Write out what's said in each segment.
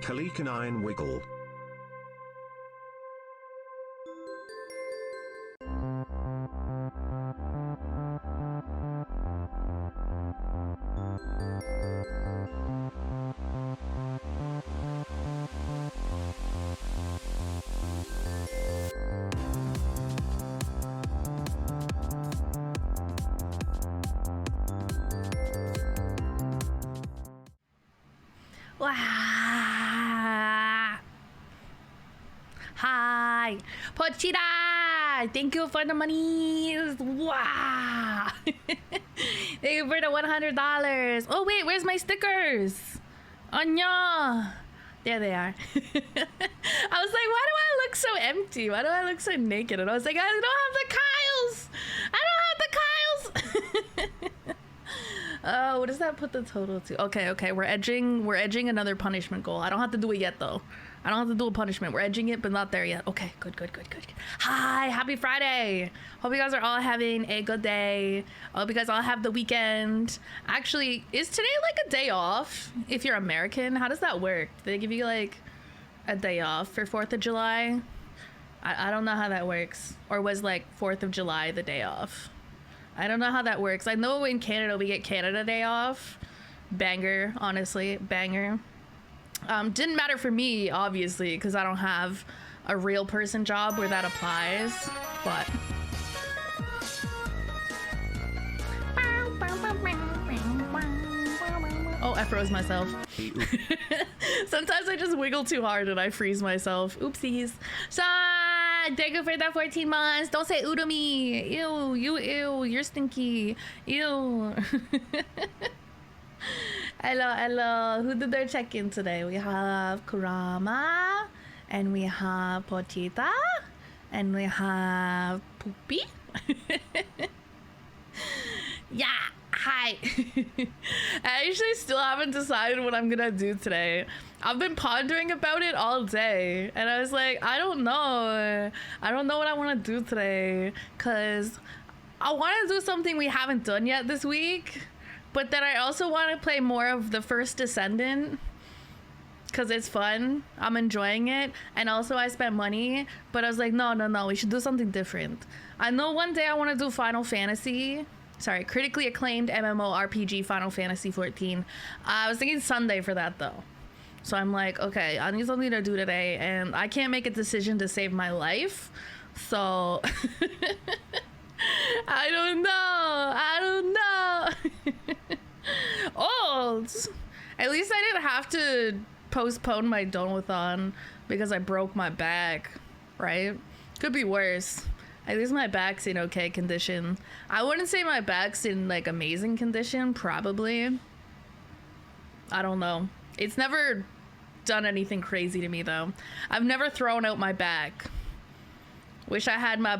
Kazahana wiggle. Wow. Hi, Pochita. Thank you for the monies. Wow. Thank you for the $100. Oh wait, where's my stickers? Oh no. There they are. I was like, why do I look so empty? Why do I look so naked? And I was like, I don't have the Kyles. I don't have the Kyles. Oh, what does that put the total to? Okay, we're edging another punishment goal. I don't have to do it yet though. I don't have to do a punishment. We're edging it, but not there yet. Okay, good. Hi, happy Friday. Hope you guys are all having a good day. I hope you guys all have the weekend. Actually, is today like a day off? If you're American, how does that work? Do they give you like a day off for 4th of July? I don't know how that works. Or was like 4th of July the day off? I don't know how that works. I know in Canada we get Canada Day off. Banger, honestly, banger. Didn't matter for me, obviously, because I don't have a real person job where that applies, but. Oh, I froze myself. Sometimes I just wiggle too hard and I freeze myself. Oopsies. Sean, thank you for that 14 months. Don't say ooh to me. Ew, ew, you're stinky. Ew. Hello. Who did their check-in today? We have Kurama, and we have Pochita, and we have Poopy. Yeah. Hi. I actually still haven't decided what I'm gonna do today. I've been pondering about it all day and I was like, I don't know what I want to do today, because I want to do something we haven't done yet this week, but then I also want to play more of the First Descendant because it's fun. I'm enjoying it, and also I spent money, but I was like, no, we should do something different. I know one day I want to do Final Fantasy. Sorry, critically acclaimed MMORPG Final Fantasy 14. I was thinking Sunday for that though. So I'm like, okay, I need something to do today and I can't make a decision to save my life. So I don't know. Old. At least I didn't have to postpone my Donathon because I broke my back, right? Could be worse. At least my back's in okay condition. I wouldn't say my back's in like amazing condition, probably. I don't know. It's never done anything crazy to me though. I've never thrown out my back. Wish I had my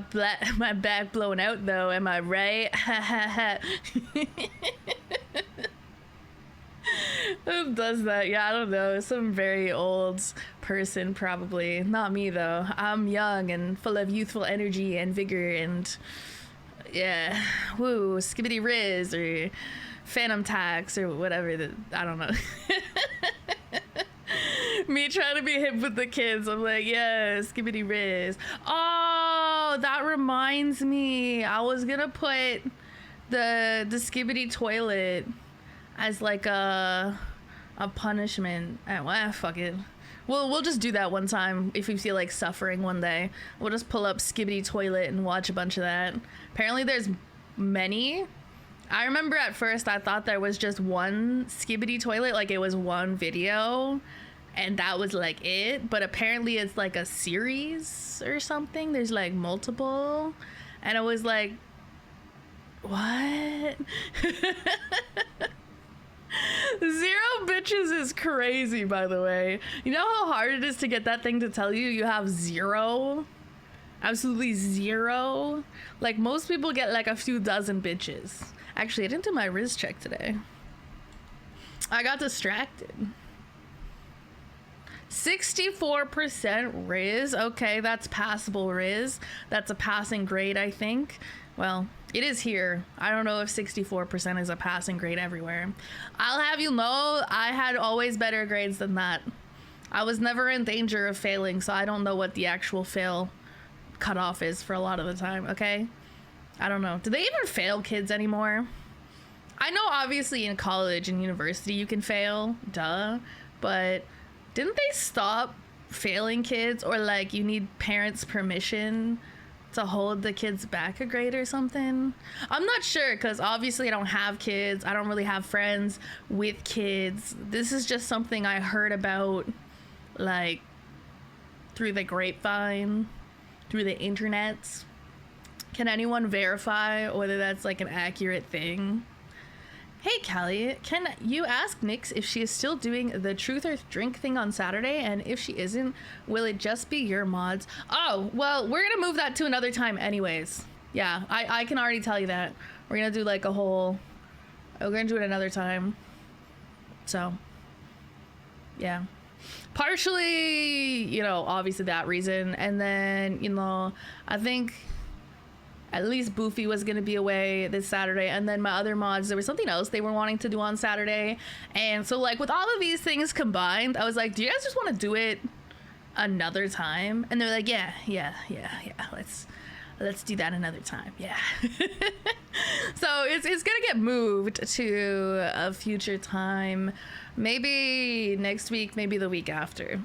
back blown out though, am I right? Who does that? Yeah, I don't know. Some very old person probably. Not me though. I'm young and full of youthful energy and vigor and yeah, woo, skibbity riz or phantom tax or whatever. I don't know. Me trying to be hip with the kids. I'm like, yeah, skibbity riz. Oh, that reminds me. I was gonna put the skibbity toilet as like a punishment. Well, fuck it. We'll just do that one time if we feel like suffering one day. We'll just pull up Skibbity Toilet and watch a bunch of that. Apparently there's many. I remember at first I thought there was just one Skibbity Toilet, like it was one video and that was like it, but apparently it's like a series or something. There's like multiple, and I was like, what? 0 bitches is crazy, by the way. You know how hard it is to get that thing to tell you have 0? Absolutely 0? Like most people get like a few dozen bitches. Actually, I didn't do my Riz check today. I got distracted. 64% Riz. Okay, that's passable Riz. That's a passing grade, I think. Well, it is here. I don't know if 64% is a passing grade everywhere. I'll have you know, I had always better grades than that. I was never in danger of failing, so I don't know what the actual fail cutoff is for a lot of the time, okay? I don't know. Do they even fail kids anymore? I know obviously in college and university you can fail, duh, but didn't they stop failing kids, or like you need parents' permission to hold the kids back a grade or something? I'm not sure, because obviously I don't have kids. I don't really have friends with kids. This is just something I heard about like through the grapevine, through the internet. Can anyone verify whether that's like an accurate thing? Hey Callie, can you ask Nyx if she is still doing the truth or drink thing on Saturday? And if she isn't, will it just be your mods? Oh, well, we're gonna move that to another time anyways. Yeah, I can already tell you that. We're gonna do like a whole, we're gonna do it another time. So, yeah. Partially, you know, obviously that reason. And then, you know, I think at least Boofy was gonna be away this Saturday, and then my other mods, there was something else they were wanting to do on Saturday, and so like with all of these things combined, I was like, do you guys just want to do it another time? And they're like, yeah, let's do that another time, yeah. So it's gonna get moved to a future time, maybe next week, maybe the week after.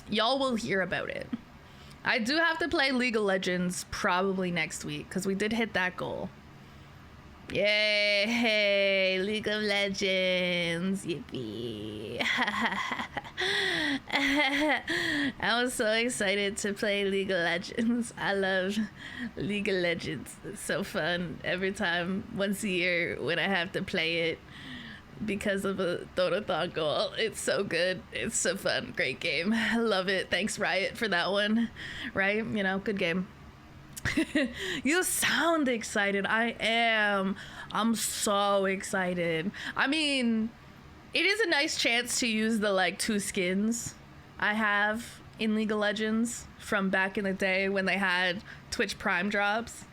Y'all will hear about it. I do have to play League of Legends probably next week, because we did hit that goal. Yay, hey, League of Legends, yippee. I was so excited to play League of Legends. I love League of Legends. It's so fun every time, once a year, when I have to play it because of a Dotathon goal. It's so good. It's so fun. Great game. I love it. Thanks Riot for that one. Right? You know, good game. You sound excited. I am. I'm so excited. I mean, it is a nice chance to use the like 2 skins I have in League of Legends from back in the day when they had Twitch Prime drops.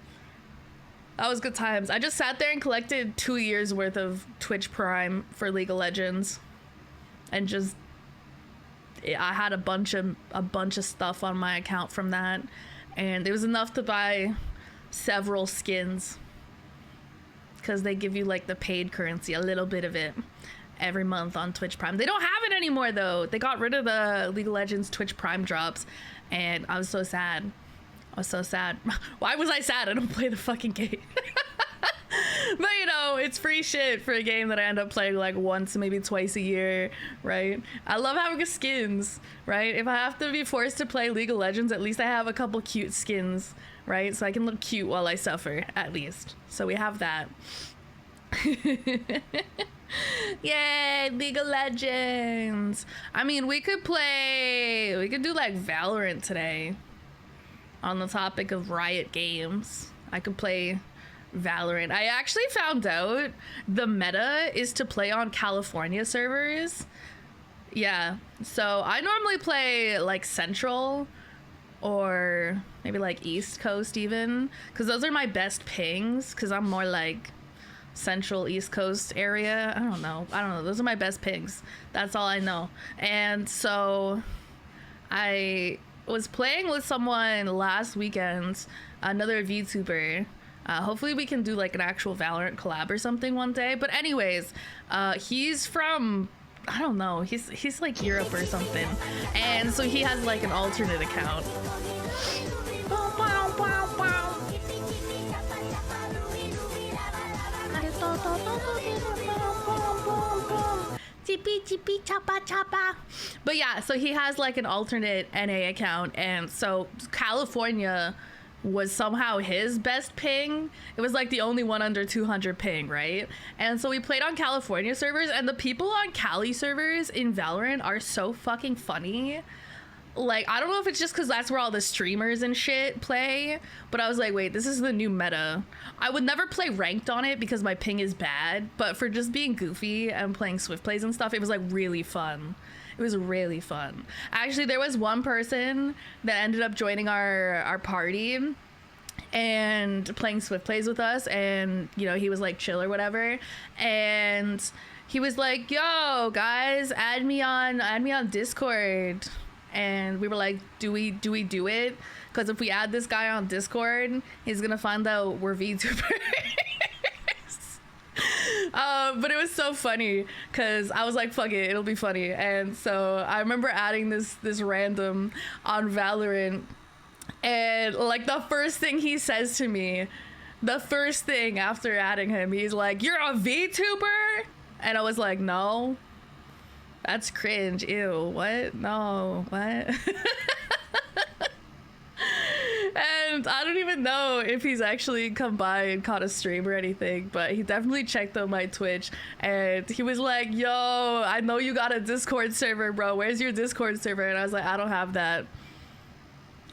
That was good times. I just sat there and collected 2 years worth of Twitch Prime for League of Legends, and just I had a bunch of stuff on my account from that, and it was enough to buy several skins, because they give you like the paid currency, a little bit of it every month on Twitch Prime. They don't have it anymore though. They got rid of the League of Legends Twitch Prime drops, and I was so sad. I was so sad. Why was I sad? I don't play the fucking game. But you know, it's free shit for a game that I end up playing like once, maybe twice a year, right? I love having skins, right? If I have to be forced to play League of Legends, at least I have a couple cute skins, right? So I can look cute while I suffer, at least. So we have that. Yay, League of Legends. I mean, we could do like Valorant today. On the topic of Riot games, I could play Valorant. I actually found out the meta is to play on California servers. Yeah, so I normally play like Central or maybe like East Coast even, because those are my best pings, because I'm more like Central East Coast area. I don't know, those are my best pings. That's all I know. And so I was playing with someone last weekend, another VTuber. Hopefully we can do like an actual Valorant collab or something one day. But anyways, he's from, I don't know, he's like Europe or something, and so he has like an alternate account. But yeah, so he has like an alternate NA account, and so California was somehow his best ping. It was like the only one under 200 ping, right? And so we played on California servers, and the people on Cali servers in Valorant are so fucking funny. Like, I don't know if it's just because that's where all the streamers and shit play, but I was like, wait, this is the new meta. I would never play ranked on it because my ping is bad, but for just being goofy and playing swift plays and stuff, it was like really fun. It was really fun. Actually, there was one person that ended up joining our party, and playing Swift Plays with us, and you know, he was like chill or whatever, and he was like, yo guys, add me on Discord. And we were like, do we do it? Because if we add this guy on Discord, he's gonna find out we're VTubers. But it was so funny because I was like, fuck it, it'll be funny. And so I remember adding this random on Valorant, and like the first thing he says to me, the first thing after adding him, he's like, you're a VTuber? And I was like, no, that's cringe. Ew, what? No, what? And I don't even know if he's actually come by and caught a stream or anything, but he definitely checked out my Twitch, and he was like, yo, I know you got a Discord server, bro. Where's your Discord server? And I was like, I don't have that.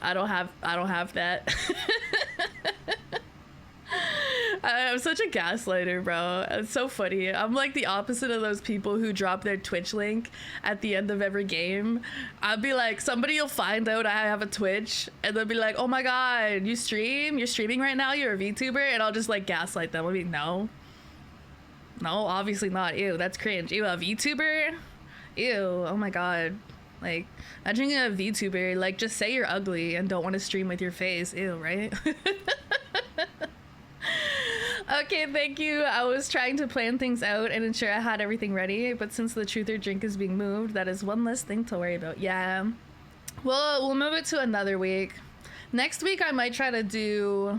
I don't have that. I'm such a gaslighter, bro. It's so funny. I'm like the opposite of those people who drop their Twitch link at the end of every game. I'd be like, somebody will find out I have a Twitch, and they'll be like, oh my god, you stream? You're streaming right now? You're a VTuber? And I'll just like gaslight them. I'll be, no, obviously not. Ew, that's cringe. Ew, a VTuber? Ew, oh my god. Like, imagine a VTuber, like, just say you're ugly and don't want to stream with your face. Ew, right? Okay, thank you. I was trying to plan things out and ensure I had everything ready, but since the truth or drink is being moved, that is one less thing to worry about. Yeah. Well, we'll move it to another week. Next week, I might try to do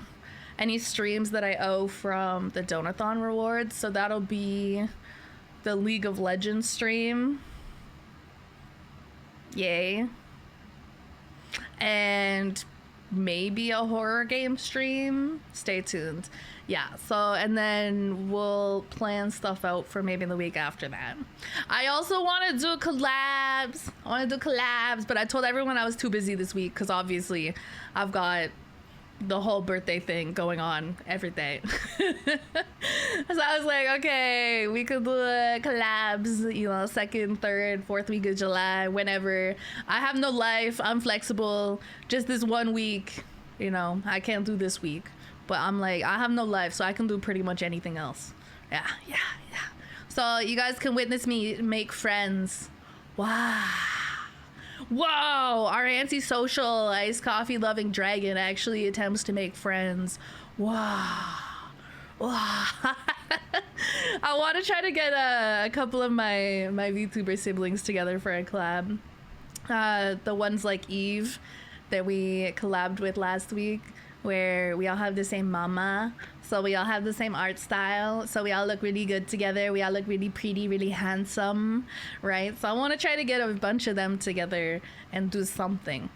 any streams that I owe from the Donathon rewards, so that'll be the League of Legends stream. Yay. And maybe a horror game stream. Stay tuned. Yeah, so, and then we'll plan stuff out for maybe the week after that. I also want to do collabs. But I told everyone I was too busy this week because obviously I've got the whole birthday thing going on every day. So I was like, okay, we could do collabs, you know, 2nd, 3rd, 4th week of July, whenever. I have no life. I'm flexible. Just this 1 week, you know, I can't do this week. But I'm like, I have no life, so I can do pretty much anything else. Yeah. So you guys can witness me make friends. Wow. Whoa, our antisocial iced coffee loving dragon actually attempts to make friends. Wow. I want to try to get a couple of my VTuber siblings together for a collab. The ones like Eve that we collabed with last week, where we all have the same mama, so we all have the same art style, so we all look really good together, we all look really pretty, really handsome, right? So I want to try to get a bunch of them together and do something.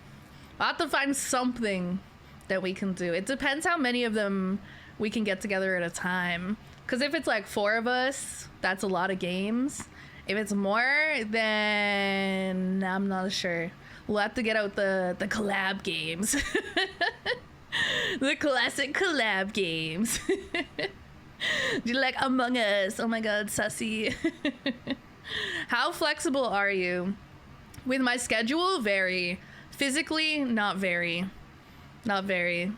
I'll have to find something that we can do. It depends how many of them we can get together at a time, because if it's like 4 of us, that's a lot of games. If it's more, then I'm not sure. We'll have to get out the collab games. The classic collab games. Do you like Among Us? Oh my god, sussy. How flexible are you? With my schedule, very. Physically, not very. Not very.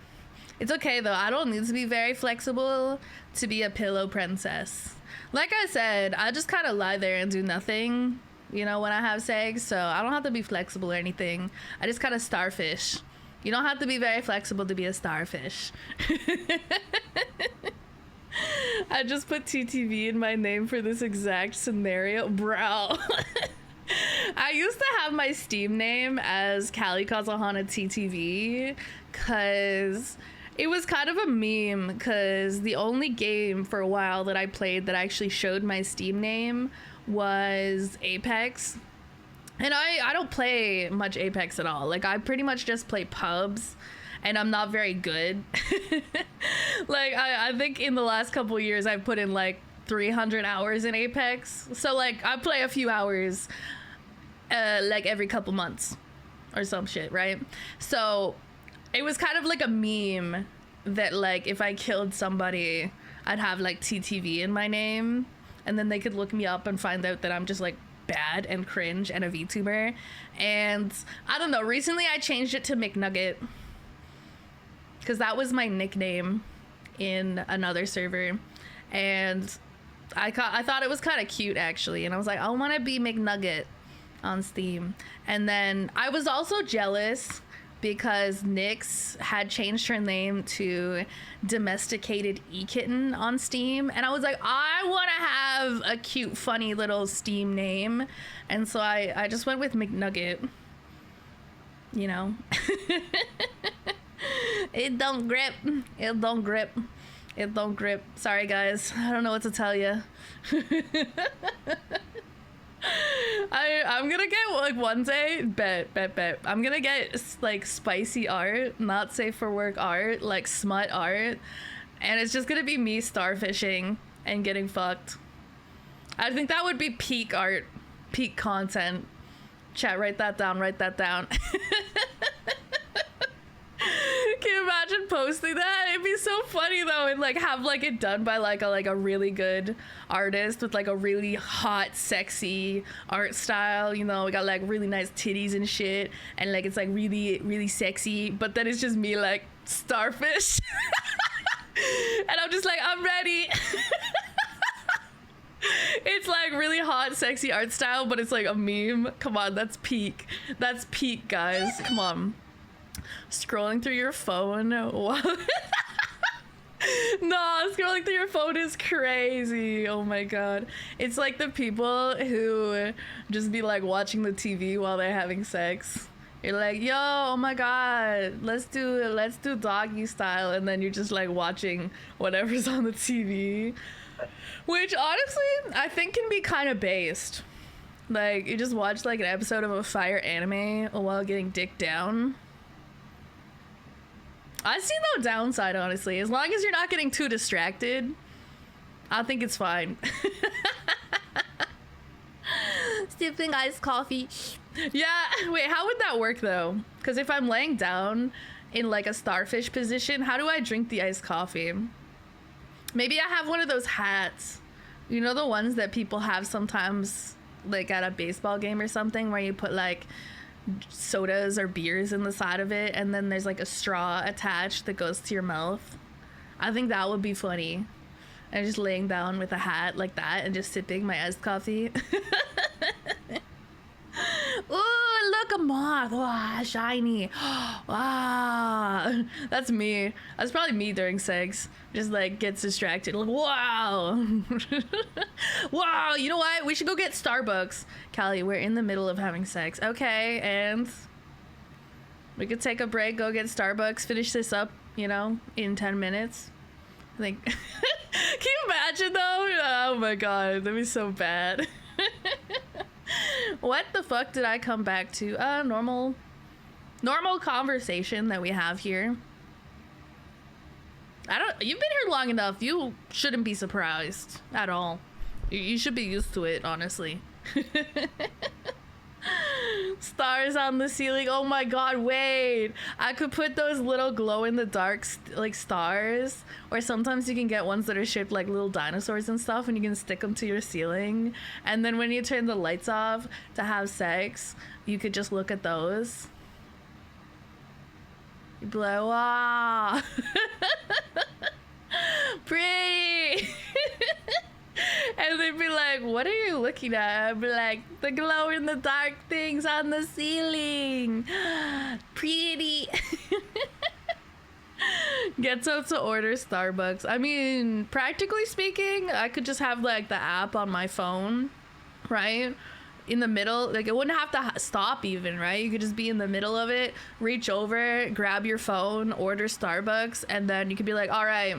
It's okay though, I don't need to be very flexible to be a pillow princess. Like I said, I just kind of lie there and do nothing, you know, when I have sex, so I don't have to be flexible or anything. I just kind of starfish. You don't have to be very flexible to be a starfish. I just put TTV in my name for this exact scenario. Bro. I used to have my Steam name as Kazahana TTV because it was kind of a meme, because the only game for a while that I played that actually showed my Steam name was Apex. And I don't play much Apex at all. Like, I pretty much just play pubs, and I'm not very good. Like, I think in the last couple of years, I've put in, like, 300 hours in Apex. So, like, I play a few hours, like, every couple months or some shit, right? So, it was kind of like a meme that, like, if I killed somebody, I'd have, like, TTV in my name, and then they could look me up and find out that I'm just, like, bad and cringe and a VTuber. And I don't know, recently I changed it to McNugget. because that was my nickname in another server, and I thought it was kind of cute actually, and I was like, I want to be McNugget on Steam. And then I was also jealous because Nyx had changed her name to Domesticated E-Kitten on Steam, and I was like, I want to have a cute, funny little Steam name, and so I just went with McNugget. You know, it don't grip. It don't grip. It don't grip. Sorry guys, I don't know what to tell you. I'm gonna get, like, one day, bet I'm gonna get like spicy art, not safe for work art, like smut art, and it's just gonna be me starfishing and getting fucked. I think that would be peak art, peak content. Chat, write that down, write that down. Can you imagine posting that? It'd be so funny though, and like have like it done by like a really good artist with like a really hot, sexy art style. You know, we got like really nice titties and shit, and like it's like really sexy. But then it's just me like starfish, and I'm just like, I'm ready. It's like really hot, sexy art style, but it's like a meme. Come on, that's peak. That's peak, guys. Come on. Scrolling through your phone. What? No, scrolling through your phone is crazy. Oh my god. It's like the people who just be like watching the TV while they're having sex. You're like, yo, oh my god, let's do doggy style, and then you're just like watching whatever's on the TV. Which honestly, I think can be kind of based. Like, you just watch like an episode of a fire anime while getting dicked down. I see no downside, honestly. As long as you're not getting too distracted, I think it's fine. Sipping iced coffee. Yeah, wait, how would that work though? Because if I'm laying down in like a starfish position, how do I drink the iced coffee? Maybe I have one of those hats. You know, the ones that people have sometimes like at a baseball game or something, where you put like sodas or beers in the side of it, and then there's like a straw attached that goes to your mouth. I think that would be funny. And just laying down with a hat like that and just sipping my iced coffee. Ooh, look, a moth. Wow, shiny. Wow. That's me. That's probably me during sex. Just like gets distracted. Like, wow. Wow, you know what? We should go get Starbucks. Callie, we're in the middle of having sex. Okay, and we could take a break, go get Starbucks, finish this up, you know, in 10 minutes. I think. Can you imagine though? Oh my god, that'd be so bad. What the fuck did I come back to? Normal conversation that we have here. You've been here long enough. You shouldn't be surprised at all. You should be used to it, honestly. Stars on the ceiling. Oh my god, wait. I could put those little glow in the dark like stars, or sometimes you can get ones that are shaped like little dinosaurs and stuff, and you can stick them to your ceiling, and then when you turn the lights off to have sex, you could just look at those. You'd be like, wow. Pretty. And they'd be like, what are you looking at? I'd be like, the glow in the dark things on the ceiling. Pretty. Gets up to order Starbucks. I mean, practically speaking, I could just have like the app on my phone, right? In the middle, like it wouldn't have to stop even, right? You could just be in the middle of it, reach over, grab your phone, order Starbucks, and then you could be like, all right,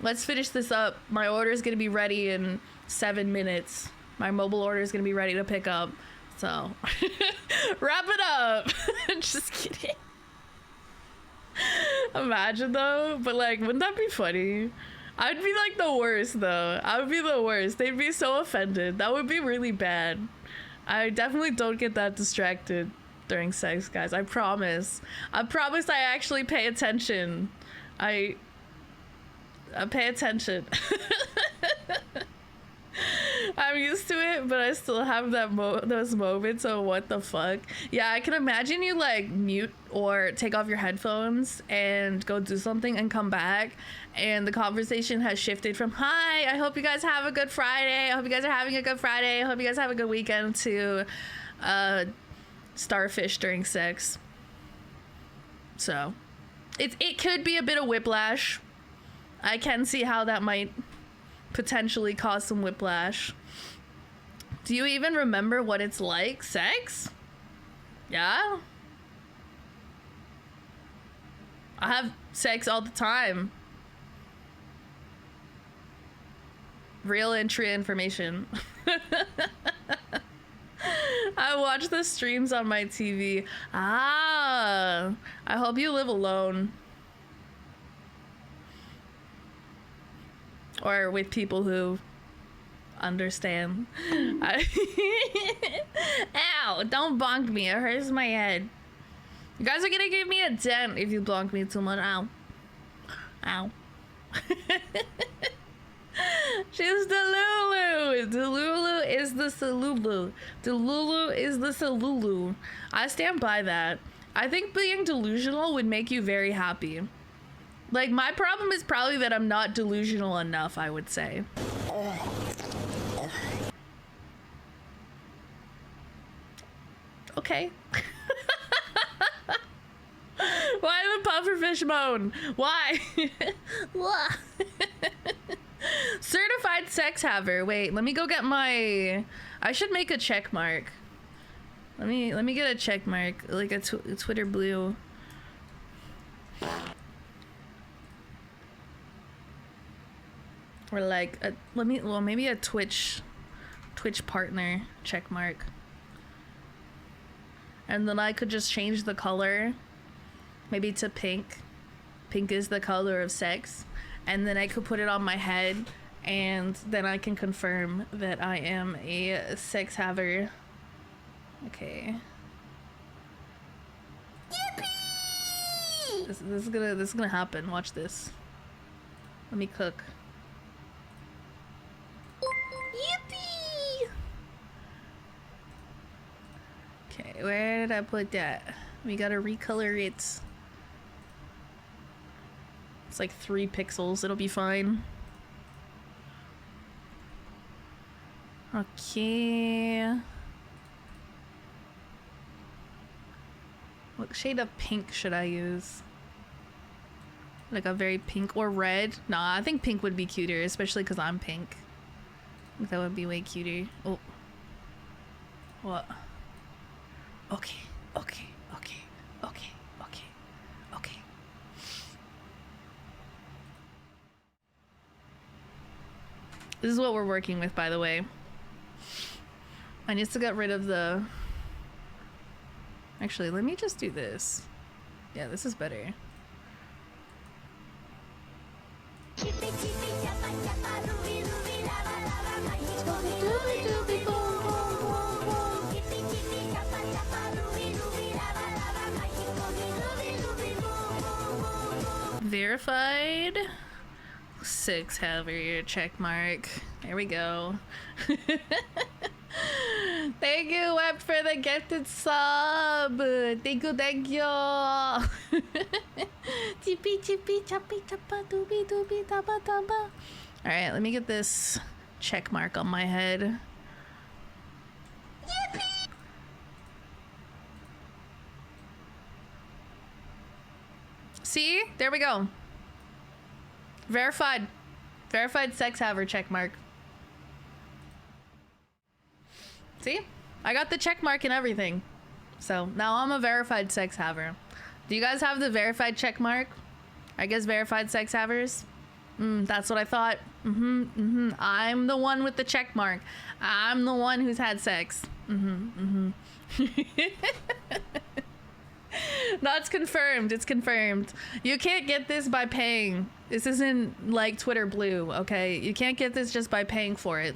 let's finish this up. My order is gonna be ready in 7 minutes. My mobile order is gonna be ready to pick up. So wrap it up. Just kidding. Imagine though, but like, wouldn't that be funny? I'd be like the worst though. I would be the worst. They'd be so offended. That would be really bad. I definitely don't get that distracted during sex, guys. I promise. I promise I actually pay attention. I pay attention. I I'm used to it, but I still have those moments of what the fuck. Yeah, I can imagine you like mute or take off your headphones and go do something and come back, and the conversation has shifted from "Hi, I hope you guys have a good Friday. I hope you guys are having a good Friday. I hope you guys have a good weekend" to starfish during sex. So it could be a bit of whiplash. I can see how that might potentially cause some whiplash. Do you even remember what it's like? Sex? Yeah? I have sex all the time. Real and true information. I watch the streams on my TV. Ah, I hope you live alone. Or with people who understand. Ow, don't bonk me. It hurts my head. You guys are gonna give me a dent if you bonk me too much. Ow. Ow. She's Delulu. Delulu is the Salulu. Delulu is the Salulu. I stand by that. I think being delusional would make you very happy. Like, my problem is probably that I'm not delusional enough, I would say. Okay. Why the pufferfish moan? Why? Certified sex haver. Wait, let me go get my... I should make a check mark. Let me get a check mark, like a Twitter blue. Or like a, maybe a Twitch partner check mark. And then I could just change the color, maybe to pink. Pink is the color of sex. And then I could put it on my head, and then I can confirm that I am a sex haver. Okay. Yippee! This is gonna happen. Watch this. Let me cook. Yippee! Okay, where did I put that? We gotta recolor it. It's like 3 pixels. It'll be fine. Okay. What shade of pink should I use? Like a very pink or red? Nah, I think pink would be cuter, especially because I'm pink. I think that would be way cuter. Oh. What? Okay. Okay. Okay. Okay. Okay. Okay. This is what we're working with, by the way. I need to get rid of the... Actually, let me just do this. Yeah, this is better. Verified. 6 haver check mark. There we go. Thank you, Web, for the gifted sub. Thank you, thank you. Chippy, chippy, chappy, chappa, doobie, doobie, tabba, tabba. Alright, let me get this check mark on my head. Yippee! See? There we go. Verified. Verified sex haver check mark. See? I got the check mark and everything. So now I'm a verified sex haver. Do you guys have the verified check mark? I guess verified sex havers? That's what I thought. I'm the one with the check mark. I'm the one who's had sex. No, it's confirmed. It's confirmed. You can't get this by paying. This isn't like Twitter Blue, okay? You can't get this just by paying for it.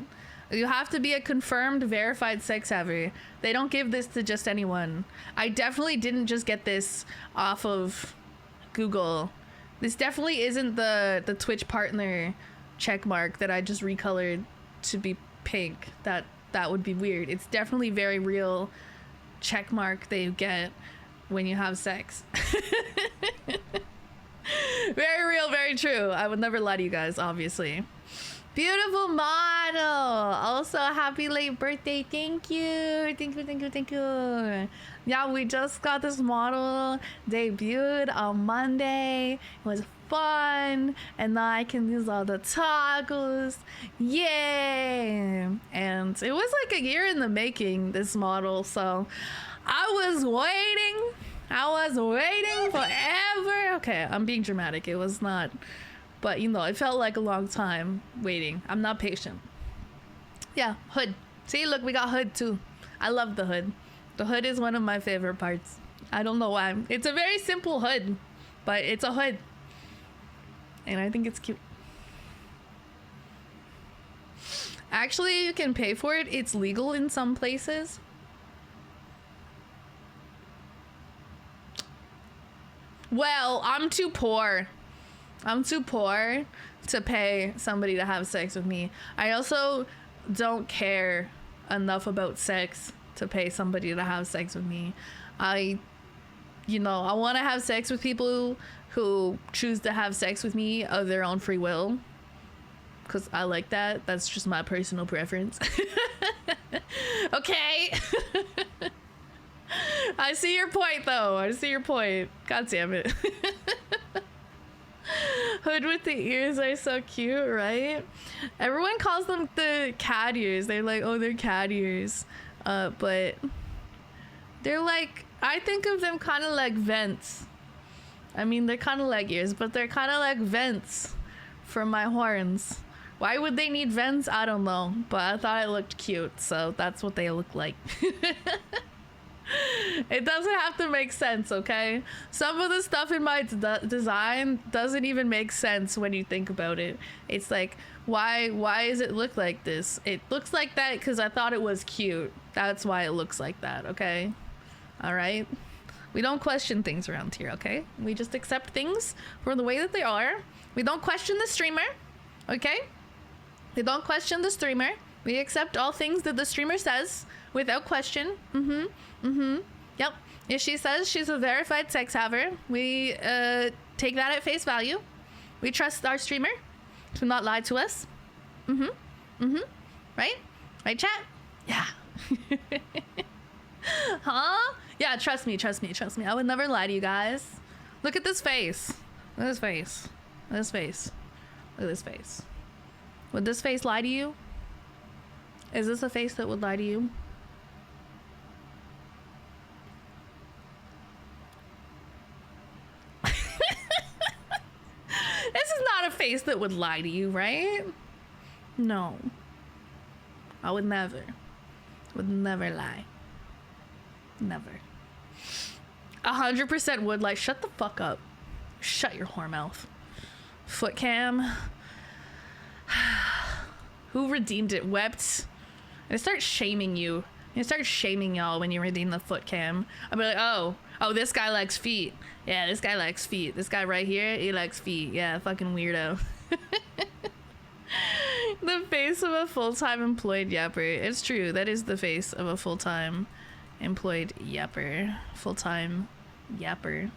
You have to be a confirmed, verified sex haver. They don't give this to just anyone. I definitely didn't just get this off of Google. This definitely isn't the Twitch partner check mark that I just recolored to be pink. That would be weird. It's definitely very real check mark that you get when you have sex. Very real, very true. I would never lie to you guys, obviously. Beautiful model. Also, happy late birthday. Thank you. Thank you, thank you, thank you. Yeah, we just got this model debuted on Monday. It was fun. And now I can use all the toggles. Yay. And it was like a year in the making, this model. So I was waiting forever. Okay, I'm being dramatic. It was not. But, you know, it felt like a long time waiting. I'm not patient. Yeah, hood. See, look, we got hood too. I love the hood. The hood is one of my favorite parts. I don't know why. It's a very simple hood, but it's a hood. And I think it's cute. Actually, you can pay for it. It's legal in some places. Well, I'm too poor. I'm too poor to pay somebody to have sex with me. I also don't care enough about sex to pay somebody to have sex with me. I want to have sex with people who choose to have sex with me of their own free will. Because I like that. That's just my personal preference. Okay. I see your point, though. I see your point. God damn it. Hood with the ears are so cute, right? Everyone calls them the cat ears. They're like, oh, they're cat ears. But they're like, I think of them kind of like vents. I mean, they're kind of like ears, but they're kind of like vents for my horns. Why would they need vents? I don't know. But I thought it looked cute, so that's what they look like. It doesn't have to make sense, okay? Some of the stuff in my design doesn't even make sense when you think about it. It's like, why does it look like this? It looks like that because I thought it was cute. That's why it looks like that, okay? All right? We don't question things around here, okay? We just accept things for the way that they are. We don't question the streamer, okay? We don't question the streamer. We accept all things that the streamer says without question. Yep. If she says she's a verified sex haver, we take that at face value. We trust our streamer to not lie to us. Right? Right, chat? Yeah. Huh? Yeah, trust me. I would never lie to you guys. Look at this face. Look at this face. Look at this face. Look at this face. Would this face lie to you? Is this a face that would lie to you? This is not a face that would lie to you, right? No. I would never lie. Never. 100% would lie. Shut the fuck up. Shut your whore mouth. Foot cam. Who redeemed it? Wept. I start shaming you. I start shaming y'all when you redeem the foot cam. I'll be like, oh, this guy likes feet. Yeah, this guy likes feet. This guy right here, he likes feet. Yeah, fucking weirdo. The face of a full-time employed yapper. It's true. That is the face of a full-time employed yapper. Full-time yapper.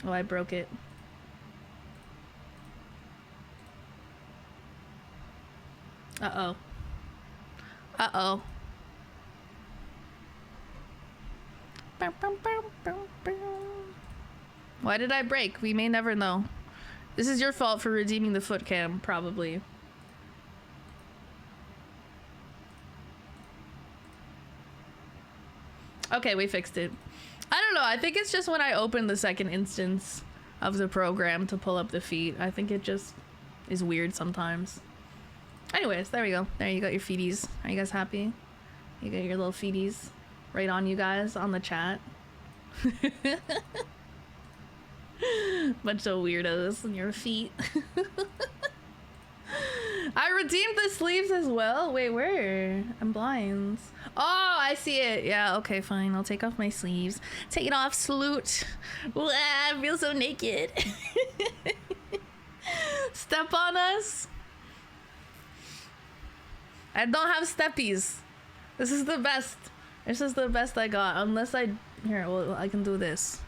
Oh, I broke it. Uh-oh. Uh-oh. Why did I break? We may never know. This is your fault for redeeming the foot cam, probably. Okay, we fixed it. I don't know. I think it's just when I open the second instance of the program to pull up the feet. I think it just is weird sometimes. Anyways, there we go. There, you got your feeties. Are you guys happy? You got your little feeties right on you guys on the chat. Bunch of weirdos in your feet. I redeemed the sleeves as well. Wait, where? I'm blind. Oh, I see it. Yeah, okay, fine. I'll take off my sleeves. Take it off, salute. Wow, I feel so naked. Step on us. I don't have steppies. This is the best. This is the best I got. Unless I... Here, well, I can do this.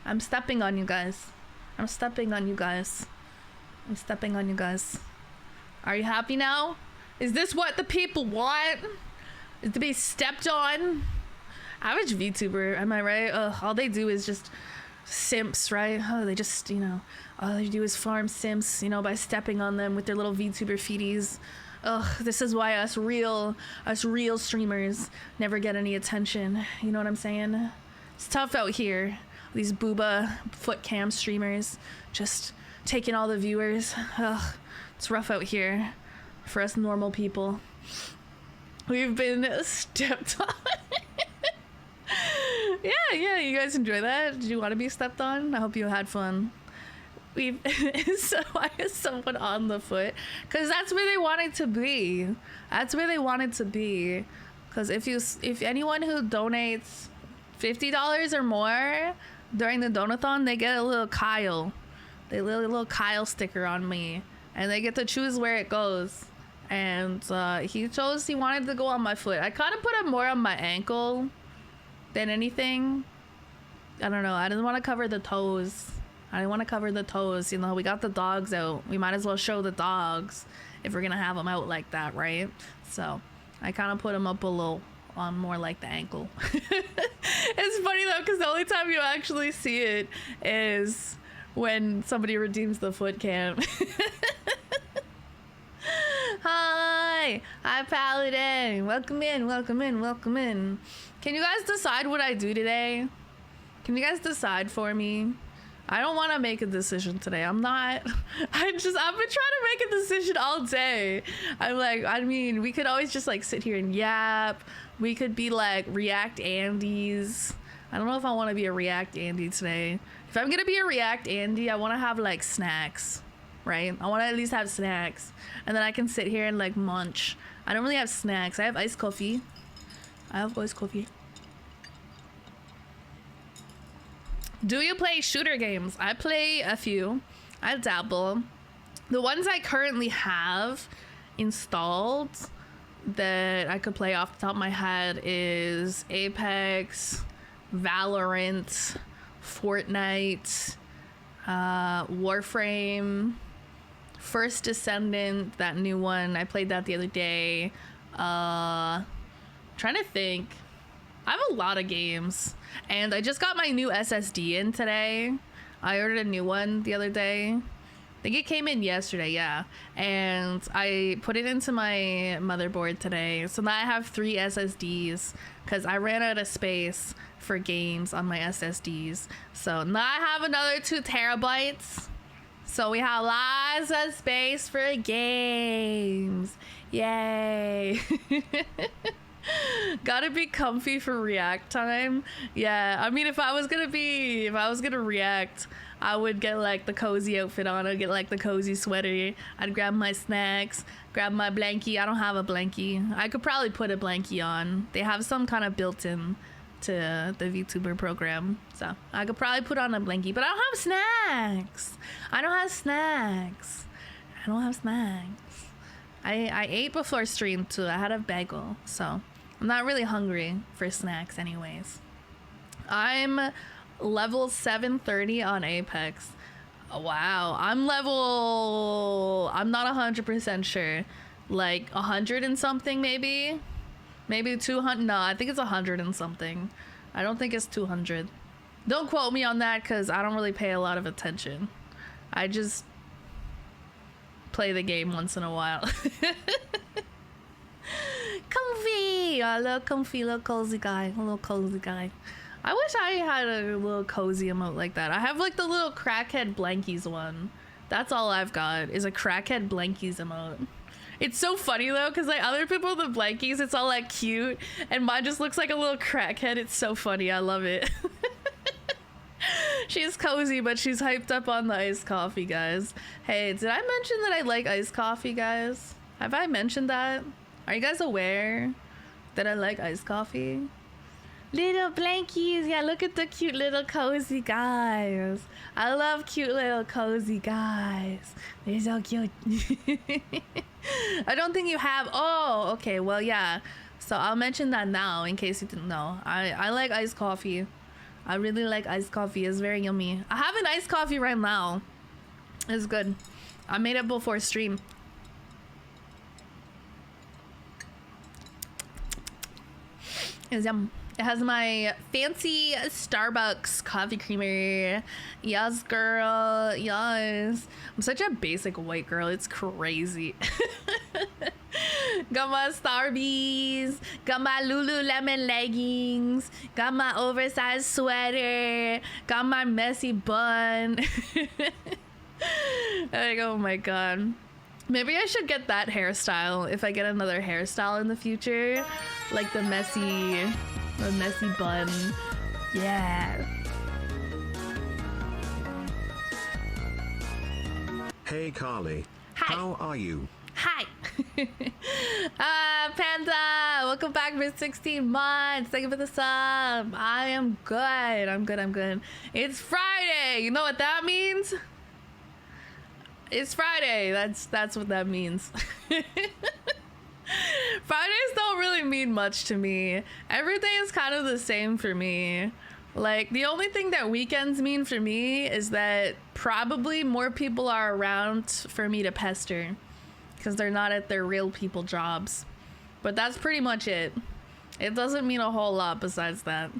I'm stepping on you guys. I'm stepping on you guys. I'm stepping on you guys. Are you happy now? Is this what the people want? Is to be stepped on? Average VTuber, am I right? All they do is just simps, right? Oh, they just, you know, all they do is farm simps, you know, by stepping on them with their little VTuber feeties. Ugh, this is why us real streamers never get any attention. You know what I'm saying? It's tough out here. These booba foot cam streamers just taking all the viewers. Ugh, it's rough out here for us normal people. We've been stepped on. Yeah, you guys enjoy that? Did you want to be stepped on? I hope you had fun. So why is someone on the foot? Because that's where they want it to be. That's where they want it to be. Because if anyone who donates $50 or more during the donathon, they get a little Kyle. They get a little Kyle sticker on me. And they get to choose where it goes. And he chose he wanted to go on my foot. I kind of put it more on my ankle than anything. I don't know. I didn't want to cover the toes. I didn't want to cover the toes. You know, we got the dogs out. We might as well show the dogs if we're going to have them out like that, right? So I kind of put them up a little on more like the ankle. It's funny though, because the only time you actually see it is when somebody redeems the foot cam. Hi Paladin, welcome in. Can you guys decide what I do today? Can you guys decide for me? I don't want to make a decision today. I've been trying to make a decision all day. I mean, we could always just like sit here and yap. We could be like React Andes. I don't know if I want to be a React Andy today. If I'm gonna be a React Andy, I want to have like snacks, right? I want to at least have snacks, and then I can sit here and like munch. I don't really have snacks. I have iced coffee. Do you play shooter games? I play a few. I dabble. The ones I currently have installed that I could play off the top of my head is Apex, Valorant, Fortnite, Warframe, First Descendant, that new one. I played that the other day. Trying to think. I have a lot of games, and I just got my new SSD in today. I ordered a new one the other day. I think it came in yesterday, yeah. And I put it into my motherboard today. So now I have 3 SSDs because I ran out of space for games on my SSDs. So now I have another 2 terabytes. So we have lots of space for games. Yay. Gotta be comfy for React time. Yeah, I mean, if I was gonna React, I would get like the cozy outfit on. I'd get like the cozy sweater. I'd grab my snacks, grab my blankie. I don't have a blankie. I could probably put a blankie on. They have some kind of built-in to the VTuber program, so I could probably put on a blankie. But I don't have snacks. I ate before stream too. I had a bagel, so I'm not really hungry for snacks anyways. I'm level 730 on Apex. Wow, I'm not 100% sure, like 100 and something, maybe 200. No, I think it's 100 and something. I don't think it's 200. Don't quote me on that because I don't really pay a lot of attention. I just play the game once in a while. Comfy, a little comfy, little cozy guy, a little cozy guy. I wish I had a little cozy emote like that. I have like the little crackhead blankies one. That's all I've got is a crackhead blankies emote. It's so funny though, because like other people with the blankies, it's all like cute, and mine just looks like a little crackhead. It's so funny. I love it. She's cozy, but she's hyped up on the iced coffee, guys. Hey, did I mention that I like iced coffee, guys? Have I mentioned that? Are you guys aware that I like iced coffee? Little blankies. Yeah, look at the cute little cozy guys. I love cute little cozy guys. They're so cute. I don't think you have. Oh, okay. Well, yeah. So I'll mention that now in case you didn't know. I like iced coffee. I really like iced coffee. It's very yummy. I have an iced coffee right now. It's good. I made it before stream. It's yum. It has my fancy Starbucks coffee creamer. Yes, girl. Yes. I'm such a basic white girl. It's crazy. Got my Starbies. Got my Lululemon leggings. Got my oversized sweater. Got my messy bun. Like, oh my god. Maybe I should get that hairstyle if I get another hairstyle in the future. Like the messy bun. Yeah. Hey Carly. Hi. How are you? Hi. Panda, welcome back for 16 months. Thank you for the sub. I am good. I'm good. It's Friday. You know what that means? It's Friday. That's what that means. Fridays don't really mean much to me. Everything is kind of the same for me. Like, the only thing that weekends mean for me is that probably more people are around for me to pester because they're not at their real people jobs. But that's pretty much it. It doesn't mean a whole lot besides that.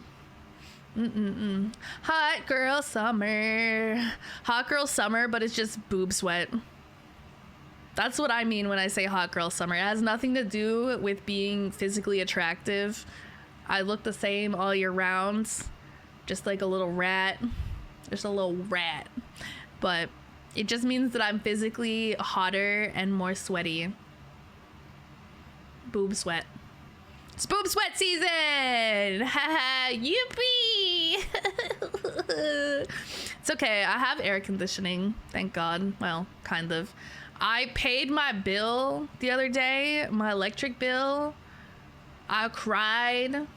Hot girl summer. Hot girl summer, but it's just boob sweat. That's what I mean when I say hot girl summer. It has nothing to do with being physically attractive. I look the same all year round. Just like a little rat. Just a little rat. But it just means that I'm physically hotter and more sweaty. Boob sweat. It's boob sweat season! Haha, yippee! It's okay, I have air conditioning, thank God. Well, kind of. I paid my bill the other day, my electric bill. I cried.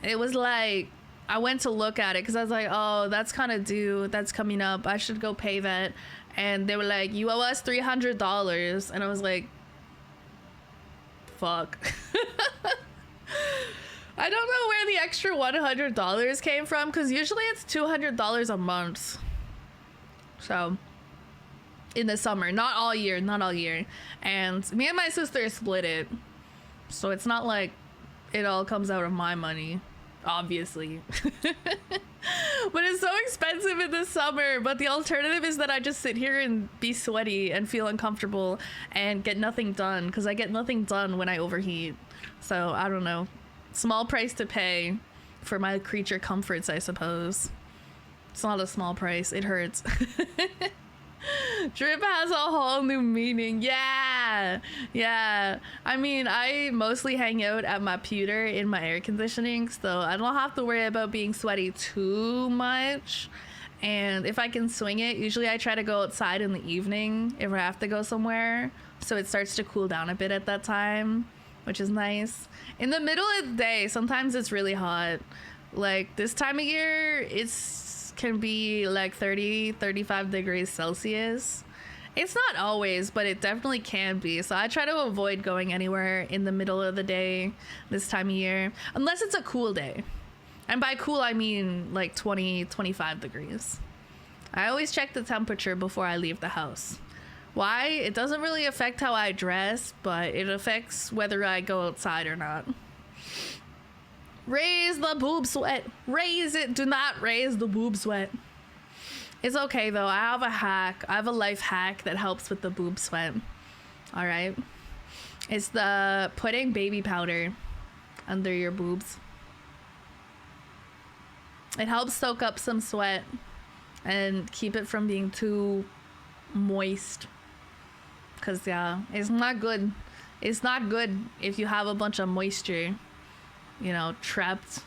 It was like, I went to look at it because I was like, oh, that's kind of due. That's coming up. I should go pay that. And they were like, you owe us $300. And I was like, fuck. I don't know where the extra $100 came from because usually it's $200 a month. So, in the summer, not all year. And me and my sister split it. So it's not like it all comes out of my money. Obviously. But it's so expensive in the summer. But the alternative is that I just sit here and be sweaty and feel uncomfortable and get nothing done because I get nothing done when I overheat. So I don't know. Small price to pay for my creature comforts, I suppose. It's not a small price. It hurts. Drip has a whole new meaning. Yeah. I mean, I mostly hang out at my pewter in my air conditioning, so I don't have to worry about being sweaty too much. And if I can swing it, usually I try to go outside in the evening if I have to go somewhere, so it starts to cool down a bit at that time, which is nice. In the middle of the day, sometimes it's really hot. Like this time of year, can be like 30-35 degrees Celsius. It's not always, but it definitely can be. So I try to avoid going anywhere in the middle of the day this time of year, unless it's a cool day. And by cool, I mean like 20-25 degrees. I always check the temperature before I leave the house. Why? It doesn't really affect how I dress, but it affects whether I go outside or not. Raise the boob sweat. Raise it. Do not raise the boob sweat. It's okay though. I have a hack. I have a life hack that helps with the boob sweat. All right. It's the putting baby powder under your boobs. It helps soak up some sweat and keep it from being too moist. Cause yeah, it's not good. It's not good if you have a bunch of moisture, you know, trapped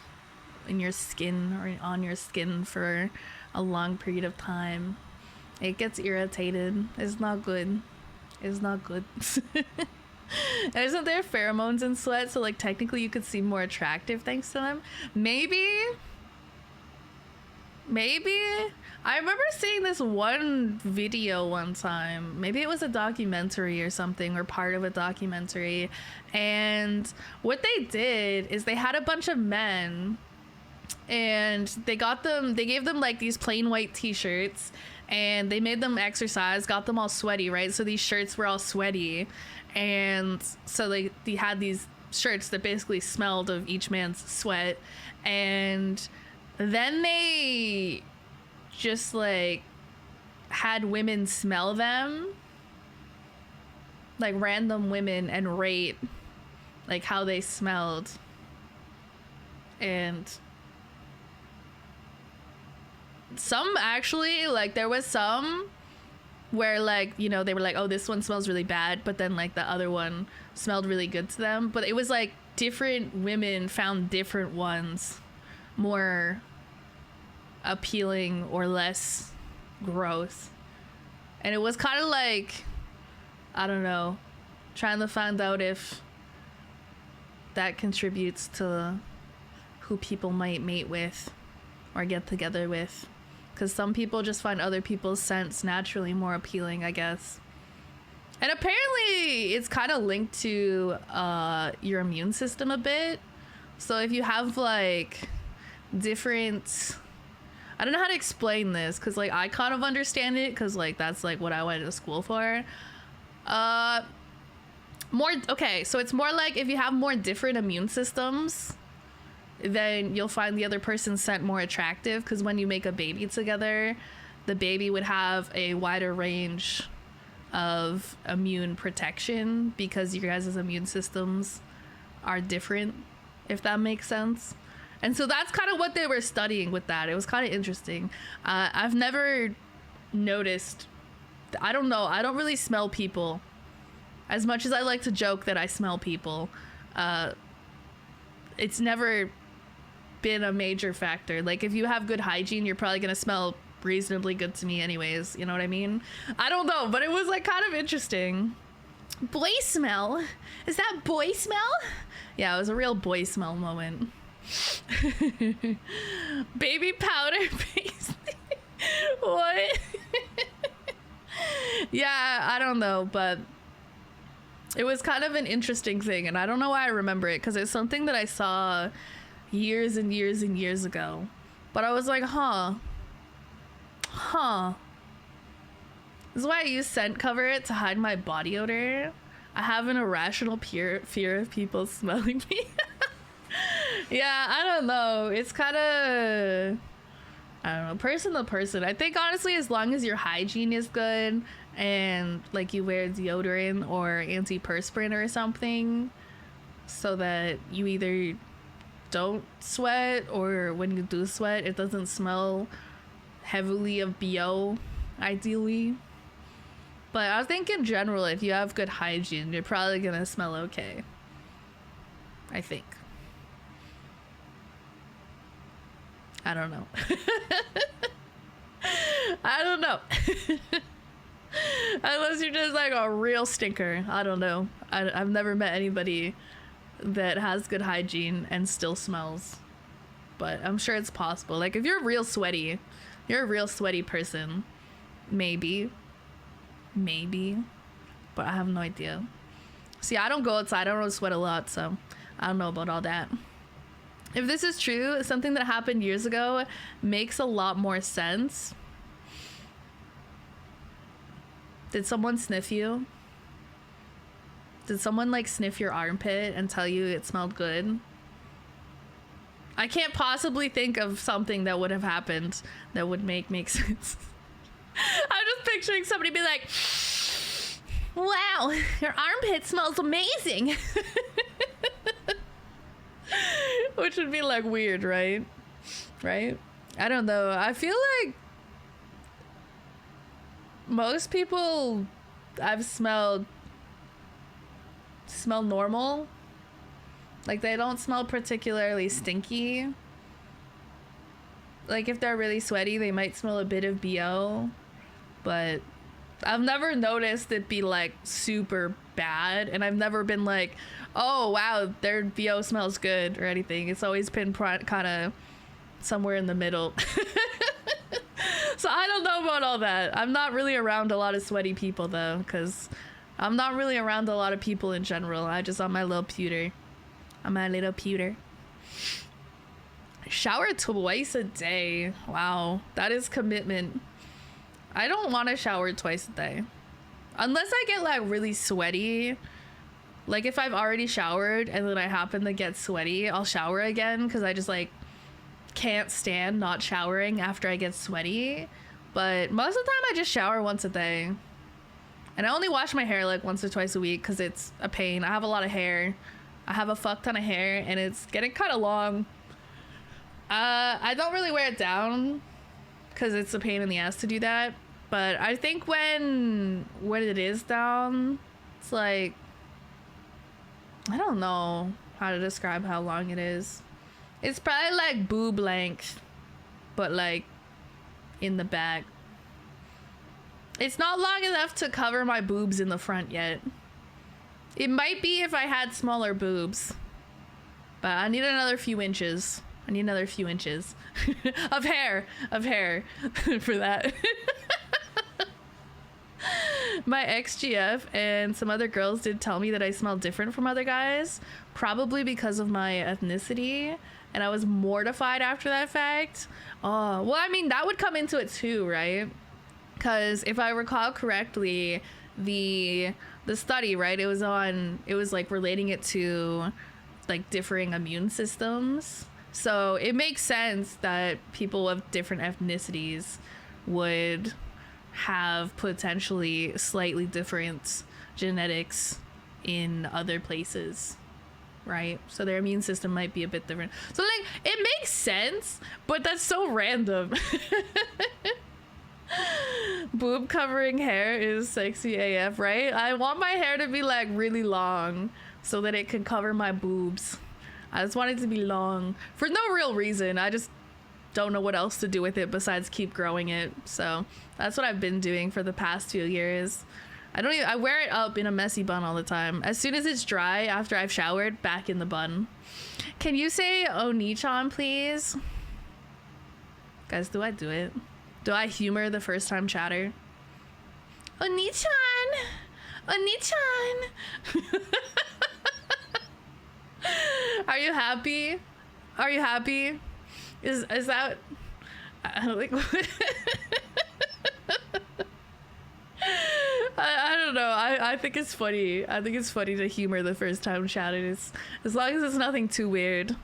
in your skin or on your skin for a long period of time. It gets irritated. It's not good. It's not good. Isn't there pheromones in sweat? So like technically you could seem more attractive thanks to them. Maybe. I remember seeing this one video one time. Maybe it was a documentary or something, or part of a documentary. And what they did is they had a bunch of men and they gave them like these plain white t-shirts and they made them exercise, got them all sweaty, right? So these shirts were all sweaty. And so they had these shirts that basically smelled of each man's sweat. And then they just like had women smell them, like random women, and rate like how they smelled. And some actually, like there was some where like, you know, they were like, oh, this one smells really bad, but then like the other one smelled really good to them. But it was like different women found different ones more appealing or less gross. And it was kind of like, I don't know, trying to find out if that contributes to who people might mate with or get together with. Because some people just find other people's scents naturally more appealing, I guess. And apparently it's kind of linked to your immune system a bit. So if you have like different, I don't know how to explain this because like I kind of understand it because like that's like what I went to school for. Okay, so it's more like if you have more different immune systems, then you'll find the other person's scent more attractive, because when you make a baby together, the baby would have a wider range of immune protection because your guys' immune systems are different, if that makes sense. And so that's kind of what they were studying with that. It was kind of interesting. I've never noticed, I don't know, I don't really smell people. As much as I like to joke that I smell people, it's never been a major factor. Like if you have good hygiene, you're probably gonna smell reasonably good to me anyways, you know what I mean? I don't know, but it was like kind of interesting. Boy smell? Is that boy smell? Yeah, it was a real boy smell moment. Baby powder paste. What? Yeah, I don't know, but it was kind of an interesting thing, and I don't know why I remember it, because it's something that I saw years and years and years ago. But I was like, huh. This is why I use scent cover to hide my body odor. I have an irrational fear of people smelling me. Yeah, I don't know. It's kind of, I don't know, person to person. I think honestly, as long as your hygiene is good and like you wear deodorant or antiperspirant or something so that you either don't sweat, or when you do sweat it doesn't smell heavily of BO, ideally. But I think in general, if you have good hygiene, you're probably gonna smell okay, I think. I don't know. I don't know. Unless you're just like a real stinker. I don't know. I've never met anybody that has good hygiene and still smells. But I'm sure it's possible. Like if you're real sweaty, you're a real sweaty person. Maybe. But I have no idea. See, I don't go outside. I don't really sweat a lot, so I don't know about all that. If this is true, something that happened years ago makes a lot more sense. Did someone sniff you? Did someone like sniff your armpit and tell you it smelled good? I can't possibly think of something that would have happened that would make sense. I'm just picturing somebody be like, wow, your armpit smells amazing. Which would be like weird, right? Right? I don't know. I feel like most people I've smell normal. Like they don't smell particularly stinky. Like if they're really sweaty, they might smell a bit of BO, but I've never noticed it be like super bad, and I've never been like, oh wow, their VO smells good or anything. It's always been kind of somewhere in the middle. So I don't know about all that. I'm not really around a lot of sweaty people though, because I'm not really around a lot of people in general. I just on my little pewter. I'm my little pewter. Shower twice a day. Wow, that is commitment. I don't want to shower twice a day. Unless I get like really sweaty. Like if I've already showered and then I happen to get sweaty, I'll shower again because I just like can't stand not showering after I get sweaty. But most of the time I just shower once a day. And I only wash my hair like once or twice a week because it's a pain. I have a lot of hair. I have a fuck ton of hair and it's getting kind of long. I don't really wear it down because it's a pain in the ass to do that. But I think when it is down, it's like, I don't know how to describe how long it is. It's probably like boob length, but like in the back. It's not long enough to cover my boobs in the front yet. It might be if I had smaller boobs, but I need another few inches. I need another few inches of hair for that. My ex-GF and some other girls did tell me that I smell different from other guys, probably because of my ethnicity, and I was mortified after that fact. Oh, well, I mean, that would come into it too, right? Because if I recall correctly, the study, right, it was like relating it to like differing immune systems. So it makes sense that people of different ethnicities would have potentially slightly different genetics in other places, right? So their immune system might be a bit different. So like it makes sense, but that's so random. Boob covering hair is sexy AF, right? I want my hair to be like really long so that it can cover my boobs. I just want it to be long for no real reason. I just don't know what else to do with it besides keep growing it. So that's what I've been doing for the past few years. I wear it up in a messy bun all the time. As soon as it's dry after I've showered, back in the bun. Can you say Oni-chan, please? Guys, do I do it? Do I humor the first time chatter? Oni-chan! Oni-chan! Are you happy? Are you happy? Is that like I don't know. I think it's funny. I think it's funny to humor the first time chatting. As long as it's nothing too weird.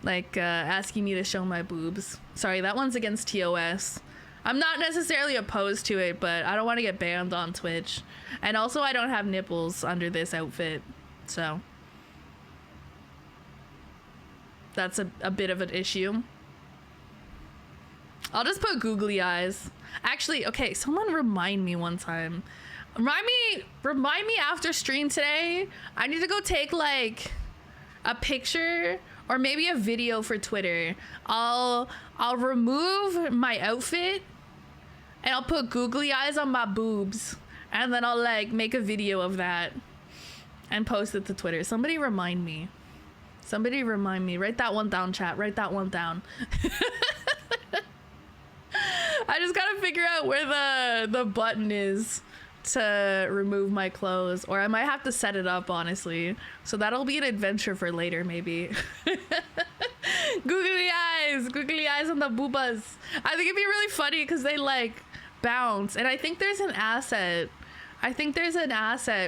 Like asking me to show my boobs. Sorry, that one's against TOS. I'm not necessarily opposed to it, but I don't want to get banned on Twitch. And also I don't have nipples under this outfit. So that's a bit of an issue. I'll just put googly eyes. Actually, okay, someone remind me one time. Remind me after stream today. I need to go take like a picture or maybe a video for Twitter. I'll remove my outfit and I'll put googly eyes on my boobs, and then I'll like make a video of that and post it to Twitter. Somebody remind me. Somebody remind me. Write that one down, chat. Write that one down. I just gotta figure out where the button is to remove my clothes, or I might have to set it up, honestly. So that'll be an adventure for later, maybe. Googly eyes on the boobas. I think it'd be really funny because they like bounce, and I think there's an asset.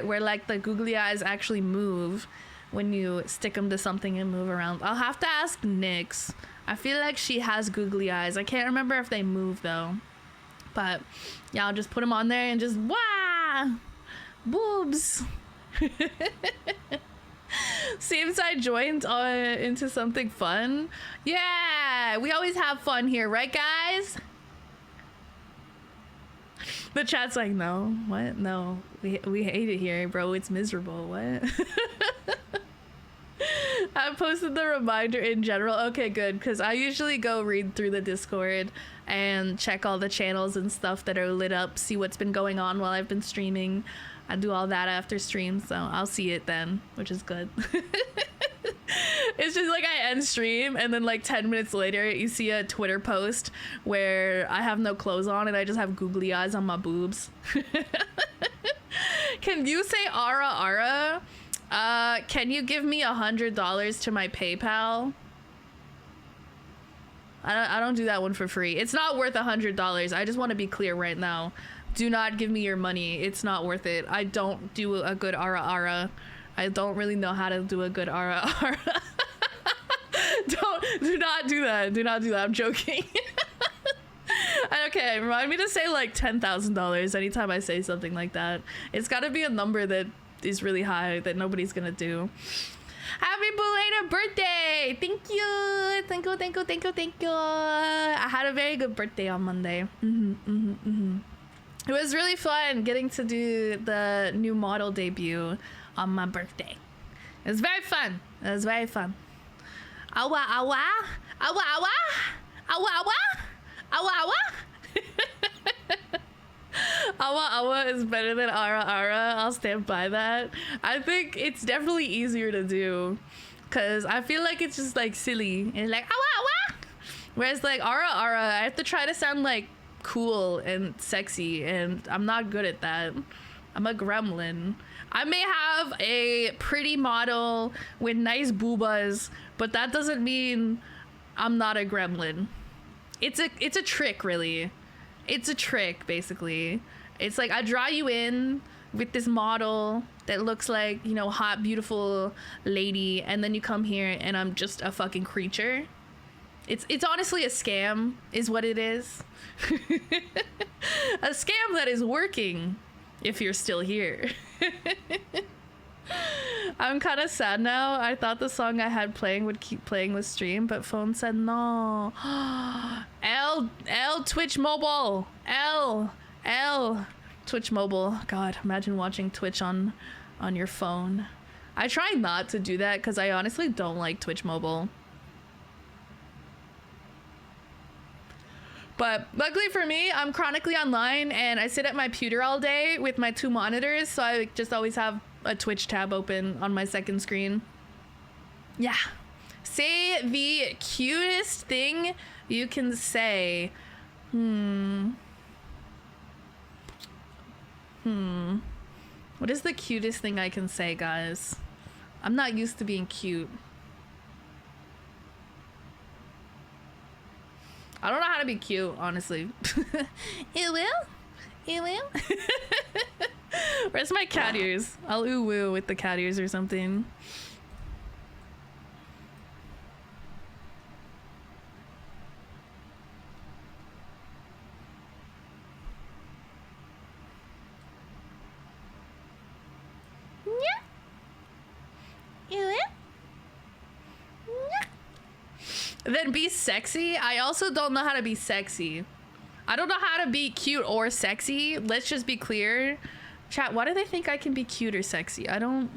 Where like the googly eyes actually move when you stick them to something and move around. I'll have to ask Nyx. I feel like she has googly eyes. I can't remember if they move though. But yeah, I'll just put them on there and just wah! Boobs! Seems I joined into something fun. Yeah! We always have fun here, right guys? The chat's like, no. What? No. We hate it here, bro. It's miserable. What? I posted the reminder in general. Okay, good, because I usually go read through the Discord and check all the channels and stuff that are lit up, see what's been going on while I've been streaming. I do all that after stream, so I'll see it then, which is good. It's just like I end stream and then like 10 minutes later you see a Twitter post where I have no clothes on and I just have googly eyes on my boobs. Can you say ara ara? Can you give me $100 to my PayPal? I don't do that one for free. It's not worth $100. I just want to be clear right now. Do not give me your money. It's not worth it. I don't do a good ara ara. I don't really know how to do a good ara ara. Do not do that. Do not do that. I'm joking. Okay, remind me to say like $10,000 anytime I say something like that. It's got to be a number that is really high that nobody's gonna do. Happy belated birthday! Thank you, thank you, thank you, thank you, thank you. I had a very good birthday on Monday. It was really fun getting to do the new model debut on my birthday. It was very fun. It was very fun. Awa awa, awa awa, awa awa, awa awa. Awa awa is better than ara ara. I'll stand by that. I think it's definitely easier to do because I feel like it's just like silly and like awa awa. Whereas like ara ara, I have to try to sound like cool and sexy, and I'm not good at that. I'm a gremlin. I may have a pretty model with nice boobas, but that doesn't mean I'm not a gremlin. It's a trick, really. It's a trick, basically. It's like I draw you in with this model that looks like, you know, hot, beautiful lady, and then you come here and I'm just a fucking creature. It's honestly a scam, is what it is. A scam that is working if you're still here. I'm kind of sad now. I thought the song I had playing would keep playing with stream, but phone said no. L Twitch mobile. L Twitch mobile. God, imagine watching Twitch on your phone. I try not to do that because I honestly don't like Twitch mobile. But luckily for me, I'm chronically online and I sit at my computer all day with my 2 monitors, so I just always have a Twitch tab open on my second screen. Yeah. Say the cutest thing you can say. What is the cutest thing I can say, guys? I'm not used to being cute. I don't know how to be cute, honestly. You will? You will? Where's my cat ears? I'll ooh woo with the cat ears or something. Yeah. You will? Then be sexy. I also don't know how to be sexy. I don't know how to be cute or sexy. Let's just be clear. Chat, why do they think I can be cute or sexy? Don't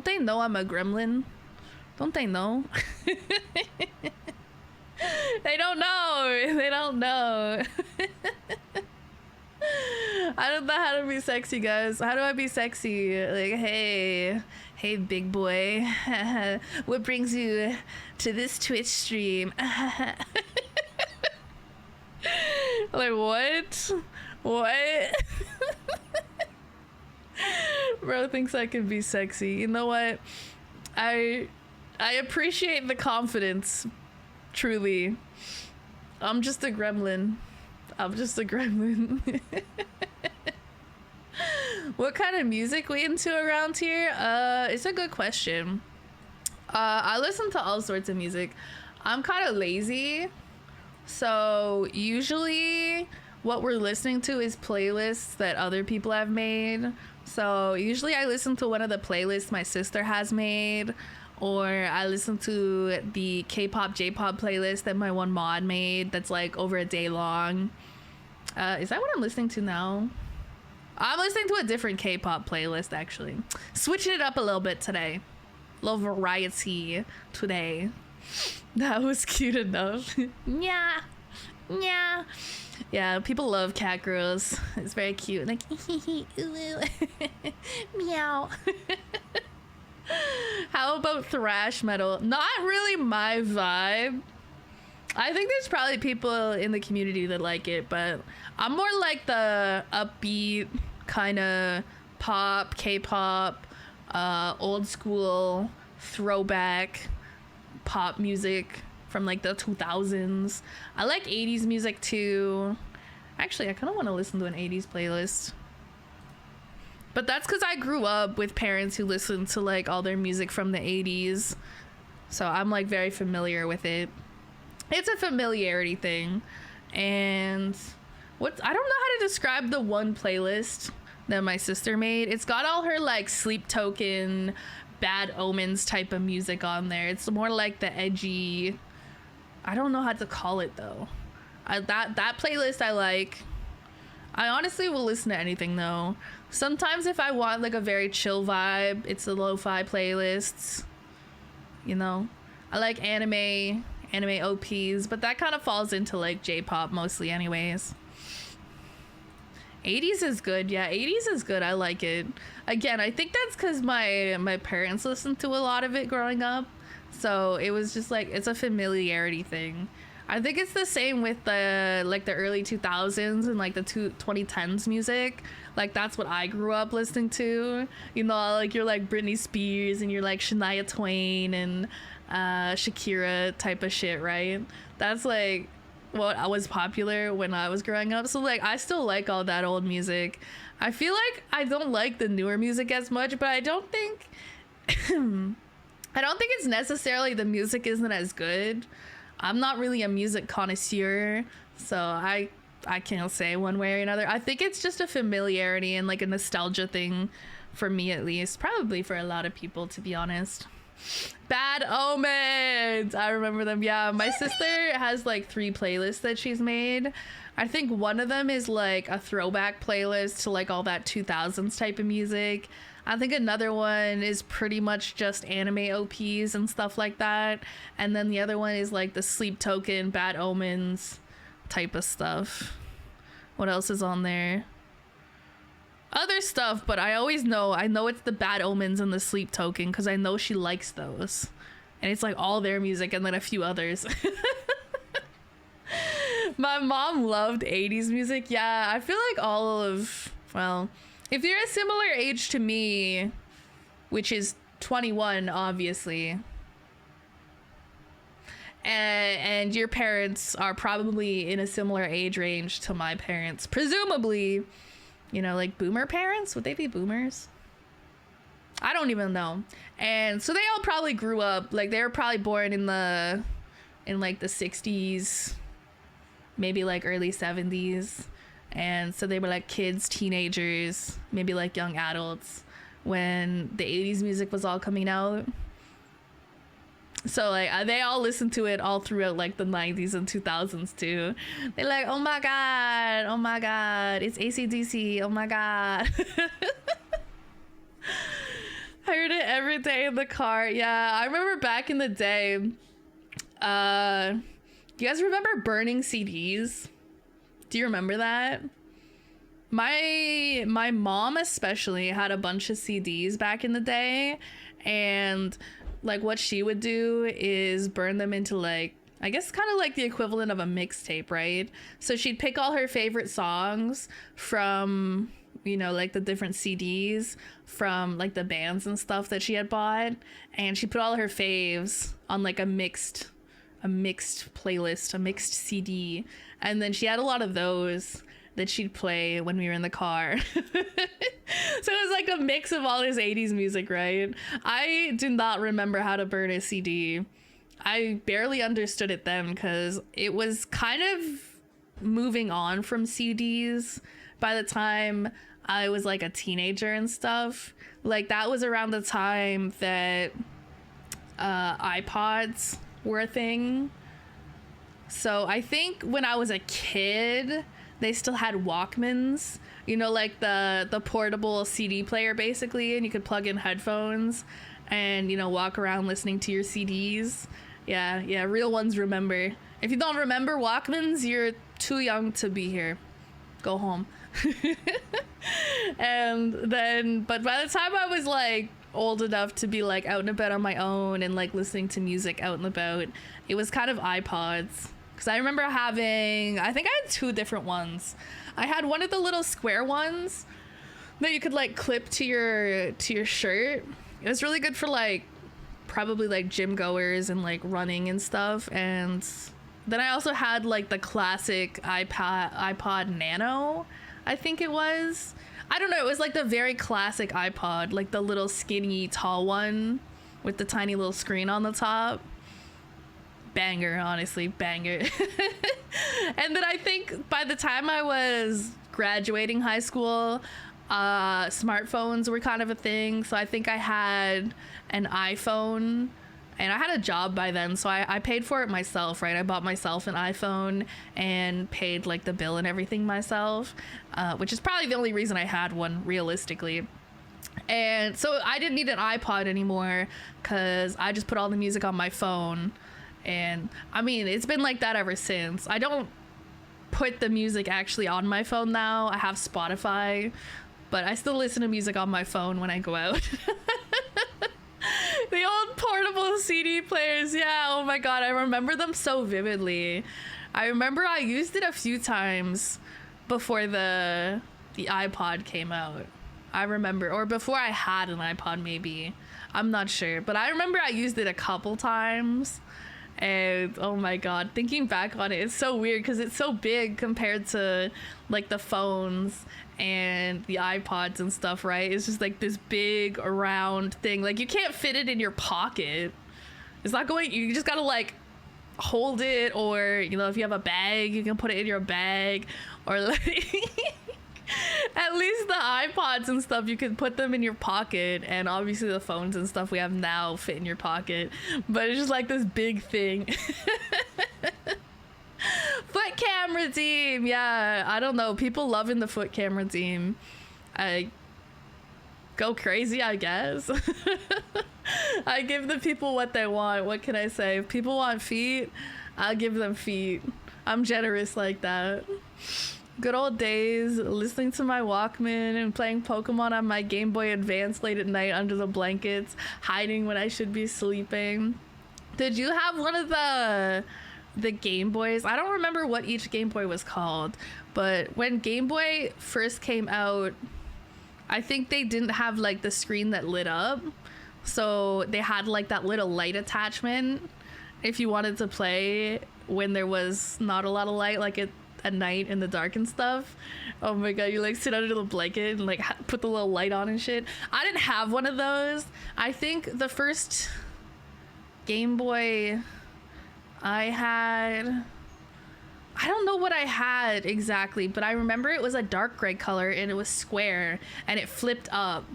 they know I'm a gremlin? Don't they know? They don't know. They don't know. I don't know how to be sexy, guys. How do I be sexy? Like, hey big boy. What brings you to this Twitch stream? Like, what? Bro thinks I can be sexy. You know what? I appreciate the confidence. Truly. I'm just a gremlin. What kind of music we into around here? It's a good question. I listen to all sorts of music. I'm kind of lazy, so usually what we're listening to is playlists that other people have made. So usually I listen to one of the playlists my sister has made, or I listen to the K-pop, J-pop playlist that my one mod made that's like over a day long. Is that what I'm listening to now? I'm listening to a different K-pop playlist, actually. Switching it up a little bit today. little variety today. That was cute enough. Yeah. Yeah. Yeah, people love cat girls. It's very cute. Like, meow. How about thrash metal? Not really my vibe. I think there's probably people in the community that like it, but I'm more like the upbeat kind of pop, K-pop, old school throwback pop music from like the 2000s. I like 80s music too. Actually, I kind of want to listen to an 80s playlist. But that's because I grew up with parents who listened to like all their music from the 80s. So I'm like very familiar with it. It's a familiarity thing. And I don't know how to describe the one playlist that my sister made. It's got all her like Sleep Token, Bad Omens type of music on there. It's more like the edgy, I don't know how to call it though. That playlist I like. I honestly will listen to anything though. Sometimes if I want like a very chill vibe, it's the lo-fi playlists. You know, I like anime OPs, but that kind of falls into like J-pop mostly anyways. 80s is good. Yeah, 80s is good. I like it. Again, I think that's because my parents listened to a lot of it growing up. So it was just like, it's a familiarity thing. I think it's the same with the like the early 2000s and like the 2010s music. Like that's what I grew up listening to. You know, like you're like Britney Spears and you're like Shania Twain and Shakira type of shit, right? That's like what was popular when I was growing up. So like I still like all that old music. I feel like I don't like the newer music as much, but I don't think it's necessarily the music isn't as good. I'm not really a music connoisseur, so I can't say one way or another. I think it's just a familiarity and like a nostalgia thing for me, at least. Probably for a lot of people, to be honest. Bad Omens! I remember them. Yeah, my sister has like 3 playlists that she's made. I think one of them is like a throwback playlist to like all that 2000s type of music. I think another one is pretty much just anime OPs and stuff like that. And then the other one is like the Sleep Token, Bad Omens type of stuff. What else is on there? Other stuff, but I know it's the Bad Omens and the Sleep Token because I know she likes those. And it's like all their music and then a few others. My mom loved 80s music. Yeah, I feel like if you're a similar age to me, which is 21, obviously, and your parents are probably in a similar age range to my parents, presumably, you know, like boomer parents, would they be boomers? I don't even know. And so they all probably grew up, like they were probably born in like the 60s, maybe like early 70s. And so they were like kids, teenagers, maybe like young adults when the 80s music was all coming out. So like they all listened to it all throughout like the 90s and 2000s too. They're like, oh my God, it's AC/DC, oh my God. I heard it every day in the car. Yeah, I remember back in the day, you guys remember burning CDs? Do you remember that? My mom especially had a bunch of CDs back in the day, and like what she would do is burn them into like, I guess kind of like the equivalent of a mixtape, right? So she'd pick all her favorite songs from, you know, like the different CDs from like the bands and stuff that she had bought, and she put all her faves on like a mixed playlist, a mixed CD, and then she had a lot of those that she'd play when we were in the car. So it was like a mix of all this 80s music, right? I do not remember how to burn a CD. I barely understood it then because it was kind of moving on from CDs by the time I was like a teenager and stuff. Like that was around the time that iPods were a thing. So I think when I was a kid, they still had Walkmans, you know, like the portable CD player basically, and you could plug in headphones. and, you know, walk around listening to your CDs. Yeah, real ones remember. If you don't remember Walkmans, you're too young to be here. Go home. And then, but by the time I was like old enough to be like out and about on my own and like listening to music out and about, it was kind of iPods. Because I remember having, I think I had two different ones. I had one of the little square ones that you could like clip to your shirt. It was really good for like probably like gym goers and like running and stuff. And then I also had like the classic iPod Nano, I think it was. I don't know, it was like the very classic iPod, like the little skinny tall one with the tiny little screen on the top. Banger, honestly, banger. And then I think by the time I was graduating high school, smartphones were kind of a thing. So I think I had an iPhone, and I had a job by then, so I paid for it myself, right? I bought myself an iPhone and paid like the bill and everything myself, which is probably the only reason I had one, realistically. And so I didn't need an iPod anymore because I just put all the music on my phone. And I mean, it's been like that ever since. I don't put the music actually on my phone now. I have Spotify, but I still listen to music on my phone when I go out. The old portable CD players, yeah, oh my god, I remember them so vividly. I remember I used it a few times before the iPod came out. I remember, or before I had an iPod maybe. I'm not sure, but I remember I used it a couple times. And oh my god, thinking back on it, it's so weird because it's so big compared to like the phones and the iPods and stuff, right? It's just like this big round thing. Like you can't fit it in your pocket. It's not going, you just gotta like hold it, or you know, if you have a bag, you can put it in your bag, or like at least the iPods and stuff, you can put them in your pocket, and obviously the phones and stuff we have now fit in your pocket, but it's just like this big thing. Foot camera team, yeah, I don't know, people loving the foot camera team. I go crazy, I guess. I give the people what they want. What can I say? If people want feet, I'll give them feet. I'm generous like that. Good old days, listening to my Walkman and playing Pokemon on my Game Boy Advance late at night under the blankets, hiding when I should be sleeping. Did you have one of the Game Boys? I don't remember what each Game Boy was called, but when Game Boy first came out, I think they didn't have like the screen that lit up, so they had like that little light attachment if you wanted to play when there was not a lot of light, like at night in the dark and stuff. Oh my god, you like sit under the blanket and like put the little light on and shit. I didn't have one of those. I think the first Game Boy I had, I don't know what I had exactly, but I remember it was a dark gray color and it was square and it flipped up.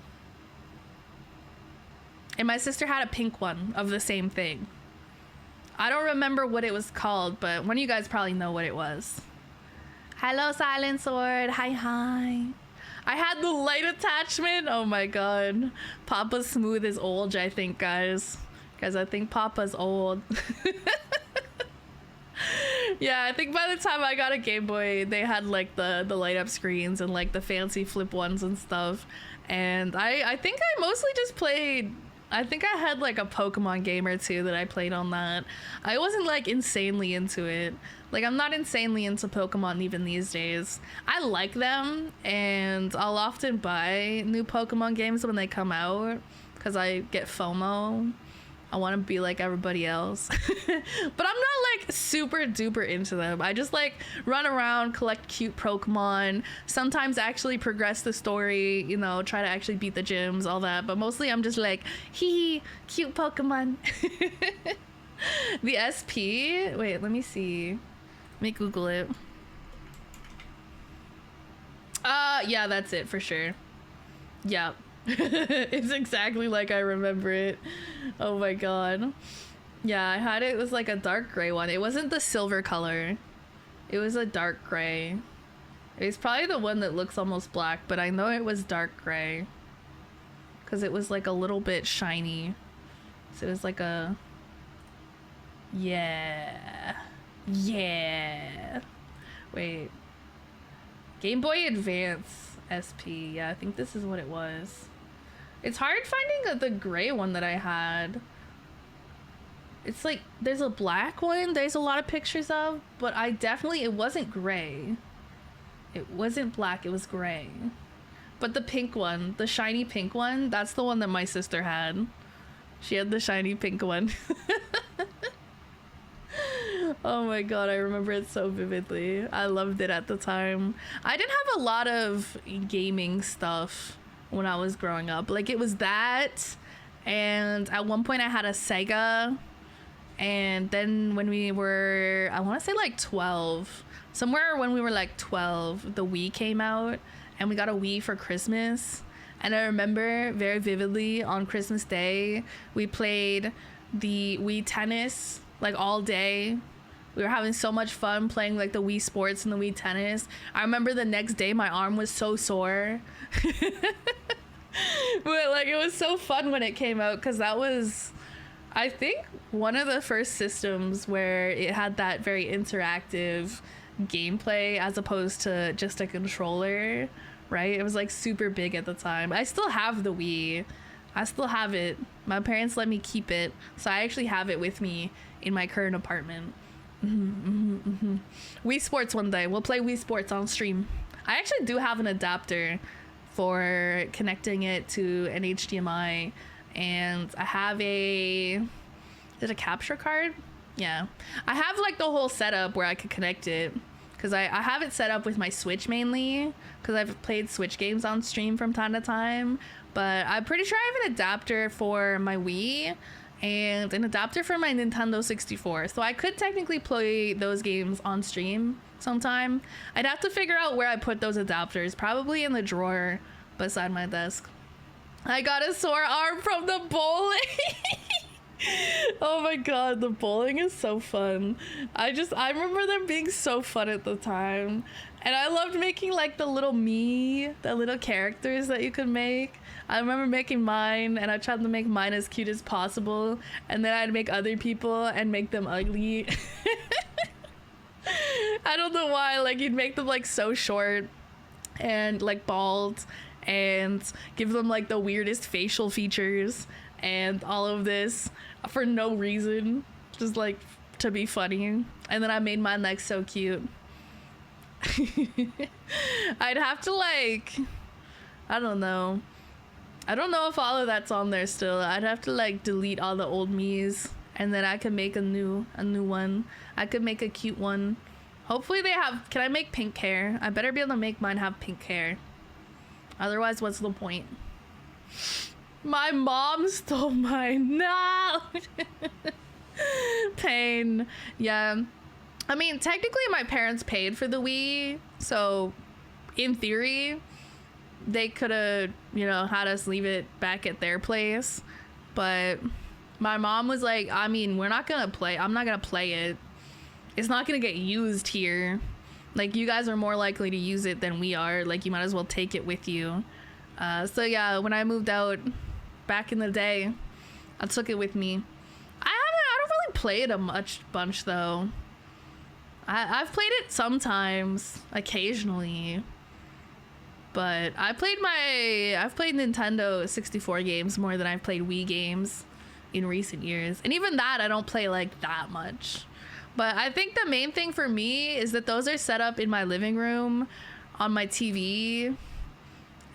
And my sister had a pink one of the same thing. I don't remember what it was called, but one of you guys probably know what it was. Hello, Silent Sword. Hi. I had the light attachment. Oh my god. Papa Smooth is old, I think, guys. Guys, I think Papa's old. Yeah, I think by the time I got a Game Boy, they had like the light up screens and like the fancy flip ones and stuff. And I think I mostly just played, I think I had like a Pokemon game or two that I played on that. I wasn't like insanely into it. Like I'm not insanely into Pokemon even these days. I like them and I'll often buy new Pokemon games when they come out because I get FOMO. I want to be like everybody else. But I'm not like super duper into them. I just like run around, collect cute Pokemon, sometimes actually progress the story, you know, try to actually beat the gyms, all that. But mostly I'm just like, hee, cute Pokemon. The SP, wait, let me see. Let me Google it. Yeah, that's it for sure. Yep. It's exactly like I remember it. Oh my god. Yeah, I had it. It was like a dark gray one. It wasn't the silver color. It was a dark gray. It's probably the one that looks almost black, but I know it was dark gray. because it was like a little bit shiny. So it was like a, yeah. Wait, Game Boy Advance SP. Yeah, I think this is what it was. It's hard finding the gray one that I had. It's like there's a black one there's a lot of pictures of, but it wasn't gray. It wasn't black, it was gray. But the pink one, the shiny pink one, that's the one that my sister had. She had the shiny pink one. Oh my god, I remember it so vividly. I loved it at the time. I didn't have a lot of gaming stuff when I was growing up. Like, it was that, and at one point I had a Sega, and then when we were, I want to say like 12, somewhere when we were like 12, the Wii came out, and we got a Wii for Christmas. And I remember very vividly on Christmas Day, we played the Wii Tennis like all day. We were having so much fun playing like the Wii Sports and the Wii Tennis. I remember the next day my arm was so sore. But like, it was so fun when it came out, because that was, I think, one of the first systems where it had that very interactive gameplay as opposed to just a controller, right? It was like super big at the time. I still have the Wii. I still have it. My parents let me keep it, so I actually have it with me in my current apartment. Wii Sports one day. We'll play Wii Sports on stream. I actually do have an adapter for connecting it to an HDMI, and I have is it a capture card? Yeah. I have like the whole setup where I could connect it, because I have it set up with my Switch mainly, because I've played Switch games on stream from time to time, but I'm pretty sure I have an adapter for my Wii and an adapter for my Nintendo 64, so I could technically play those games on stream sometime. I'd have to figure out where I put those adapters, probably in the drawer beside my desk. I got a sore arm from the bowling. Oh my god, the bowling is so fun. I remember them being so fun at the time, and I loved making like the little characters that you could make. I remember making mine, and I tried to make mine as cute as possible, and then I'd make other people and make them ugly. I don't know why, like, you'd make them like so short and like bald, and give them like the weirdest facial features and all of this for no reason, just like to be funny. And then I made mine like so cute. I'd have to like, I don't know if all of that's on there still. I'd have to like delete all the old me's, and then I could make a new one. I could make a cute one. Hopefully they have, can I make pink hair? I better be able to make mine have pink hair. Otherwise, what's the point? My mom stole mine. No! Pain. Yeah. I mean, technically my parents paid for the Wii, so in theory, they could have, had us leave it back at their place. But my mom was like, I mean, I'm not gonna play it. It's not gonna get used here. Like, you guys are more likely to use it than we are. Like, you might as well take it with you. So yeah, when I moved out back in the day, I took it with me. I don't really play it a bunch though. I've played it sometimes, occasionally. But I've played Nintendo 64 games more than I've played Wii games in recent years. And even that, I don't play like that much. But I think the main thing for me is that those are set up in my living room on my TV.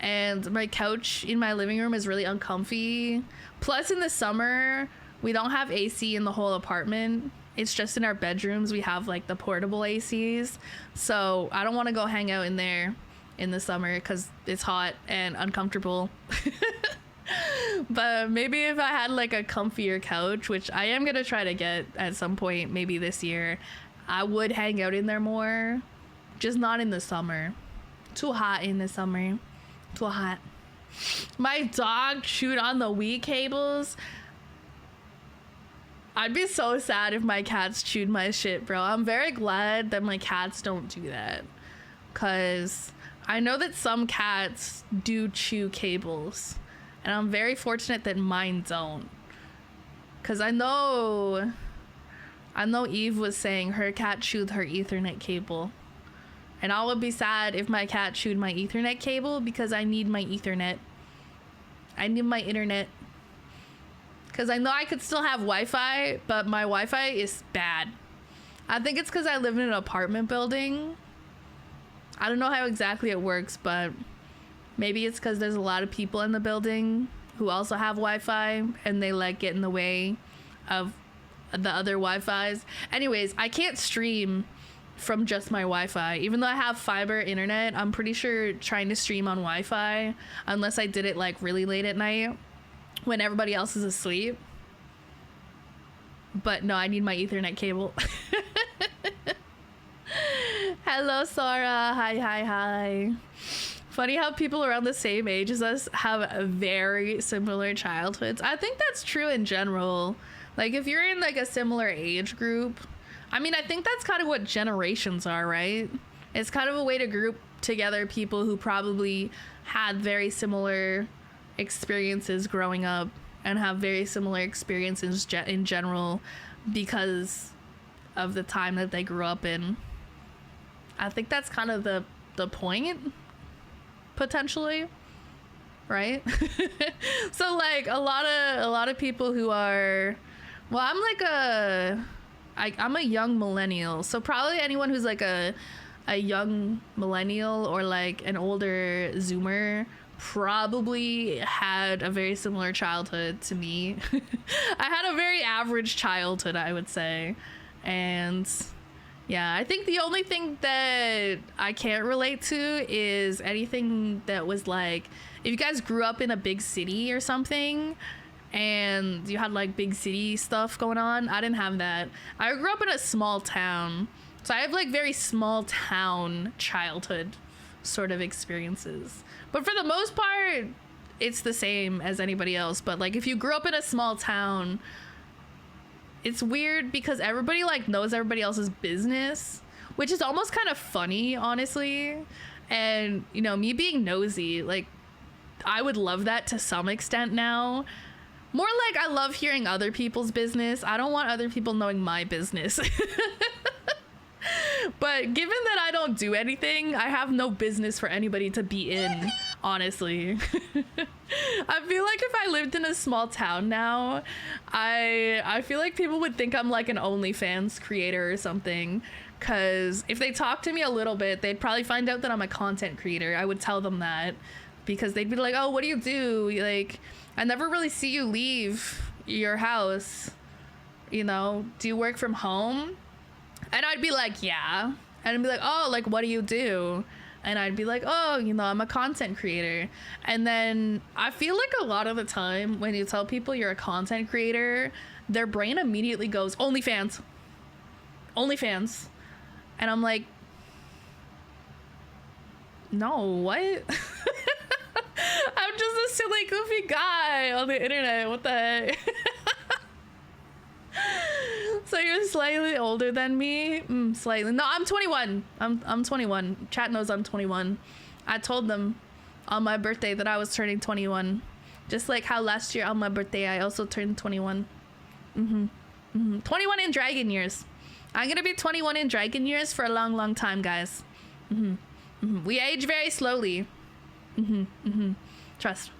And my couch in my living room is really uncomfy. Plus, in the summer, we don't have AC in the whole apartment. It's just in our bedrooms. We have like the portable ACs. So I don't want to go hang out in there in the summer because it's hot and uncomfortable. But maybe if I had like a comfier couch, which I am gonna try to get at some point, maybe this year, I would hang out in there more. Just not in the summer. Too hot in the summer. Too hot. My dog chewed on the Wii cables. I'd be so sad if my cats chewed my shit, bro. I'm very glad that my cats don't do that, because I know that some cats do chew cables, And I'm very fortunate that mine don't. Because I know Eve was saying her cat chewed her Ethernet cable. And I would be sad if my cat chewed my Ethernet cable because I need my Ethernet. I need my internet. Because I know I could still have Wi-Fi, but my Wi-Fi is bad. I think it's because I live in an apartment building. I don't know how exactly it works, but maybe it's because there's a lot of people in the building who also have Wi-Fi and they like get in the way of the other Wi-Fis. Anyways, I can't stream from just my Wi-Fi. Even though I have fiber internet, I'm pretty sure trying to stream on Wi-Fi, unless I did it like really late at night when everybody else is asleep. But no, I need my Ethernet cable. Hello, Sora. Hi. Funny how people around the same age as us have very similar childhoods. I think that's true in general. Like, if you're in like a similar age group, I mean, I think that's kind of what generations are, right? It's kind of a way to group together people who probably had very similar experiences growing up and have very similar experiences in general because of the time that they grew up in. I think that's kind of the point, potentially, right? So like a lot of people who are, well, I'm a young millennial, so probably anyone who's like a young millennial or like an older Zoomer probably had a very similar childhood to me. I had a very average childhood, I would say. And yeah, I think the only thing that I can't relate to is anything that was like, if you guys grew up in a big city or something and you had like big city stuff going on. I didn't have that. I grew up in a small town, so I have like very small town childhood sort of experiences. But for the most part, it's the same as anybody else. But like if you grew up in a small town, it's weird because everybody like knows everybody else's business, which is almost kind of funny, honestly. And you know, me being nosy, like I would love that to some extent now. More like I love hearing other people's business. I don't want other people knowing my business. But given that I don't do anything, I have no business for anybody to be in, honestly. I feel like if I lived in a small town now, I feel like people would think I'm like an OnlyFans creator or something. Because if they talk to me a little bit, they'd probably find out that I'm a content creator. I would tell them that. Because they'd be like, oh, what do you do? Like, I never really see you leave your house. You know, do you work from home? And I'd be like, yeah. And I'd be like, oh, like, what do you do? And I'd be like, oh, you know, I'm a content creator. And then I feel like a lot of the time when you tell people you're a content creator, their brain immediately goes, OnlyFans. OnlyFans. And I'm like, no, what? I'm just a silly, goofy guy on the internet. What the heck? So you're slightly older than me? Slightly. No, I'm 21. I'm 21. Chat knows I'm 21. I told them on my birthday that I was turning 21. Just like how last year on my birthday I also turned 21. 21 in dragon years. I'm gonna be 21 in dragon years for a long, long time, guys. We age very slowly. Trust.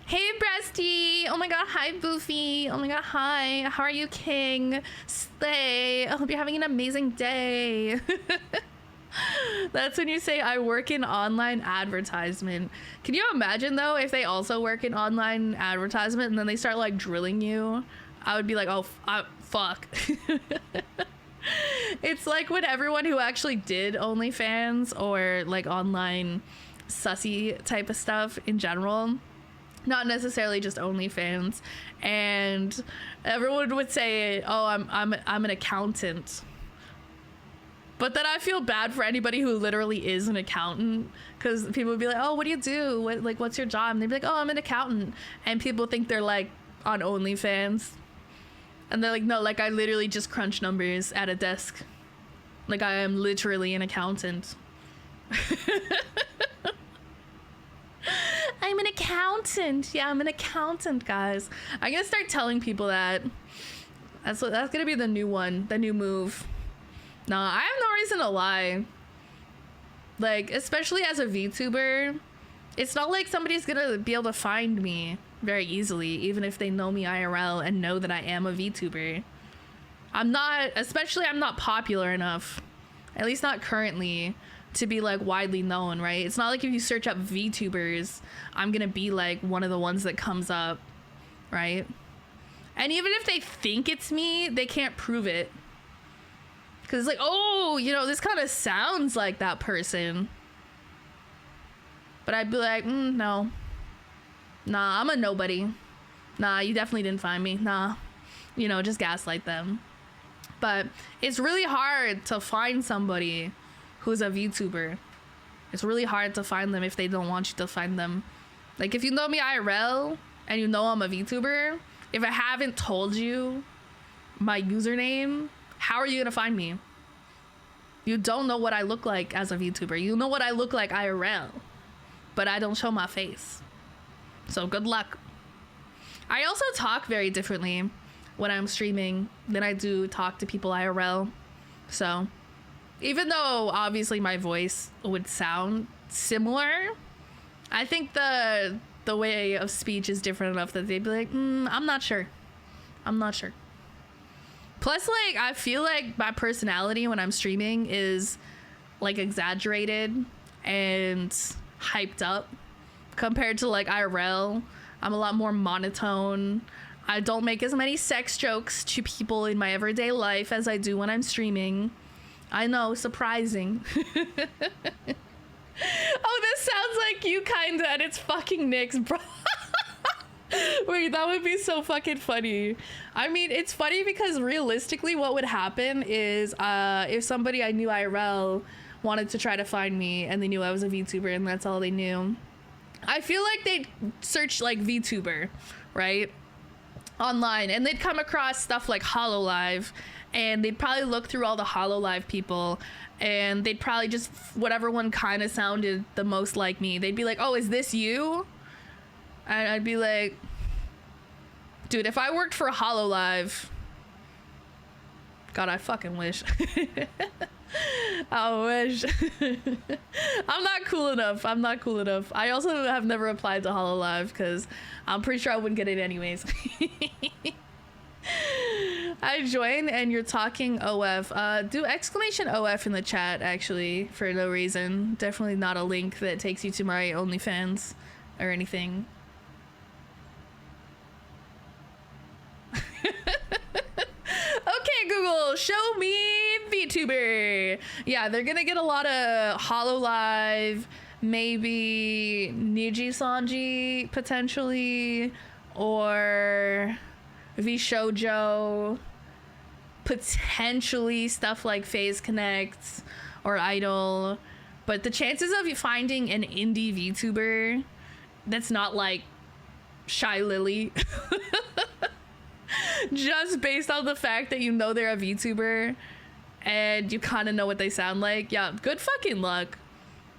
Hey, Breasty. Oh my god, hi, Boofy. Oh my god, hi. How are you, King? Slay. I hope you're having an amazing day. That's when you say I work in online advertisement. Can you imagine though if they also work in online advertisement and then they start like drilling you? I would be like, oh, fuck. It's like when everyone who actually did OnlyFans or like online sussy type of stuff in general, not necessarily just OnlyFans, and everyone would say, oh, I'm an accountant. But then I feel bad for anybody who literally is an accountant, because people would be like, oh, what do you do? What's your job? And they'd be like, oh, I'm an accountant. And people think they're like on OnlyFans. And they're like, no, like I literally just crunch numbers at a desk. Like I am literally an accountant. I I'm an accountant. Yeah, I'm an accountant, guys. I'm gonna start telling people that. That's gonna be the new one, the new move. Nah, I have no reason to lie. Like, especially as a VTuber, it's not like somebody's gonna be able to find me very easily, even if they know me IRL and know that I am a VTuber. I'm not popular enough, at least not currently, to be like widely known, right? It's not like if you search up VTubers, I'm gonna be like one of the ones that comes up, right? And even if they think it's me, they can't prove it. Cause it's like, oh, you know, this kind of sounds like that person. But I'd be like, no. Nah, I'm a nobody. Nah, you definitely didn't find me. Nah. You know, just gaslight them. But it's really hard to find somebody who's a VTuber. It's really hard to find them if they don't want you to find them. Like, if you know me IRL and you know I'm a VTuber, if I haven't told you my username, how are you gonna find me? You don't know what I look like as a VTuber. You know what I look like IRL, but I don't show my face. So good luck. I also talk very differently when I'm streaming than I do talk to people IRL. So even though obviously my voice would sound similar, I think the way of speech is different enough that they'd be like, I'm not sure. I'm not sure. Plus, like, I feel like my personality when I'm streaming is like exaggerated and hyped up compared to like IRL. I'm a lot more monotone. I don't make as many sex jokes to people in my everyday life as I do when I'm streaming. I know, surprising. Oh, this sounds like you kinda, and it's fucking Nick's, bro. Wait, that would be so fucking funny. I mean, it's funny because realistically what would happen is if somebody I knew IRL wanted to try to find me and they knew I was a VTuber and that's all they knew, I feel like they'd search like VTuber, right, online, and they'd come across stuff like HoloLive, and they'd probably look through all the HoloLive people, and they'd probably just, whatever one kind of sounded the most like me, they'd be like, oh, is this you? And I'd be like, dude, if I worked for HoloLive, God, I fucking wish. I wish. I'm not cool enough. I'm not cool enough. I also have never applied to HoloLive because I'm pretty sure I wouldn't get it anyways. I join and you're talking OF. Do exclamation OF in the chat, actually, for no reason. Definitely not a link that takes you to my OnlyFans or anything. Okay, Google, show me VTuber. Yeah, they're gonna get a lot of HoloLive, maybe Niji Sanji potentially, or VShojo, potentially stuff like Phase Connect or Idol. But the chances of you finding an indie VTuber that's not like Shy Lily just based on the fact that you know they're a VTuber and you kind of know what they sound like, yeah, good fucking luck.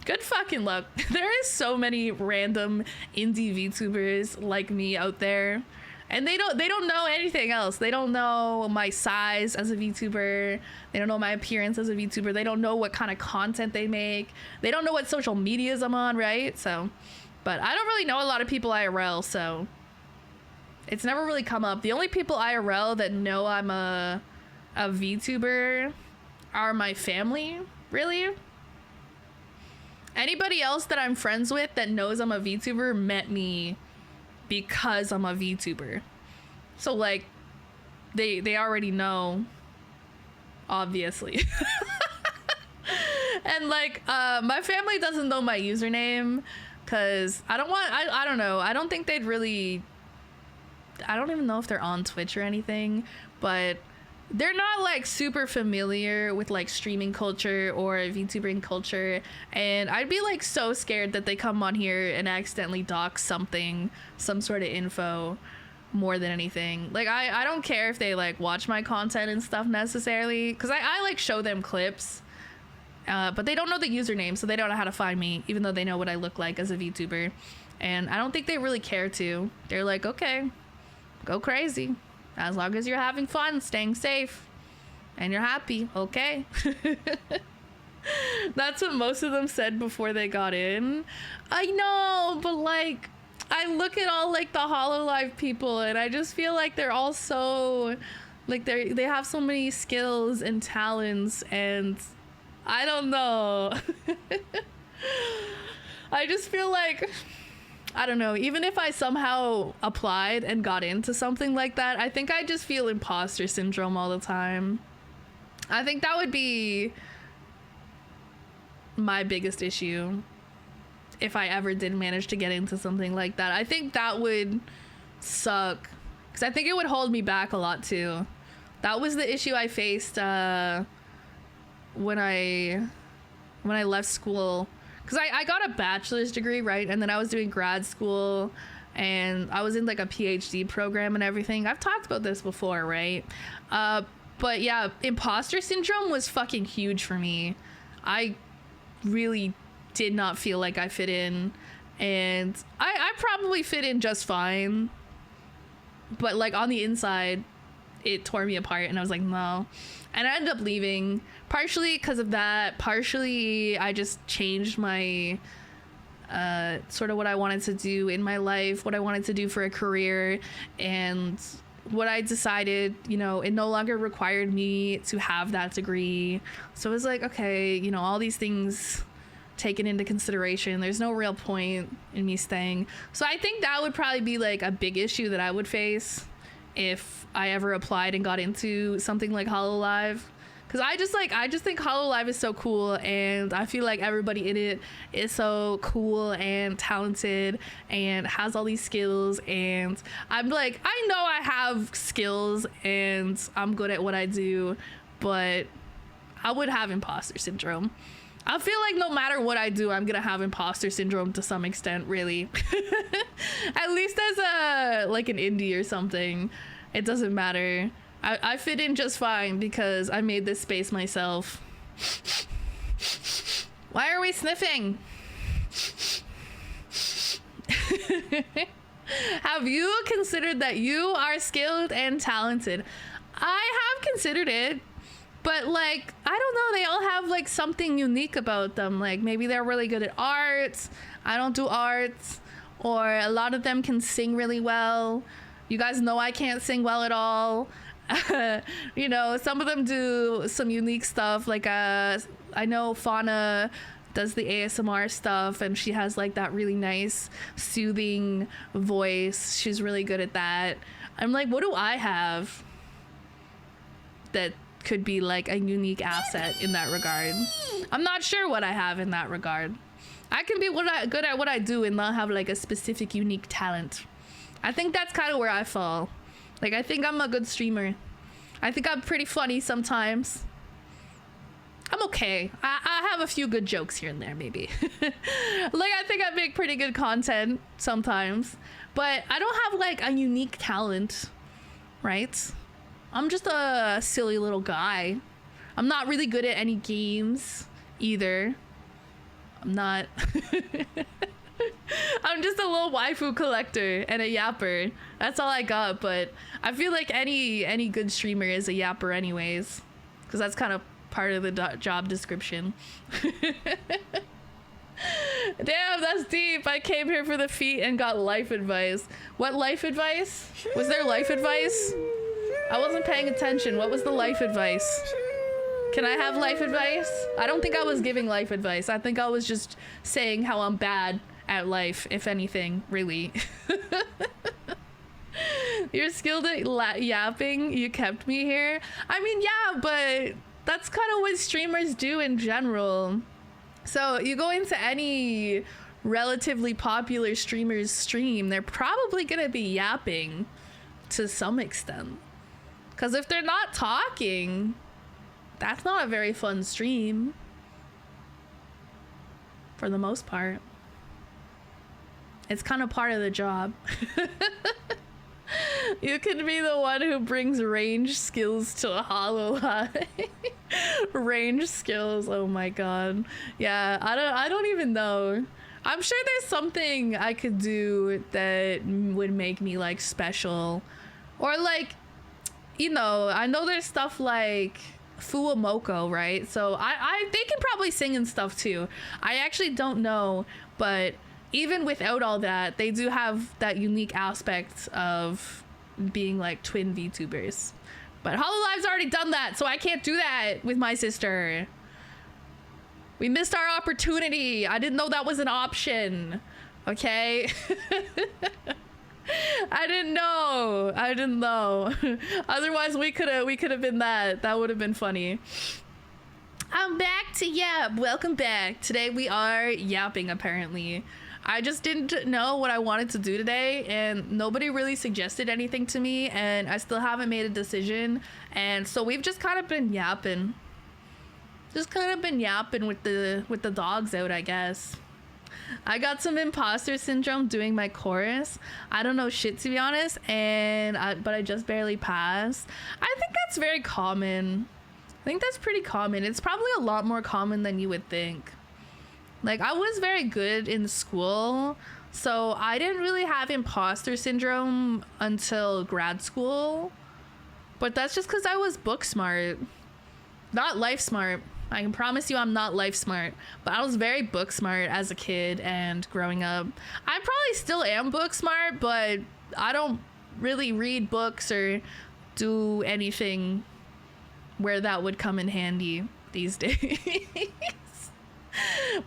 Good fucking luck. There is so many random indie VTubers like me out there, and they don't know anything else. They don't know my size as a VTuber. They don't know my appearance as a VTuber. They don't know what kind of content they make. They don't know what social medias I'm on, right? So, but I don't really know a lot of people IRL, so it's never really come up. The only people IRL that know I'm a VTuber are my family, really. Anybody else that I'm friends with that knows I'm a VTuber met me because I'm a VTuber. So like they already know, obviously. And like my family doesn't know my username because I don't know. I don't think they'd really, I don't even know if they're on Twitch or anything, but they're not like super familiar with like streaming culture or VTubering culture, and I'd be like so scared that they come on here and accidentally dox something, some sort of info, more than anything. Like I don't care if they like watch my content and stuff necessarily, because I like show them clips, but they don't know the username, so they don't know how to find me, even though they know what I look like as a VTuber. And I don't think they really care to. They're like, okay, go crazy. As long as you're having fun, staying safe, and you're happy, okay. That's what most of them said before they got in. I know, but like, I look at all like the HoloLive people and I just feel like they're all so, like they have so many skills and talents, and I don't know. I just feel like, I don't know, even if I somehow applied and got into something like that, I think I just feel imposter syndrome all the time. I think that would be my biggest issue if I ever did manage to get into something like that. I think that would suck, because I think it would hold me back a lot too. That was the issue I faced when I left school, because I got a bachelor's degree, right? And then I was doing grad school and I was in like a PhD program and everything. I've talked about this before, right? But yeah, imposter syndrome was fucking huge for me. I really did not feel like I fit in, and I probably fit in just fine, but like on the inside it tore me apart, and I was like, no. And I ended up leaving, partially because of that, partially I just changed my sort of what I wanted to do in my life, what I wanted to do for a career, and what I decided, you know, it no longer required me to have that degree. So it was like, okay, you know, all these things taken into consideration, there's no real point in me staying. So I think that would probably be like a big issue that I would face if I ever applied and got into something like HoloLive. Because I just think HoloLive is so cool, and I feel like everybody in it is so cool and talented and has all these skills, and I'm like, I know I have skills and I'm good at what I do, but I would have imposter syndrome. I feel like no matter what I do, I'm gonna have imposter syndrome to some extent, really. At least as like an indie or something, it doesn't matter. I fit in just fine because I made this space myself. Why are we sniffing? Have you considered that you are skilled and talented? I have considered it, but like, I don't know, they all have like something unique about them. Like maybe they're really good at art. I don't do arts. Or a lot of them can sing really well. You guys know I can't sing well at all. You know, some of them do some unique stuff, like I know Fauna does the ASMR stuff, and she has like that really nice soothing voice. She's really good at that. I'm like, what do I have that could be like a unique asset in that regard? I'm not sure what I have in that regard. I can be good at what I do and not have like a specific unique talent. I think that's kind of where I fall. Like, I think I'm a good streamer. I think I'm pretty funny sometimes. I'm okay. I have a few good jokes here and there, maybe. Like, I think I make pretty good content sometimes. But I don't have, like, a unique talent, right? I'm just a silly little guy. I'm not really good at any games, either. I'm not... I'm just a little waifu collector and a yapper. That's all I got, but I feel like any good streamer is a yapper anyways, because that's kind of part of the job description. Damn, that's deep. I came here for the feet and got life advice. What life advice? Was there life advice? I wasn't paying attention. What was the life advice? Can I have life advice? I don't think I was giving life advice. I think I was just saying how I'm bad at life, if anything, really. You're skilled at yapping. You kept me here. I mean, yeah, but that's kind of what streamers do in general. So you go into any relatively popular streamer's stream, they're probably gonna be yapping to some extent. Because if they're not talking, that's not a very fun stream. For the most part. It's kind of part of the job. You can be the one who brings range skills to a HoloLive. Range skills, oh my god. Yeah, I don't even know. I'm sure there's something I could do that would make me like special, or like, you know, I know there's stuff like Fuamoko, right? So they can probably sing and stuff too. I actually don't know, but even without all that, they do have that unique aspect of being like twin VTubers. But Hololive's already done that, so I can't do that with my sister. We missed our opportunity. I didn't know that was an option. Okay? I didn't know. Otherwise we could have been that. That would have been funny. I'm back to Yap. Welcome back. Today we are yapping apparently. I just didn't know what I wanted to do today, and nobody really suggested anything to me, and I still haven't made a decision, and so we've just kind of been yapping. Just kind of been yapping with the dogs out, I guess. I got some imposter syndrome doing my chorus. I don't know shit, to be honest, but I just barely passed. I think that's very common. I think that's pretty common. It's probably a lot more common than you would think. Like, I was very good in school, so I didn't really have imposter syndrome until grad school. But that's just because I was book smart, not life smart. I can promise you I'm not life smart, but I was very book smart as a kid and growing up. I probably still am book smart, but I don't really read books or do anything where that would come in handy these days.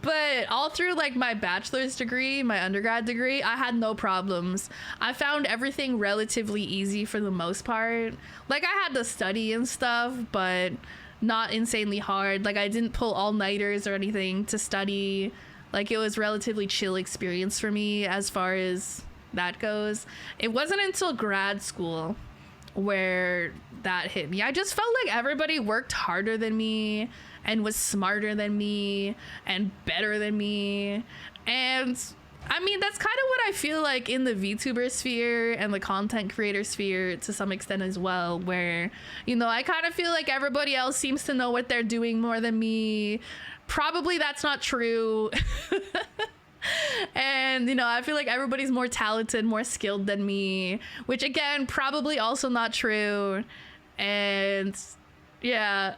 But all through like my bachelor's degree, my undergrad degree, I had no problems. I found everything relatively easy for the most part. Like, I had to study and stuff, but not insanely hard. Like, I didn't pull all-nighters or anything to study. Like, it was relatively chill experience for me as far as that goes. It wasn't until grad school where that hit me. I just felt like everybody worked harder than me and was smarter than me and better than me. And I mean, that's kind of what I feel like in the VTuber sphere and the content creator sphere to some extent as well, where, you know, I kind of feel like everybody else seems to know what they're doing more than me. Probably that's not true. And, you know, I feel like everybody's more talented, more skilled than me, which again, probably also not true. And yeah.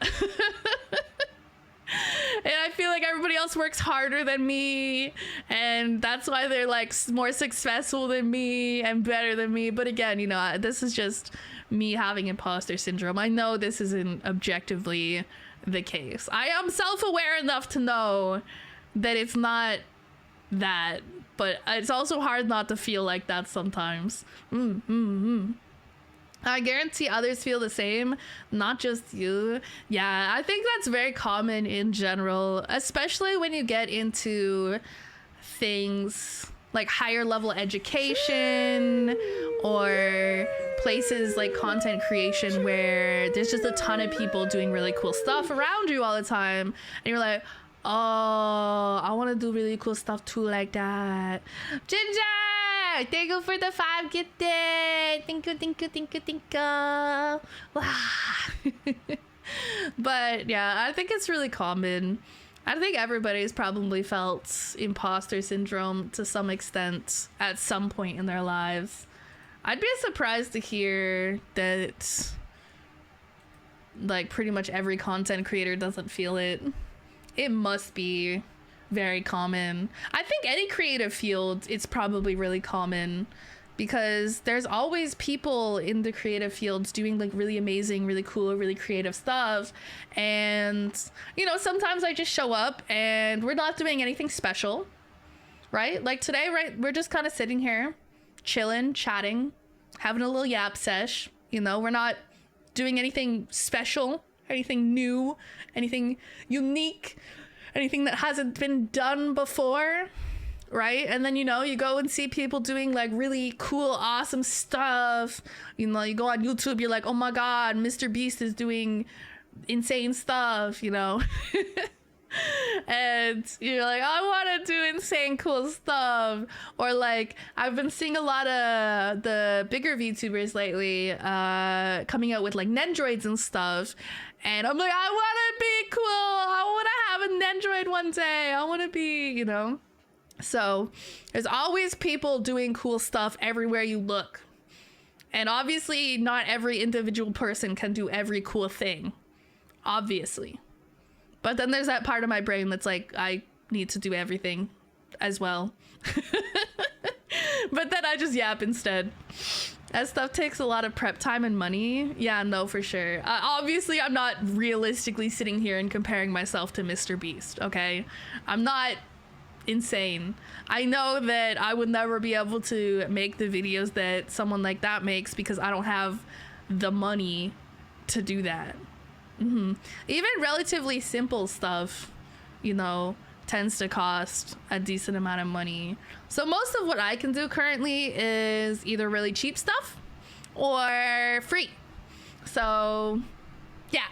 And I feel like everybody else works harder than me, and that's why they're like more successful than me and better than me. But again, you know, this is just me having imposter syndrome. I know this isn't objectively the case. I am self-aware enough to know that it's not that, but it's also hard not to feel like that sometimes. I guarantee others feel the same, not just you. Yeah, I think that's very common in general, especially when you get into things like higher level education or places like content creation where there's just a ton of people doing really cool stuff around you all the time. And you're like, oh, I want to do really cool stuff too, like that. Ginger! Thank you for the 5 gifted. Thank you. But yeah, I think it's really common. I think everybody's probably felt imposter syndrome to some extent at some point in their lives. I'd be surprised to hear that like pretty much every content creator doesn't feel it. It must be very common. I think any creative field, it's probably really common, because there's always people in the creative fields doing like really amazing, really cool, really creative stuff. And, you know, sometimes I just show up and we're not doing anything special, right? Like today, right? We're just kind of sitting here, chilling, chatting, having a little yap sesh. You know, we're not doing anything special, anything new, anything unique, anything that hasn't been done before, right? And then, you know, you go and see people doing like really cool, awesome stuff. You know, you go on YouTube, you're like, oh my God, Mr. Beast is doing insane stuff, you know? And you're like, I want to do insane cool stuff. Or like, I've been seeing a lot of the bigger VTubers lately coming out with like Nendroids and stuff, and I'm like, I want to be cool. I want to have a Nendroid one day. I want to be, you know, So there's always people doing cool stuff everywhere you look. And obviously not every individual person can do every cool thing, obviously. But then there's that part of my brain that's like, I need to do everything as well. But then I just yap instead. That stuff takes a lot of prep time and money. Yeah, no, for sure. Obviously, I'm not realistically sitting here and comparing myself to Mr. Beast, okay? I'm not insane. I know that I would never be able to make the videos that someone like that makes because I don't have the money to do that. Even relatively simple stuff, you know, tends to cost a decent amount of money. So most of what I can do currently is either really cheap stuff or free. So yeah,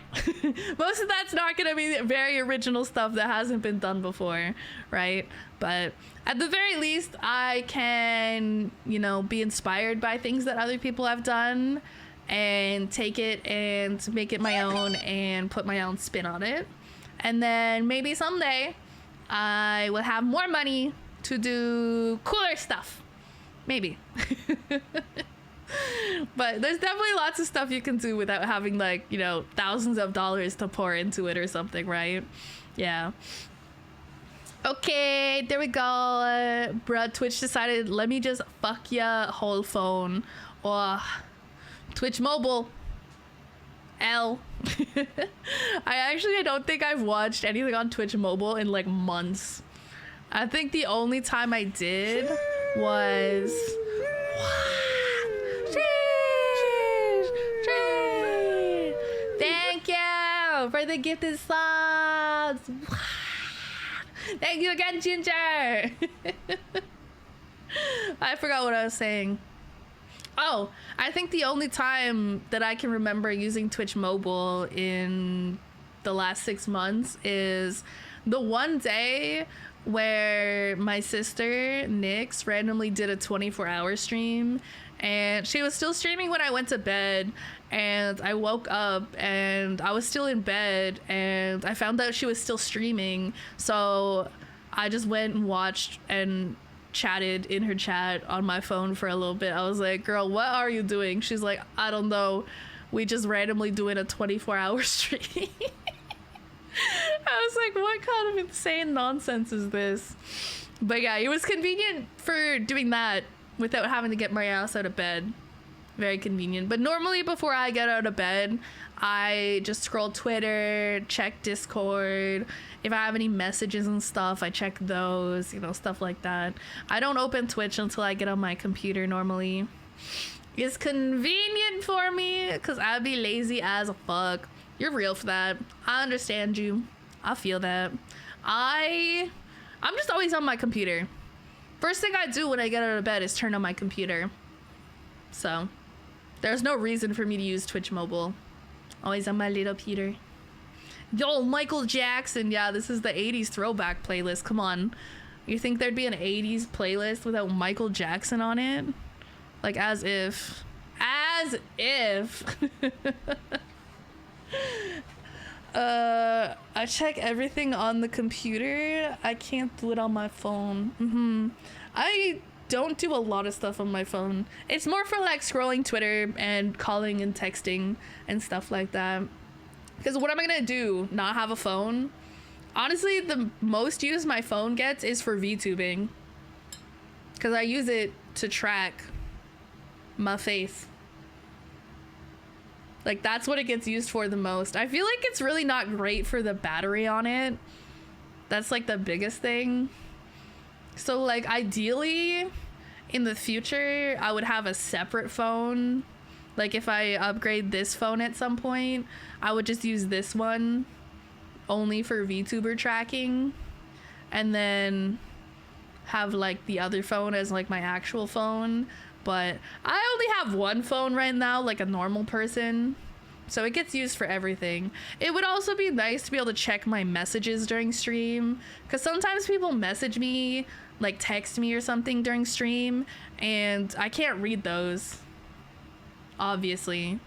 most of that's not gonna be very original stuff that hasn't been done before, right? But at the very least, I can, you know, be inspired by things that other people have done and take it and make it my own and put my own spin on it. And then maybe someday I will have more money to do cooler stuff. Maybe. But there's definitely lots of stuff you can do without having, like, you know, thousands of dollars to pour into it or something, right? Yeah. Okay, there we go. Bruh, Twitch decided, let me just fuck ya whole phone. Or Twitch mobile. L. I don't think I've watched anything on Twitch mobile in like months. I think the only time I did was thank you for the gifted subs. Thank you again, Ginger. I forgot what I was saying. Oh, I think the only time that I can remember using Twitch mobile in the last 6 months is the one day where my sister, Nyx, randomly did a 24-hour stream. And she was still streaming when I went to bed. And I woke up and I was still in bed. And I found out she was still streaming. So I just went and watched and chatted in her chat on my phone for a little bit. I was like, girl, what are you doing? She's like, I don't know, we just randomly doing a 24-hour stream. I was like, what kind of insane nonsense is this? But yeah, it was convenient for doing that without having to get my ass out of bed. Very convenient. But normally before I get out of bed, I just scroll Twitter, check Discord. If I have any messages and stuff, I check those, you know, stuff like that. I don't open Twitch until I get on my computer normally. It's convenient for me because I'd be lazy as fuck. You're real for that. I understand you. I feel that. I'm just always on my computer. First thing I do when I get out of bed is turn on my computer. So there's no reason for me to use Twitch mobile. Always on my little Peter. Yo, Michael Jackson. Yeah, this is the 80s throwback playlist. Come on. You think there'd be an 80s playlist without Michael Jackson on it? Like, as if. As if. I check everything on the computer. I can't do it on my phone. I don't do a lot of stuff on my phone. It's more for like scrolling Twitter and calling and texting and stuff like that. Because what am I gonna do? Not have a phone? Honestly, the most use my phone gets is for VTubing. Because I use it to track my face. Like, that's what it gets used for the most. I feel like it's really not great for the battery on it. That's like the biggest thing. So like, ideally in the future, I would have a separate phone. Like, if I upgrade this phone at some point, I would just use this one only for VTuber tracking, and then have like the other phone as like my actual phone. But I only have one phone right now, like a normal person, so it gets used for everything. It would also be nice to be able to check my messages during stream, because sometimes people message me, like text me or something during stream, and I can't read those, obviously.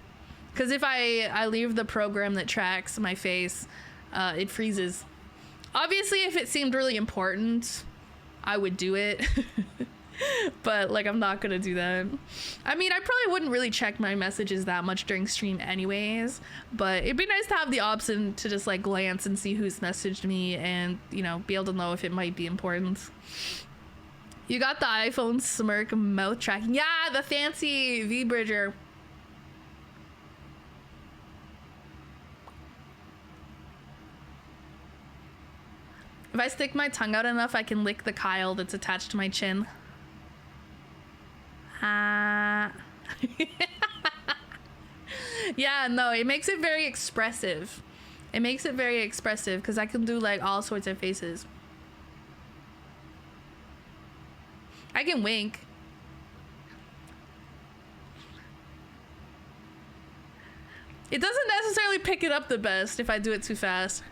Because if I leave the program that tracks my face, it freezes. Obviously, if it seemed really important, I would do it. But like, I'm not gonna do that. I mean, I probably wouldn't really check my messages that much during stream anyways, but it'd be nice to have the option to just like glance and see who's messaged me and, you know, be able to know if it might be important. You got the iPhone smirk mouth tracking. Yeah, the fancy V-bridger. If I stick my tongue out enough, I can lick the Kyle that's attached to my chin. Yeah, no, it makes it very expressive. It makes it very expressive because I can do like all sorts of faces. I can wink. It doesn't necessarily pick it up the best if I do it too fast.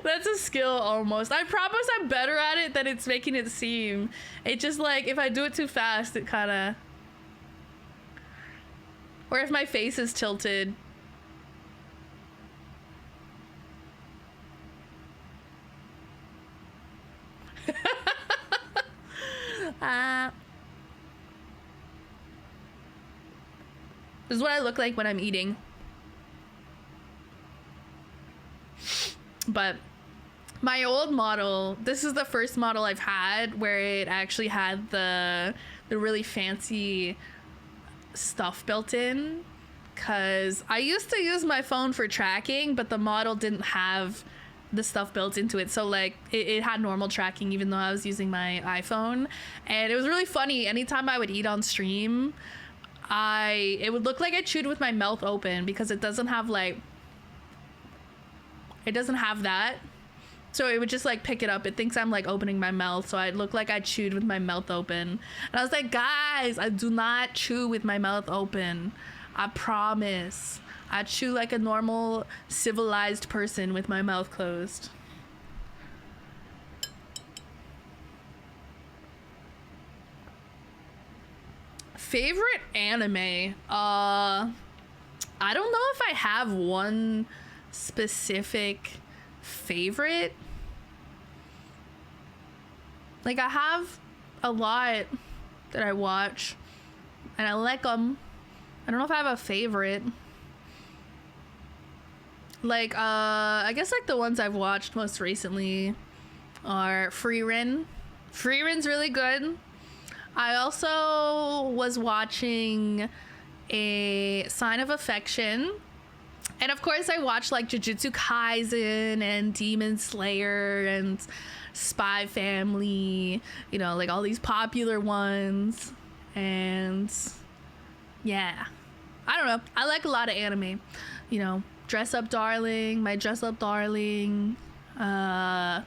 That's a skill almost. I promise I'm better at it than it's making it seem. It just like, if I do it too fast, it kind of... Or if my face is tilted. This is what I look like when I'm eating. But my old model, this is the first model I've had where it actually had the really fancy stuff built in, because I used to use my phone for tracking, but the model didn't have the stuff built into it, so like it had normal tracking even though I was using my iPhone. And it was really funny, anytime I would eat on stream, it would look like I chewed with my mouth open, because it doesn't have like, it doesn't have that. So it would just like pick it up. It thinks I'm like opening my mouth. So I'd look like I chewed with my mouth open. And I was like, guys, I do not chew with my mouth open. I promise. I chew like a normal civilized person with my mouth closed. Favorite anime? I don't know if I have one specific favorite. Like, I have a lot that I watch and I like them. I don't know if I have a favorite. Like, I guess like the ones I've watched most recently are Frieren. Frieren's really good. I also was watching a Sign of Affection. And of course I watched like Jujutsu Kaisen and Demon Slayer and Spy Family, you know, like all these popular ones. And yeah, I don't know. I like a lot of anime, you know, Dress Up Darling, My Dress Up Darling. I'm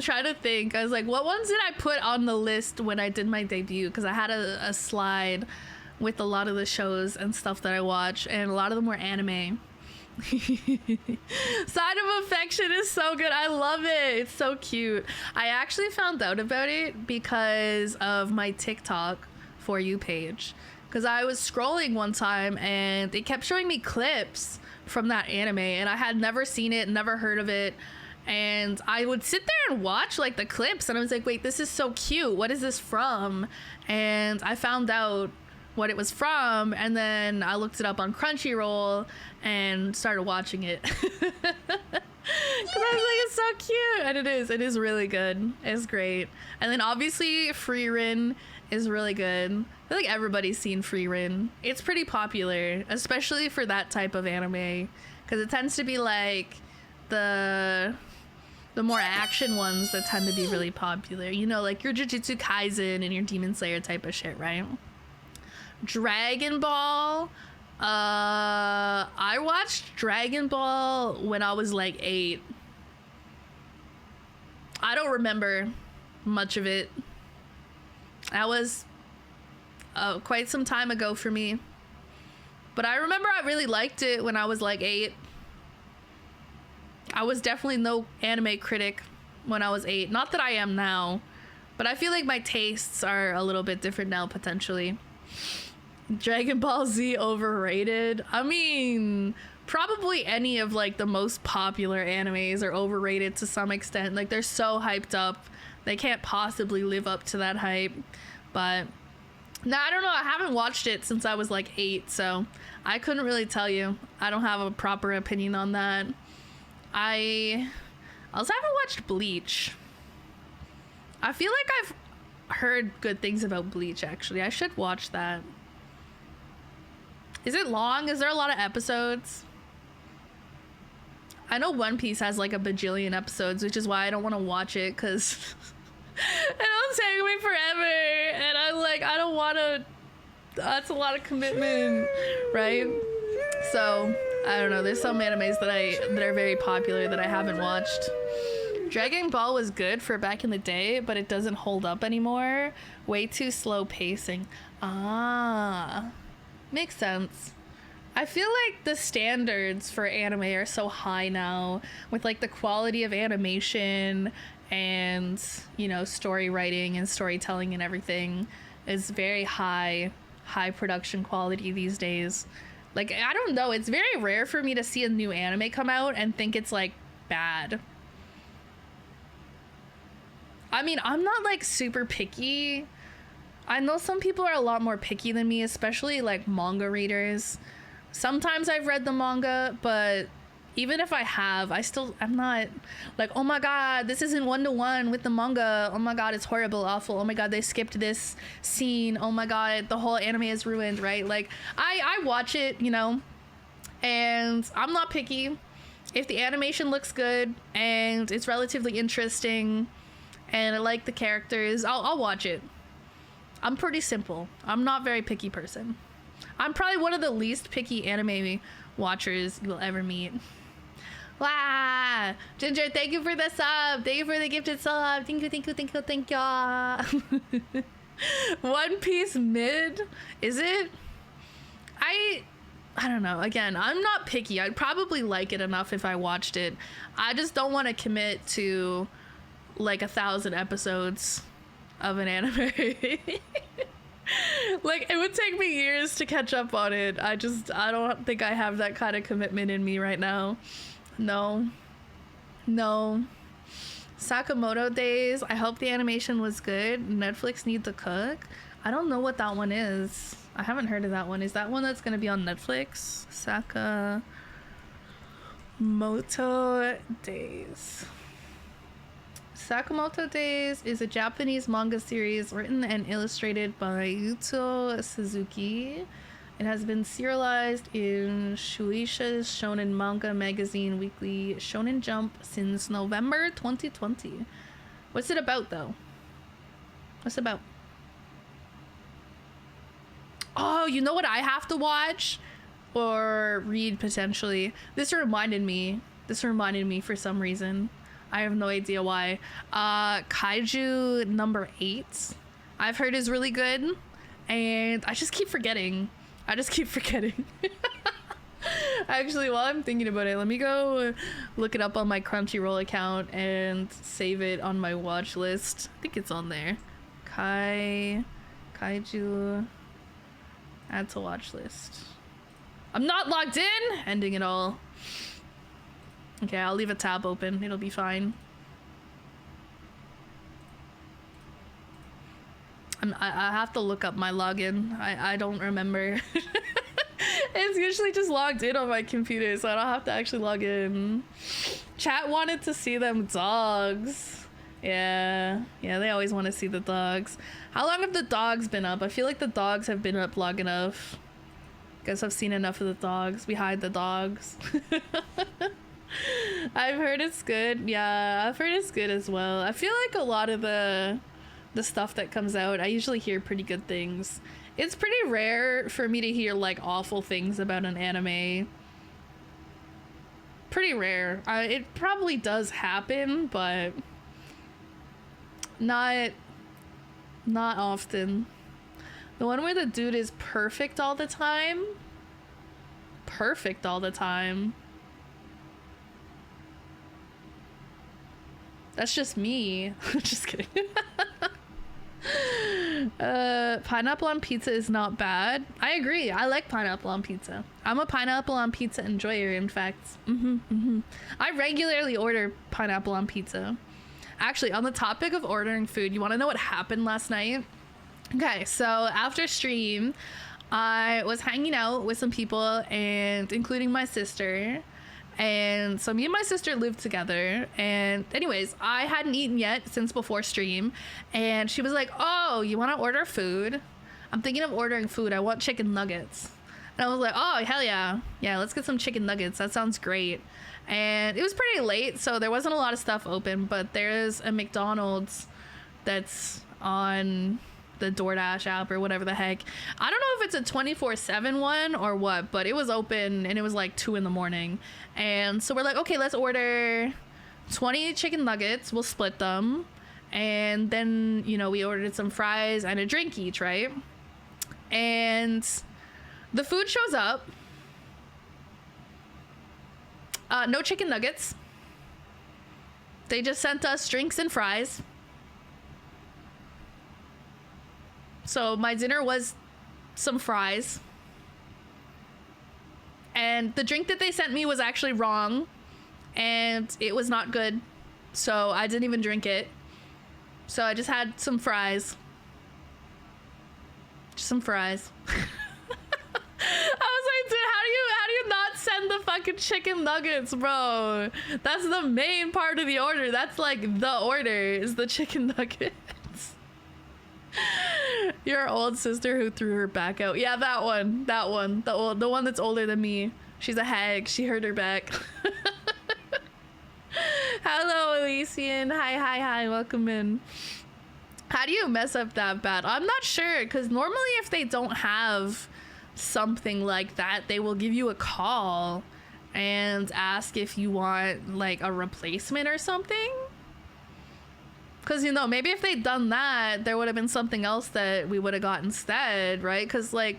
trying to think. I was like, what ones did I put on the list when I did my debut? Because I had a slide with a lot of the shows and stuff that I watch, and a lot of them were anime. Sign of Affection is so good. I love it. It's so cute. I actually found out about it because of my TikTok For You page, because I was scrolling one time and it kept showing me clips from that anime, and I had never seen it, never heard of it. And I would sit there and watch like the clips, and I was like, wait, this is so cute. What is this from? And I found out what it was from, and then I looked it up on Crunchyroll and started watching it. Because I was like, it's so cute. And it is really good. It's great. And then obviously Frieren is really good. I feel like everybody's seen Frieren. It's pretty popular, especially for that type of anime, because it tends to be like the more action ones that tend to be really popular, you know, like your Jujutsu Kaisen and your Demon Slayer type of shit, right? Dragon Ball, I watched Dragon Ball when I was like 8. I don't remember much of it. That was quite some time ago for me, but I remember I really liked it when I was like 8. I was definitely no anime critic when I was 8. Not that I am now, but I feel like my tastes are a little bit different now, potentially. Dragon Ball Z overrated? I mean, probably any of like the most popular animes are overrated to some extent. Like they're so hyped up, they can't possibly live up to that hype. But no, I don't know. I haven't watched it since I was like 8, so I couldn't really tell you. I don't have a proper opinion on that. I also haven't watched Bleach. I feel like I've heard good things about Bleach, actually. I should watch that. Is it long? Is there a lot of episodes? I know One Piece has like a bajillion episodes, which is why I don't want to watch it, because it'll take me forever. And I'm like, I don't want to. That's a lot of commitment, right? So, I don't know. There's some animes that are very popular that I haven't watched. Dragon Ball was good for back in the day, but it doesn't hold up anymore. Way too slow pacing. Ah, makes sense. I feel like the standards for anime are so high now, with like the quality of animation and, you know, story writing and storytelling and everything is very high production quality these days. Like, I don't know, it's very rare for me to see a new anime come out and think it's like bad. I mean, I'm not like super picky. I know some people are a lot more picky than me, especially like manga readers. Sometimes I've read the manga, but even if I have, I'm not like, oh my god, this isn't 1-to-1 with the manga. Oh my god, it's horrible, awful. Oh my god, they skipped this scene. Oh my god, the whole anime is ruined, right? Like, I watch it, you know, and I'm not picky. If the animation looks good and it's relatively interesting and I like the characters, I'll watch it. I'm pretty simple. I'm not a very picky person. I'm probably one of the least picky anime watchers you'll ever meet. Wow! Ginger, thank you for the sub. Thank you for the gifted sub. Thank you, thank you, thank you, thank you. One Piece mid? Is it? I don't know. Again, I'm not picky. I'd probably like it enough if I watched it. I just don't want to commit to like 1,000 episodes of an anime. Like, it would take me years to catch up on it. I don't think I have that kind of commitment in me right now. No. Sakamoto Days. I hope the animation was good. Netflix needs to cook. I don't know what that one is. I haven't heard of that one. Is that one that's gonna be on Netflix? Sakamoto Days. Sakamoto Days is a Japanese manga series written and illustrated by Yuzu Suzuki. It has been serialized in Shueisha's Shonen Manga Magazine Weekly Shonen Jump since November 2020. What's it about, though? What's it about? Oh, you know what I have to watch? Or read, potentially. This reminded me for some reason. I have no idea why. Kaiju number 8, I've heard is really good, and I just keep forgetting. Actually, while I'm thinking about it, let me go look it up on my Crunchyroll account and save it on my watch list. I think it's on there. Kaiju, add to watch list. I'm not logged in. Ending it all. Okay, I'll leave a tab open. It'll be fine. I have to look up my login. I don't remember. It's usually just logged in on my computer, so I don't have to actually log in. Chat wanted to see them dogs. Yeah, they always want to see the dogs. How long have the dogs been up? I feel like the dogs have been up long enough. Guess I've seen enough of the dogs. We hide the dogs. I've heard it's good. Yeah, I've heard it's good as well. I feel like a lot of the stuff that comes out, I usually hear pretty good things. It's pretty rare for me to hear like awful things about an anime. Pretty rare. It probably does happen, but not often. The one where the dude is perfect all the time. That's just me. Just kidding. pineapple on pizza is not bad. I agree. I like pineapple on pizza. I'm a pineapple on pizza enjoyer, in fact. I regularly order pineapple on pizza. Actually, on the topic of ordering food, you want to know what happened last night? Okay, so after stream, I was hanging out with some people, and including my sister. And so me and my sister lived together, and anyways, I hadn't eaten yet since before stream, and she was like, oh, you want to order food? I'm thinking of ordering food. I want chicken nuggets. And I was like, oh, hell yeah, let's get some chicken nuggets. That sounds great. And it was pretty late, so there wasn't a lot of stuff open, but there's a McDonald's that's on the DoorDash app or whatever the heck. I don't know if it's a 24/7 one or what, but it was open and it was like 2 in the morning. And so we're like, okay, let's order 20 chicken nuggets. We'll split them. And then, you know, we ordered some fries and a drink each, right? And the food shows up. No chicken nuggets. They just sent us drinks and fries. So my dinner was some fries. And the drink that they sent me was actually wrong. And it was not good. So I didn't even drink it. So I just had some fries. Just some fries. I was like, dude, how do you not send the fucking chicken nuggets, bro? That's the main part of the order. That's like the order is the chicken nuggets. Your old sister who threw her back out. Yeah, that one. The one that's older than me. She's a hag. She hurt her back. Hello, Elysian. Hi. Welcome in. How do you mess up that bad? I'm not sure, because normally if they don't have something like that, they will give you a call and ask if you want like a replacement or something. Because, you know, maybe if they'd done that, there would have been something else that we would have got instead, right? Because, like,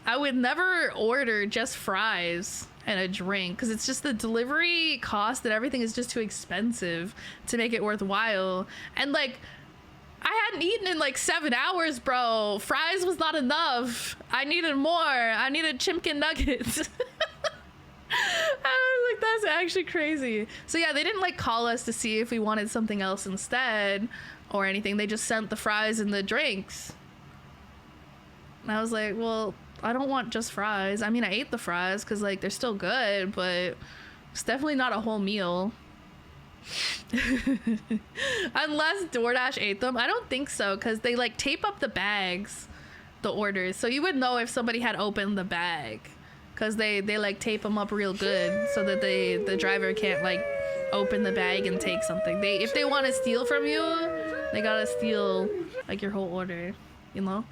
I would never order just fries and a drink, because it's just the delivery cost and everything is just too expensive to make it worthwhile. And, like, I hadn't eaten in, like, 7 hours, bro. Fries was not enough. I needed more. I needed chimkin nuggets. I was like, that's actually crazy. So yeah, they didn't like call us to see if we wanted something else instead or anything. They just sent the fries and the drinks. And I was like, well, I don't want just fries. I mean, I ate the fries because like they're still good, but it's definitely not a whole meal. Unless DoorDash ate them. I don't think so, because they like tape up the bags, the orders, so you would know if somebody had opened the bag. Because they like tape them up real good so that the driver can't like open the bag and take something. If they want to steal from you, they gotta steal like your whole order, you know?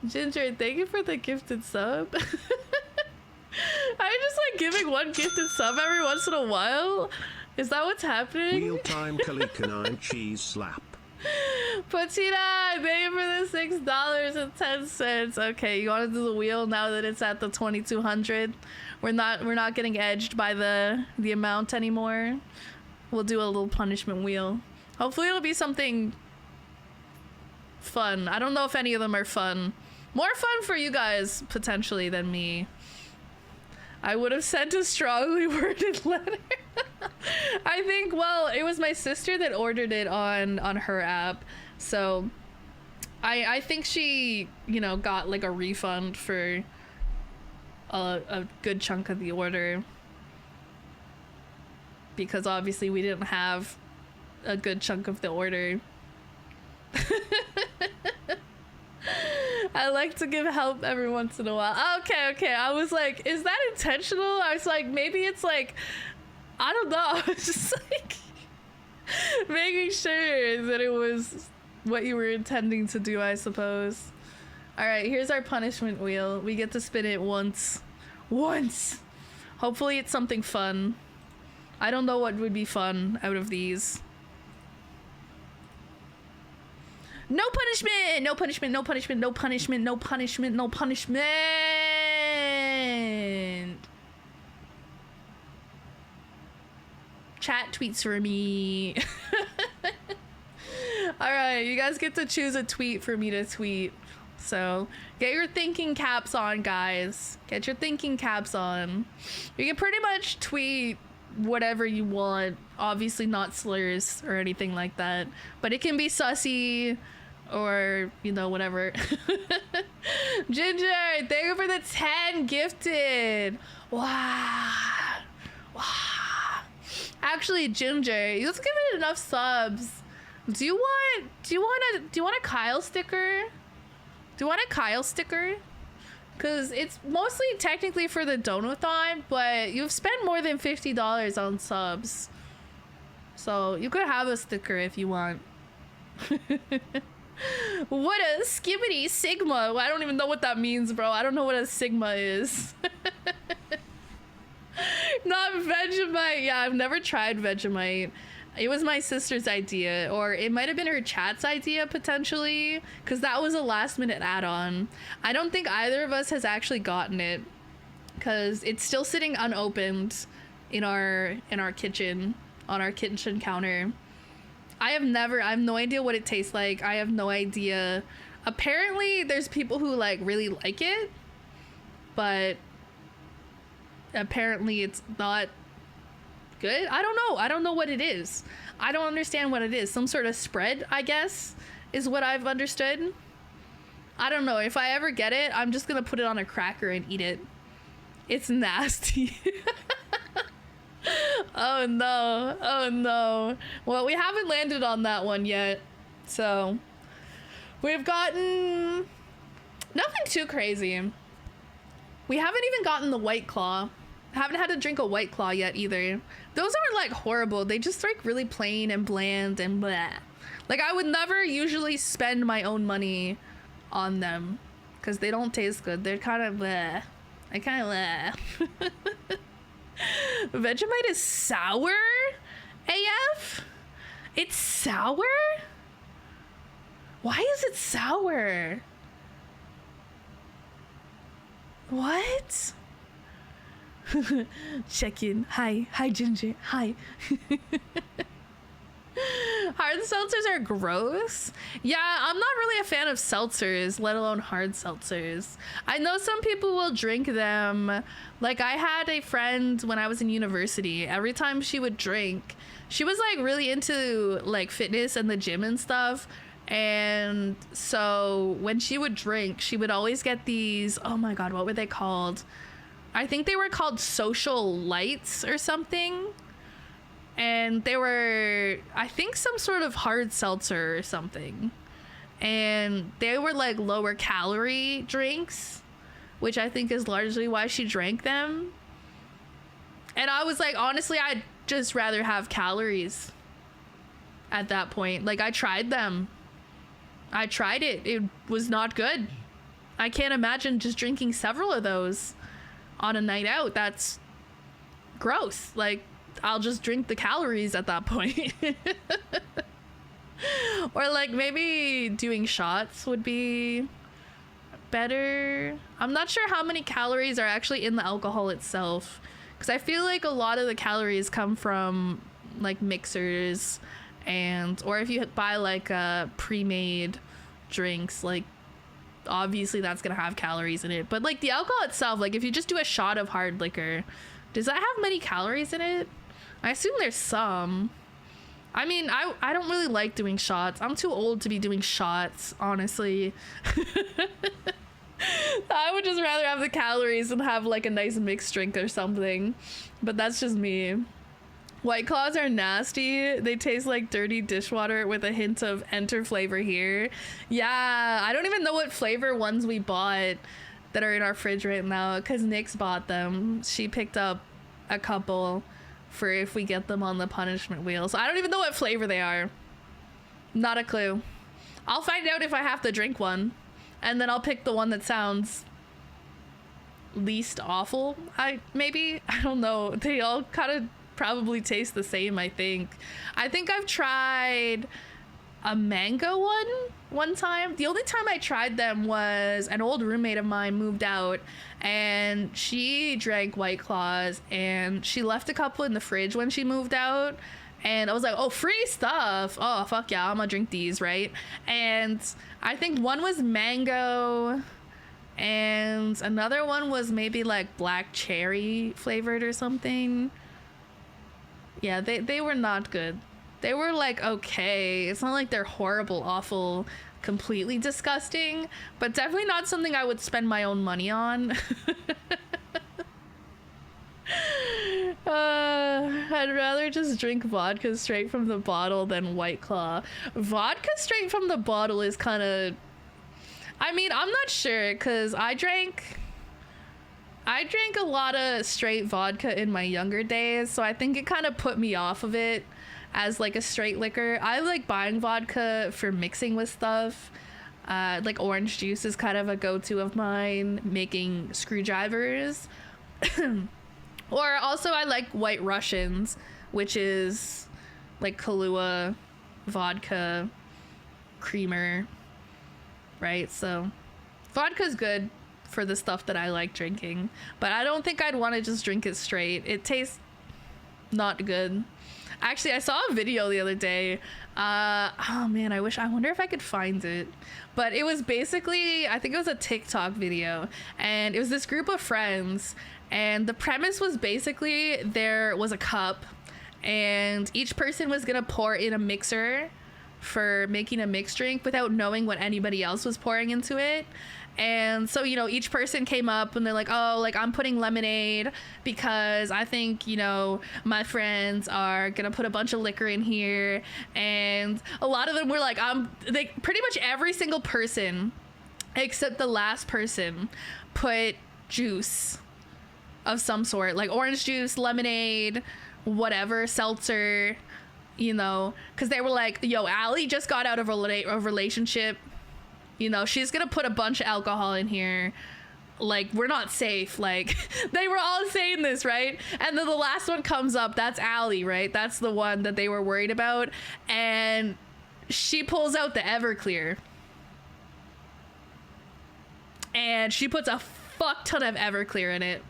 Ginger, thank you for the gifted sub. I'm just like giving one gifted sub every once in a while. Is that what's happening? Real time Kalikanine cheese slap. Patina, thank you for the $6.10. Okay, you want to do the wheel now that it's at the 2200? We're not getting edged by the amount anymore. We'll do a little punishment wheel. Hopefully it'll be something fun. I don't know if any of them are fun. More fun for you guys potentially than me. I would have sent a strongly worded letter. I think, well, it was my sister that ordered it on her app, so I think she, you know, got like a refund for a good chunk of the order, because obviously we didn't have a good chunk of the order. I like to give help every once in a while. Okay. I was like, is that intentional? I was like, maybe it's like, I don't know. It's just like making sure that it was what you were intending to do, I suppose. All right, here's our punishment wheel. We get to spin it once. Hopefully it's something fun. I don't know what would be fun out of these. No punishment! No punishment, no punishment, no punishment, no punishment, no punishment! Chat tweets for me. All right, you guys get to choose a tweet for me to tweet. So get your thinking caps on, guys. Get your thinking caps on. You can pretty much tweet whatever you want. Obviously not slurs or anything like that. But it can be sussy or, you know, whatever. Ginger, thank you for the 10 gifted. Wow. Wow. Actually, Ginger, you just give it enough subs. Do you want a Kyle sticker? Do you want a Kyle sticker? Because it's mostly technically for the Donathon, but you've spent more than $50 on subs. So you could have a sticker if you want. What a skibbity Sigma. I don't even know what that means, bro. I don't know what a Sigma is. Not Vegemite. Yeah, I've never tried Vegemite. It was my sister's idea, or it might have been her chat's idea potentially, because that was a last minute add-on. I don't think either of us has actually gotten it, because it's still sitting unopened in our kitchen, on our kitchen counter. I have no idea what it tastes like. I have no idea. Apparently there's people who like really like it, but apparently it's not good. I don't know what it is. I don't understand what it is. Some sort of spread, I guess, is what I've understood. I don't know. If I ever get it, I'm just gonna put it on a cracker and eat it. It's nasty. Oh no. Oh no. Well, we haven't landed on that one yet. So we've gotten nothing too crazy. We haven't even gotten the White Claw. Haven't had to drink a White Claw yet either. Those aren't like horrible. They just like really plain and bland and blah. Like I would never usually spend my own money on them because they don't taste good. They're kind of blah. I kind of blah. Vegemite is sour AF? It's sour? Why is it sour? What? Check in. Hi Ginger. Hi. Hard seltzers are gross. Yeah, I'm not really a fan of seltzers, let alone hard seltzers. I know some people will drink them. Like I had a friend when I was in university. Every time she would drink, she was like really into like fitness and the gym and stuff. And so when she would drink, she would always get these, oh my God, what were they called? I think they were called Social Lights or something. And they were, I think, some sort of hard seltzer or something. And they were like lower calorie drinks, which I think is largely why she drank them. And I was like, honestly, I'd just rather have calories at that point. Like I tried them. I tried it. It was not good. I can't imagine just drinking several of those on a night out. That's gross. Like I'll just drink the calories at that point. Or like maybe doing shots would be better. I'm not sure how many calories are actually in the alcohol itself, because I feel like a lot of the calories come from like mixers, and or if you buy like pre-made drinks, like obviously that's gonna have calories in it. But like the alcohol itself, like if you just do a shot of hard liquor, does that have many calories in it? I assume there's some. I mean, I don't really like doing shots. I'm too old to be doing shots, honestly. I would just rather have the calories and have like a nice mixed drink or something. But that's just me. White Claws are nasty. They taste like dirty dishwater with a hint of enter flavor here. Yeah, I don't even know what flavor ones we bought that are in our fridge right now, because Nyx bought them. She picked up a couple for if we get them on the punishment wheel. So I don't even know what flavor they are. Not a clue. I'll find out if I have to drink one, and then I'll pick the one that sounds least awful. I don't know. They all kind of probably taste the same. I think I've tried a mango one time. The only time I tried them was an old roommate of mine moved out, and she drank White Claws, and she left a couple in the fridge when she moved out, And I was like, oh, free stuff. Oh, fuck yeah, I'm gonna drink these, right? And I think one was mango and another one was maybe like black cherry flavored or something. Yeah, they were not good. They were like, okay. It's not like they're horrible, awful, completely disgusting, but definitely not something I would spend my own money on. I'd rather just drink vodka straight from the bottle than White Claw. Vodka straight from the bottle is kind of... I mean, I'm not sure, because I drank a lot of straight vodka in my younger days, so I think it kind of put me off of it as like a straight liquor. I like buying vodka for mixing with stuff. Like orange juice is kind of a go-to of mine, making screwdrivers. Or also I like White Russians, which is like Kahlua, vodka, creamer, right? So vodka's good for the stuff that I like drinking, but I don't think I'd want to just drink it straight. It tastes not good. Actually, I saw a video the other day. Oh man, I wonder if I could find it. But it was basically, I think it was a TikTok video, and it was this group of friends, and the premise was basically there was a cup, and each person was gonna pour in a mixer for making a mixed drink without knowing what anybody else was pouring into it. And so, you know, each person came up and they're like, oh, like I'm putting lemonade because I think, you know, my friends are gonna put a bunch of liquor in here. And a lot of them were like, pretty much every single person except the last person put juice of some sort, like orange juice, lemonade, whatever, seltzer, you know, because they were like, yo, Allie just got out of a relationship. You know, she's gonna put a bunch of alcohol in here. Like, we're not safe. Like, they were all saying this, right? And then the last one comes up. That's Allie, right? That's the one that they were worried about. And she pulls out the Everclear. And she puts a fuck ton of Everclear in it.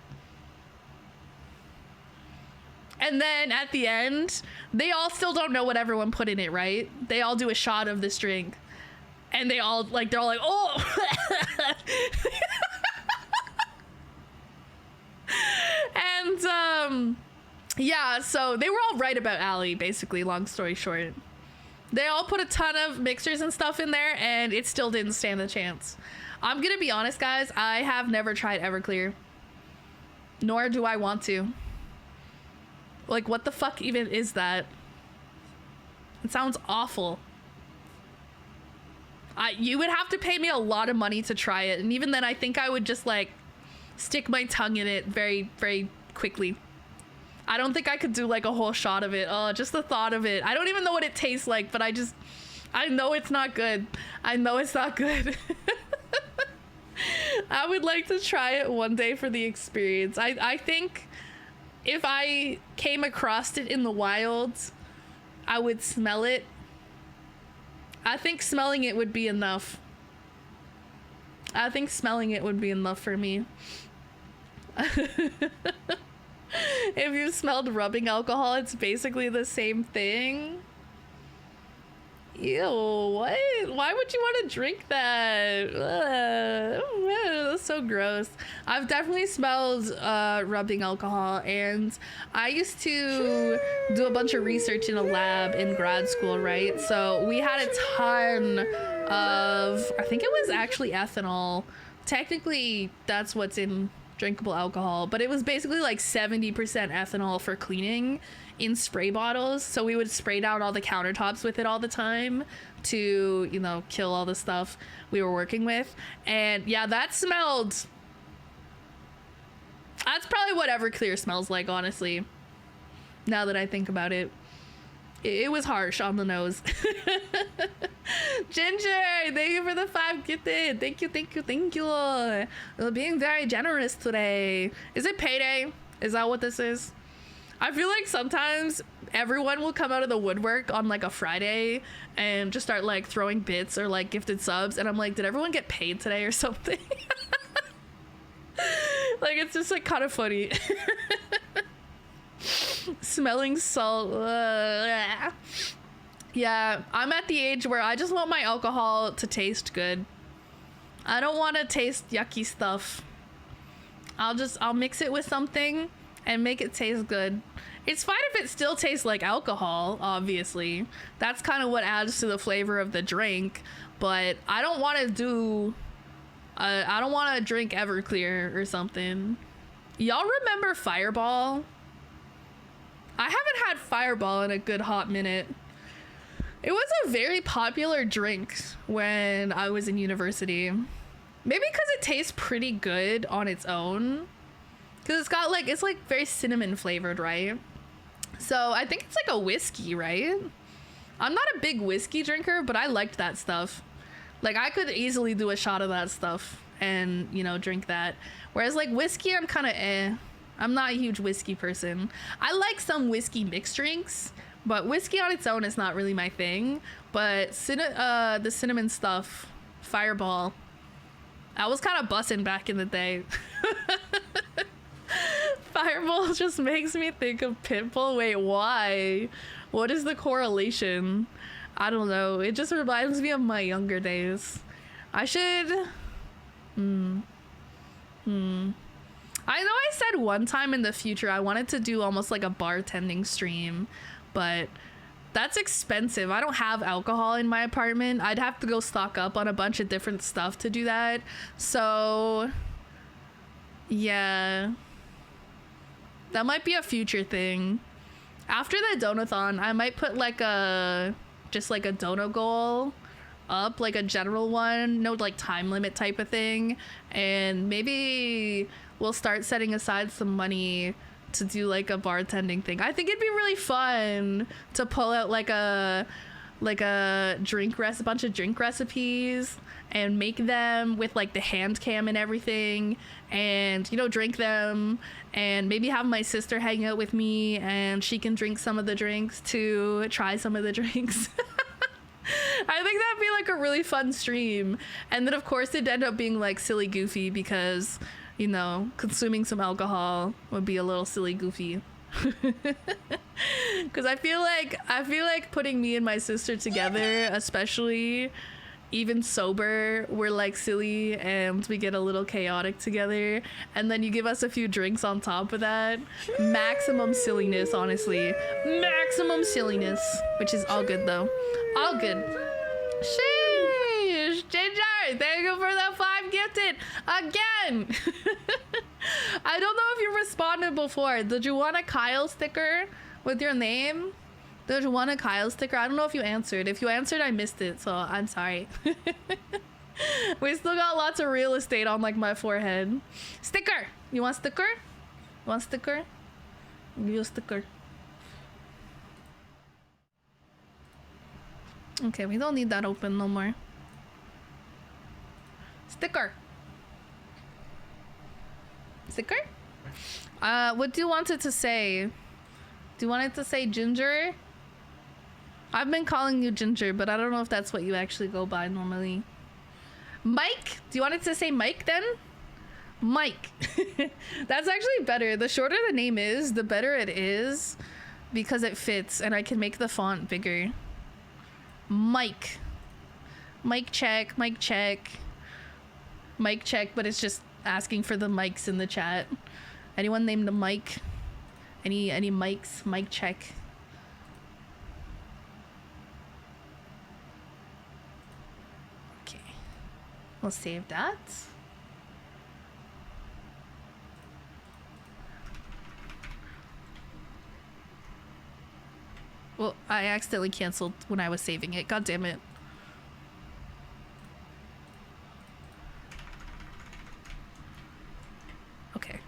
And then at the end, they all still don't know what everyone put in it, right? They all do a shot of this drink. And they're all like, oh. And, yeah, so they were all right about Allie, basically, long story short. They all put a ton of mixers and stuff in there, and it still didn't stand a chance. I'm gonna be honest, guys, I have never tried Everclear. Nor do I want to. Like, what the fuck even is that? It sounds awful. You would have to pay me a lot of money to try it, and even then I think I would just like stick my tongue in it very, very quickly. I don't think I could do like a whole shot of it. Oh, just the thought of it. I don't even know what it tastes like, but I know it's not good. I know it's not good. I would like to try it one day for the experience. I think if I came across it in the wild, I would smell it. I think smelling it would be enough. I think smelling it would be enough for me. If you smelled rubbing alcohol, it's basically the same thing. Ew, what? Why would you want to drink that? That's so gross. I've definitely smelled rubbing alcohol, and I used to do a bunch of research in a lab in grad school, right? So we had a ton of, I think it was actually ethanol. Technically, that's what's in drinkable alcohol, but it was basically like 70% ethanol for cleaning in spray bottles. So we would spray down all the countertops with it all the time to, you know, kill all the stuff we were working with. And yeah, that smelled, that's probably what Everclear smells like, honestly, now that I think about it. It was harsh on the nose. Ginger, thank you for the 5 gifted. Thank you, thank you, thank you. You're being very generous today. Is it payday? Is that what this is? I feel like sometimes everyone will come out of the woodwork on like a Friday and just start like throwing bits or like gifted subs, and I'm like, did everyone get paid today or something? Like, it's just like kind of funny. Smelling salt. Yeah, I'm at the age where I just want my alcohol to taste good. I don't want to taste yucky stuff. I'll mix it with something and make it taste good. It's fine if it still tastes like alcohol, obviously. That's kind of what adds to the flavor of the drink. But I don't want to do... I don't want to drink Everclear or something. Y'all remember Fireball? I haven't had Fireball in a good hot minute. It was a very popular drink when I was in university. Maybe because it tastes pretty good on its own. Because it's got like, it's like very cinnamon flavored, right? So I think it's like a whiskey, right? I'm not a big whiskey drinker, but I liked that stuff. Like I could easily do a shot of that stuff and, you know, drink that. Whereas like whiskey, I'm kind of I'm not a huge whiskey person. I like some whiskey mixed drinks, but whiskey on its own is not really my thing. But the cinnamon stuff, Fireball, I was kind of bussing back in the day. Fireball just makes me think of Pitbull. Wait, why? What is the correlation? I don't know. It just reminds me of my younger days. I should... I know I said one time in the future I wanted to do almost like a bartending stream, but that's expensive. I don't have alcohol in my apartment. I'd have to go stock up on a bunch of different stuff to do that. So, yeah. That might be a future thing. After the donathon, I might put like just like a dono goal up, like a general one, no like time limit type of thing, and maybe we'll start setting aside some money to do like a bartending thing. I think it'd be really fun to pull out like a bunch of drink recipes and make them with like the hand cam and everything, and, you know, drink them, and maybe have my sister hang out with me and she can drink some of the drinks too, try some of the drinks. I think that'd be like a really fun stream. And then of course it'd end up being like silly goofy because, you know, consuming some alcohol would be a little silly goofy. Because I feel like putting me and my sister together, especially even sober, we're like silly and we get a little chaotic together, and then you give us a few drinks on top of that. Maximum silliness, honestly. Maximum silliness, which is all good though. All good. Sheesh, Ginger, thank you for the 5 gifted again. I don't know if you responded before. Did you want a Kyle sticker with your name? Did you want a Kyle sticker? I don't know if you answered. If you answered, I missed it, so I'm sorry. We still got lots of real estate on like my forehead. Sticker! You want sticker? You want sticker? I'll give you a sticker. Okay, we don't need that open no more. Sticker. Sticker? What do you want it to say? Do you want it to say Ginger? I've been calling you Ginger, but I don't know if that's what you actually go by normally. Mike? Do you want it to say Mike then? Mike. That's actually better. The shorter the name is, the better it is, because it fits and I can make the font bigger. Mike. Mic check, mic check. Mic check, but it's just asking for the mics in the chat. Anyone named Mike? Any mics? Mic check. Okay. We'll save that. Well, I accidentally canceled when I was saving it. God damn it. Okay.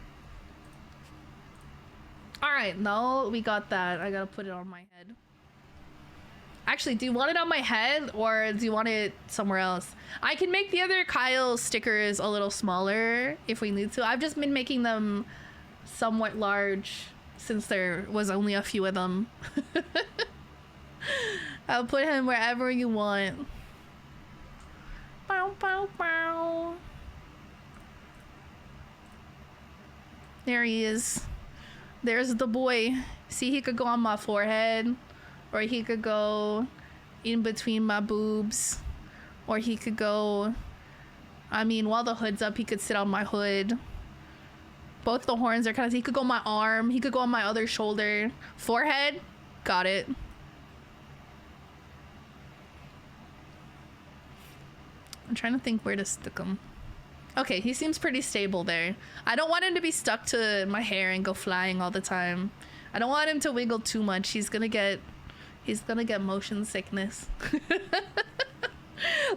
Alright, now we got that. I gotta put it on my head. Actually, do you want it on my head or do you want it somewhere else? I can make the other Kyle stickers a little smaller if we need to. I've just been making them somewhat large since there was only a few of them. I'll put him wherever you want. Bow, bow, bow. There he is. There's the boy. See, he could go on my forehead, or he could go in between my boobs, or he could go, I mean, while the hood's up, he could sit on my hood. Both the horns are kind of, he could go on my arm, he could go on my other shoulder. Forehead, got it. I'm trying to think where to stick him. Okay, he seems pretty stable there. I don't want him to be stuck to my hair and go flying all the time. I don't want him to wiggle too much. He's gonna get motion sickness.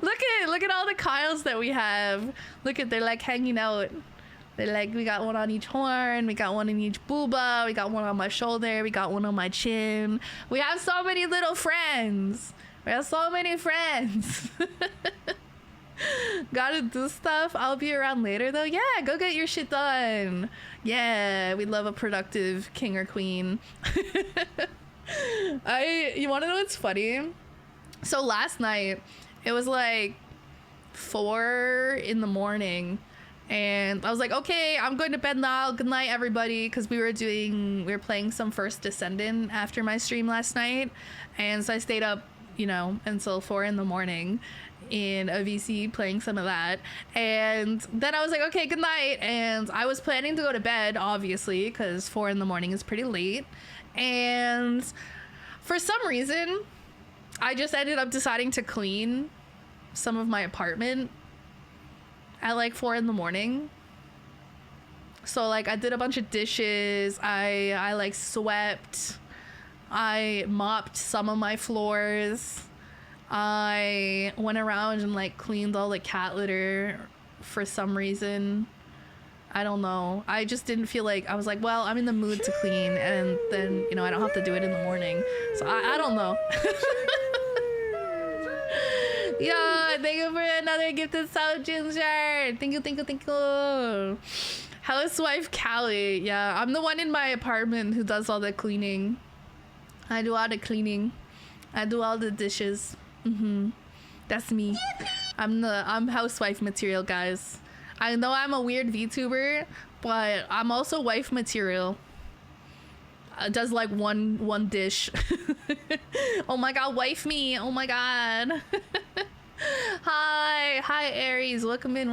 Look at all the Kyles that we have. Look at, they're like hanging out. They're like, we got one on each horn, we got one in each booba, we got one on my shoulder, we got one on my chin. We have so many little friends. We have so many friends. Gotta do stuff. I'll be around later though. Yeah, go get your shit done. Yeah, we love a productive king or queen. You wanna know what's funny? So last night, it was like 4 in the morning, and I was like, okay, I'm going to bed now. Good night, everybody, because we were playing some First Descendant after my stream last night, and so I stayed up, you know, until 4 in the morning in a VC playing some of that. And then I was like, okay, good night. And I was planning to go to bed, obviously, because 4 in the morning is pretty late. And for some reason, I just ended up deciding to clean some of my apartment at like 4 in the morning. So like I did a bunch of dishes. I like swept. I mopped some of my floors. I went around and like cleaned all the cat litter for some reason. I don't know. I just didn't feel like, I was like, well, I'm in the mood to clean, and then, you know, I don't have to do it in the morning. So I don't know. Yeah, thank you for another gifted sub, Ginger. Thank you. Housewife Callie. Yeah, I'm the one in my apartment who does all the cleaning. I do all the cleaning. I do all the dishes. That's me. I'm housewife material, guys. I know I'm a weird VTuber, but I'm also wife material. Does like one dish. Oh my god, wife me. Oh my god. Hi Aries, welcome in.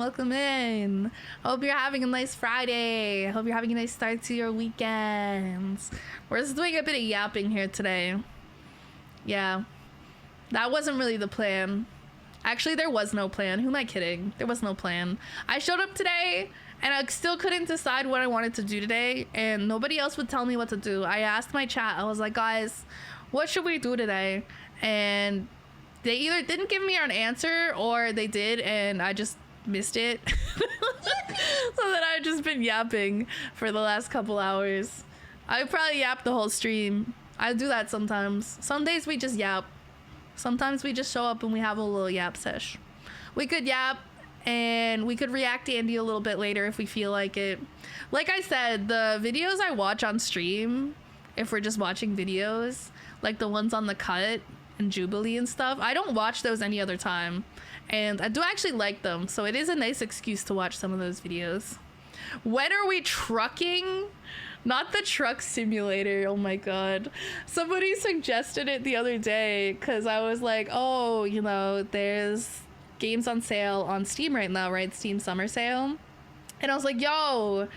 Hope you're having a nice Friday. Hope you're having a nice start to your weekends. We're just doing a bit of yapping here today. Yeah, that wasn't really the plan. Actually, there was no plan. Who am I kidding? There was no plan. I showed up today and I still couldn't decide what I wanted to do today, and nobody else would tell me what to do. I asked my chat, I was like, guys, what should we do today? And they either didn't give me an answer, or they did and I just missed it. So then I've just been yapping for the last couple hours. I probably yapped the whole stream. I do that sometimes. Some days we just yap. Sometimes we just show up and we have a little yap sesh. We could yap and we could react to Andy a little bit later if we feel like it. Like I said, the videos I watch on stream, if we're just watching videos, like the ones on the cut and Jubilee and stuff, I don't watch those any other time. And I do actually like them, so it is a nice excuse to watch some of those videos. When are we trucking? Not the truck simulator, oh my god. Somebody suggested it the other day because I was like, oh, you know, there's games on sale on Steam right now, right? Steam summer sale. And I was like, yo,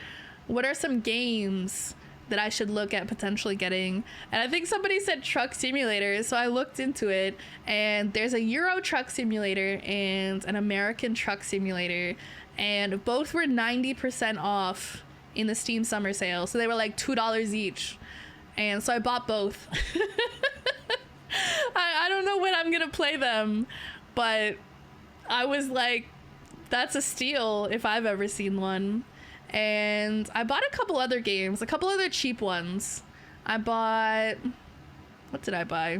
what are some games that I should look at potentially getting? And I think somebody said truck simulator, so I looked into it, and there's a Euro truck simulator and an American truck simulator, and both were 90% off in the Steam summer sale, so they were like $2 each, and so I bought both. I don't know when I'm gonna play them, but I was like, that's a steal if I've ever seen one. And I bought a couple other games, a couple other cheap ones. I bought, what did I buy?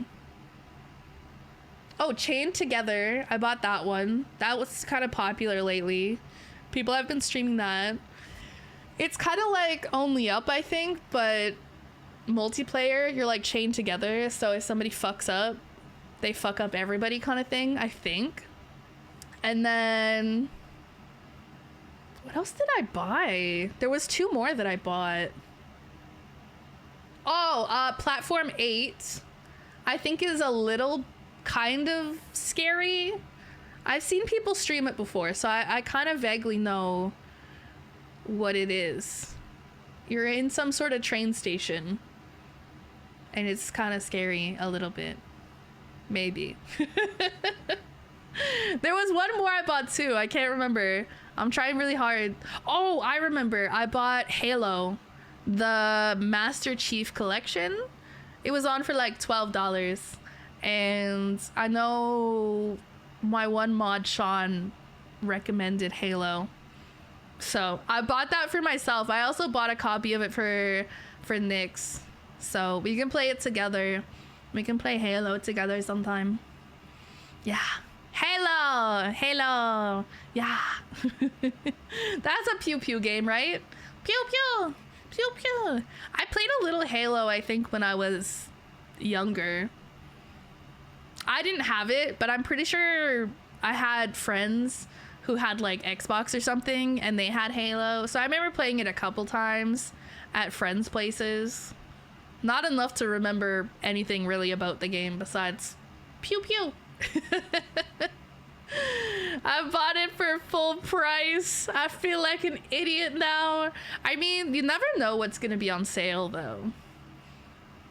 Oh, Chained Together. I bought that one. That was kind of popular lately. People have been streaming that. It's kind of like Only Up, I think, but multiplayer. You're like chained together, so if somebody fucks up, they fuck up everybody kind of thing, I think. And then what else did I buy? There was 2 more that I bought. Oh, platform 8, I think is a little kind of scary. I've seen people stream it before, so I kind of vaguely know what it is. You're in some sort of train station, and it's kind of scary a little bit. Maybe. There was one more I bought too. I can't remember. I'm trying really hard. Oh, I remember. I bought Halo, the Master Chief Collection. It was on for like $12. And I know my one mod, Sean, recommended Halo. So I bought that for myself. I also bought a copy of it for Nyx. So we can play it together. We can play Halo together sometime. Yeah. Halo. Yeah. That's a pew pew game, right? Pew pew. Pew pew. I played a little Halo, I think, when I was younger. I didn't have it, but I'm pretty sure I had friends who had like Xbox or something and they had Halo. So I remember playing it a couple times at friends' places. Not enough to remember anything really about the game besides pew pew. I bought it for full price. I feel like an idiot now. I mean, you never know what's gonna be on sale though.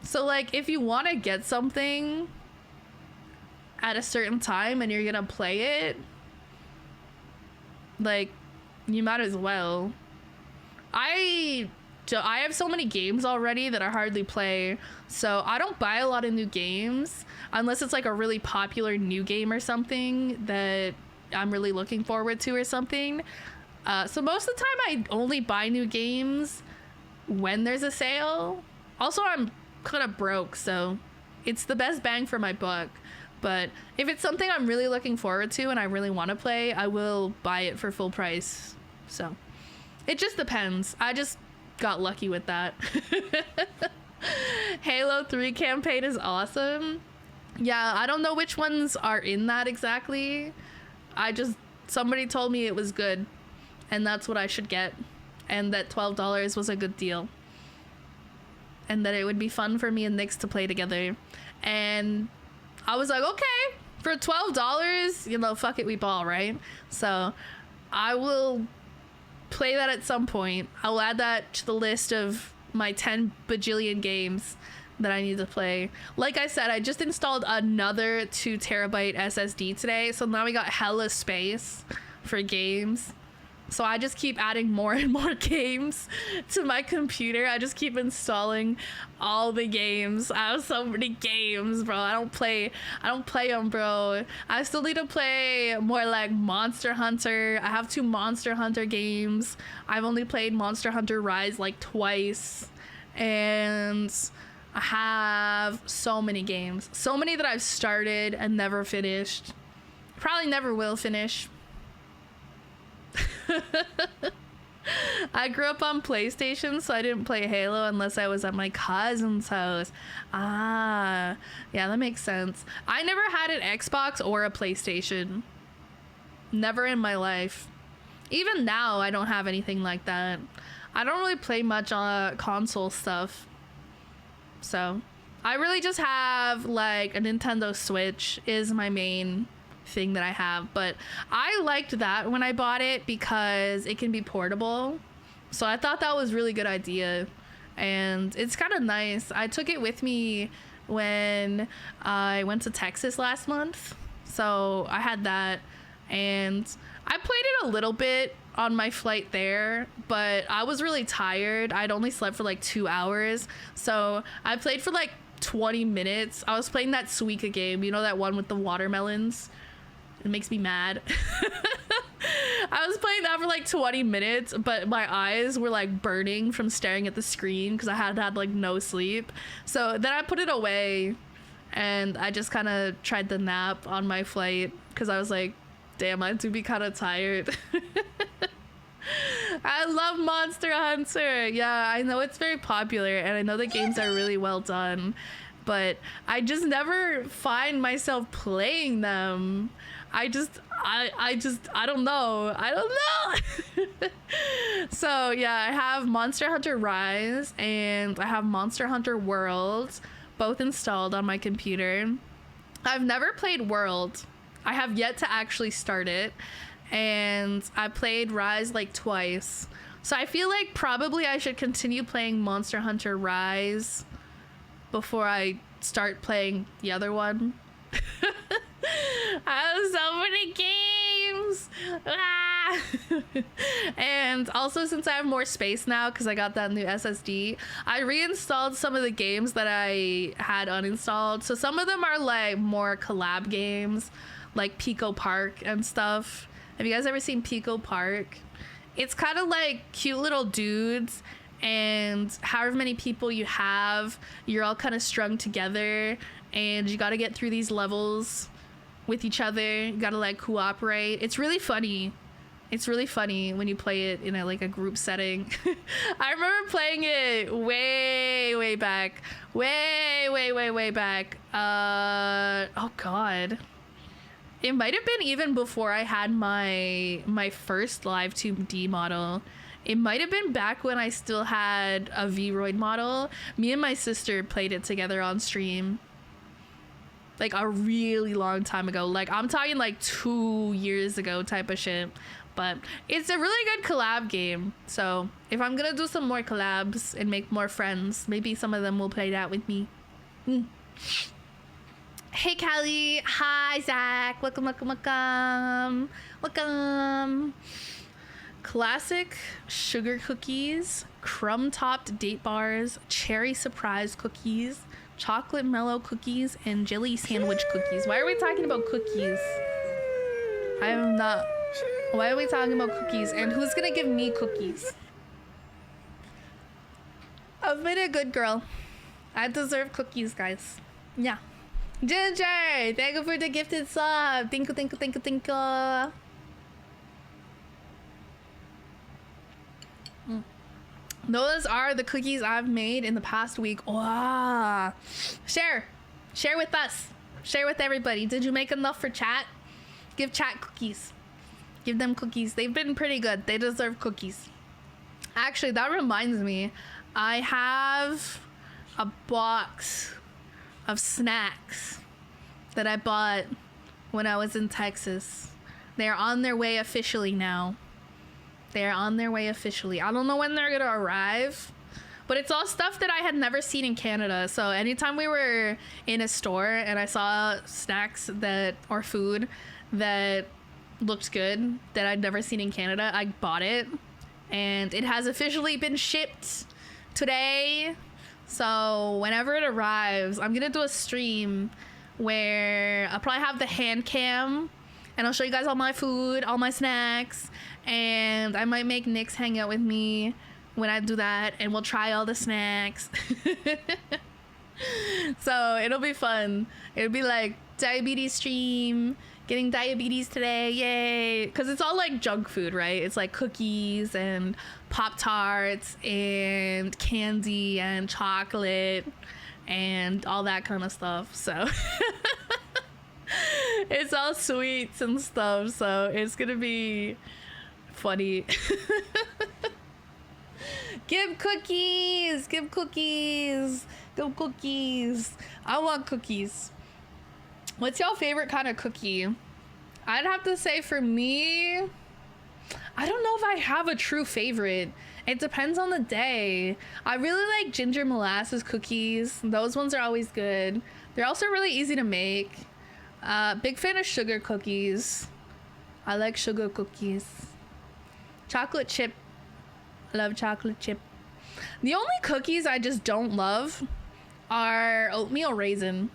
So like if you want to get something at a certain time and you're gonna play it, like, you might as well. I have so many games already that I hardly play, so I don't buy a lot of new games unless it's like a really popular new game or something that I'm really looking forward to or something. So most of the time I only buy new games when there's a sale. Also, I'm kind of broke, so it's the best bang for my buck. But if it's something I'm really looking forward to and I really want to play, I will buy it for full price. So it just depends. I just got lucky with that. Halo 3 campaign is awesome. Yeah, I don't know which ones are in that exactly. Somebody told me it was good and that's what I should get, and that $12 was a good deal, and that it would be fun for me and Nyx to play together. And I was like, okay, for $12, you know, fuck it, we ball, right? So I will play that at some point. I'll add that to the list of my 10 bajillion games that I need to play. Like I said, I just installed another 2 terabyte SSD today, so now we got hella space for games. So I just keep adding more and more games to my computer. I just keep installing all the games. I have so many games, bro. I don't play them, bro. I still need to play more like Monster Hunter. I have 2 Monster Hunter games. I've only played Monster Hunter Rise like twice. And I have so many games. So many that I've started and never finished. Probably never will finish. I grew up on PlayStation, so I didn't play Halo unless I was at my cousin's house. Ah, yeah, that makes sense. I never had an Xbox or a PlayStation. Never in my life. Even now, I don't have anything like that. I don't really play much on console stuff. So, I really just have like a Nintendo Switch is my main thing that I have, but I liked that when I bought it because it can be portable, so I thought that was a really good idea, and it's kind of nice. I took it with me when I went to Texas last month, so I had that, and I played it a little bit on my flight there, but I was really tired. I'd only slept for like 2 hours, so I played for like 20 minutes. I was playing that Suika game, you know, that one with the watermelons. It makes me mad. I was playing that for like 20 minutes, but my eyes were like burning from staring at the screen because I had like no sleep. So then I put it away and I just kind of tried to nap on my flight because I was like, damn, I do be kind of tired. I love Monster Hunter. Yeah, I know it's very popular and I know the games are really well done. but I just never find myself playing them. I don't know. So yeah, I have Monster Hunter Rise and I have Monster Hunter World, both installed on my computer. I've never played World. I have yet to actually start it, and I played Rise like twice. So I feel like probably I should continue playing Monster Hunter Rise before I start playing the other one. I have so many games. And also, since I have more space now because I got that new SSD, I reinstalled some of the games that I had uninstalled. So some of them are like more collab games, like Pico Park and stuff. Have you guys ever seen Pico Park? It's kind of like cute little dudes, and however many people you have, you're all kind of strung together, and you got to get through these levels with each other. You got to like cooperate. It's really funny. It's really funny when you play it in a group setting. I remember playing it way back. Way back. Oh god. It might have been even before I had my first live 2D model. It might have been back when I still had a Vroid model. Me and my sister played it together on stream. Like a really long time ago. Like I'm talking like 2 years ago type of shit. But it's a really good collab game. So if I'm gonna do some more collabs and make more friends, maybe some of them will play that with me. Hey Callie, hi Zach, welcome. Classic sugar cookies, crumb-topped date bars, cherry surprise cookies, chocolate mellow cookies, and jelly sandwich cookies. Why are we talking about cookies? I am not. Why are we talking about cookies? And who's gonna give me cookies? I've been a good girl. I deserve cookies, guys. Yeah. Ginger, thank you for the gifted sub. Thank you. Those are the cookies I've made in the past week. Wow. Share with us. Share with everybody. Did you make enough for chat? Give chat cookies. Give them cookies. They've been pretty good. They deserve cookies. Actually, that reminds me. I have a box of snacks that I bought when I was in Texas. They're on their way officially now. They're on their way officially. I don't know when they're gonna arrive, but it's all stuff that I had never seen in Canada. So anytime we were in a store and I saw snacks or food that looked good that I'd never seen in Canada, I bought it, and it has officially been shipped today. So whenever it arrives, I'm gonna do a stream where I'll probably have the hand cam and I'll show you guys all my food, all my snacks, and I might make Nyx hang out with me when I do that, and we'll try all the snacks. So it'll be fun. It'll be like diabetes stream, getting diabetes today, yay. Because it's all like junk food, right? It's like cookies and Pop-Tarts and candy and chocolate and all that kind of stuff. So it's all sweets and stuff, so it's gonna be funny. Give cookies. I want cookies. What's your favorite kind of cookie? I'd have to say for me, I don't know if I have a true favorite. It depends on the day. I really like ginger molasses cookies. Those ones are always good. They're also really easy to make. Big fan of sugar cookies. I like sugar cookies. Chocolate chip. I love chocolate chip. The only cookies I just don't love are oatmeal raisin.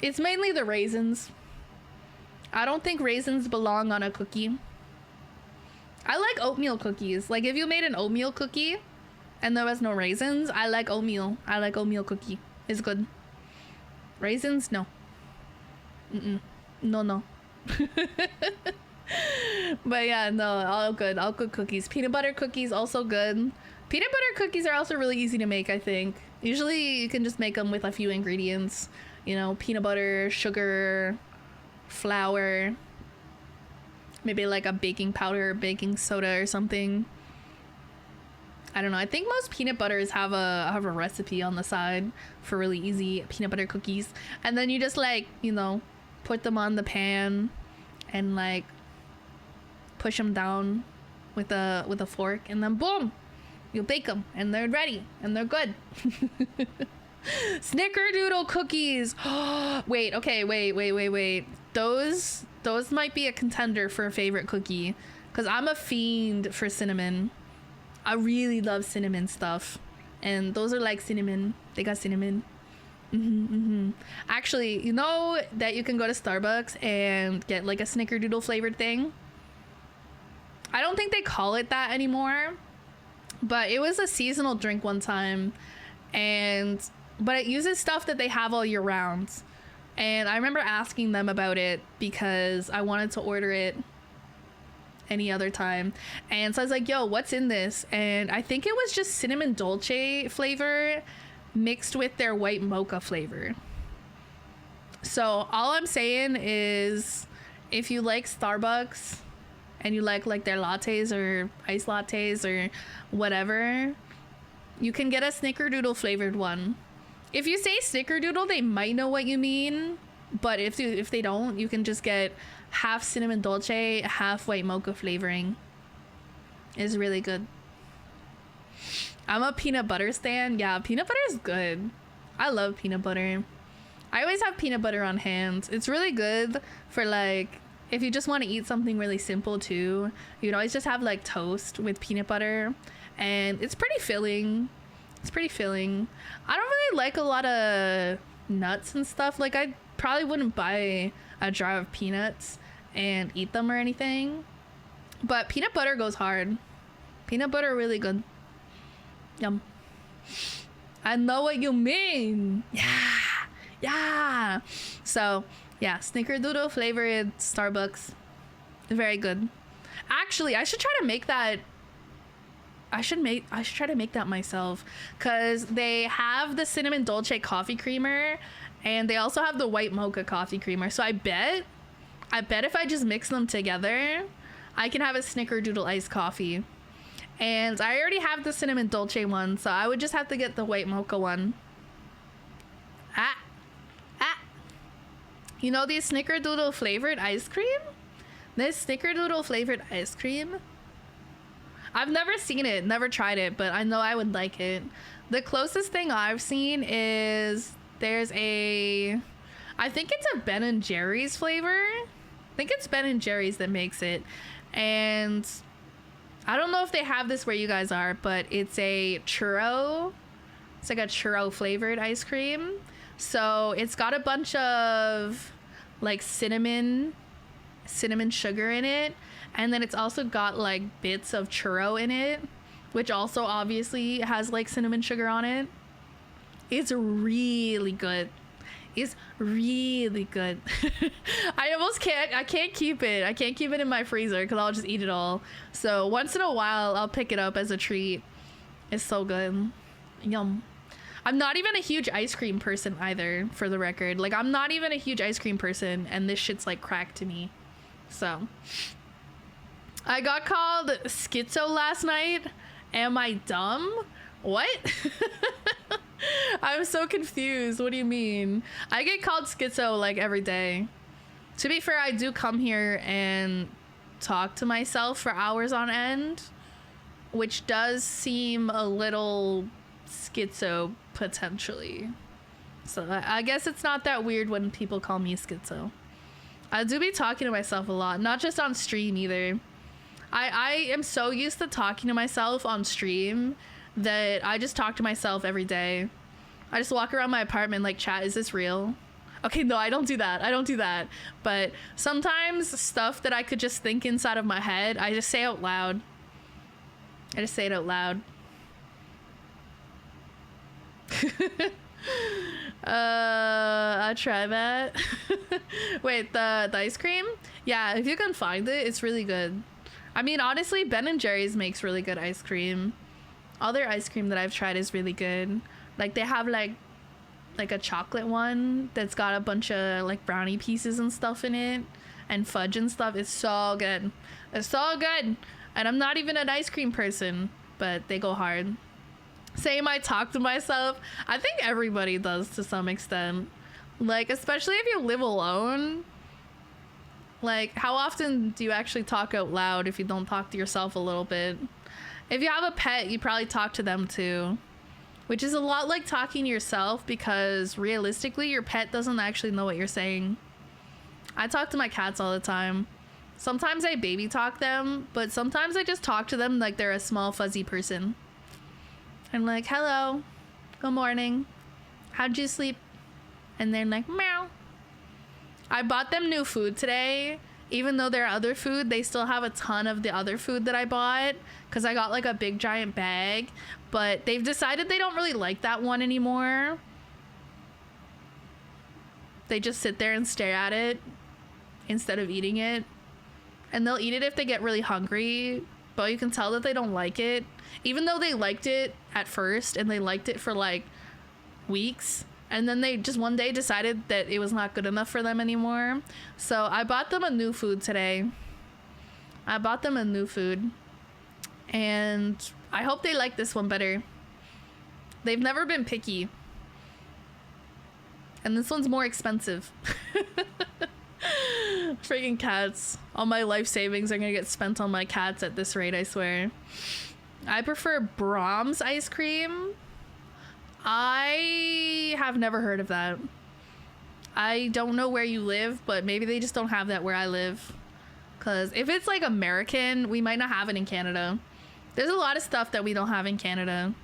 It's mainly the raisins. I don't think raisins belong on a cookie. I like oatmeal cookies. Like if you made an oatmeal cookie and there was no raisins, I like oatmeal. I like oatmeal cookie. It's good. Raisins, no. No. But yeah, no, all good. All good cookies. Peanut butter cookies, also good. Peanut butter cookies are also really easy to make, I think. Usually you can just make them with a few ingredients, you know, peanut butter, sugar, flour, maybe like a baking powder, baking soda or something. I don't know. I think most peanut butters have a recipe on the side for really easy peanut butter cookies. And then you just like, you know, put them on the pan and like push them down with a fork, and then boom, you bake them and they're ready and they're good. Snickerdoodle cookies. Wait, okay, wait. Those might be a contender for a favorite cookie, because I'm a fiend for cinnamon. I really love cinnamon stuff, and those are like cinnamon. They got cinnamon. Actually, you know that you can go to Starbucks and get like a snickerdoodle flavored thing? I don't think they call it that anymore, but it was a seasonal drink one time, but it uses stuff that they have all year round. And I remember asking them about it because I wanted to order it any other time. And so I was like, yo, what's in this? And I think it was just cinnamon dolce flavor mixed with their white mocha flavor. So all I'm saying is, if you like Starbucks and you like their lattes or iced lattes or whatever, you can get a snickerdoodle flavored one. If you say snickerdoodle, they might know what you mean, but if they don't, you can just get half cinnamon dolce, half white mocha flavoring. It's really good. I'm a peanut butter stan. Yeah, peanut butter is good. I love peanut butter. I always have peanut butter on hand. It's really good for like, if you just want to eat something really simple too. You can always just have like toast with peanut butter, and it's pretty filling. It's pretty filling. I don't really like a lot of nuts and stuff. Like, I probably wouldn't buy a jar of peanuts and eat them or anything, but peanut butter goes hard. Peanut butter really good. Yum. I know what you mean. Yeah. So yeah, snickerdoodle flavored Starbucks, very good. Actually, I should try to make that. I should try to make that myself, because they have the cinnamon dolce coffee creamer and they also have the white mocha coffee creamer. So I bet if I just mix them together, I can have a snickerdoodle iced coffee. And I already have the cinnamon dolce one, so I would just have to get the white mocha one. You know, these snickerdoodle flavored ice cream? This snickerdoodle flavored ice cream? I've never seen it, never tried it, but I know I would like it. The closest thing I've seen is there's I think it's a Ben and Jerry's flavor. I think it's Ben and Jerry's that makes it. And I don't know if they have this where you guys are, but it's a churro. It's like a churro flavored ice cream. So it's got a bunch of like cinnamon sugar in it. And then it's also got like bits of churro in it, which also obviously has like cinnamon sugar on it. It's really good. It's really good. I can't keep it. I can't keep it in my freezer because I'll just eat it all. So once in a while, I'll pick it up as a treat. It's so good. Yum. I'm not even a huge ice cream person either, for the record. Like, I'm not even a huge ice cream person, and this shit's like crack to me. So I got called schizo last night. Am I dumb? What? I'm so confused. What do you mean? I get called schizo like every day. To be fair, I do come here and talk to myself for hours on end, which does seem a little schizo potentially. So I guess it's not that weird when people call me schizo. I do be talking to myself a lot, not just on stream either. I am so used to talking to myself on stream that I just talk to myself every day. I just walk around my apartment like, chat, is this real? Okay, no, I don't do that. But sometimes stuff that I could just think inside of my head, I just say out loud. I just say it out loud. I'll try that. Wait, the ice cream? Yeah, if you can find it, it's really good. I mean, honestly, Ben and Jerry's makes really good ice cream. All their ice cream that I've tried is really good. Like they have like a chocolate one that's got a bunch of like brownie pieces and stuff in it and fudge and stuff. It's so good. It's so good. And I'm not even an ice cream person, but they go hard. Same, I talk to myself. I think everybody does to some extent. Like, especially if you live alone. Like, how often do you actually talk out loud if you don't talk to yourself a little bit? If you have a pet, you probably talk to them too. Which is a lot like talking to yourself, because realistically, your pet doesn't actually know what you're saying. I talk to my cats all the time. Sometimes I baby talk them, but sometimes I just talk to them like they're a small fuzzy person. I'm like, hello, good morning, how'd you sleep? And they're like, meow. I bought them new food today. Even though they're other food, they still have a ton of the other food that I bought, because I got like a big giant bag, but they've decided they don't really like that one anymore. They just sit there and stare at it instead of eating it. And they'll eat it if they get really hungry, but you can tell that they don't like it. Even though they liked it at first and they liked it for like weeks. And then they just one day decided that it was not good enough for them anymore. So I bought them a new food today. I bought them a new food. And I hope they like this one better. They've never been picky. And this one's more expensive. Freaking cats. All my life savings are gonna get spent on my cats at this rate, I swear. I prefer Brahms ice cream. I have never heard of that. I don't know where you live, but maybe they just don't have that where I live. Because if it's like American, we might not have it in Canada. There's a lot of stuff that we don't have in Canada.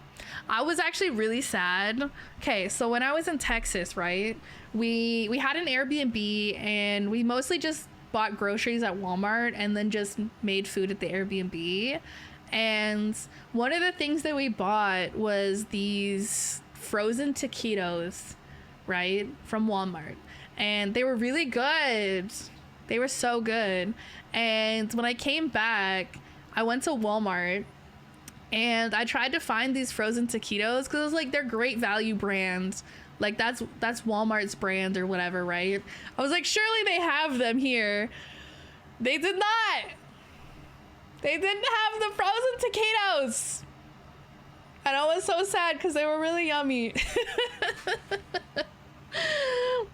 I was actually really sad. Okay, so when I was in Texas, right, we had an Airbnb and we mostly just bought groceries at Walmart and then just made food at the Airbnb. And one of the things that we bought was these frozen taquitos, right, from Walmart, and they were really good. They were so good. And when I came back, I went to Walmart and I tried to find these frozen taquitos because it was like, they're great value brands, like that's Walmart's brand or whatever, right? I was like, surely they have them here. They did not. They didn't have the frozen taquitos. And I was so sad because they were really yummy.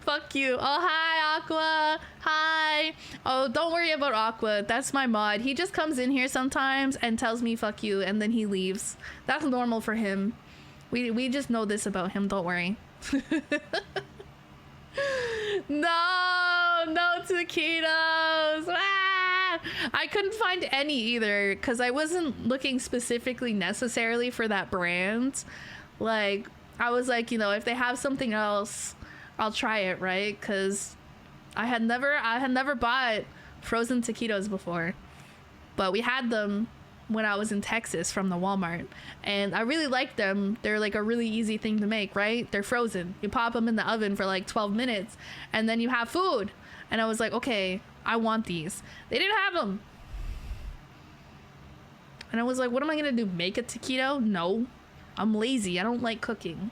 Fuck you. Oh, hi, Aqua. Hi. Oh, don't worry about Aqua. That's my mod. He just comes in here sometimes and tells me fuck you, and then he leaves. That's normal for him. We just know this about him. Don't worry. No taquitos. Ah! I couldn't find any either because I wasn't looking specifically necessarily for that brand. Like, I was like, you know, if they have something else, I'll try it, right? Because I had never bought frozen taquitos before, but we had them when I was in Texas from the Walmart, and I really liked them. They're like a really easy thing to make, right? They're frozen. You pop them in the oven for like 12 minutes and then you have food. And I was like, okay, I want these. They didn't have them. And I was like, what am I gonna do? Make a taquito? No, I'm lazy. I don't like cooking.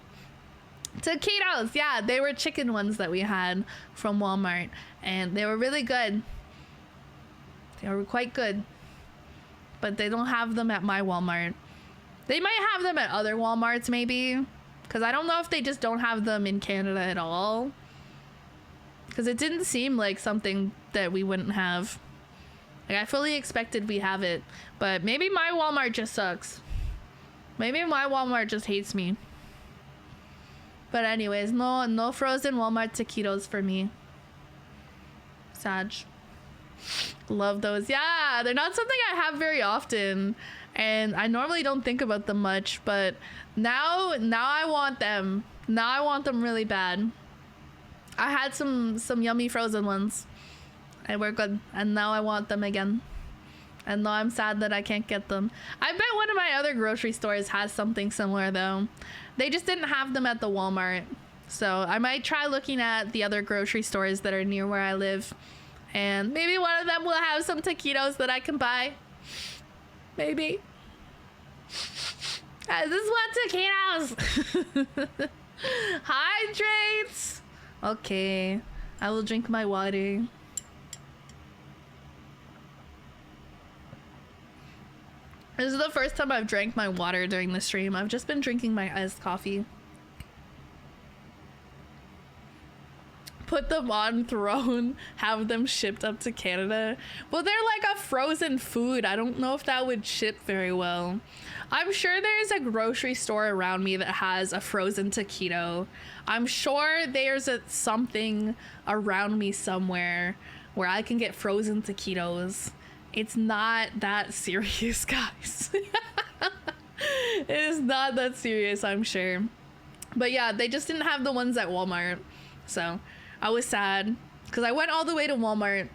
Taquitos, yeah, they were chicken ones that we had from Walmart, and they were really good. They were quite good, but they don't have them at my Walmart. They might have them at other Walmarts maybe, because I don't know if they just don't have them in Canada at all, because it didn't seem like something that we wouldn't have. Like, I fully expected we have it, but maybe my Walmart just sucks. Maybe my Walmart just hates me. But anyways, no frozen Walmart taquitos for me. Sag. Love those. Yeah, they're not something I have very often, and I normally don't think about them much, but now I want them. Now I want them really bad. I had some yummy frozen ones, and we're good, and now I want them again. And now I'm sad that I can't get them. I bet one of my other grocery stores has something similar though. They just didn't have them at the Walmart. So I might try looking at the other grocery stores that are near where I live, and maybe one of them will have some taquitos that I can buy. Maybe. This is what taquitos. Hydrates. Okay, I will drink my water. This is the first time I've drank my water during the stream. I've just been drinking my iced coffee. Put them on throne, have them shipped up to Canada. Well, they're like a frozen food. I don't know if that would ship very well. I'm sure there's a grocery store around me that has a frozen taquito. I'm sure there's something around me somewhere where I can get frozen taquitos. It's not that serious, guys. It is not that serious, I'm sure. But yeah, they just didn't have the ones at Walmart. So I was sad because I went all the way to Walmart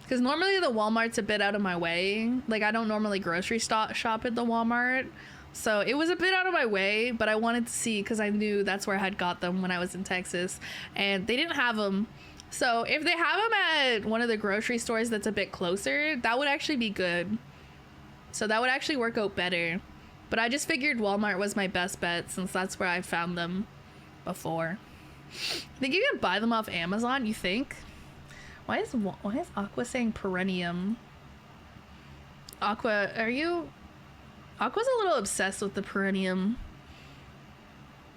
because normally the Walmart's a bit out of my way. Like I don't normally grocery shop at the Walmart. So it was a bit out of my way, but I wanted to see because I knew that's where I had got them when I was in Texas and they didn't have them. So if they have them at one of the grocery stores that's a bit closer, that would actually be good. So that would actually work out better. But I just figured Walmart was my best bet since that's where I found them before. I think you can buy them off Amazon, you think? Why is Aqua saying perennium? Aqua, Aqua's a little obsessed with the perennium.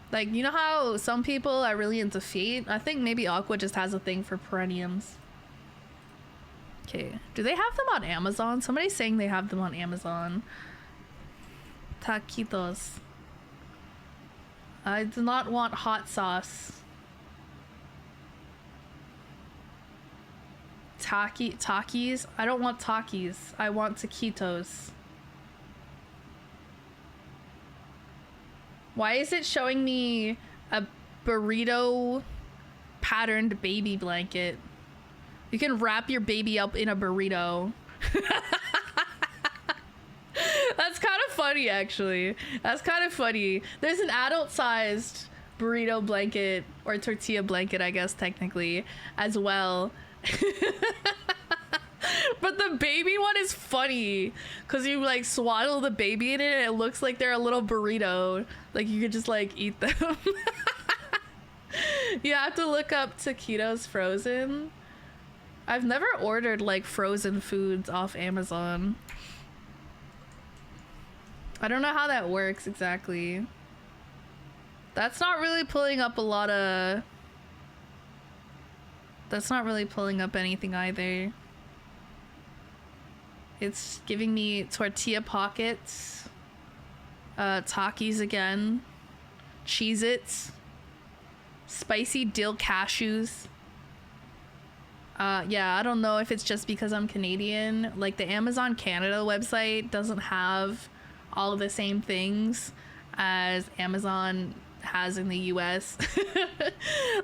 Like, you know how some people are really into feet? I think maybe Aqua just has a thing for perenniums. Okay, do they have them on Amazon? Somebody's saying they have them on Amazon. Taquitos. I do not want hot sauce. Takis? I don't want Takis. I want taquitos. Why is it showing me a burrito patterned baby blanket? You can wrap your baby up in a burrito. That's kind of funny, actually. That's kind of funny. There's an adult-sized burrito blanket, or tortilla blanket, I guess, technically, as well. But the baby one is funny because you like swaddle the baby in it and it looks like they're a little burrito. Like you could just like eat them. You have to look up taquitos frozen. I've never ordered like frozen foods off Amazon. I don't know how that works exactly. That's not really pulling up a lot of... That's not really pulling up anything either. It's giving me tortilla pockets, Takis again, Cheez-Its, spicy dill cashews. Yeah, I don't know if it's just because I'm Canadian. Like the Amazon Canada website doesn't have all of the same things as Amazon has in the US.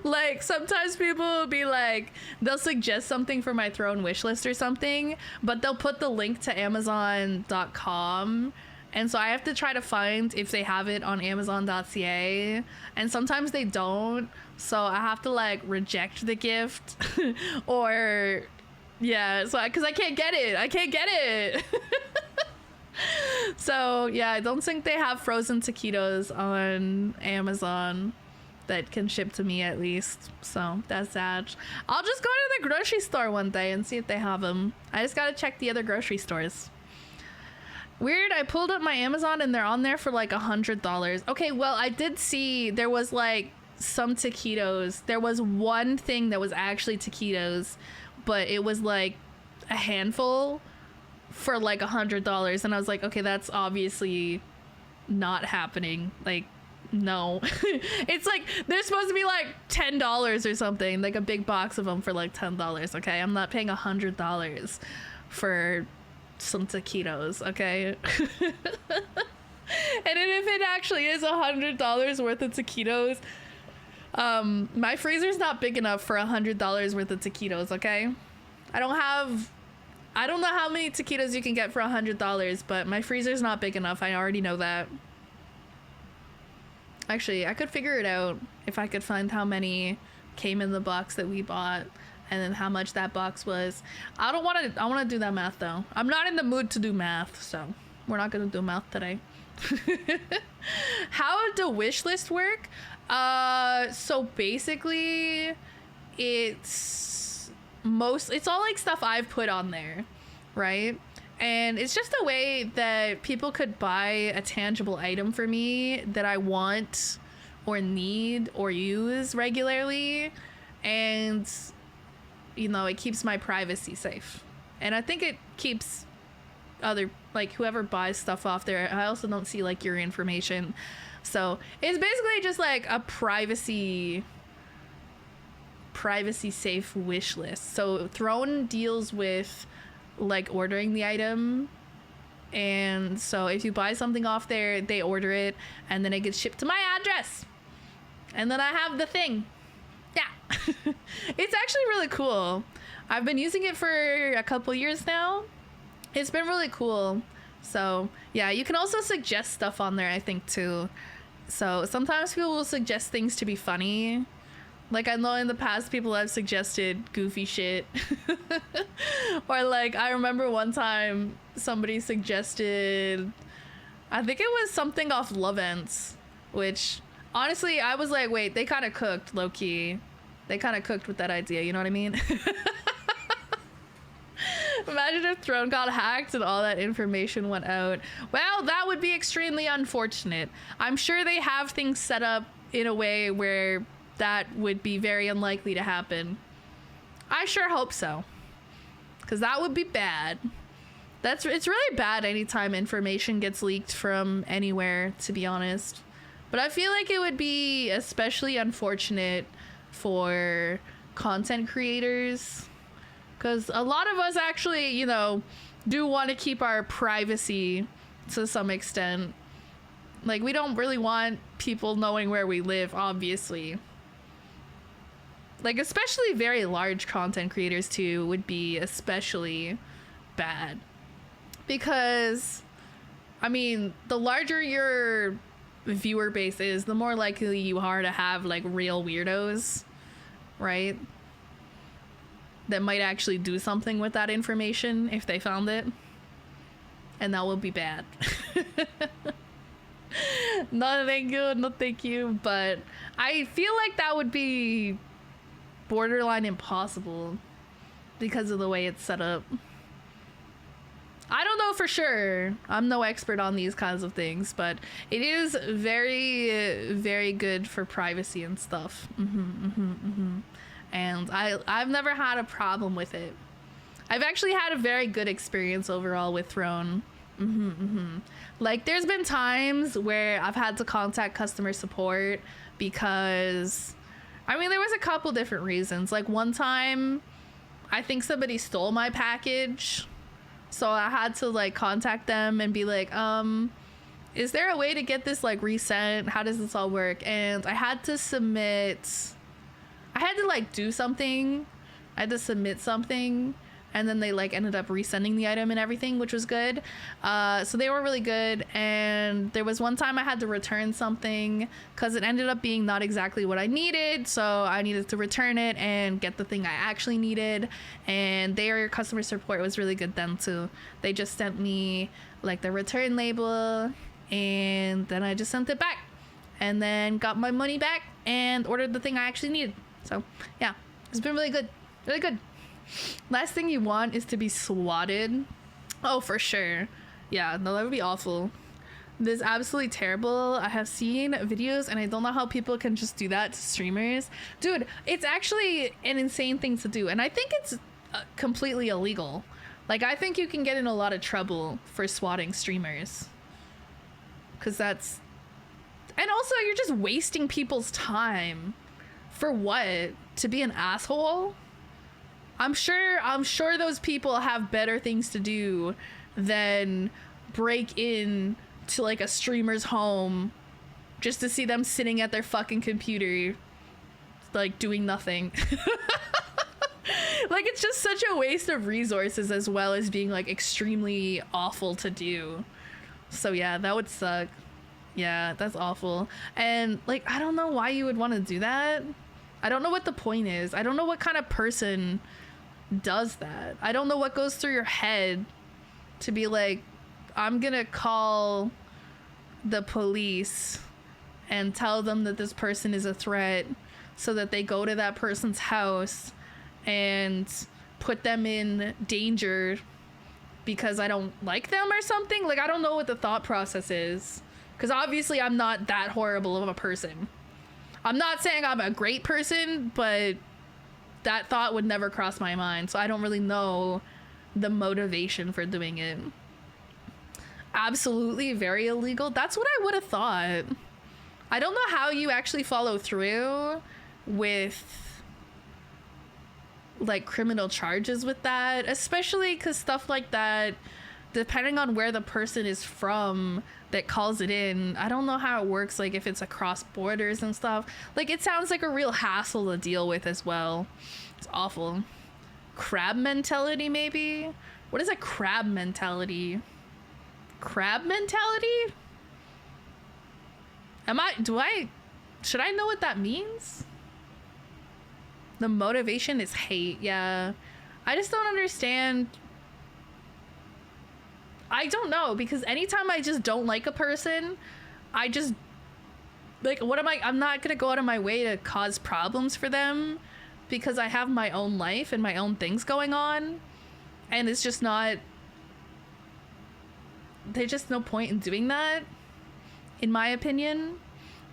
Like sometimes people will be like, they'll suggest something for my throne wish list or something, but they'll put the link to amazon.com, and so I have to try to find if they have it on amazon.ca, and sometimes they don't, so I have to like reject the gift. Or yeah, so because I can't get it. So yeah, I don't think they have frozen taquitos on Amazon that can ship to me, at least. So that's sad. I'll just go to the grocery store one day and see if they have them. I just gotta check the other grocery stores. Weird, I pulled up my Amazon and they're on there for like $100. Okay, well, I did see there was like some taquitos. There was one thing that was actually taquitos, but it was like a handful for like $100, and I was like, okay, that's obviously not happening. Like, no. It's like they're supposed to be like $10 or something, like a big box of them for like $10. Okay, I'm not paying $100 for some taquitos. Okay. And then if it actually is $100 worth of taquitos, my freezer's not big enough for $100 worth of taquitos. Okay, I don't know how many taquitos you can get for $100, but my freezer's not big enough. I already know that. Actually, I could figure it out if I could find how many came in the box that we bought and then how much that box was. I want to do that math though. I'm not in the mood to do math, so we're not going to do math today. How the wish list work? So basically it's all like stuff I've put on there, right? And it's just a way that people could buy a tangible item for me that I want or need or use regularly. And, you know, it keeps my privacy safe. And I think it keeps other, like, whoever buys stuff off there. I also don't see, like, your information. So it's basically just like a privacy safe wish list. So Throne deals with like ordering the item, and so if you buy something off there, they order it and then it gets shipped to my address, and then I have the thing. Yeah. It's actually really cool. I've been using it for a couple years now. It's been really cool. So yeah, you can also suggest stuff on there, I think, too. So sometimes people will suggest things to be funny. Like, I know in the past people have suggested goofy shit. Or like, I remember one time somebody suggested, I think it was something off Love Ents, which honestly I was like, wait, they kind of cooked, low-key. They kind of cooked with that idea, you know what I mean? Imagine if Throne got hacked and all that information went out. Well, that would be extremely unfortunate. I'm sure they have things set up in a way where that would be very unlikely to happen. I sure hope so, because that would be bad. It's really bad anytime information gets leaked from anywhere, to be honest. But I feel like it would be especially unfortunate for content creators, because a lot of us actually, you know, do want to keep our privacy to some extent. Like, we don't really want people knowing where we live, obviously. Like, especially very large content creators, too, would be especially bad. Because, I mean, the larger your viewer base is, the more likely you are to have, like, real weirdos, right? That might actually do something with that information if they found it. And that would be bad. No, thank you. No, thank you. But I feel like that would be borderline impossible because of the way it's set up. I don't know for sure. I'm no expert on these kinds of things, but it is very, very good for privacy and stuff. And I've never had a problem with it. I've actually had a very good experience overall with Throne. Like, there's been times where I've had to contact customer support because, I mean, there was a couple different reasons. Like, one time, I think somebody stole my package. So I had to, like, contact them and be like, is there a way to get this, like, resent? How does this all work? And I had to like, do something. I had to submit something. And then they, like, ended up resending the item and everything, which was good. So they were really good. And there was one time I had to return something because it ended up being not exactly what I needed. So I needed to return it and get the thing I actually needed. And their customer support was really good then too. They just sent me, like, the return label, and then I just sent it back. And then got my money back and ordered the thing I actually needed. So yeah, it's been really good. Really good. Last thing you want is to be swatted. Oh, for sure. Yeah, no, that would be awful. This is absolutely terrible. I have seen videos and I don't know how people can just do that to streamers. Dude, it's actually an insane thing to do. And I think it's completely illegal. Like, I think you can get in a lot of trouble for swatting streamers. Because that's... And also, you're just wasting people's time. For what? To be an asshole? I'm sure those people have better things to do than break in to, like, a streamer's home just to see them sitting at their fucking computer, like, doing nothing. Like, it's just such a waste of resources as well as being, like, extremely awful to do. So yeah, that would suck. Yeah, that's awful. And, like, I don't know why you would want to do that. I don't know what the point is. I don't know what kind of person does that. I don't know what goes through your head to be like, I'm gonna call the police and tell them that this person is a threat so that they go to that person's house and put them in danger because I don't like them or something. Like, I don't know what the thought process is, because obviously I'm not that horrible of a person. I'm not saying I'm a great person, but that thought would never cross my mind, so I don't really know the motivation for doing it. Absolutely very illegal. That's what I would have thought. I don't know how you actually follow through with like criminal charges with that, especially because stuff like that, depending on where the person is from that calls it in, I don't know how it works, like if it's across borders and stuff. Like, it sounds like a real hassle to deal with as well. It's awful. Crab mentality, maybe? What is a crab mentality? Crab mentality? Should I know what that means? The motivation is hate, yeah. I just don't understand. I don't know, because anytime I just don't like a person, I just, like, I'm not gonna go out of my way to cause problems for them because I have my own life and my own things going on, and it's just not, there's just no point in doing that, in my opinion.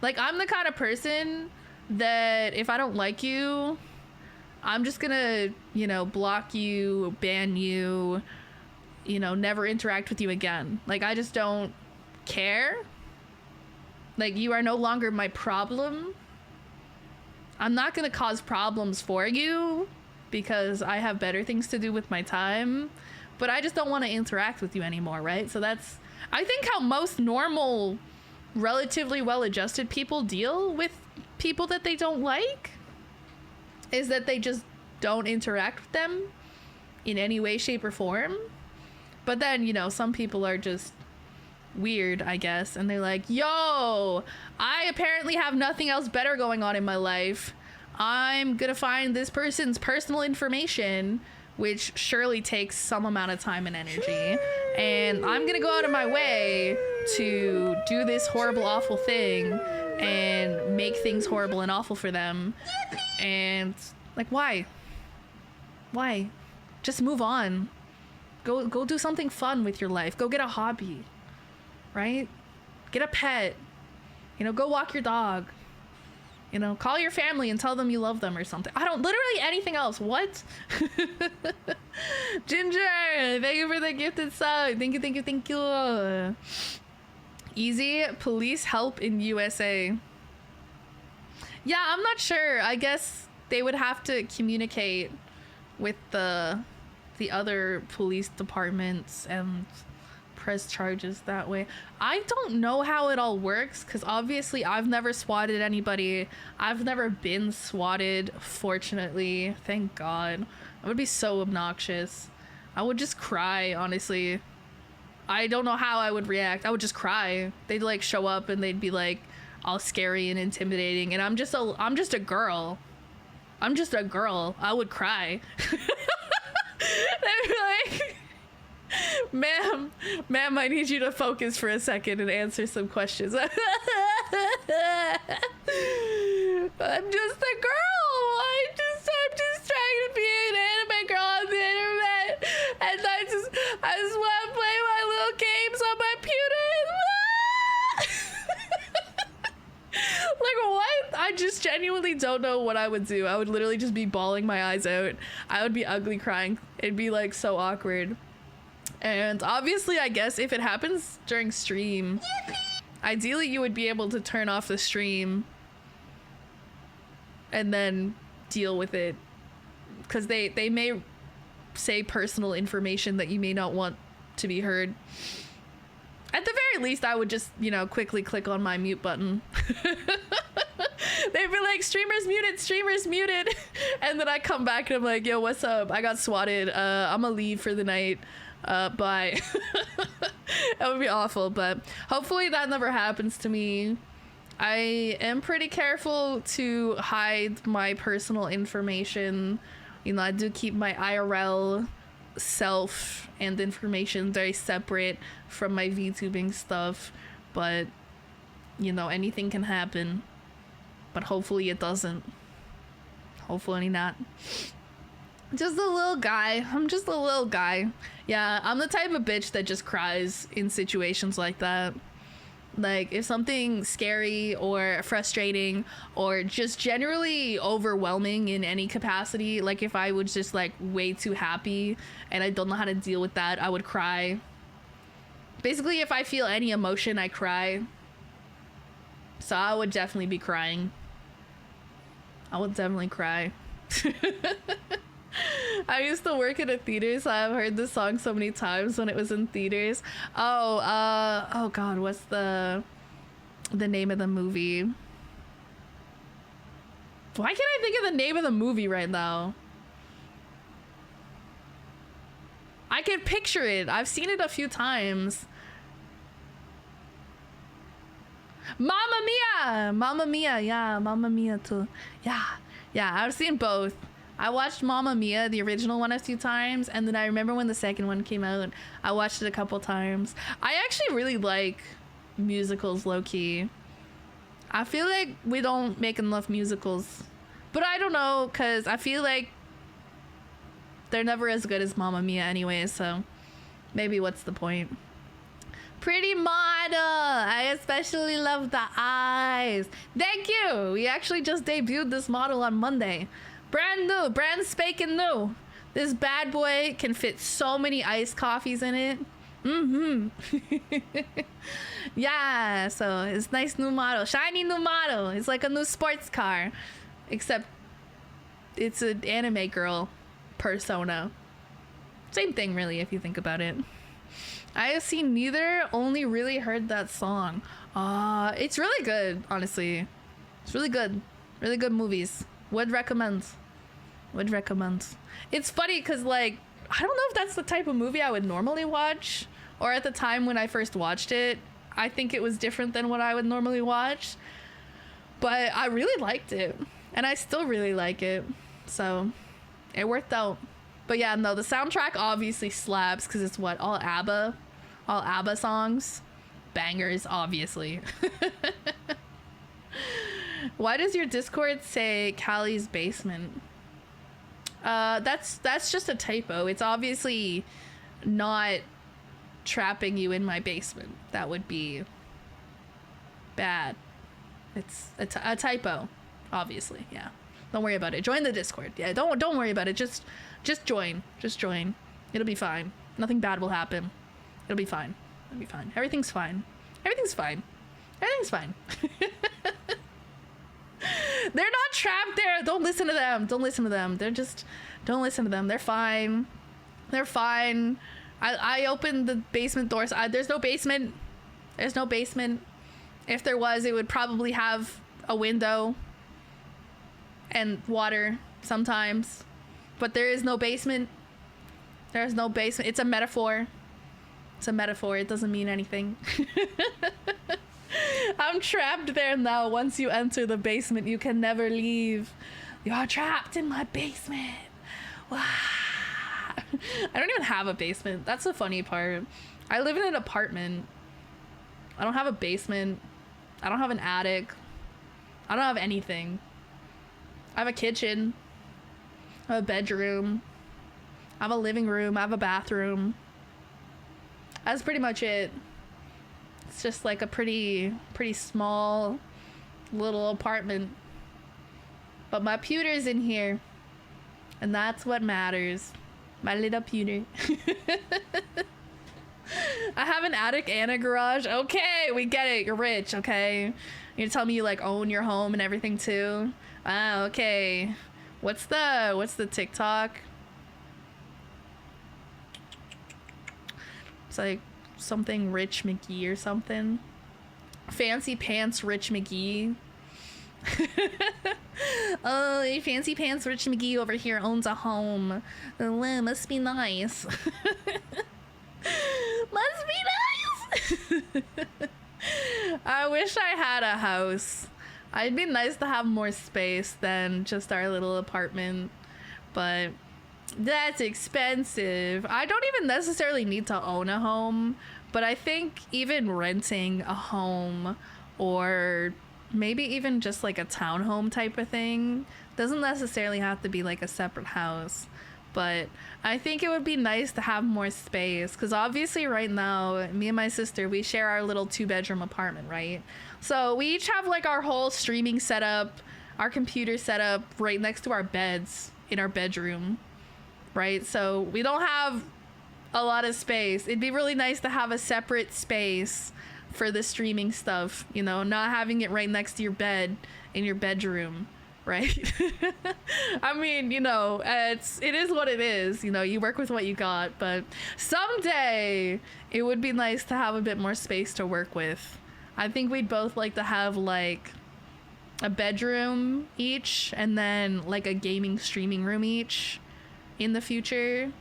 Like, I'm the kind of person that if I don't like you, I'm just gonna, you know, block you, ban you, you know, never interact with you again. Like, I just don't care. Like, you are no longer my problem. I'm not gonna cause problems for you because I have better things to do with my time, but I just don't want to interact with you anymore, right? So that's, I think, how most normal, relatively well-adjusted people deal with people that they don't like, is that they just don't interact with them in any way, shape, or form. But then, you know, some people are just weird, I guess, and they're like, yo, I apparently have nothing else better going on in my life. I'm gonna find this person's personal information, which surely takes some amount of time and energy, and I'm gonna go out of my way to do this horrible, awful thing and make things horrible and awful for them. And, like, why? Just move on. Go do something fun with your life. Go get a hobby, right? Get a pet. You know, go walk your dog. You know, call your family and tell them you love them or something. I don't, literally anything else. What? Ginger, thank you for the gifted sub. Thank you. Easy police help in USA. Yeah, I'm not sure. I guess they would have to communicate with the other police departments and press charges that way. I don't know how it all works, because obviously I've never swatted anybody. I've never been swatted, fortunately. Thank God. I would be so obnoxious. I would just cry, honestly. I don't know how I would react. I would just cry. They'd like show up and they'd be like all scary and intimidating, and I'm just a girl. I'm just a girl. I would cry. They'd be like, ma'am, I need you to focus for a second and answer some questions. I'm just a girl. I'm just trying to be an anime girl on the internet, and I just want to play my little games on my computer. Like, what? I just genuinely don't know what I would do. I would literally just be bawling my eyes out. I would be ugly crying. It'd be like so awkward. And obviously, I guess if it happens during stream, ideally you would be able to turn off the stream and then deal with it, because they may say personal information that you may not want to be heard. At the very least, I would just, you know, quickly click on my mute button. They'd be like, streamers muted. And then I come back and I'm like, yo, what's up? I got swatted. I'm gonna leave for the night. Bye. That would be awful, but hopefully that never happens to me. I am pretty careful to hide my personal information. You know, I do keep my IRL self and information very separate from my VTubing stuff, but you know, anything can happen, but hopefully it doesn't. Hopefully not. Just a little guy. I'm just a little guy. Yeah, I'm the type of bitch that just cries in situations like that. Like, if something scary or frustrating or just generally overwhelming in any capacity, like if I was just like way too happy and I don't know how to deal with that, I would cry. Basically, if I feel any emotion, I cry. So I would definitely be crying. I would definitely cry. I used to work in a theater, so I've heard this song so many times when it was in theaters. Oh god, what's the name of the movie? Why can't I think of the name of the movie right now? I can picture it. I've seen it a few times. Mamma Mia! Mamma Mia, yeah, Mamma Mia too. Yeah, I've seen both. I watched Mamma Mia, the original one, a few times, and then I remember when the second one came out, I watched it a couple times. I actually really like musicals, low-key. I feel like we don't make enough musicals. But I don't know, because I feel like they're never as good as Mamma Mia anyway, so maybe what's the point? Pretty model! I especially love the eyes. Thank you! We actually just debuted this model on Monday. Brand new, brand spanking new. This bad boy can fit so many iced coffees in it. Yeah, so it's nice new model, shiny new model. It's like a new sports car, except it's an anime girl persona. Same thing really, if you think about it. I have seen neither, only really heard that song. It's really good, honestly. It's really good. Really good movies. Would recommend. It's funny because, like, I don't know if that's the type of movie I would normally watch, or at the time when I first watched it, I think it was different than what I would normally watch, but I really liked it, and I still really like it, so it worked out. But yeah, no, the soundtrack obviously slaps because it's what, all ABBA songs, bangers, obviously. Why does your Discord say Callie's basement? That's just a typo. It's obviously not trapping you in my basement. That would be bad. It's a typo, obviously. Yeah. Don't worry about it. Join the Discord. Yeah, don't worry about it. Just join. Just join. It'll be fine. Nothing bad will happen. It'll be fine. It'll be fine. Everything's fine. Everything's fine. Everything's fine. They're not trapped there. Don't listen to them. Don't listen to them. They're just, don't listen to them. They're fine. They're fine. I opened the basement doors. There's no basement. There's no basement. If there was, it would probably have a window and water sometimes. But there is no basement. There's no basement. It's a metaphor. It's a metaphor. It doesn't mean anything. I'm trapped there now. Once you enter the basement, you can never leave. You're trapped in my basement. Wow. I don't even have a basement. That's the funny part. I live in an apartment. I don't have a basement. I don't have an attic. I don't have anything. I have a kitchen. I have a bedroom. I have a living room. I have a bathroom. That's pretty much it. It's just like a pretty small little apartment. But my pewter's in here. And that's what matters. My little pewter. I have an attic and a garage. Okay, we get it. You're rich, okay? You're telling me you like own your home and everything too? Ah, okay. What's the TikTok? It's like something Rich McGee or something. Fancy Pants Rich McGee. Oh, Fancy Pants Rich McGee over here owns a home. Oh, must be nice. Must be nice. I wish I had a house. It'd be nice to have more space than just our little apartment, but that's expensive. I don't even necessarily need to own a home, but I think even renting a home or maybe even just like a townhome type of thing. Doesn't necessarily have to be like a separate house, but I think it would be nice to have more space, because obviously right now me and my sister, we share our little 2-bedroom apartment, right? So we each have like our whole streaming setup, our computer setup right next to our beds in our bedroom, right? So we don't have a lot of space. It'd be really nice to have a separate space for the streaming stuff, you know, not having it right next to your bed in your bedroom, right? I mean, you know, it is what it is, you know, you work with what you got, but someday it would be nice to have a bit more space to work with. I think we'd both like to have like a bedroom each and then like a gaming streaming room each in the future.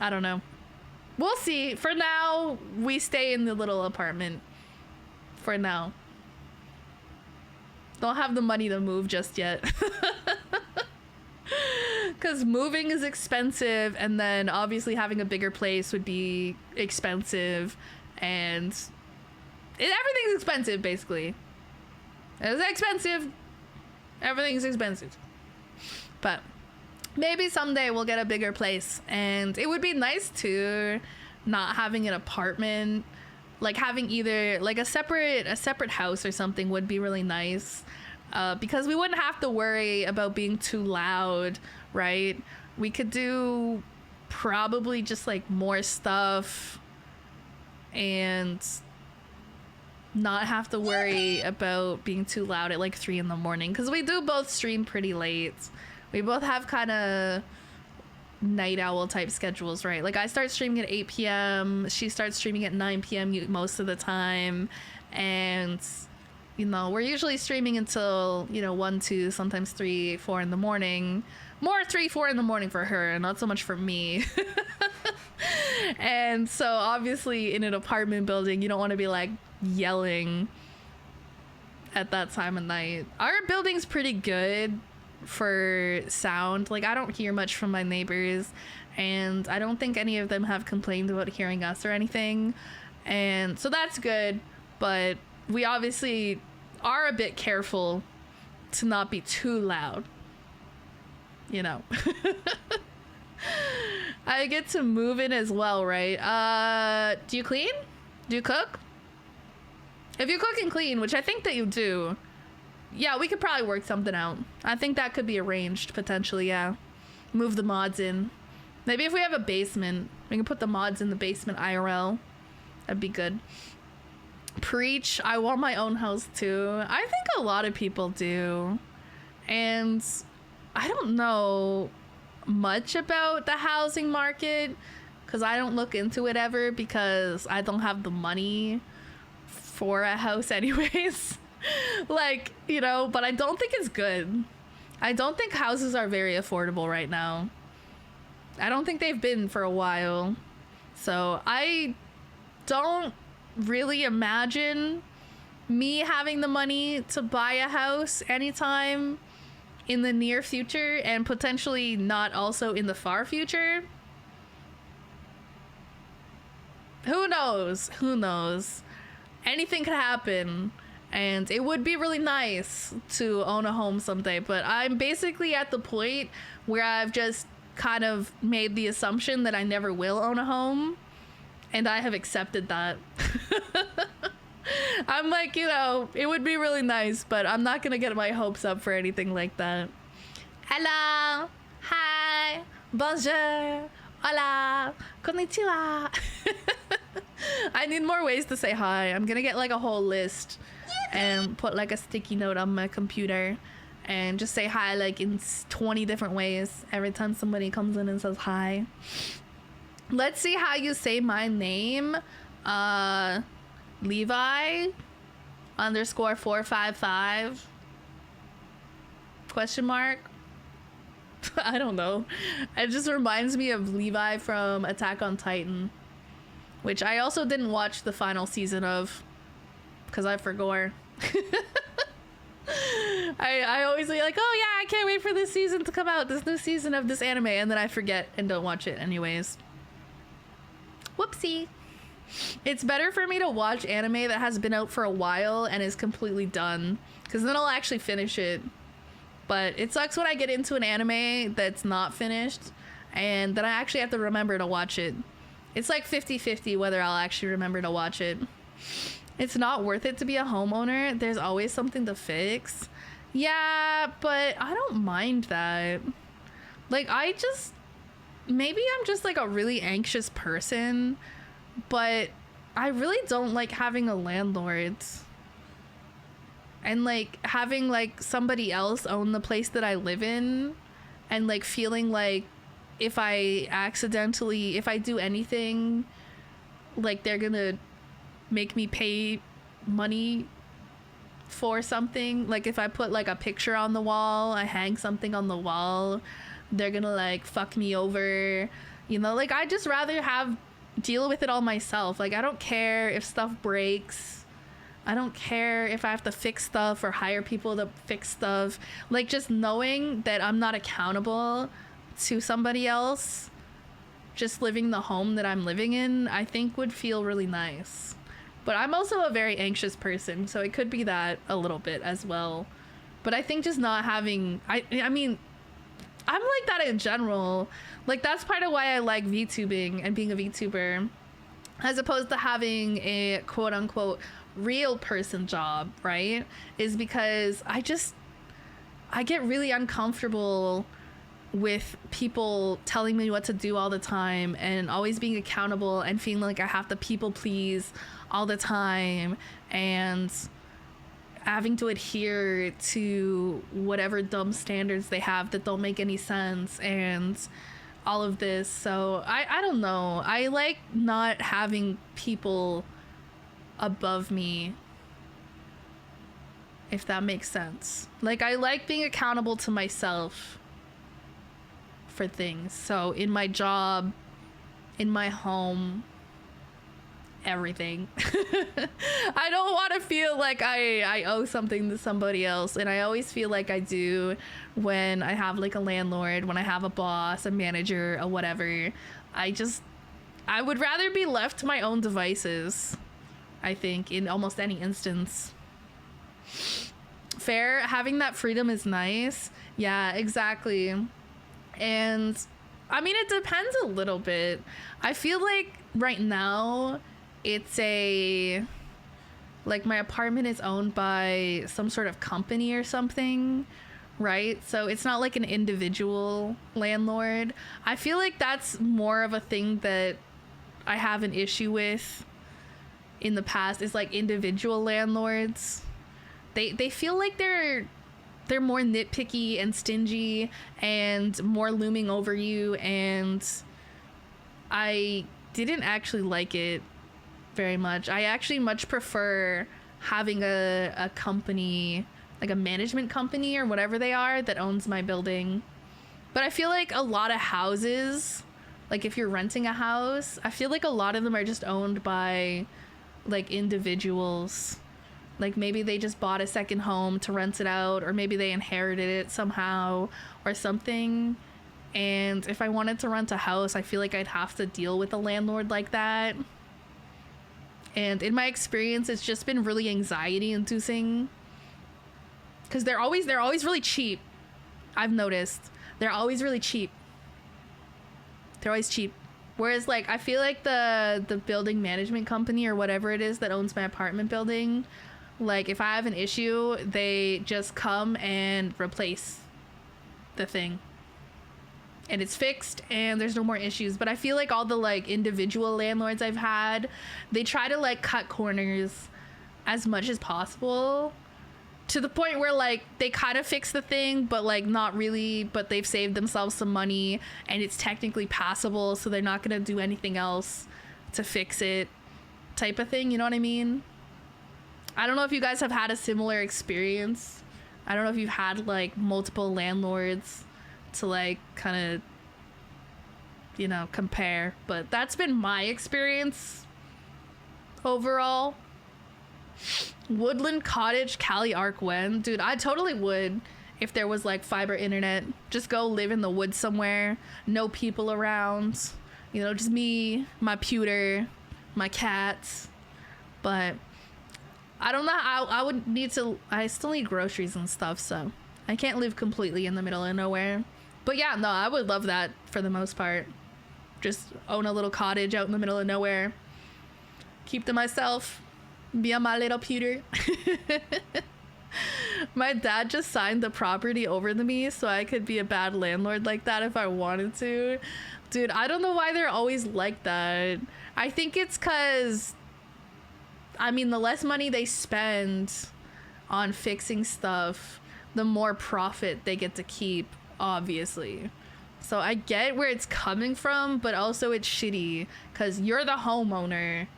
I don't know. We'll see. For now, we stay in the little apartment. For now. Don't have the money to move just yet. Because moving is expensive, and then obviously having a bigger place would be expensive, and everything's expensive, basically. It's expensive. Everything's expensive. But maybe someday we'll get a bigger place, and it would be nice to not having an apartment, like having either like a separate house or something would be really nice, because we wouldn't have to worry about being too loud, right? We could do probably just like more stuff and not have to worry about being too loud at like 3 in the morning, because we do both stream pretty late. We both have kind of night owl type schedules, right? Like I start streaming at 8 p.m. She starts streaming at 9 p.m. most of the time. And, you know, we're usually streaming until, you know, 1, 2, sometimes 3, 4 in the morning. More 3, 4 in the morning for her, not so much for me. And so obviously in an apartment building, you don't want to be like yelling at that time of night. Our building's pretty good for sound. Like I don't hear much from my neighbors, and I don't think any of them have complained about hearing us or anything, and so that's good. But we obviously are a bit careful to not be too loud, you know. I get to move in as well, right? Do you clean? Do you cook? If you cook and clean, which I think that you do, yeah, we could probably work something out. I think that could be arranged, potentially, yeah. Move the mods in. Maybe if we have a basement, we can put the mods in the basement IRL. That'd be good. Preach. I want my own house, too. I think a lot of people do. And I don't know much about the housing market, because I don't look into it ever, because I don't have the money for a house anyways. Like, you know, but I don't think it's good. I don't think houses are very affordable right now. I don't think they've been for a while. So I don't really imagine me having the money to buy a house anytime in the near future, and potentially not also in the far future. Who knows? Who knows? Anything could happen. And it would be really nice to own a home someday, but I'm basically at the point where I've just kind of made the assumption that I never will own a home, and I have accepted that. I'm like, you know, it would be really nice, but I'm not gonna get my hopes up for anything like that. Hello, hi, bonjour, hola, konnichiwa. I need more ways to say hi. I'm gonna get like a whole list and put like a sticky note on my computer and just say hi like in 20 different ways every time somebody comes in and says hi. Let's see how you say my name. Levi _ 455 ? I don't know. It just reminds me of Levi from Attack on Titan, which I also didn't watch the final season of because I forgot. I always be like, oh yeah, I can't wait for this season to come out, this new season of this anime, and then I forget and don't watch it anyways. Whoopsie. It's better for me to watch anime that has been out for a while and is completely done, because then I'll actually finish it. But it sucks when I get into an anime that's not finished and then I actually have to remember to watch it. It's like 50-50 whether I'll actually remember to watch it. It's not worth it to be a homeowner. There's always something to fix. Yeah, but I don't mind that. Like, maybe I'm just like a really anxious person, but I really don't like having a landlord. And like having like somebody else own the place that I live in, and like feeling like if I do anything, like they're gonna make me pay money for something. Like if I put like a picture on the wall, I hang something on the wall, they're gonna like fuck me over, you know? Like I just rather deal with it all myself. Like I don't care if stuff breaks. I don't care if I have to fix stuff or hire people to fix stuff. Like just knowing that I'm not accountable to somebody else, just living the home that I'm living in, I think would feel really nice. But I'm also a very anxious person, so it could be that a little bit as well. But I think just not having, I mean, I'm like that in general. Like that's part of why I like VTubing and being a VTuber, as opposed to having a quote unquote real person job, right? Is because I get really uncomfortable with people telling me what to do all the time and always being accountable and feeling like I have to people please all the time and having to adhere to whatever dumb standards they have that don't make any sense and all of this. So I don't know. I like not having people above me, if that makes sense. Like I like being accountable to myself for things. So in my job, in my home, everything. I don't want to feel like I owe something to somebody else, and I always feel like I do when I have like a landlord, when I have a boss, a manager, or whatever. I would rather be left to my own devices, I think, in almost any instance. Fair, having that freedom is nice. Yeah, exactly. And I mean, it depends a little bit. I feel like right now it's like my apartment is owned by some sort of company or something, right? So it's not like an individual landlord. I feel like that's more of a thing that I have an issue with in the past, is like individual landlords. They feel like they're more nitpicky and stingy and more looming over you, and I didn't actually like it very much. I actually much prefer having a company, like a management company or whatever they are, that owns my building. But I feel like a lot of houses, like if you're renting a house, I feel like a lot of them are just owned by like individuals. Like maybe they just bought a second home to rent it out, or maybe they inherited it somehow or something. And if I wanted to rent a house, I feel like I'd have to deal with a landlord like that. And in my experience, it's just been really anxiety inducing, because they're always really cheap. I've noticed they're always really cheap. They're always cheap. Whereas like I feel like the building management company or whatever it is that owns my apartment building, like if I have an issue, they just come and replace the thing, and it's fixed and there's no more issues. But I feel like all the like individual landlords I've had, they try to like cut corners as much as possible, to the point where like they kind of fix the thing, but like not really, but they've saved themselves some money and it's technically passable, so they're not gonna do anything else to fix it, type of thing. You know what I mean? I don't know if you guys have had a similar experience. I don't know if you've had like multiple landlords to like kind of, you know, compare, but that's been my experience overall. Woodland Cottage, Cali Arc Wen. Dude, I totally would if there was like fiber internet. Just go live in the woods somewhere, no people around, you know, just me, my pewter, my cats. But I don't know. I would need to. I still need groceries and stuff, so I can't live completely in the middle of nowhere. But yeah, no, I would love that for the most part. Just own a little cottage out in the middle of nowhere. Keep to myself. Be on my little pewter. My dad just signed the property over to me so I could be a bad landlord like that if I wanted to. Dude, I don't know why they're always like that. I think it's because, I mean, the less money they spend on fixing stuff, the more profit they get to keep, obviously. So I get where it's coming from, but also it's shitty because you're the homeowner.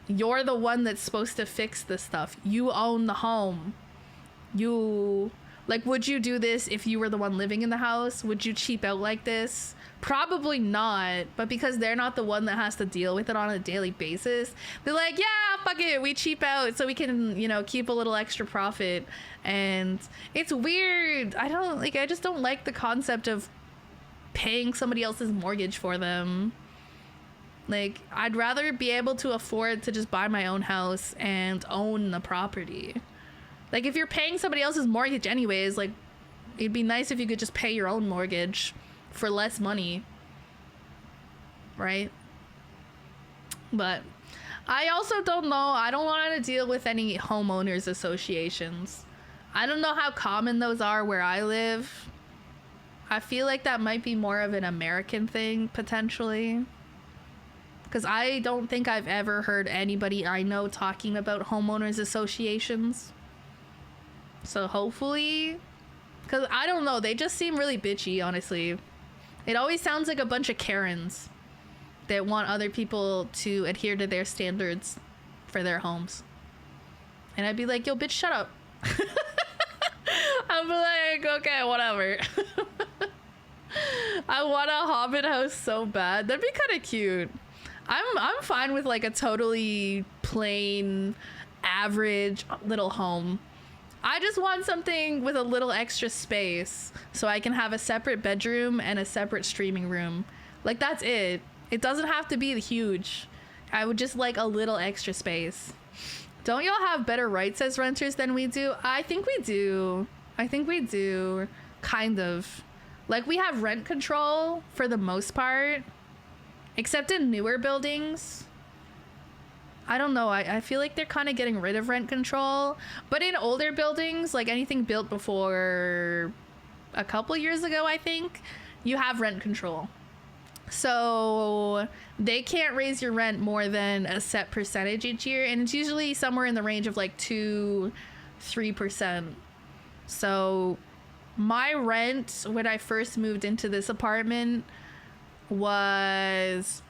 You're the one that's supposed to fix the stuff. You own the home. Would you do this if you were the one living in the house? Would you cheap out like this? Probably not, but because they're not the one that has to deal with it on a daily basis, they're like, yeah, fuck it, we cheap out so we can, you know, keep a little extra profit. And it's weird. I just don't like the concept of paying somebody else's mortgage for them. Like, I'd rather be able to afford to just buy my own house and own the property. Like, if you're paying somebody else's mortgage anyways, like, it'd be nice if you could just pay your own mortgage for less money, right? But I also don't know. I don't want to deal with any homeowners associations. I don't know how common those are where I live. I feel like that might be more of an American thing, potentially. Because I don't think I've ever heard anybody I know talking about homeowners associations. So hopefully, because I don't know, they just seem really bitchy, honestly. It always sounds like a bunch of Karens that want other people to adhere to their standards for their homes. And I'd be like, yo, bitch, shut up. I'd be like, okay, whatever. I want a Hobbit house so bad. That'd be kind of cute. I'm fine with like a totally plain, average little home. I just want something with a little extra space so I can have a separate bedroom and a separate streaming room. Like, that's it. It doesn't have to be huge. I would just like a little extra space. Don't y'all have better rights as renters than we do? I think we do. Kind of. Like, we have rent control for the most part. Except in newer buildings. I don't know. I feel like they're kind of getting rid of rent control. But in older buildings, like anything built before a couple years ago, I think, you have rent control. So they can't raise your rent more than a set percentage each year. And it's usually somewhere in the range of like 2-3%. So my rent when I first moved into this apartment was,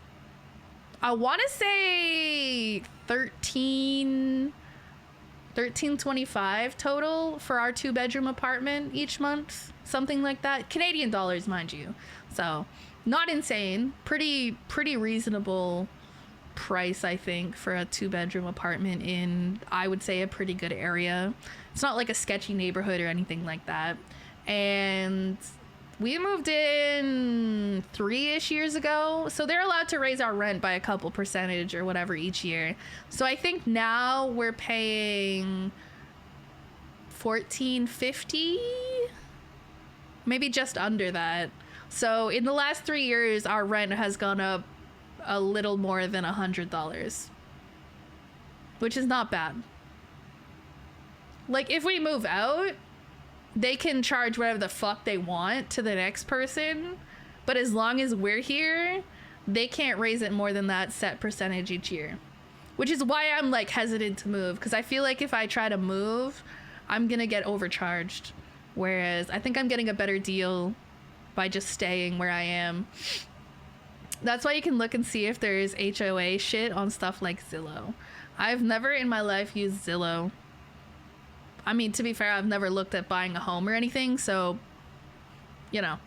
I want to say $13.25 total for our 2-bedroom apartment each month, something like that. Canadian dollars, mind you. So not insane, pretty reasonable price, I think, for a 2-bedroom apartment in, I would say, a pretty good area. It's not like a sketchy neighborhood or anything like that. And we moved in 3-ish years ago, so they're allowed to raise our rent by a couple percentage or whatever each year. So I think now we're paying $14.50, maybe just under that. So in the last 3 years, our rent has gone up a little more than $100, which is not bad. Like, if we move out, they can charge whatever the fuck they want to the next person, but as long as we're here, they can't raise it more than that set percentage each year, which is why I'm like hesitant to move, because I feel like if I try to move, I'm gonna get overcharged, whereas I think I'm getting a better deal by just staying where I am. That's why you can look and see if there's HOA shit on stuff like Zillow. I've never in my life used Zillow. I mean, to be fair, I've never looked at buying a home or anything, so, you know.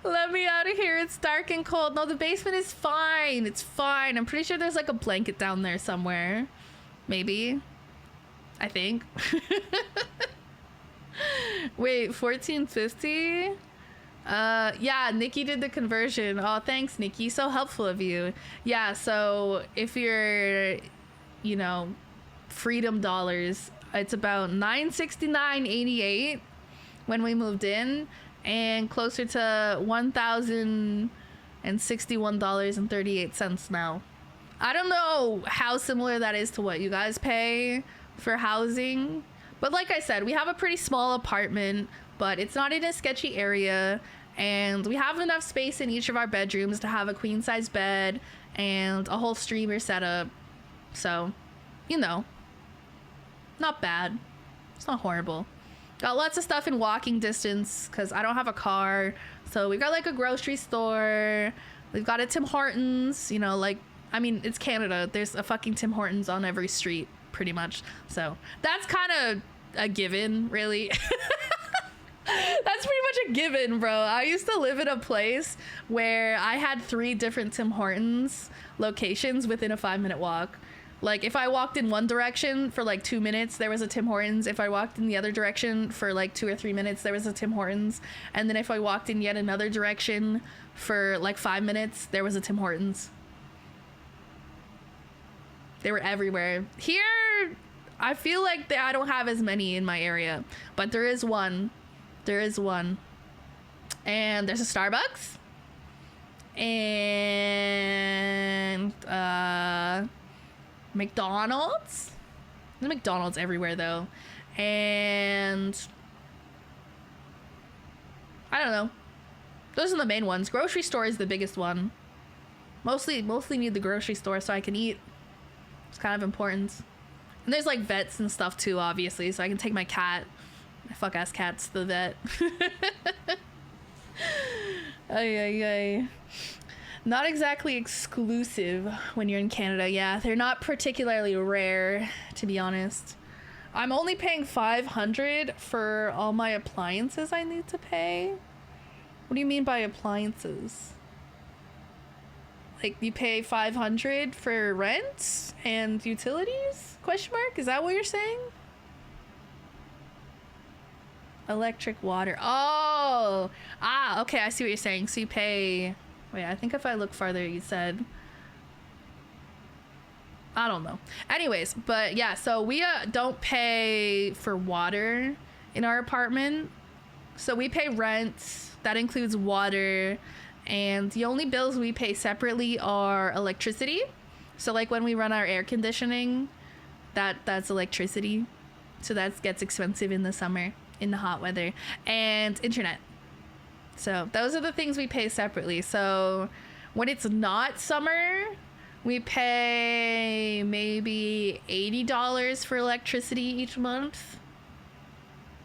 Let me out of here. It's dark and cold. No, the basement is fine. It's fine. I'm pretty sure there's like a blanket down there somewhere. Maybe. I think. Wait, $14.50? Yeah, Nikki did the conversion. Oh, thanks, Nikki. So helpful of you. Yeah, so if you're, you know, freedom dollars, it's about $969.88 when we moved in, and closer to $1,061.38 now. I don't know how similar that is to what you guys pay for housing, but like I said, we have a pretty small apartment, but it's not in a sketchy area, and we have enough space in each of our bedrooms to have a queen size bed and a whole streamer setup. So, you know, not bad. It's not horrible. Got lots of stuff in walking distance because I don't have a car. So we've got like a grocery store. We've got a Tim Hortons, you know, like, I mean, it's Canada. There's a fucking Tim Hortons on every street, pretty much. So that's kind of a given, really. That's pretty much a given, bro. I used to live in a place where I had 3 different Tim Hortons locations within a 5-minute walk. Like, if I walked in one direction for like 2 minutes, there was a Tim Hortons. If I walked in the other direction for like 2 or 3 minutes, there was a Tim Hortons. And then if I walked in yet another direction for like 5 minutes, there was a Tim Hortons. They were everywhere. Here, I feel like I don't have as many in my area, but there is one. There is one. And there's a Starbucks. And McDonald's. There's McDonald's everywhere though. And I don't know. Those are the main ones. Grocery store is the biggest one. Mostly need the grocery store so I can eat. It's kind of important. And there's like vets and stuff too, obviously, so I can take my cat. My fuck ass cat's the vet. Ay. Not exactly exclusive when you're in Canada. Yeah, they're not particularly rare, to be honest. I'm only paying $500 for all my appliances I need to pay. What do you mean by appliances? Like, you pay $500 for rent and utilities? Question mark? Is that what you're saying? Electric, water. Oh! Ah, okay, I see what you're saying. So you pay... Wait, I think if I look farther, you said... I don't know. Anyways, but yeah, so we don't pay for water in our apartment. So we pay rent. That includes water. And the only bills we pay separately are electricity. So like when we run our air conditioning, that's electricity. So that gets expensive in the summer, in the hot weather. And internet. So those are the things we pay separately. So when it's not summer, we pay maybe $80 for electricity each month.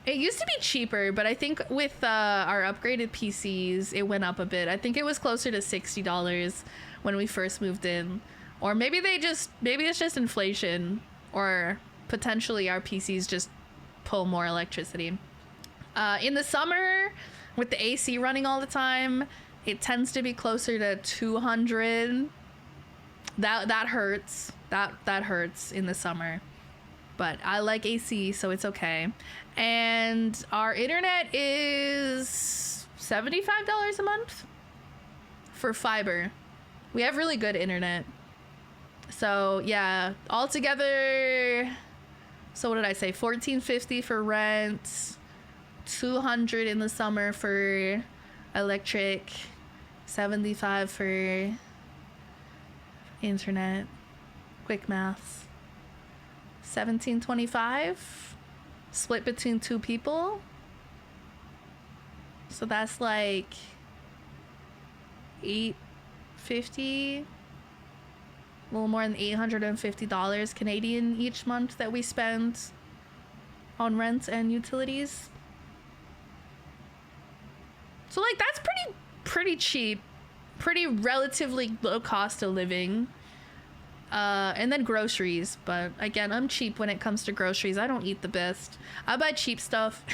It used to be cheaper, but I think with our upgraded PCs, it went up a bit. I think it was closer to $60 when we first moved in. Or maybe it's just inflation, or potentially our PCs just pull more electricity. In the summer, with the AC running all the time, it tends to be closer to $200. That hurts. That hurts in the summer. But I like AC, so it's okay. And our internet is $75 a month for fiber. We have really good internet. So yeah, altogether, so what did I say? $14.50 for rent, $200 in the summer for electric, $75 for internet. Quick maths. $17.25 split between 2 people. So that's like $850, a little more than $850 Canadian each month that we spend on rent and utilities. So like that's pretty cheap, pretty relatively low cost of living. And then groceries, but again, I'm cheap when it comes to groceries. I don't eat the best. I buy cheap stuff.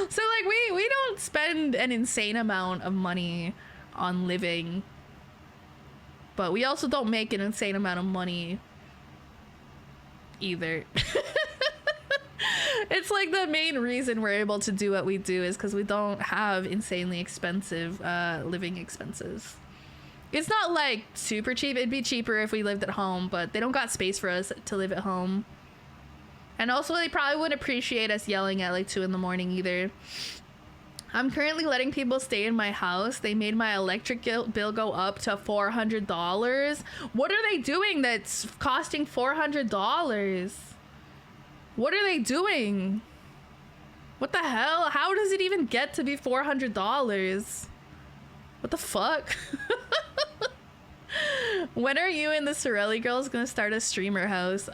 So like we don't spend an insane amount of money on living, but we also don't make an insane amount of money either. It's like the main reason we're able to do what we do is because we don't have insanely expensive living expenses. It's not like super cheap. It'd be cheaper if we lived at home, but they don't got space for us to live at home. And also they probably wouldn't appreciate us yelling at like 2 in the morning either. I'm currently letting people stay in my house. They made my electric bill go up to $400. What are they doing that's costing $400? What are they doing? What the hell? How does it even get to be $400? What the fuck? When are you and the Sorelli girls gonna start a streamer house?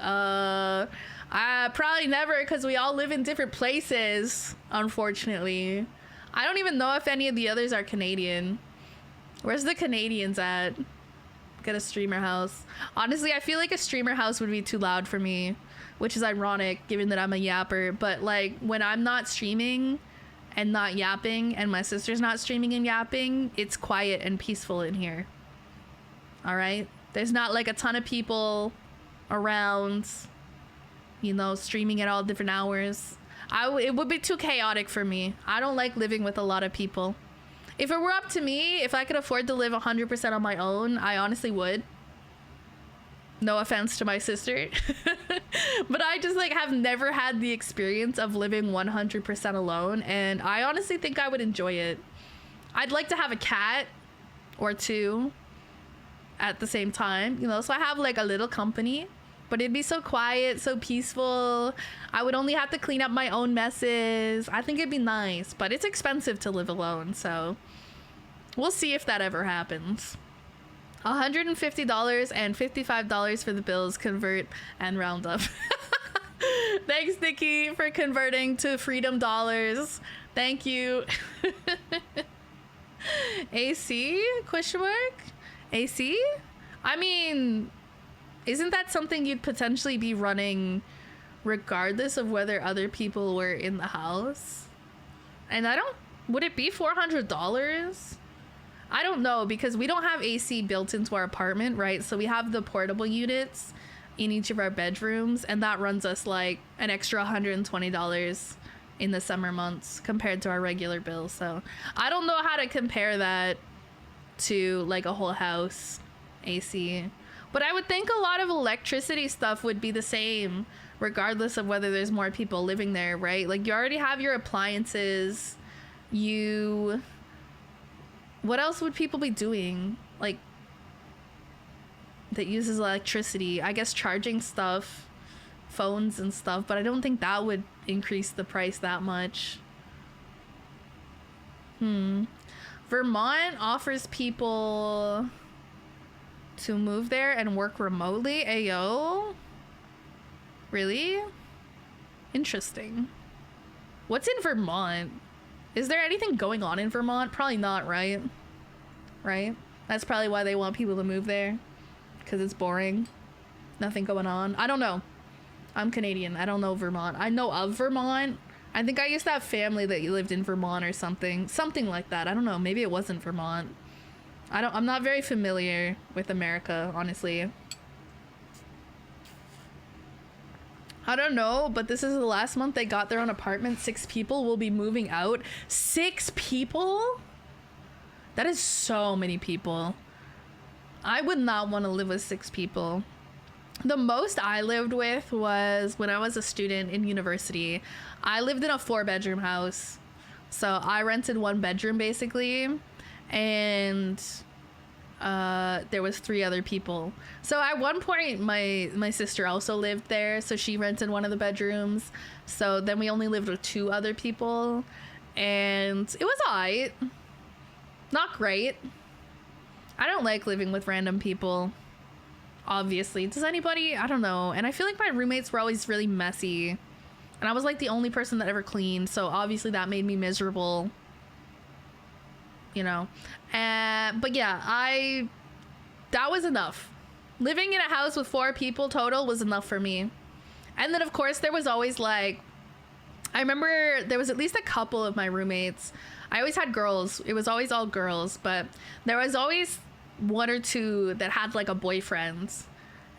Probably never, because we all live in different places, unfortunately. I don't even know if any of the others are Canadian. Where's the Canadians at? Get a streamer house. Honestly, I feel like a streamer house would be too loud for me, which is ironic given that I'm a yapper. But like when I'm not streaming and not yapping and my sister's not streaming and yapping, it's quiet and peaceful in here. All right? There's not like a ton of people around, you know, streaming at all different hours. It would be too chaotic for me. I don't like living with a lot of people. If it were up to me, if I could afford to live 100% on my own, I honestly would. No offense to my sister. But I just like have never had the experience of living 100% alone, and I honestly think I would enjoy it. I'd like to have a cat or 2 at the same time, you know, so I have like a little company. But it'd be so quiet, so peaceful. I would only have to clean up my own messes. I think it'd be nice, but it's expensive to live alone, so we'll see if that ever happens. $150 and $55 for the bills, convert and round up. Thanks, Nikki, for converting to freedom dollars. Thank you. AC? Question mark? AC? I mean, isn't that something you'd potentially be running regardless of whether other people were in the house? And would it be $400? I don't know, because we don't have AC built into our apartment, right? So we have the portable units in each of our bedrooms, and that runs us like an extra $120 in the summer months compared to our regular bill. So I don't know how to compare that to like a whole house AC. But I would think a lot of electricity stuff would be the same, regardless of whether there's more people living there, right? Like, you already have your appliances. What else would people be doing? Like, that uses electricity? I guess charging stuff, phones and stuff, but I don't think that would increase the price that much. Vermont offers people to move there and work remotely. Ayo. Really? Interesting. What's in Vermont? Is there anything going on in Vermont? Probably not, right? Right? That's probably why they want people to move there. Because it's boring. Nothing going on. I don't know. I'm Canadian. I don't know Vermont. I know of Vermont. I think I used to have family that lived in Vermont or something. Something like that. I don't know. Maybe it wasn't Vermont. I'm not very familiar with America, honestly. I don't know, but this is the last month they got their own apartment. 6 people will be moving out. 6 people? That is so many people. I would not want to live with 6 people. The most I lived with was when I was a student in university. I lived in a 4-bedroom house. So I rented 1 bedroom basically. And there was 3 other people. So at one point my sister also lived there, so she rented one of the bedrooms. So then we only lived with 2 other people, and it was alright. Not great. I don't like living with random people, obviously. Does anybody? I don't know. And I feel like my roommates were always really messy, and I was like the only person that ever cleaned, so obviously that made me miserable, you know. But yeah, that was enough. Living in a house with 4 people total was enough for me. And then of course there was always like, I remember there was at least a couple of my roommates. I always had girls. It was always all girls, but there was always 1 or 2 that had like a boyfriend,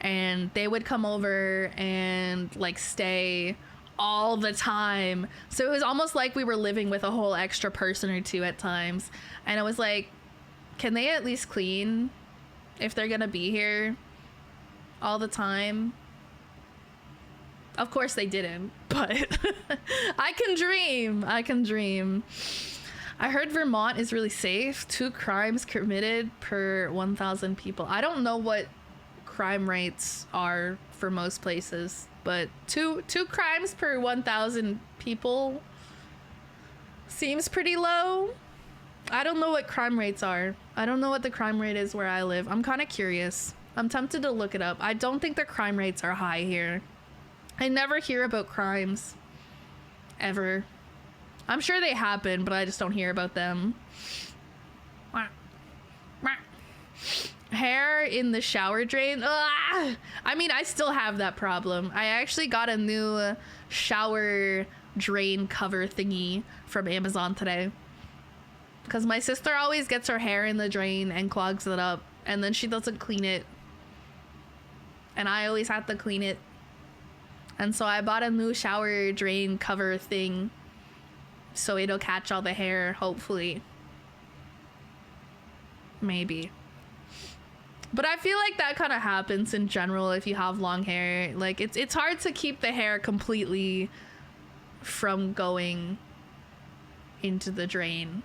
and they would come over and like stay all the time. So it was almost like we were living with a whole extra person or two at times. And I was like, can they at least clean if they're gonna be here all the time? Of course they didn't, but I can dream. I can dream. I heard Vermont is really safe. 2 crimes committed per 1,000 people. I don't know what crime rates are for most places, but two crimes per 1,000 people seems pretty low. I don't know what crime rates are. I don't know what the crime rate is where I live. I'm kind of curious. I'm tempted to look it up. I don't think the crime rates are high here. I never hear about crimes. Ever. I'm sure they happen, but I just don't hear about them. Hair in the shower drain. Ugh! I mean, I still have that problem. I actually got a new shower drain cover thingy from Amazon today. Because my sister always gets her hair in the drain and clogs it up. And then she doesn't clean it. And I always have to clean it. And so I bought a new shower drain cover thing so it'll catch all the hair, hopefully. Maybe. But I feel like that kind of happens in general if you have long hair. Like, it's hard to keep the hair completely from going into the drain.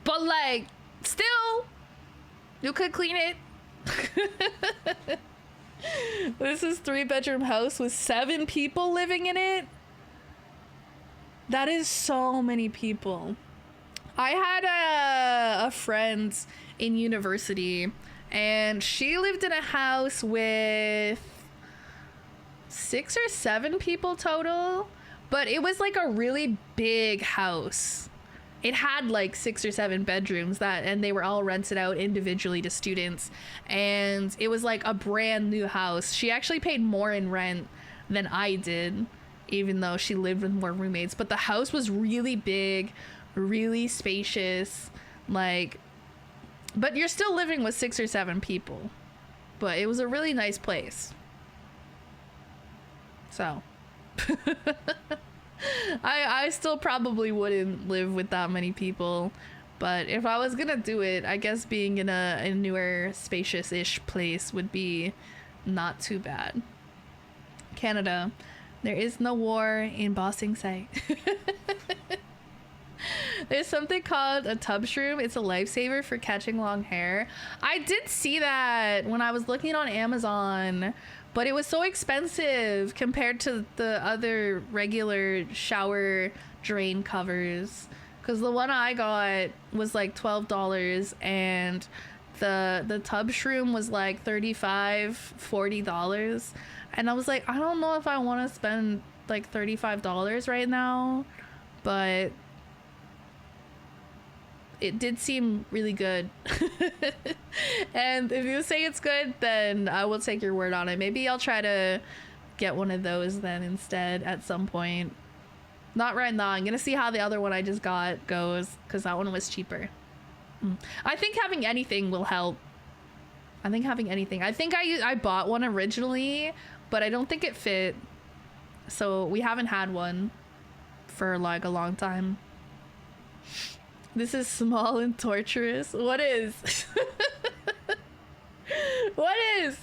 But, like, still, you could clean it. This is 3-bedroom house with 7 people living in it. That is so many people. I had a friend in university, and she lived in a house with 6 or 7 people total, but it was like a really big house. It had like 6 or 7 bedrooms and they were all rented out individually to students. And it was like a brand new house. She actually paid more in rent than I did, even though she lived with more roommates. But the house was really big, really spacious, like, but you're still living with 6 or 7 people. But it was a really nice place. So I still probably wouldn't live with that many people, but if I was gonna do it, I guess being in a newer, spacious-ish place would be not too bad. Canada, there is no war in Ba Sing Se. There's something called a tub shroom. It's a lifesaver for catching long hair. I did see that when I was looking on Amazon, but it was so expensive compared to the other regular shower drain covers. Because the one I got was like $12 and the tub shroom was like $35-40. And I was like, I don't know if I want to spend like $35 right now, but it did seem really good. And if you say it's good, then I will take your word on it. Maybe I'll try to get one of those then instead at some point. Not right now. I'm gonna see how the other one I just got goes, because that one was cheaper. I think having anything will help. I think I bought one originally, but I don't think it fit. So we haven't had one for like a long time. This is small and torturous. What is? What is?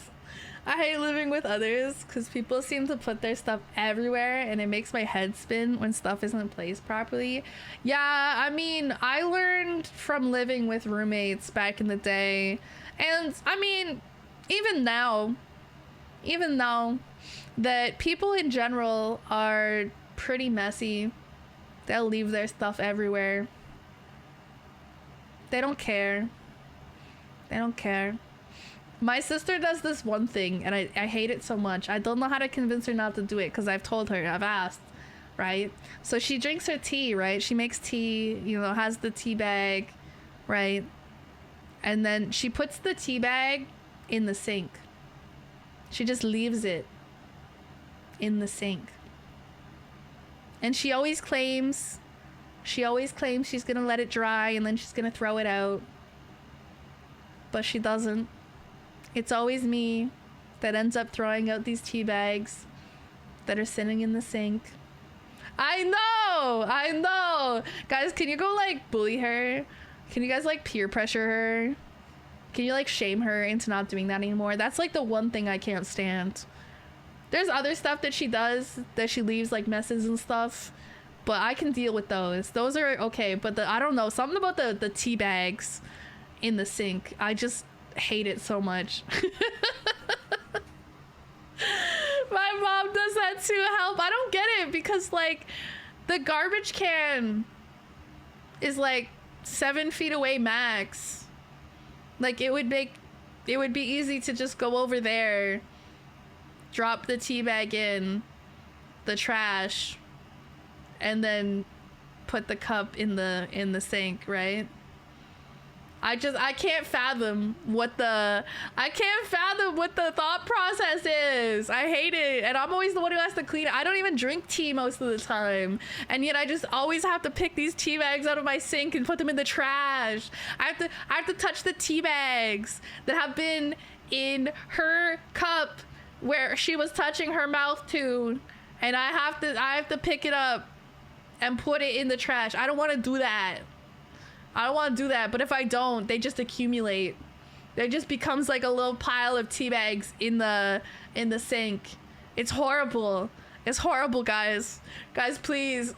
I hate living with others because people seem to put their stuff everywhere and it makes my head spin when stuff isn't placed properly. Yeah, I mean, I learned from living with roommates back in the day. And I mean, even now, that people in general are pretty messy. They'll leave their stuff everywhere. They don't care. They don't care. My sister does this one thing, and I hate it so much. I don't know how to convince her not to do it, because I've told her, I've asked, right? So she drinks her tea, right? She makes tea, you know, has the tea bag, right? And then she puts the tea bag in the sink. She just leaves it in the sink. And she always claims she's gonna let it dry and then she's gonna throw it out. But she doesn't. It's always me that ends up throwing out these tea bags. that are sitting in the sink. I know. Guys, can you go like bully her? Can you guys like peer pressure her? Can you like shame her into not doing that anymore? That's like the one thing I can't stand. There's other stuff that she does, that she leaves like messes and stuff, but I can deal with those. Those are okay, but I don't know, something about the tea bags in the sink, I just hate it so much. My mom does that too. Help. I don't get it, because like the garbage can is like 7 feet away max. Like it would be easy to just go over there, drop the tea bag in the trash, and then put the cup in the sink, right? I can't fathom what the thought process is. I hate it. And I'm always the one who has to clean it. I don't even drink tea most of the time. And yet I just always have to pick these tea bags out of my sink and put them in the trash. I have to touch the tea bags that have been in her cup where she was touching her mouth to, and I have to pick it up and put it in the trash. I don't want to do that. But if I don't, they just accumulate. There just becomes like a little pile of tea bags in the sink. It's horrible. It's horrible, guys. Guys, please.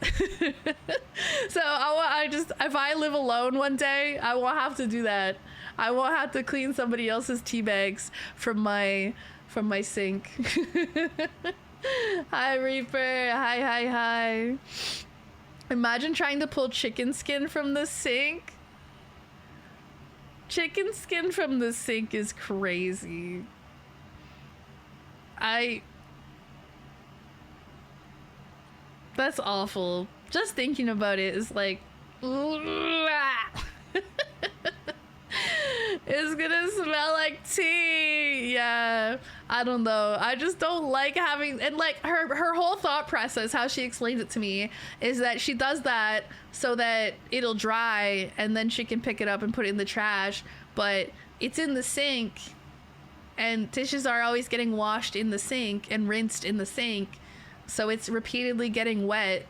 So if I live alone one day, I won't have to do that. I won't have to clean somebody else's tea bags from my sink. Hi, Reaper. Hi. Imagine trying to pull chicken skin from the sink. Chicken skin from the sink is crazy. That's awful. Just thinking about it is like, it's gonna smell like tea. Yeah, I don't know. I just don't like having, and like her whole thought process, how she explains it to me, is that she does that so that it'll dry and then she can pick it up and put it in the trash. But it's in the sink, and dishes are always getting washed in the sink and rinsed in the sink, so it's repeatedly getting wet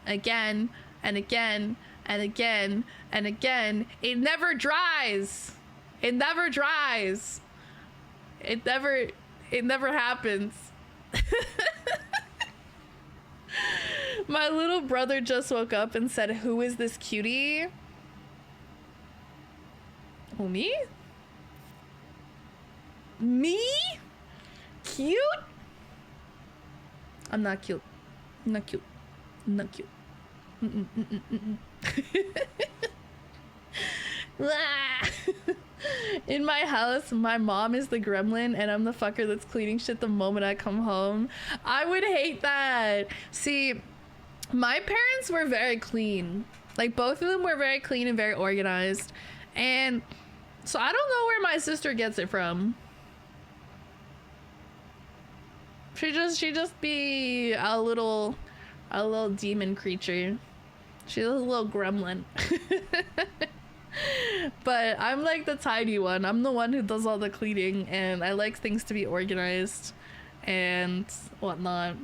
again and again and again and again. It never dries. It never happens. My little brother just woke up and said, "Who is this cutie?" Who, me? Me? Cute? I'm not cute. I'm not cute. I'm not cute. In my house, my mom is the gremlin and I'm the fucker that's cleaning shit the moment I come home. I would hate that. See, my parents were very clean. Like, both of them were very clean and very organized. And so I don't know where my sister gets it from. She just be a little demon creature. She's a little gremlin. But I'm like the tiny one. I'm the one who does all the cleaning, and I like things to be organized and whatnot.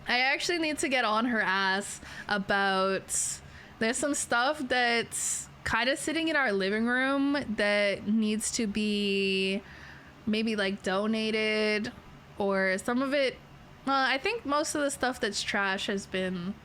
I actually need to get on her ass about, there's some stuff that's kind of sitting in our living room that needs to be maybe like donated, or some of it, well, I think most of the stuff that's trash has been,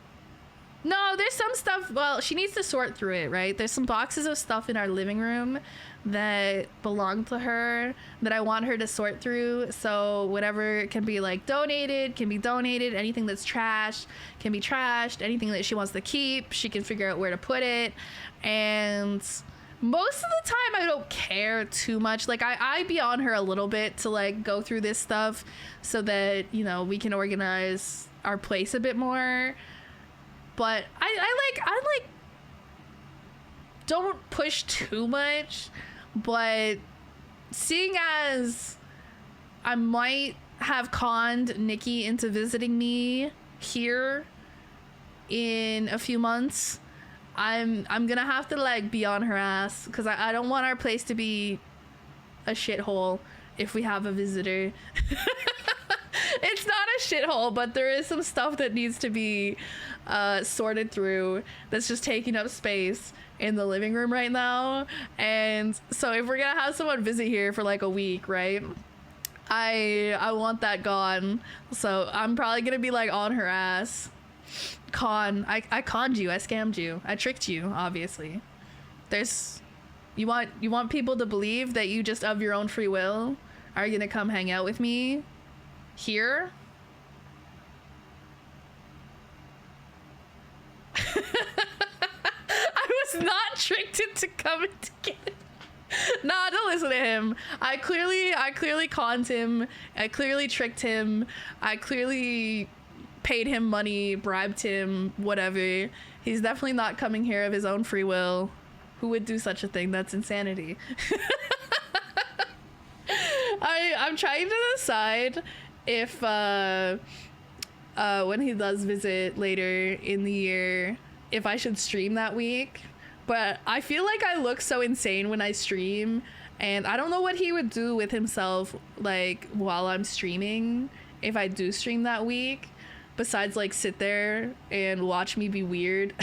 no, there's some stuff, well, she needs to sort through it, right? There's some boxes of stuff in our living room that belong to her that I want her to sort through. So whatever can be like donated, can be donated. Anything that's trash can be trashed. Anything that she wants to keep, she can figure out where to put it. And most of the time I don't care too much. Like I be on her a little bit to like go through this stuff so that, you know, we can organize our place a bit more. But I like don't push too much. But seeing as I might have conned Nikki into visiting me here in a few months, I'm gonna have to like be on her ass, because I don't want our place to be a shithole if we have a visitor. It's not a shithole, but there is some stuff that needs to be sorted through that's just taking up space in the living room right now. And so if we're gonna have someone visit here for like a week, right, I want that gone. So I'm probably gonna be like on her ass. I conned you, I scammed you, I tricked you, obviously. You want people to believe that you just of your own free will are gonna come hang out with me here? I was not tricked into coming together. Nah, don't listen to him. I clearly conned him. I clearly tricked him. I clearly paid him money, bribed him, whatever. He's definitely not coming here of his own free will. Who would do such a thing? That's insanity. I'm trying to decide if when he does visit later in the year, if I should stream that week. But I feel like I look so insane when I stream, and I don't know what he would do with himself like while I'm streaming if I do stream that week, besides like sit there and watch me be weird.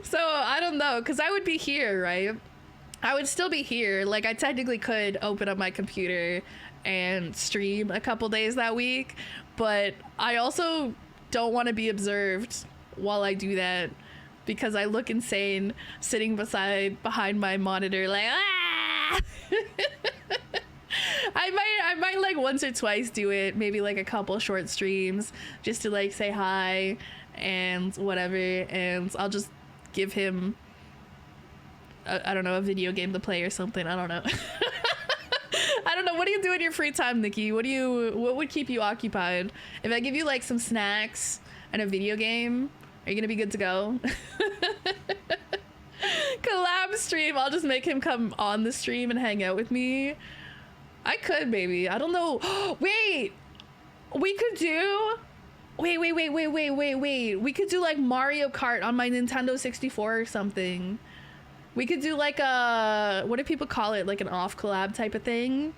So I don't know, because I would be here, right? I would still be here. Like, I technically could open up my computer and stream a couple days that week, but I also don't want to be observed while I do that, because I look insane sitting behind my monitor like, ah! I might like once or twice do it, maybe like a couple short streams just to like say hi and whatever, and I'll just give him I don't know, a video game to play or something. I don't know. I don't know. What do you do in your free time, Nikki? What would keep you occupied? If I give you like some snacks and a video game, are you gonna be good to go? Collab stream. I'll just make him come on the stream and hang out with me. I could maybe. I don't know. Wait. We could do. Wait. We could do like Mario Kart on my Nintendo 64 or something. We could do like a, what do people call it? Like an off collab type of thing.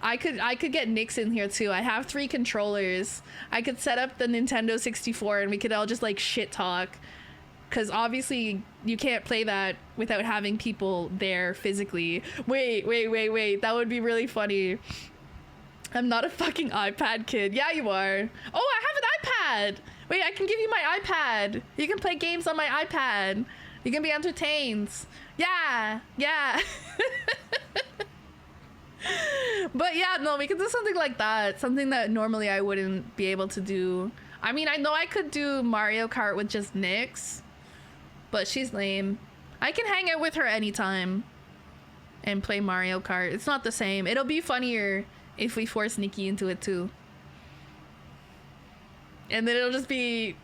I could get Nyx in here too. I have 3 controllers. I could set up the Nintendo 64 and we could all just like shit talk. Cause obviously you can't play that without having people there physically. Wait. That would be really funny. I'm not a fucking iPad kid. Yeah, you are. Oh, I have an iPad. Wait, I can give you my iPad. You can play games on my iPad. You can be entertained. Yeah. But yeah, no, we could do something like that. Something that normally I wouldn't be able to do. I mean, I know I could do Mario Kart with just Nyx, but she's lame. I can hang out with her anytime and play Mario Kart. It's not the same. It'll be funnier if we force Nikki into it too. And then it'll just be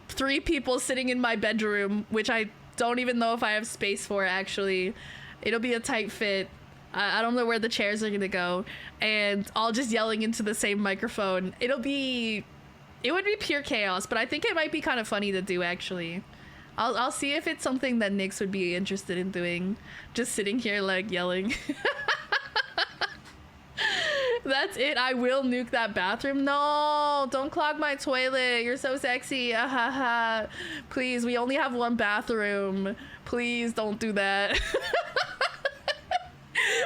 3 people sitting in my bedroom, which I don't even know if I have space for, actually. It'll be a tight fit. I don't know where the chairs are gonna go, and all just yelling into the same microphone. It would be pure chaos, but I think it might be kind of funny to do, actually. I'll see if it's something that Nyx would be interested in doing. Just sitting here like yelling. That's it. I will nuke that bathroom. No, don't clog my toilet. You're so sexy. Please, we only have 1 bathroom. Please don't do that.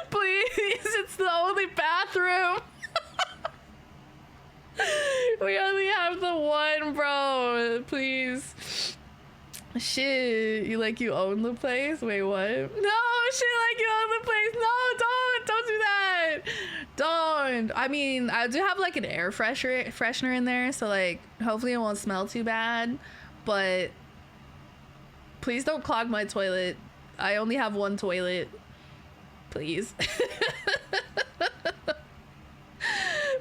Please, it's the only bathroom. We only have the 1, bro. Please. Shit, you own the place? Wait, what? No, shit, like you own the place. No, don't do that. Don't. I mean, I do have like an air freshener in there, so like hopefully it won't smell too bad, but please don't clog my toilet. I only have 1 toilet. Please.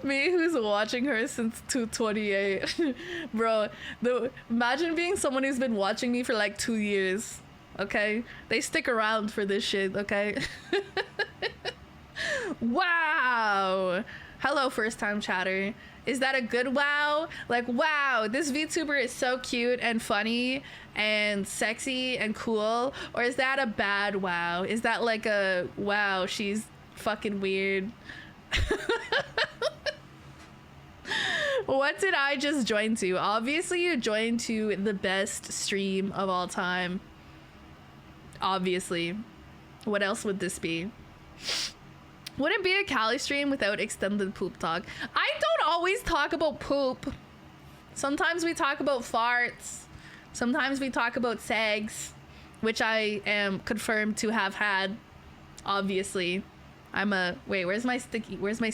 Me, who's watching her since 228. Bro, imagine being someone who's been watching me for like 2 years. Okay, they stick around for this shit. Okay. Wow. Hello, first time chatter. Is that a good wow? Like, wow, this VTuber is so cute and funny and sexy and cool? Or is that a bad wow? Is that like a wow, she's fucking weird? What did I just join to? Obviously, you joined to the best stream of all time. Obviously. What else would this be? Wouldn't be a Cali stream without extended poop talk. I don't always talk about poop. Sometimes we talk about farts. Sometimes we talk about sags, which I am confirmed to have had. Obviously. Wait, where's my sticker? Where's my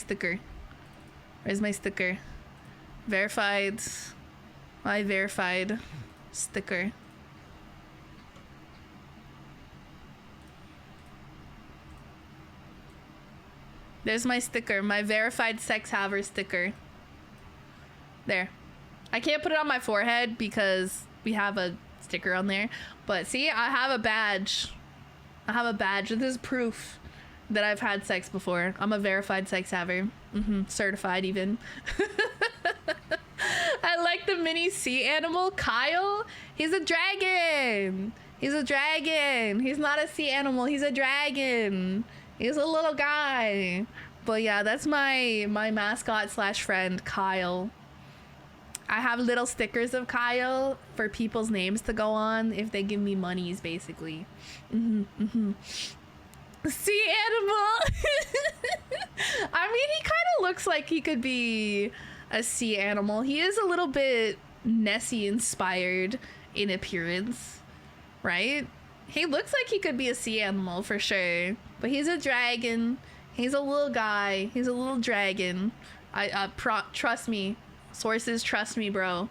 sticker? Verified. My verified sticker. There's my sticker, my verified sex haver sticker. There. I can't put it on my forehead because we have a sticker on there. But see, I have a badge. This is proof that I've had sex before. I'm a verified sex haver. Certified even. I like the mini sea animal. Kyle, he's a dragon. He's not a sea animal. He's a dragon. He's a little guy. But yeah, that's my mascot slash friend, Kyle. I have little stickers of Kyle for people's names to go on if they give me monies, basically. Sea animal. I mean, he kind of looks like he could be a sea animal. He is a little bit Nessie inspired in appearance, right? He looks like he could be a sea animal for sure. But he's a dragon. He's a little guy. He's a little dragon. Trust me. Sources trust me, bro.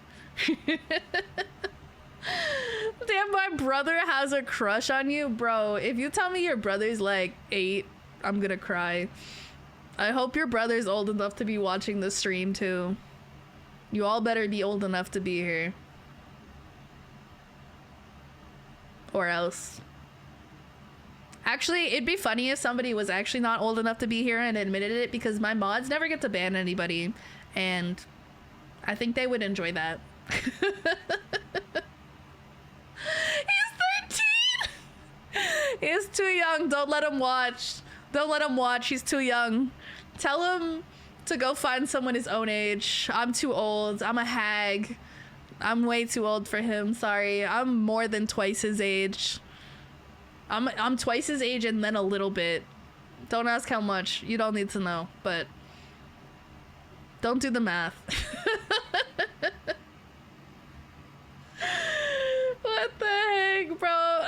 Damn, my brother has a crush on you, bro. If you tell me your brother's like 8, I'm gonna cry. I hope your brother's old enough to be watching the stream too. You all better be old enough to be here. Or else. Actually, it'd be funny if somebody was actually not old enough to be here and admitted it, because my mods never get to ban anybody, and I think they would enjoy that. He's 13! He's too young. Don't let him watch. Don't let him watch. He's too young. Tell him to go find someone his own age. I'm too old. I'm a hag. I'm way too old for him. Sorry. I'm more than twice his age. I'm twice his age and then a little bit. Don't ask how much. You don't need to know, but don't do the math. What the heck, bro?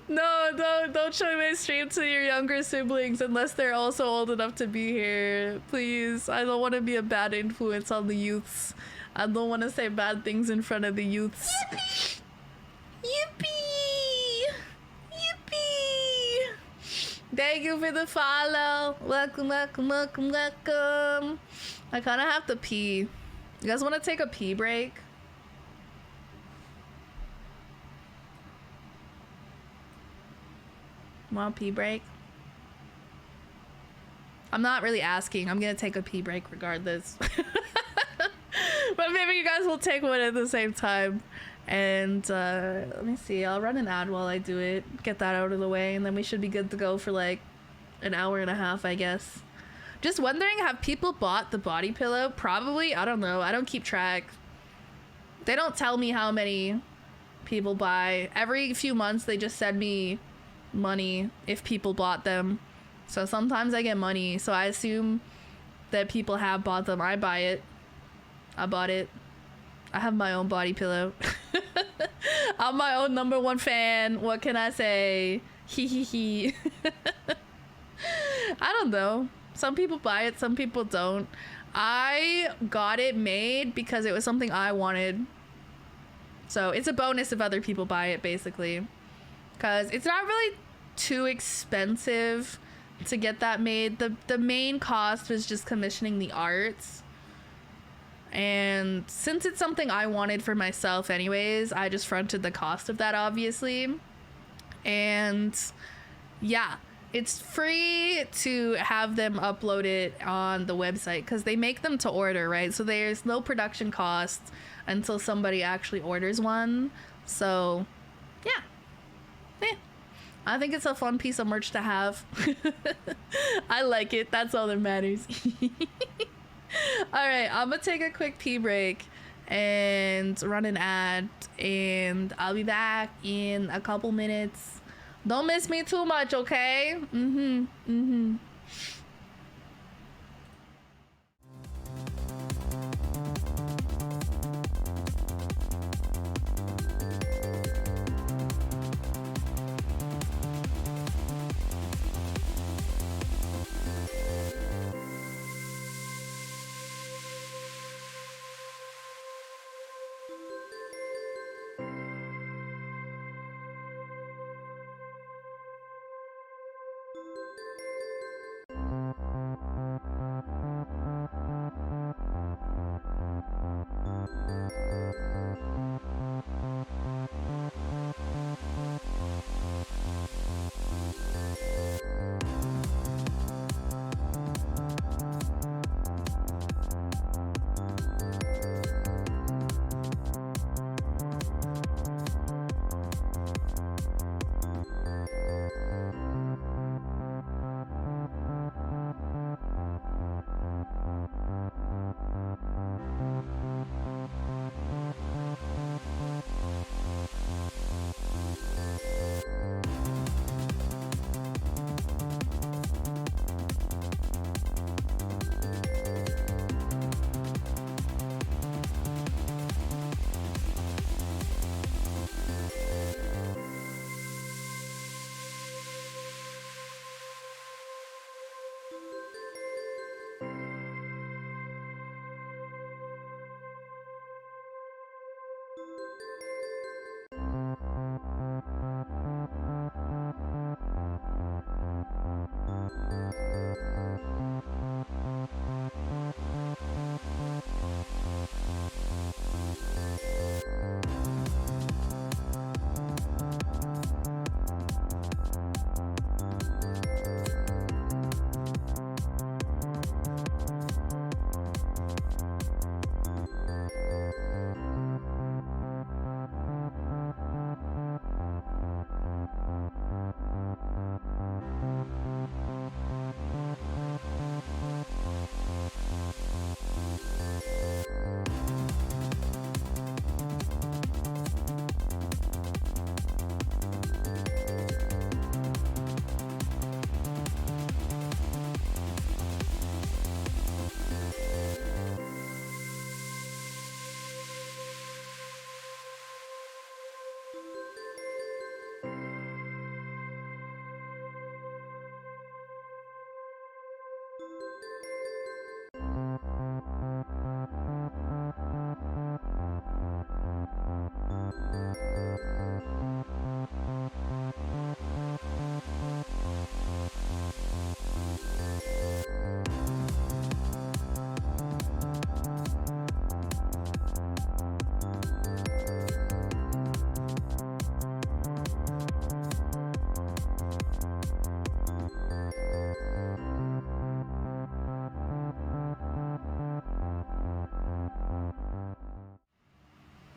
No, don't show my stream to your younger siblings unless they're also old enough to be here. Please, I don't want to be a bad influence on the youths. I don't want to say bad things in front of the youths. Yippee! Yippee! Thank you for the follow. Welcome. I kind of have to pee. You guys want to take a pee break? Want a pee break? I'm not really asking. I'm gonna take a pee break regardless. But maybe you guys will take one at the same time. And let me see, I'll run an ad while I do it, get that out of the way, and then we should be good to go for like an hour and a half, I guess. Just wondering, have people bought the body pillow? Probably. I don't know. I don't keep track. They don't tell me how many people buy. Every few months they just send me money if people bought them. So sometimes I get money, so I assume that people have bought them. I buy it. I bought it. I have my own body pillow. I'm my own #1 fan. What can I say? Hee hee hee. I don't know. Some people buy it, some people don't. I got it made because it was something I wanted. So it's a bonus if other people buy it, basically. Because it's not really too expensive to get that made. The main cost was just commissioning the arts. And since it's something I wanted for myself anyways, I just fronted the cost of that, obviously. And yeah, it's free to have them upload it on the website because they make them to order, right? So there's no production cost until somebody actually orders one. So yeah. I think it's a fun piece of merch to have. I like it. That's all that matters. All right, I'm gonna take a quick pee break and run an ad, and I'll be back in a couple minutes. Don't miss me too much, okay?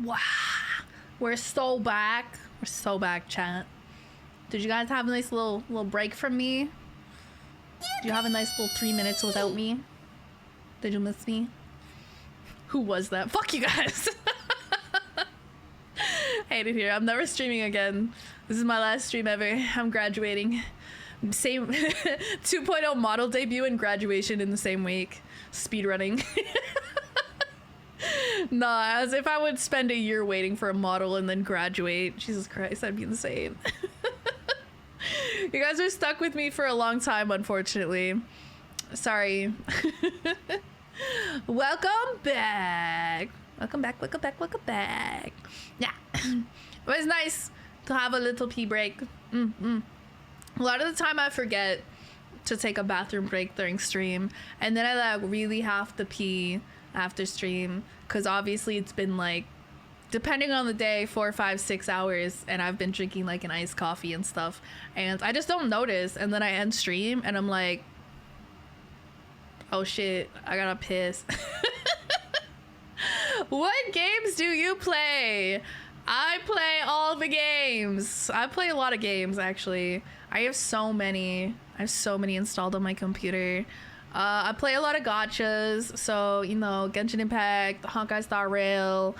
Wow, we're so back. We're so back, chat. Did you guys have a nice little break from me? Did you have a nice little 3 minutes without me? Did you miss me? Who was that? Fuck you guys. Hate it here. I'm never streaming again. This is my last stream ever. I'm graduating. Same 2.0 model debut and graduation in the same week. Speedrunning. Nah, as if I would spend a year waiting for a model and then graduate. Jesus Christ, that'd be insane. You guys are stuck with me for a long time, unfortunately. Sorry. Welcome back. Welcome back, welcome back, welcome back. Yeah. It was nice to have a little pee break. A lot of the time I forget to take a bathroom break during stream, and then I like really have to pee after stream, because obviously it's been like, depending on the day, 4, 5, 6 hours, and I've been drinking like an iced coffee and stuff, and I just don't notice, and then I end stream and I'm like, oh shit, I gotta piss. What games do you play? I play all the games. I play a lot of games, actually. I have so many. I have so many installed on my computer. I play a lot of gachas. So, you know, Genshin Impact, Honkai Star Rail,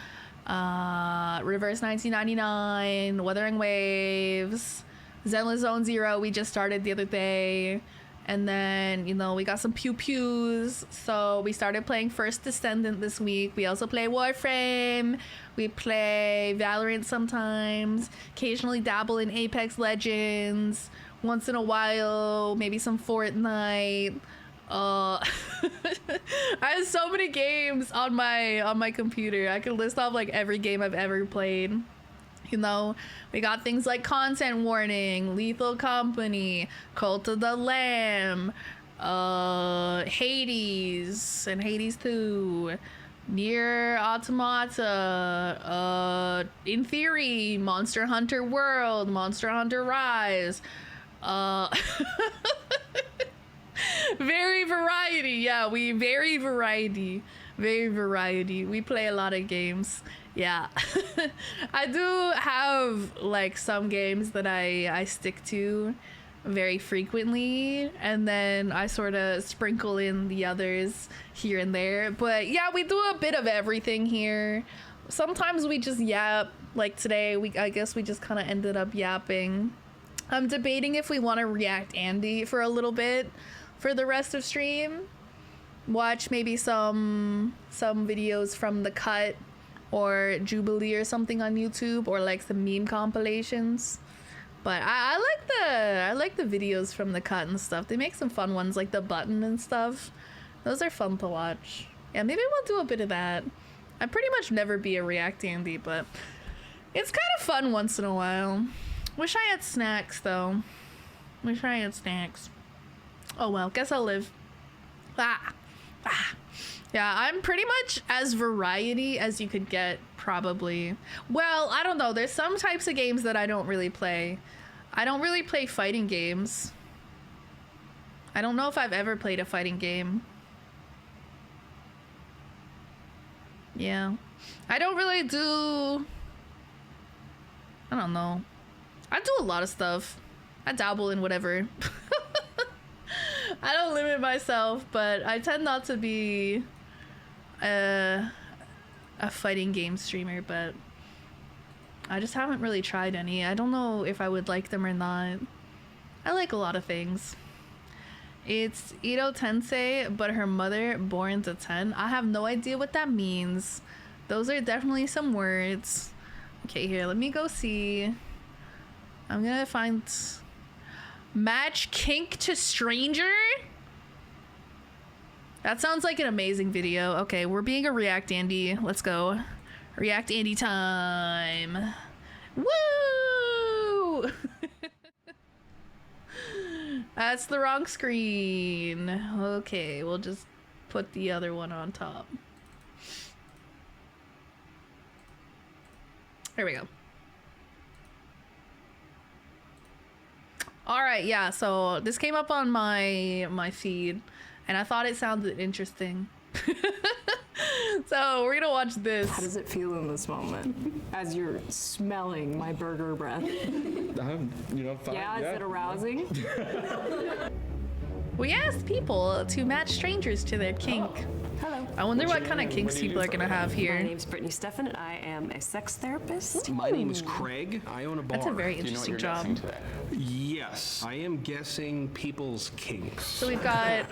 Reverse 1999, Wuthering Waves, Zenless Zone Zero we just started the other day. And then, you know, we got some pew pews. So we started playing First Descendant this week. We also play Warframe. We play Valorant sometimes. Occasionally dabble in Apex Legends. Once in a while, maybe some Fortnite. I have so many games on my computer. I could list off like every game I've ever played. You know, we got things like Content Warning, Lethal Company, Cult of the Lamb, Hades, and Hades 2, Nier Automata, in theory, Monster Hunter World, Monster Hunter Rise, very variety. Yeah, very variety. We play a lot of games. Yeah. I do have like some games that I stick to very frequently, and then I sort of sprinkle in the others here and there. But yeah, we do a bit of everything here. Sometimes we just yap. Like today, I guess we just kind of ended up yapping. I'm debating if we want to react Andy for a little bit for the rest of stream. Watch maybe some videos from The Cut or Jubilee or something on YouTube, or like some meme compilations. But I like the videos from The Cut and stuff. They make some fun ones, like the button and stuff. Those are fun to watch. Yeah, maybe we'll do a bit of that. I pretty much never be a React Andy, but it's kind of fun once in a while. Wish I had snacks though. Wish I had snacks. Oh well, guess I'll live. Yeah, I'm pretty much as variety as you could get, probably. Well, I don't know. There's some types of games that I don't really play. I don't really play fighting games. I don't know if I've ever played a fighting game. Yeah. I don't really do... I don't know. I do a lot of stuff. I dabble in whatever. I don't limit myself, but I tend not to be a fighting game streamer, but I just haven't really tried any. I don't know if I would like them or not. I like a lot of things. It's Ito Tensei, but her mother born to 10. I have no idea what that means. Those are definitely some words. Okay, here, let me go see. I'm gonna find... Match kink to stranger? That sounds like an amazing video. Okay, we're being a React Andy. Let's go. React Andy time. Woo! That's the wrong screen. Okay, we'll just put the other one on top. There we go. All right, yeah, so this came up on my feed, and I thought it sounded interesting. So we're gonna watch this. How does it feel in this moment as you're smelling my burger breath? You know, fine. Yeah, is it arousing? We asked people to match strangers to their kink. Hello. I wonder what kind of kinks people are gonna have My here. name's Brittany Steffen, and I am a sex therapist. My name is Craig. I own a bar. That's a very Do you know what interesting you're job. guessing today? Yes, I am guessing people's kinks. So we've got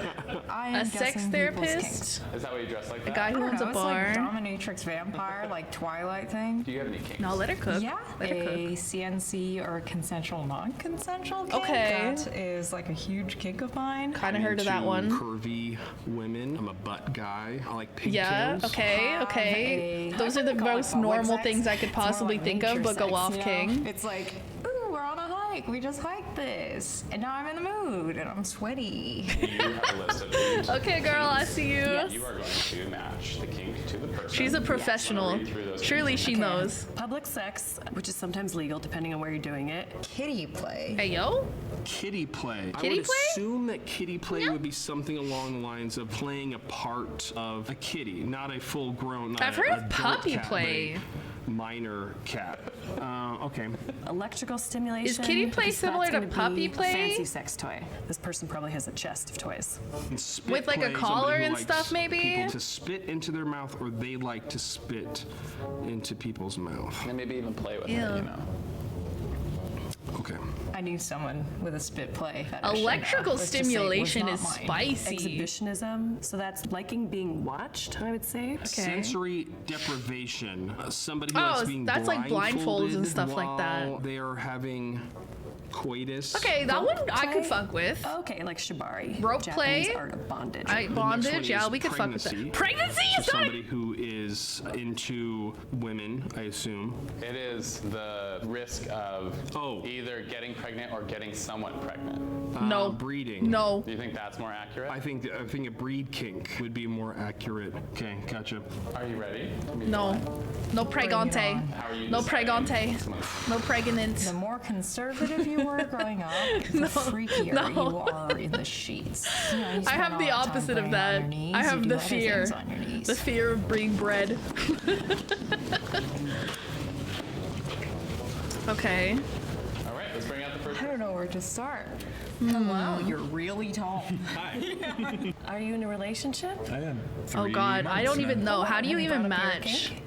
I am a sex guessing people's therapist, kinks. Is that why you dress like a that? guy who owns a It's like bar. dominatrix vampire, like Twilight thing. Do you have any kinks? No, let her cook. Yeah, Let her cook. a CNC or consensual non-consensual kink. Okay. That is like a huge kink of mine. Kind of heard of that Into one. Curvy women. I'm a butt guy. I like pigtails. Yeah, okay, okay. Those are the most normal things I could possibly think of, but go off king. It's like, ooh, we're on a hike. We just hiked this, and now I'm in the mood, and I'm sweaty. You have a list of 8 Okay, girl, I see you. You are going to match the kink to the person. She's a professional. read through those Surely she knows. Public sex, which is sometimes legal depending on where you're doing it. Kitty play. Hey, yo. Kitty play. I Kitty would play? assume that kitty play would be something along the lines of playing a part of a kitty, not a full-grown. I've heard of puppy play. minor cat. Okay. Electrical stimulation. Is kitty play because similar that's to gonna puppy be a play? Fancy sex toy. This person probably has a chest of toys. Spit With, like, a play, collar somebody who and likes stuff, maybe? People to spit into their mouth, or they like to spit into people's mouth. And maybe even play with Ew. it, you know. Okay. I knew someone with a spit play fetish. Electrical Let's just say it was stimulation not is mine. spicy. Exhibitionism. So that's liking being watched, I would say. Sensory deprivation. Somebody who Oh, likes being that's like blindfolds and stuff like that. while they are having coitus. Okay, that one I could fuck with. Okay, like shibari. Rope Japanese play? art of bondage. The next Bondage, one yeah, is we could fuck with pregnancy. that. Pregnancy So is that? somebody who is into women, I assume. It is the risk of either getting pregnant or getting someone pregnant. No. Breeding. No. Do you think that's more accurate? I think a breed kink would be more accurate. Okay, gotcha. Are you ready? No. No pregante. How are you No deciding pregante. what's most- No pregnant. The more conservative you were growing up, the freakier no. you are in the sheets. You know, you I spend have all the that time opposite of going on that. your knees, I you have do the other fear. things on your knees. The fear of being bred. Okay. All right, let's bring out the first. I don't know where to start. Hello, you're really tall. Are you in a relationship? I am. Oh God, I don't even know. How do you Have even brought up your match kink?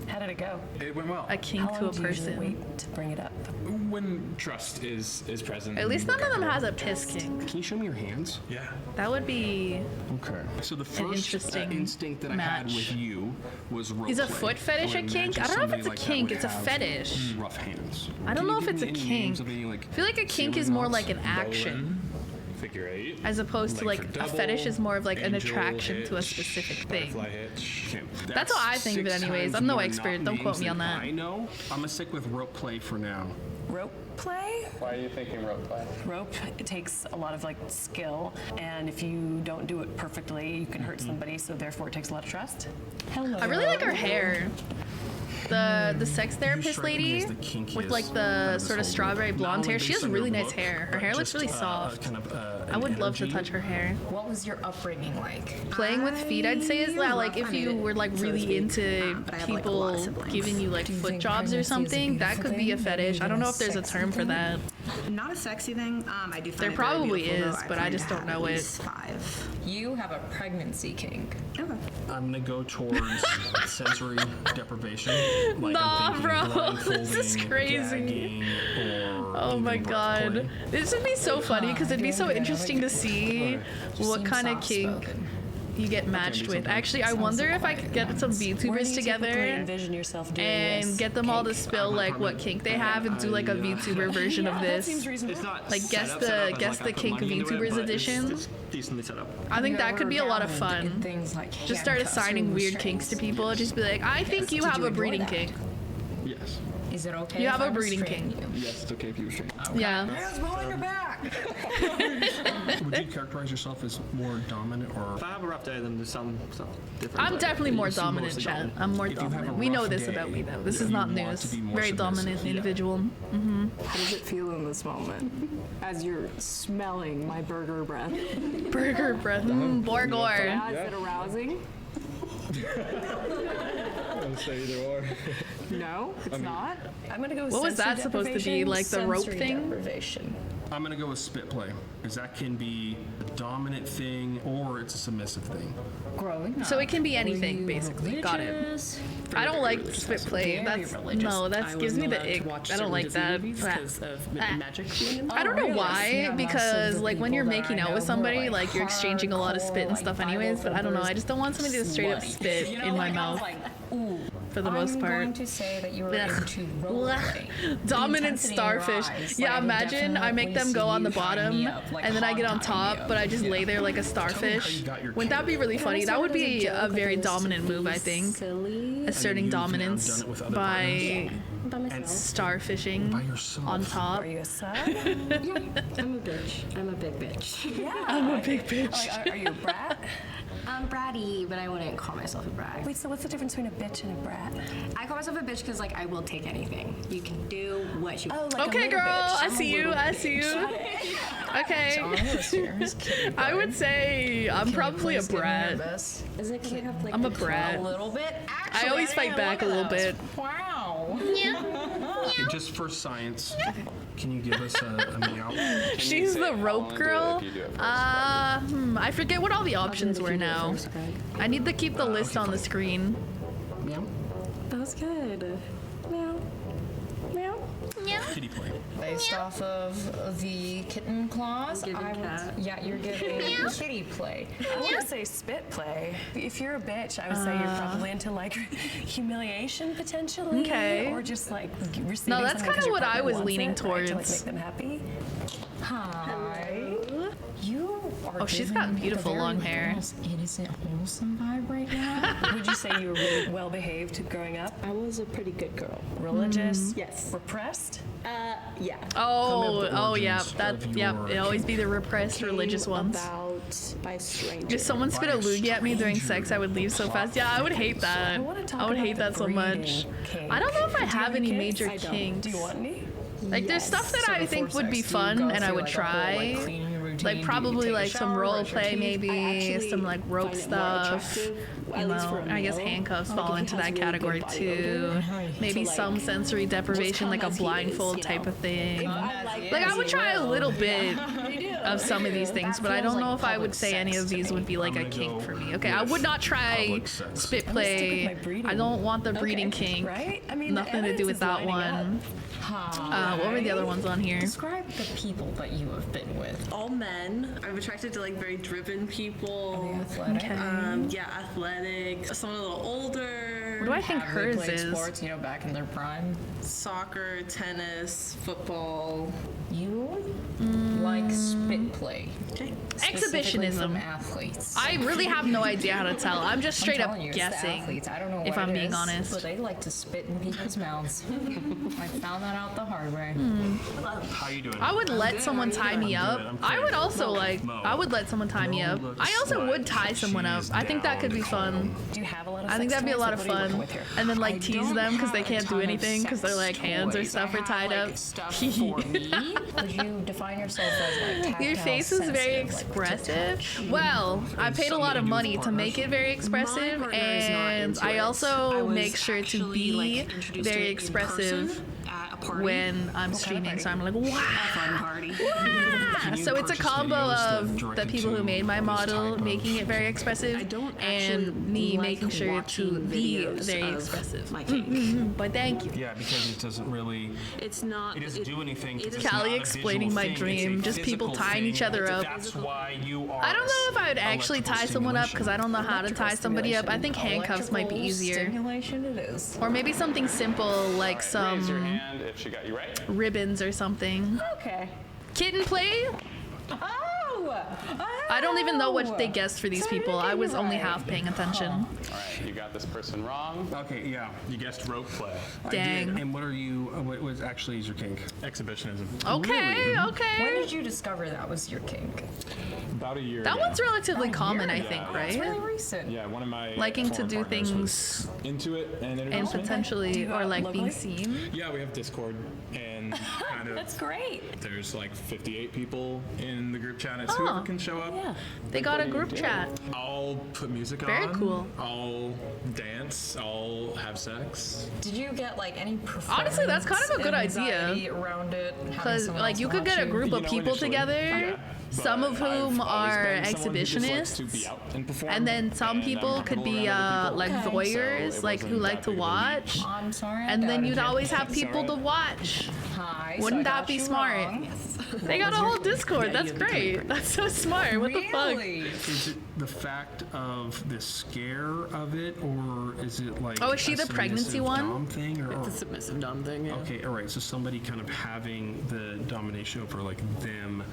How did it go? It went well. a kink How to a long do you usually person? wait to bring it up? When trust is present. At least and none of them we're has a piss kink. Can you show me your hands? Yeah. That would be. Okay. So the first interesting instinct that I had match. with you was rope Is a play. foot fetish I a would kink? imagine I don't know if somebody it's a like that kink, would it's a have fetish. Rough hands. I don't Can know you if it's give a me any names kink. of any, like, I feel like a kink is ceiling more knots? like an action, Figure eight. as opposed to Leg like for a double, fetish is more of like an angel attraction to a hitch, specific butterfly thing. hitch. Okay, That's how I think of it 6 anyways. times I'm no more expert. not Don't quote names me on than that. I know. I'm gonna stick with rope play for now. Rope play? Why are you thinking rope play? Rope, it takes a lot of like skill, and if you don't do it perfectly, you can hurt somebody, so therefore it takes a lot of trust. Hello. I really like her hair. The sex You therapist strike me lady as the kinkiest with like out the of this sort of whole strawberry group. blonde Not hair. only She has based on really your nice look, hair. Her but hair looks just, really soft. kind of, I would love to energy. touch her hair. What was your upbringing like? Playing with feet, I'd say, is that like if you were like really into but I have, like, a lot of people siblings. giving you like Do you foot think jobs or pregnancy is a something, that beautiful could be a thing? fetish. I don't know if there's a Sexy term for thing? that. Not a sexy thing. I do find There it very probably beautiful, is, though. but I plan just to don't have know at it. least 5. You have a pregnancy kink. Okay. I'm gonna go towards sensory deprivation. Like Nah, I'm thinking bro, this is blindfolding, crazy. gagging, or Oh my even breath god. play. This would be so funny because it'd be so interesting to see what kind of kink you get matched with. Actually, I wonder if I could get some Where do you VTubers typically together envision yourself doing and this get them all to kink? spill like what kink they have and do like a VTuber version of That seems this. reasonable. Like guess the kink VTubers edition. Decently set up. I think that could be a lot of fun. Things like Just start handcuffs or assigning weird kinks to restraints. people. Just be like, I think you have you a enjoy breeding that? kink. Yes. Is it okay? You if have a I breeding restrain kink. you? Yes, it's okay if you restrain. Yeah. Hands behind your back. Would you characterize yourself as more dominant or? If I have a rough day, then there's some different. I'm but definitely more you seem dominant, mostly Chat. dominant. I'm more If you have a dominant. We know rough this day, about me though. This you is not want to news. be more Very submissive. dominant Yeah. individual. How does it feel in this moment as you're smelling my burger breath? Burger breath. Borgor. Yeah, is it arousing? I would say either or. No, it's not. I'm gonna go with What was sensory that supposed to be? deprivation. Like the rope Sensory thing? deprivation. I'm gonna go with spit play, because that can be a dominant thing or it's a submissive thing. Growing up. So it can be were anything, you basically. Got it. religious? I don't like spit play. Very That's religious. no. That gives me the ick. I don't like that. magic. I don't know really? why, Yeah, most of because the like when you're people that making I out know with who are, somebody, like you're exchanging a lot of spit and hardcore, stuff like, anyways, but I don't know. Bible I just don't want somebody to straight up slutty. spit You know, in my like, I was mouth like, ooh, for the most I'm going part. to say that you were Ugh. into roleplay. The Dominant intensity in your starfish. eyes, Yeah, like, I would imagine I make them definitely go on see the you tying bottom me up, like and then I get on hog tying me top, up. but I just lay there like a starfish. you got your Wouldn't that be really funny? That would be a very dominant move, I think. Silly. Asserting you've now dominance done it with other by By myself. starfishing By yourself. on top. Are you a sub? I'm a bitch. I'm a big bitch. I'm a big bitch. Like, are you a brat? I'm bratty, but I wouldn't call myself a brat. Wait, so what's the difference between a bitch and a brat? I call myself a bitch because like I will take anything. You can do what you want. Like Okay, a little girl, bitch. I see you. I see you. Okay. I would say I'm probably a brat. Is it because I have like I'm a the brat. A little bit. I always fight back a little bit. Wow. Okay, just for science, can you give us a meow? She's the rope girl. I forget what all the options were now. I need to keep the list on the screen. Meow. That was good. Meow. Meow. Kitty play. Based off of the kitten claws, yeah, you're giving kitty play. I want to say spit play. If you're a bitch, I would say you're probably into like humiliation potentially. Okay. Or just like receiving No, that's something 'cause kinda your what I partner was wants leaning it, right, to like towards. make them happy. Hi. You are Oh, she's got giving beautiful the very long hair. most innocent, wholesome vibe right now. Would you say you were really well behaved growing up? I was a pretty good girl. Religious? Yes. Repressed? Yeah. Oh, yeah. origins That, of yeah. your It always be the repressed Came religious ones. About by a stranger. If someone spit a loogie at me during sex, I would leave so fast. Yeah, I would hate that. I want to talk I would about hate the that so much. breeding kink. I don't know if I Do you have any kids? major I don't. kinks. Do you want any? Like, there's stuff that I think would be fun and I would try. Like, probably like some role play, maybe some like rope stuff. You know, I guess handcuffs fall into that category too. Maybe some sensory deprivation, like a blindfold type of thing. Like, I would try a little bit of some of these things, but I don't know if I would say any of these would be like a kink for me. Okay, I would not try public sex. spit with my play. breeding. I don't want the breeding kink. Right? I mean, Nothing to do with that one. What were the other ones on here? Describe the people that you have been with. all men. I'm attracted to like very driven people. Athletic. Yeah, athletic. Some a little older. What do I think Have they hers played is? sports, you know, back in their prime. Soccer, tennis, football. You like spit play. Specifically from Exhibitionism. athletes. I really have no idea how to tell. I'm just straight I'm up telling you, it's the guessing. athletes. I don't know if what I'm it being is, honest. but they like to spit in people's mouths. I found that out the hard way. How you doing? I would let someone tie me I'm up. good, I'm I would good. also like. Mo. I would let someone tie me Mo up. looks I also would like tie someone up. she's I think that could be down fun. Do you have a lot of I think sex that'd be a toys? lot Like, of what are you working fun. with here? And then I like tease don't them because they have a can't do ton of anything because their like sex hands or toys. stuff I are tied have, up. like, stuff for me. Would you define yourself as like Your tactile, face is very sensitive, like, to expressive. touch? Well, I paid a lot of something to do money with to make it very expressive, partner is not and into I it. also was make sure to actually, be like, introduced to very it in expressive person at a party. when I'm streaming. So I'm like, wow. Fun party. Can you So it's a purchase combo videos that of the directed people who to made my this model type of- making it very expressive, I don't actually and me like making sure to watching be videos very of expressive. my kink. But thank you. Yeah, because it doesn't really. It's not. It doesn't do anything. 'cause it it's is- not Callie a explaining visual my thing, it's a dream, just people physical tying each thing. other up. That's why you are. I don't know if I would actually tie someone up because I don't know how to tie somebody up. I think handcuffs might be Electrical easier. Stimulation it is. Or maybe something simple like Raise your some hand if she got you right. ribbons or something. Okay. Kitten play? Oh! I don't even know what they guessed for these people. I was only half paying attention. All right, you got this person wrong. Okay, yeah. You guessed rope play. I Dang. did. And what are you? What was actually is your kink? Exhibitionism. Okay, When okay. did you discover that was your kink? About a year That ago. one's relatively common, I Yeah. think, It's really right? recent. Yeah, one of my Liking to former do partners things was into it and and introduced me. potentially, go or out like being locally? seen. Yeah, we have Discord and kind of That's great. there's like 58 people in the group chat. It's whoever can show up. Yeah. They got a group chat. I'll put music Very on. cool. I'll dance. I'll have sex. Did you get like any Honestly, that's kind of a good anxiety around it? having Because someone like else you could get a watch you? group You of know, people initially, together, yeah, some but of whom I've always are been someone who just likes to exhibitionists, be out and perform, and then some and I'm people could comfortable be around other like people. voyeurs, So it like who wasn't like that to big of a leap. watch, I'm sorry. I and then doubted you'd you. always have That's people to alright. watch. Hi, Wouldn't so I that got be you smart? wrong. They got a whole Discord. That's great. That's so smart. What the fuck? Really? Is it the fact of the scare of it, or is it like? Oh, is she a the pregnancy submissive one? Dom thing, or? It's a submissive dumb thing. Yeah. Okay, all right. So somebody kind of having the domination over like them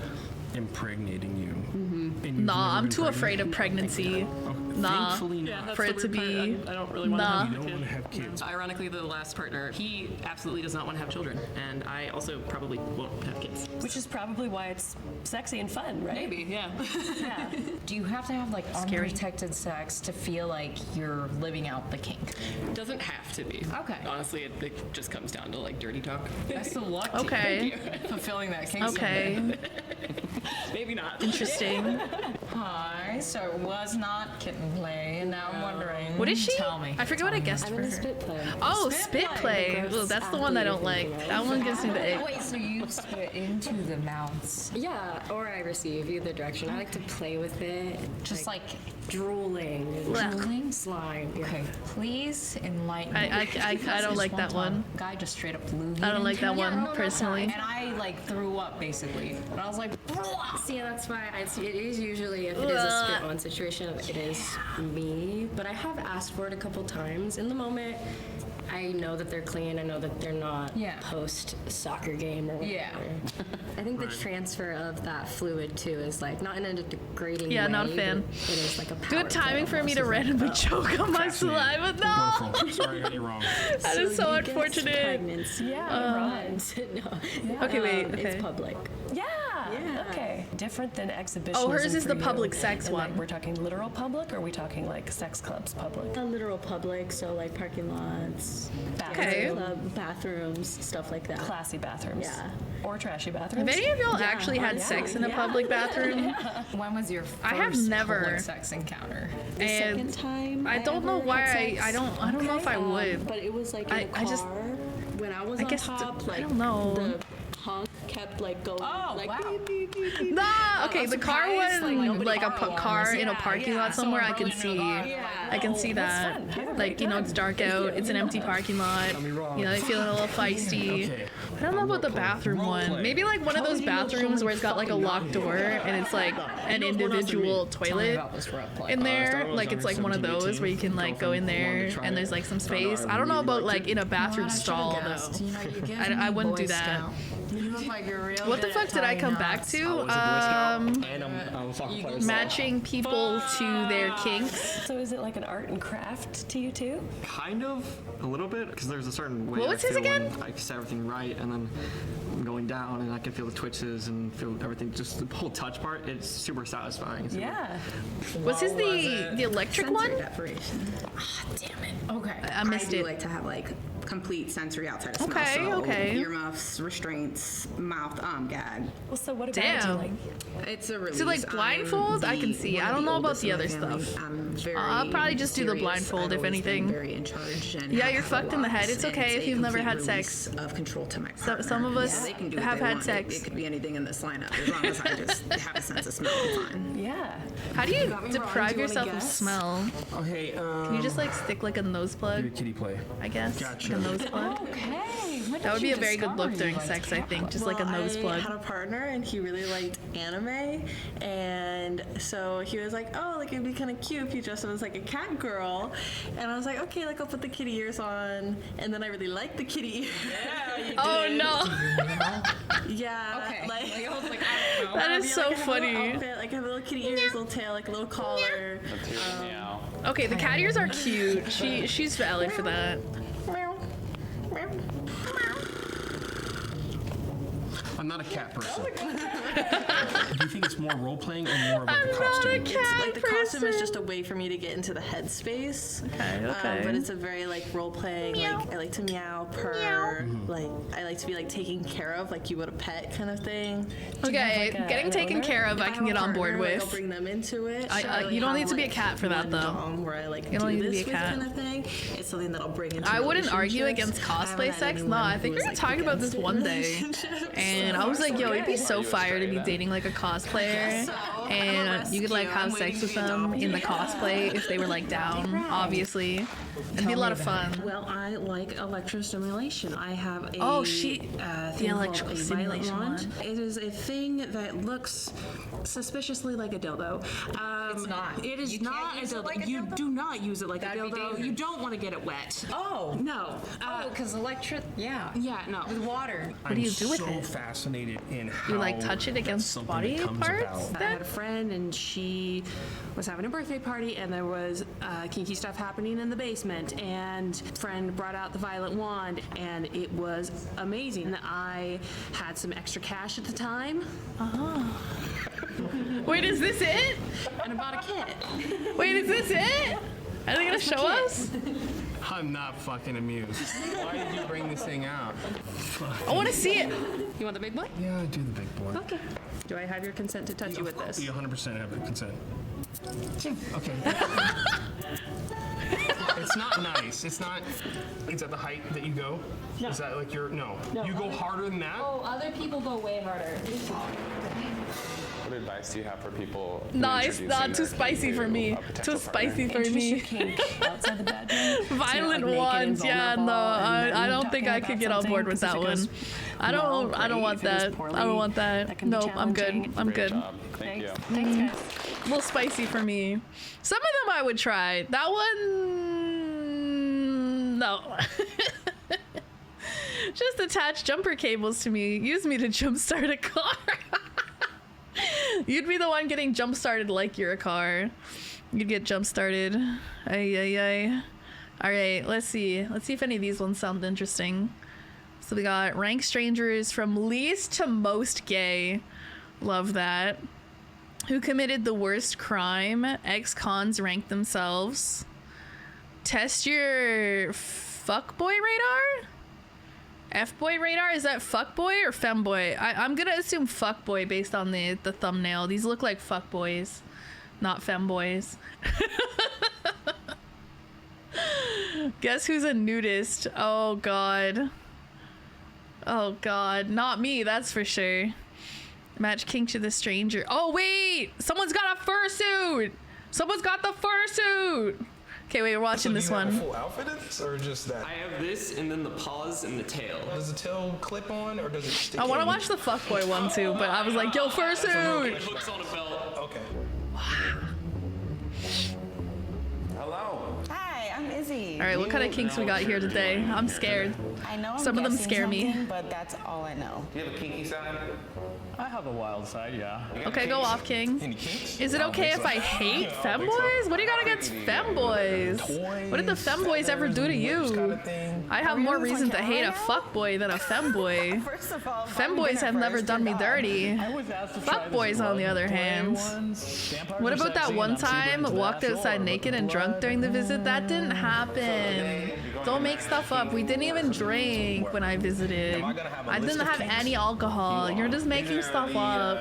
impregnating you. And you've Nah, never I'm been too afraid of pregnant? pregnancy. Okay, Nah. Thankfully Yeah, not. that's For the it to weird part. be- I don't really want to Nah. have You don't kids. want to have kids. Ironically, the last partner, he absolutely does not want to have children, and I also probably won't have kids. Which is probably why it's sexy and fun, right? Maybe, yeah. Yeah. Do you have to have like Scary. unprotected sex to feel like you're living out the kink? Doesn't have to be. Okay. Honestly, it just comes down to like dirty talk. Best of luck to Okay. you fulfilling that kink. Okay. Maybe not. Interesting. Hi. So it was not kitten play, and now I'm wondering. What is she? Tell me. I forget what I guessed I'm for in the her. spit play. Oh, spit play. Ooh, that's the one I don't like. That one gives me the ick. Wait, so you spit into the mouths? Yeah, or I receive, either direction. I like to play with it. Just like drooling. drooling? Slime. Yeah. Okay, please enlighten me. I Because don't this like one that time, one. Guy just straight up blew me. I don't like into that it. one personally. And I like threw up basically. And I was like, See, that's why it is usually, if it is a spit on situation, it is me. But I have asked for it a couple times. In the moment, I know that they're clean. I know that they're not post soccer game or whatever. Yeah. I think the transfer of that fluid too is like not in a degrading Yeah, way. not a fan. but It is like a power Good timing play for me almost. to It's like, randomly oh. choke on my saliva. No! Wonderful. Sorry, I got you wrong. That is so you guessed unfortunate. Pregnancy. Yeah, no. Okay, wait. Okay. It's public. Yeah. Yeah. Okay. Different than exhibition. Oh, hers is the public sex one. We're talking literal public, or are we talking like sex clubs public? A literal public, so like parking lots, Okay. club, bathrooms, stuff like that. Classy bathrooms. Yeah. Or trashy Have bathrooms. any of y'all actually had sex in a public bathroom? when was your first I have never. public sex encounter? And Second time. I don't know ever why had sex. I don't know if I would. But it was like in I- a car. I just- when I was I on guess top, I like don't know. the honk kept like going. Oh, like, wow. beep, beep, beep, beep. Nah, okay, I'm the car surprised, one, nobody like a borrowed car one. in a parking lot somewhere, I can see. I can see that. Like, you know, it's dark out, it's an empty parking lot. You know, they're feeling a little feisty. Okay. I don't know about the bathroom one. Maybe like one of those bathrooms where it's got like a locked door and it's like an individual toilet in there. Like it's like one of those where you can like go in there and there's like some space. I don't know about like in a bathroom stall though. You know, you give I me wouldn't Boy do that. Scout. You look like you're real. What the good fuck at did I tying come back knots. to? I was a Boy Scout, and I'm a soccer player. Matching people to their kinks. So is it like an art and craft to you too? Kind of, a little bit, because there's a certain way What I was his feel again? when I set everything right, and then I'm going down, and I can feel the twitches and feel everything. Just the whole touch part, it's super satisfying. It's super- Yeah. Was his the electric one? Sensory deprivation. Ah, damn it. Okay. I missed I do it. like to have like complete sensory outside of smell. Okay, So okay. earmuffs, restraints, mouth, gag. Well, so what about Damn. you like? It's a release. So, like, blindfold, I can see. I don't know about the other stuff. I'm very I'll probably just do the serious. blindfold, I've if always been anything. Very in charge. And Yeah, have you're had fucked in the head. lots, It's and okay if a you've never complete had release sex. Of control to my So- partner. some of us They can do what have they had want. sex. It could be anything in this lineup as long as I just have a sense of smell. I'm fine. Yeah. How do you got me wrong. deprive Do you wanna yourself of guess? smell? Okay, Can you just like stick like a nose do plug, kitty play. I guess? Gotcha. Like a nose plug. Okay. When That would did be you a very good discover look you during liked sex, I think. cat Just like a nose I plug. had a partner and he really liked anime, and so he was like, "Oh, like it'd be kind of cute if you dressed up as like a cat girl," and I was like, "Okay, like I'll put the kitty ears on," and then I really liked the kitty ears. Oh no, Yeah. Okay. Like, I was like, I don't know. that I'd is be, so like, have a little funny. outfit, like have a little kitty ears, little tail, like a little collar. Meow. Okay, the cat ears are cute. She's valid for that. I'm not a cat person. Do you think it's more role playing or more about I'm the not a costume? cat Like the costume is person. just a way for me to get into the headspace. Okay. But it's a very like role playing. Like I like to meow, purr. Like I like to be like taken care of, like you would a pet kind of thing. Okay, getting taken care of, I If can get have a on board partner, like, I'll with. bring them into it. You don't need to be a cat for that, one though. dom where I like You don't do need to be this a with cat. kind of thing. It's something that I'll bring into. I wouldn't argue relationships. against I haven't cosplay had sex. No, anyone I who think we was, were like, talking about this against it one in day, relationships. and I was like, yo, it'd be so You were fire to straight be then. dating like a cosplayer, So, I'm a and you could like rescue. have I'm sex waiting with to be them in the adopted. cosplay if they were like down, obviously. It'd be a lot of fun. Well, I like electrostimulation. I have a Oh, the thing called electrical a violet stimulation wand. one. It is a thing that looks suspiciously like a dildo. It's not. It is You can't not a use it dildo. like a You dildo? do not use it like That'd a be dildo. dangerous. You don't want to get it wet. Oh. No. Oh, because Yeah, no. with water. What do you do with I'm it? so fascinated in how You like touch it against something body that comes parts? about. I had a friend and she was having a birthday party and there was kinky stuff happening in the basement, and friend brought out the violet wand and it was amazing. I had some extra cash at the time Wait, is this it? and I bought a kit. Wait, is this it? Are they gonna show us? I'm not fucking amused. Why did you bring this thing out? I want to see it. You want the big boy? Yeah, do the big boy. Okay. Do I have your consent to touch you with this? You 100% have the consent. Okay. It's not nice. It's not. It's at the height that you go. No. Is that like your no? You go harder than that. Oh, other people go way harder. What advice do you have for people? Nice, not too spicy for me. Too spicy for me. outside the bedroom. Violent ones, yeah, no, I don't think I could get on board with that one. I don't want that. I don't want that. Nope, I'm good. I'm good. Thank you. Thanks, guys. A little spicy for me. Some of them I would try. That one, no. Just attach jumper cables to me. Use me to jumpstart a car. You'd be the one getting jump started like you're a car. You'd get jump started. Ay. All right, let's see. Let's see if any of these ones sound interesting. So we got rank strangers from least to most gay. Love that. Who committed the worst crime? Ex-cons rank themselves. Test your fuckboy radar? F-boy radar? Is that fuckboy or femboy? I'm gonna assume fuckboy based on the thumbnail. These look like fuckboys, not femboys. Guess who's a nudist? Oh god. Oh god. Not me, that's for sure. Match kink to the stranger. Oh wait! Someone's got a fursuit! Someone's got the fursuit! Okay, wait, we're watching this one. Full outfit or just that? I have this and then the paws and the tail. Does the tail clip on or does it stick? I want to watch the fuckboy one too, but I was like, yo, fursuit! Hooks on a belt. Okay. Hello. Hi, I'm Izzy. All right, what kind of kinks we got here today? I'm scared. I know I'm Some of them guessing scare me. something, but that's all I know. Do you have a kinky side? I have a wild side, yeah. Okay, go off, King. Any kinks? Is it okay if I hate femboys? What do you got against femboys? What did the femboys ever do to you? I have more reason to hate a fuckboy than a femboy. First of all, Femboys have never done me dirty. Fuckboys, on the other hand. What about that one time? Walked outside naked and drunk during the visit? That didn't happen. Don't make stuff up. We didn't even drink when I visited. I didn't have any alcohol. You're just making stuff up.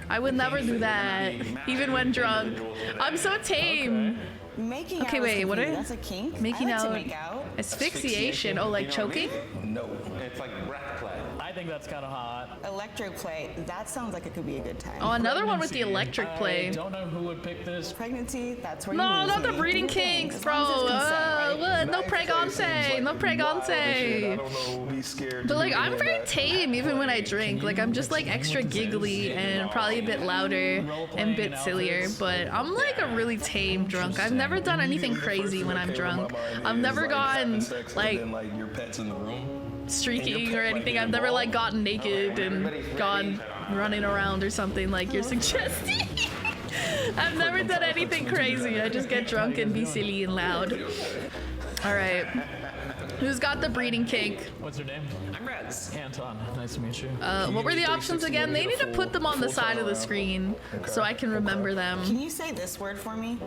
I would never do that, even when drunk. I'm so tame. Making Okay, out wait, is what kinky. are That's a kink. making I like out? to make out. Asphyxiation. Oh, like choking? No. It's like breath play. I think that's kind of hot. Electric play. That sounds like it could be a good time. Oh, another one with the electric play. I don't know who would pick this. Pregnancy. That's where you No, lose not the me. breeding Do your thing, kinks, as bro. long as there's consent, right? No pregante. No I pregante. don't know. Be scared. But like, I'm very tame even when I drink. Like, I'm just like extra giggly and probably a bit louder and a bit sillier. But I'm like a really tame drunk. I've never done anything crazy when I'm drunk. I've never gone like your pets in the room. streaking or anything. I've never like gotten naked and gone running around or something like you're suggesting. I've never done anything crazy. I just get drunk and be silly and loud. All right. Who's got the breeding kink? What's your name? I'm Rez. Anton. Nice to meet you. What were the options again? They need to put them on the side of the screen so I can remember them. Can you say this word for me?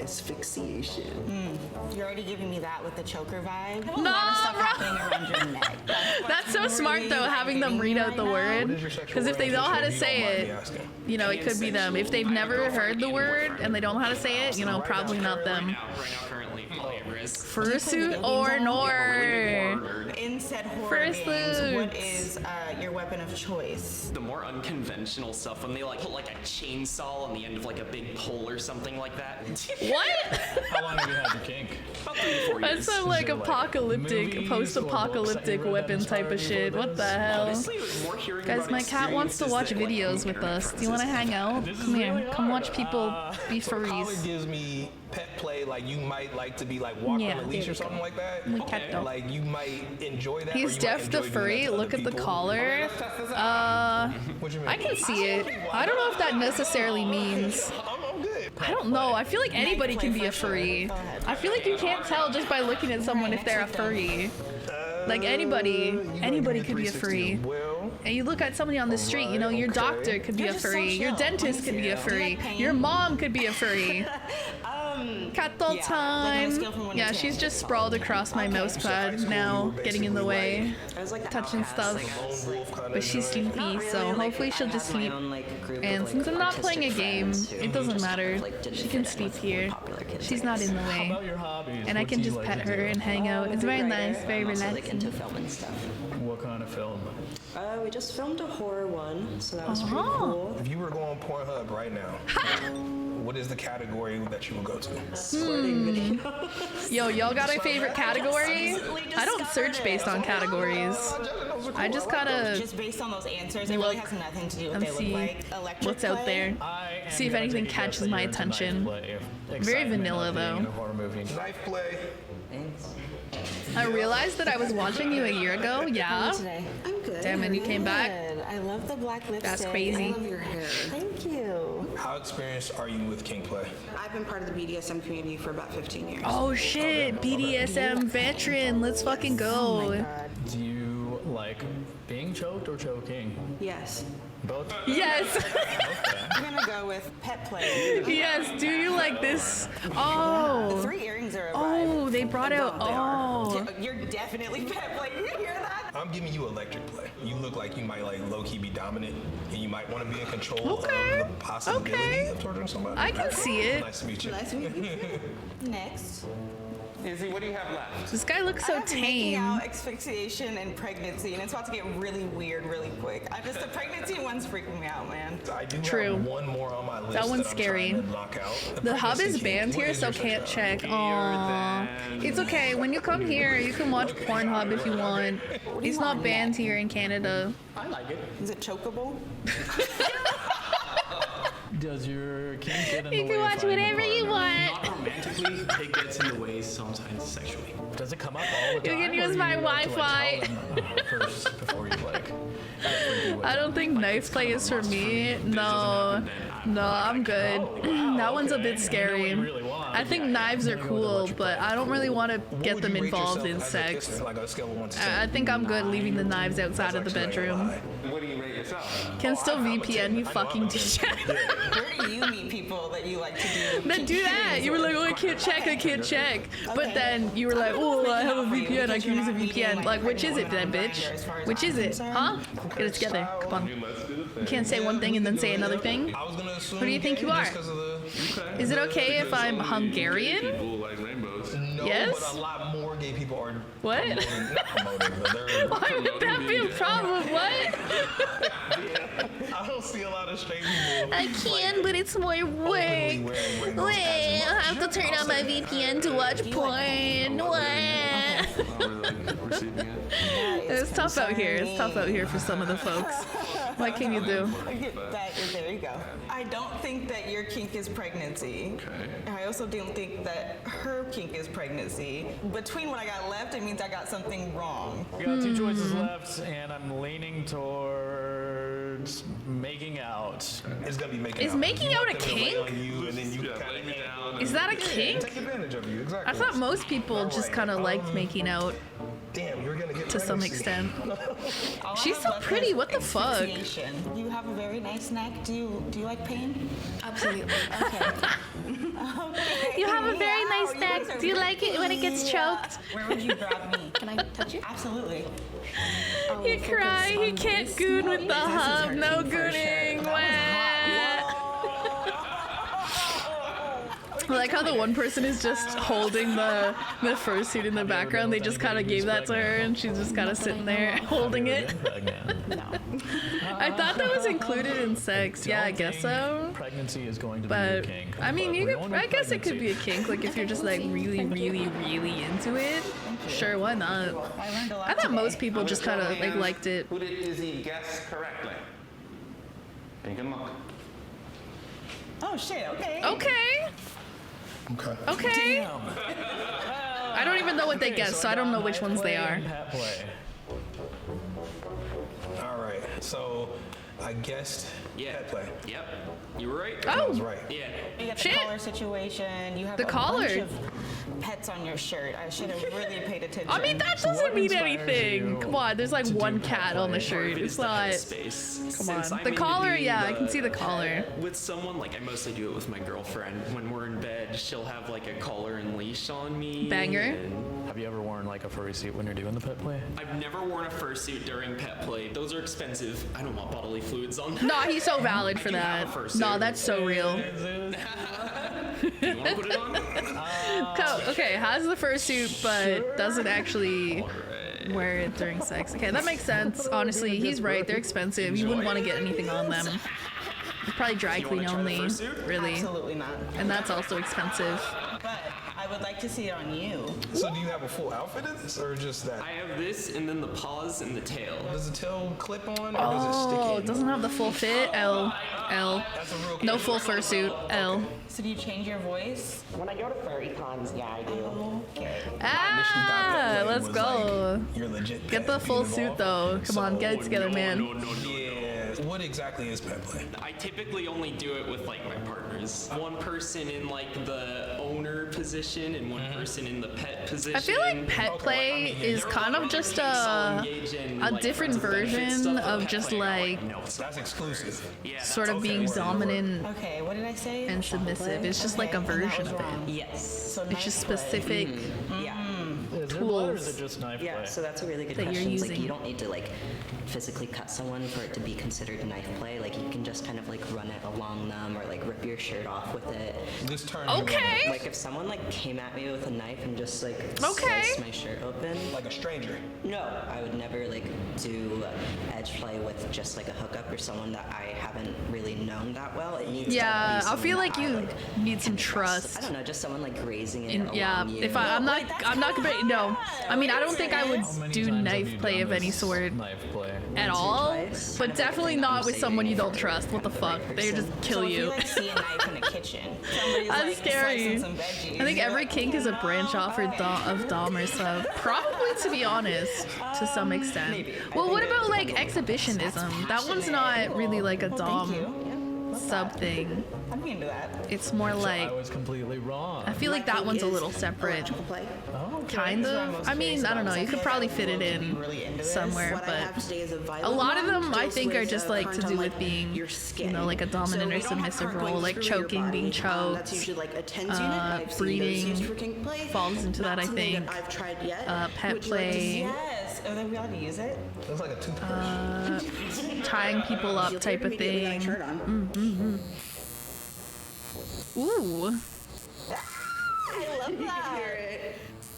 Asphyxiation. You're already giving me that with the choker vibe. No, A lot of stuff happening around your neck. That's so smart though, having them read out the word. Because if they know how to say it, you know, it could be them. If they've never heard the word and they don't know how to say it, you know, probably not them. Right now, currently, polyamorous. Fursuit or nor? In said horror games, what Fursuits. is your weapon of choice? The more unconventional stuff, when they like put like a chainsaw on the end of like a big pole or something like that. What? How long have you had the kink? About 3 to 4 That's years. some like Is it like apocalyptic, movies or post-apocalyptic books that you read weapon that type of inspired you shit. for What the this? hell? Honestly, it was more hearing Guys, about my cat wants to watch experiences videos that, with like, us. Do you want to hang out? This is Come here. really Come hard. watch people be So collar furries. gives me pet play, like you might like to be like walking Yeah, on a leash there or you go. something like that. We kept them. Like you might enjoy that. or He's you deaf might to enjoy doing that furry. to Look other at the people. collar. What you mean? I can see it. I don't know if that necessarily means. I'm good. I don't know. I feel like anybody can be a furry. I feel like you can't tell just by looking at someone if they're a furry. Like anybody could be a furry. Well, And you look at somebody on the street, you know, your doctor could be a furry, your dentist could be a furry, your mom could be a furry. Cattle Yeah, time. like on a scale from 1 to Yeah, 10, she's it's just solid. sprawled across my mouse pad now, getting in the way, I was like the touching outcast, stuff. like, But she's sleepy, so hopefully she'll just sleep. And since I'm not playing a game, it doesn't matter. She can sleep here. She's not in the How way. about your hobbies? And I What can do you just like pet to her do? and hang out. It's very nice, very relaxing. film and stuff. What kind of film? We just filmed a horror one, so that was pretty Oh. cool. If you were going Pornhub right now, what is the category that you would go to? Squirting videos. Yo, y'all got a favorite category? I don't search based on categories. I just gotta Just based on those answers, it look really has nothing to do with and what they see look like. Electric what's out play. there. See if anything catches my attention. Very vanilla though. Knife play. I realized that I was watching you a year ago. Yeah. I'm good. Damn it, you came back. I love the black lipstick. That's crazy. I love your hair. Thank you. How experienced are you with kink play? I've been part of the BDSM community for about 15 years. Oh shit, BDSM veteran. Let's fucking go. Do you like being choked or choking? Yes. Both? Yes. I'm gonna go with pet play. Yes, do you like this? Oh. The 3 earrings are a Oh, they brought out. Oh. You're definitely pet play. You hear that? I'm giving you electric play. You look like you might like low-key be dominant, and you might want to be in control Okay. of the possibility of torturing somebody. I can see it. Nice to meet you. Nice to meet you. Next. Izzy, what do you have left? This guy looks so Making tame. out, asphyxiation, and pregnancy, and it's about to get really weird really quick. The pregnancy one's freaking me out, man. I do True. have one more on my list That one's I'm scary. trying to knock out. The hub pregnancy is banned kink. here, What is so your can't sexuality? check. Aww. It's okay. When you come here, you can watch Pornhub if you want. It's not banned here in Canada. I like it. Is it chokeable? Does your kink get in You the can way of watch finding a whatever you partner? want. Not romantically, it gets in the way sometimes sexually. Does it come up all the You time? can use or my you have to, Wi-Fi. tell them, first before you like. I don't think knife play is for me. No, I'm good. That one's a bit scary. I think knives are cool, but I don't really want to get them involved in sex. Like a scale of 1 to 10. I think I'm good leaving the knives outside of the bedroom. What do you rate yourself? Can still VPN, you fucking teacher. Where do you meet people that you like to do? Then do that. You were like, oh, I can't check. But then you were like, oh, I have a VPN, I can use a VPN. Like, which is it then, bitch? Which is it? Huh? Get it together. Come on. You can't say one thing and then say another thing. I was gonna assume Who do you think you are? just 'cause of the- Is it okay if I'm Hungarian? People like rainbows. No, Yes? but a lot more gay people are What? not promoting, but they're Why would that be a problem? What? I don't see a lot of straight people. I can, but it's more work. wearing rainbows Wait, I have to turn on my VPN to watch porn. What? It's tough out here. It's tough out here for some of the folks. What can you do? There you go. I don't think that your kink is pregnancy. Okay. I also don't think that her kink is pregnancy. Between what I got left, it means I got something wrong. We got 2 choices left, and I'm leaning towards making out. It's gonna be making Is out. making You out want a them to lay kink? on you, and then you kinda Is that a kink? take advantage of you. Exactly. I thought most people just kind of liked making out Damn, you're gonna get to some pregnancy. extent. All I She's have so left pretty. is What the fuck? asphyxiation. You have a very nice neck. Do you like pain? Absolutely. You have a very Wow, nice you neck. guys are Do you like it when it gets Yeah. choked? Where would you grab me? Can I touch you? Absolutely. He cry. He can't goon with the hub. No gooning. I like how the one person is just holding the fursuit in the background. They just kind of gave that to her, and she's just kind of sitting there holding it. I thought that was included in sex. Yeah, I guess so. Pregnancy is going to be But a kink. I mean, but you we're could. going with I guess it could be a pregnancy. kink. Like if you're just like really into it. Sure, why not? I learned a lot I thought today. most people just kind of like liked it. Who did Izzy guess correctly? Take a look. Oh shit. Okay. Okay. Okay. I don't even know what they guessed, so I don't know which ones they are. All right, so I guessed pet play. Yep. You were right. I Oh. was right. Yeah. You got the Shit. collar situation. You have The a collar. bunch of pets on your shirt. I should have really paid attention. I mean, that doesn't mean anything. Come on, there's like one cat on the shirt. It's not. Come on. The collar, yeah, I can see the collar. With someone, like I mostly do it with my girlfriend. When we're in bed, she'll have like a collar and leash on me. Banger. and Have you ever worn like a furry suit when you're doing the pet play? I've never worn a fursuit during pet play. Those are expensive. I don't want bodily fluids on. No, he's so valid for I do have that. a fursuit. No, that's so real. Do you want to put it on? Okay, has the fursuit, but doesn't actually wear it during sex. Okay, that makes sense. Honestly, he's right. They're expensive. You wouldn't want to get anything on them. It's probably dry clean only, really. Absolutely not. And that's also expensive. But I would like to see it on you. So do you have a full outfit of this, or just that? I have this, and then the paws and the tail. Does the tail clip on, or does it stick Oh, in? it doesn't have the full fit. L. That's a real No full fursuit. L. So do you change your voice? When I go to furry cons, yeah, I do. Okay. Ah, let's was go. Like, you're legit. Get the full suit though. Come on, get it together, man. Yeah. What exactly is pet play? I typically only do it with like my partners. One person in like the owner position and one person in the pet position. I feel like pet play is kind of just a different version of just like That's exclusive. sort of being dominant Okay, what did I say? and submissive. It's just like a version of it. Yes. So It's just knife play. specific Is it blood or is tools. it just knife Yeah, play? so that's a really good That you're question. It's like using. you don't need to like physically cut someone for it to be considered knife play. Like you can just kind of like run it along them or like rip your shirt off with it. This turn. Okay. Like if someone like came at me with a knife and just like Okay. sliced my shirt open. Like a stranger. No, I would never like do edge play with just like a hookup or someone that I haven't really known that well. It needs Yeah, to be I feel someone like that I, you need some I trust. don't know, just someone like grazing it In, yeah, along you. if I'm not gonna no. I mean, I don't think I would do knife play of any sort Knife play. at all, but definitely not with someone you don't trust. What the fuck? They just kill So if you you. like see a knife in the kitchen, somebody's That's like scary. slicing some veggies. I think you're every like, kink is a branch off of Dom or sub. Probably, to be honest, to some extent. Well, what about like exhibitionism? That one's not really like a Dom sub thing. I'm into that. It's more I like was completely wrong. I feel like that one's a little separate. Kind of. I mean, I don't know. You could probably fit it in somewhere, What I have but today is a violet a lot of one, them I deals think are with, just like to current do on, with like, being, your you skin. know, like a dominant So or we don't have submissive current role, going like through your choking, body. being choked, That's usually like a TENS unit. I've seen those breeding used for kink play. falls into Not that, I something think. that I've tried yet. Pet Would you like to see play, it? Yes. Are we allowed to use it? Looks like a toothbrush. tying people up You'll type of immediately got a thing. shirt on. Ooh. I love You can that. hear it.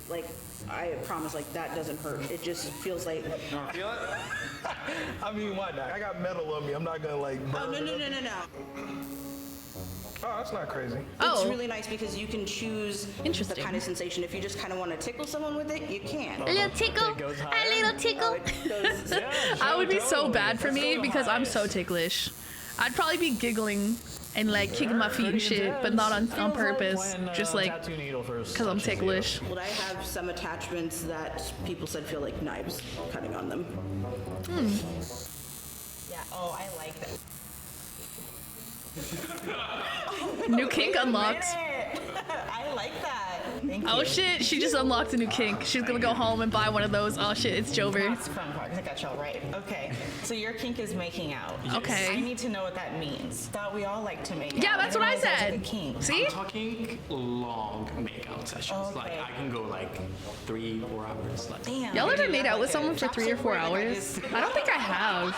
Like, I promise, like, that doesn't hurt. It just feels like. Feel it? I mean, why not? I got metal on me. I'm not gonna like. Oh, burn no. it. Oh, that's not crazy. It's really nice because you can choose the Interesting. kind of sensation. If you just kind of want to tickle someone with it, you can. A little tickle, a little tickle. I would be so bad for me because I'm so ticklish. I'd probably be giggling and like kicking my feet and shit, but not on purpose. Just like because I'm ticklish. Well, I have some attachments that people said feel like knives cutting on them. Yeah. Oh, I like that. New kink unlocked. I like that. Thank you. Oh shit, she just unlocked a new kink. She's gonna go home and buy one of those. Oh shit, it's Jover. That's the fun part. I got y'all right. Okay. So your kink is making out. Okay. I need to know what that means. Thought we all like to make out. Yeah, that's what I didn't realize that was said. like a kink. See? I'm talking long makeout sessions. Like I can go like 3-4 hours. Like, Damn. Y'all ever made out with someone for 3 or 4 hours? I don't think I have.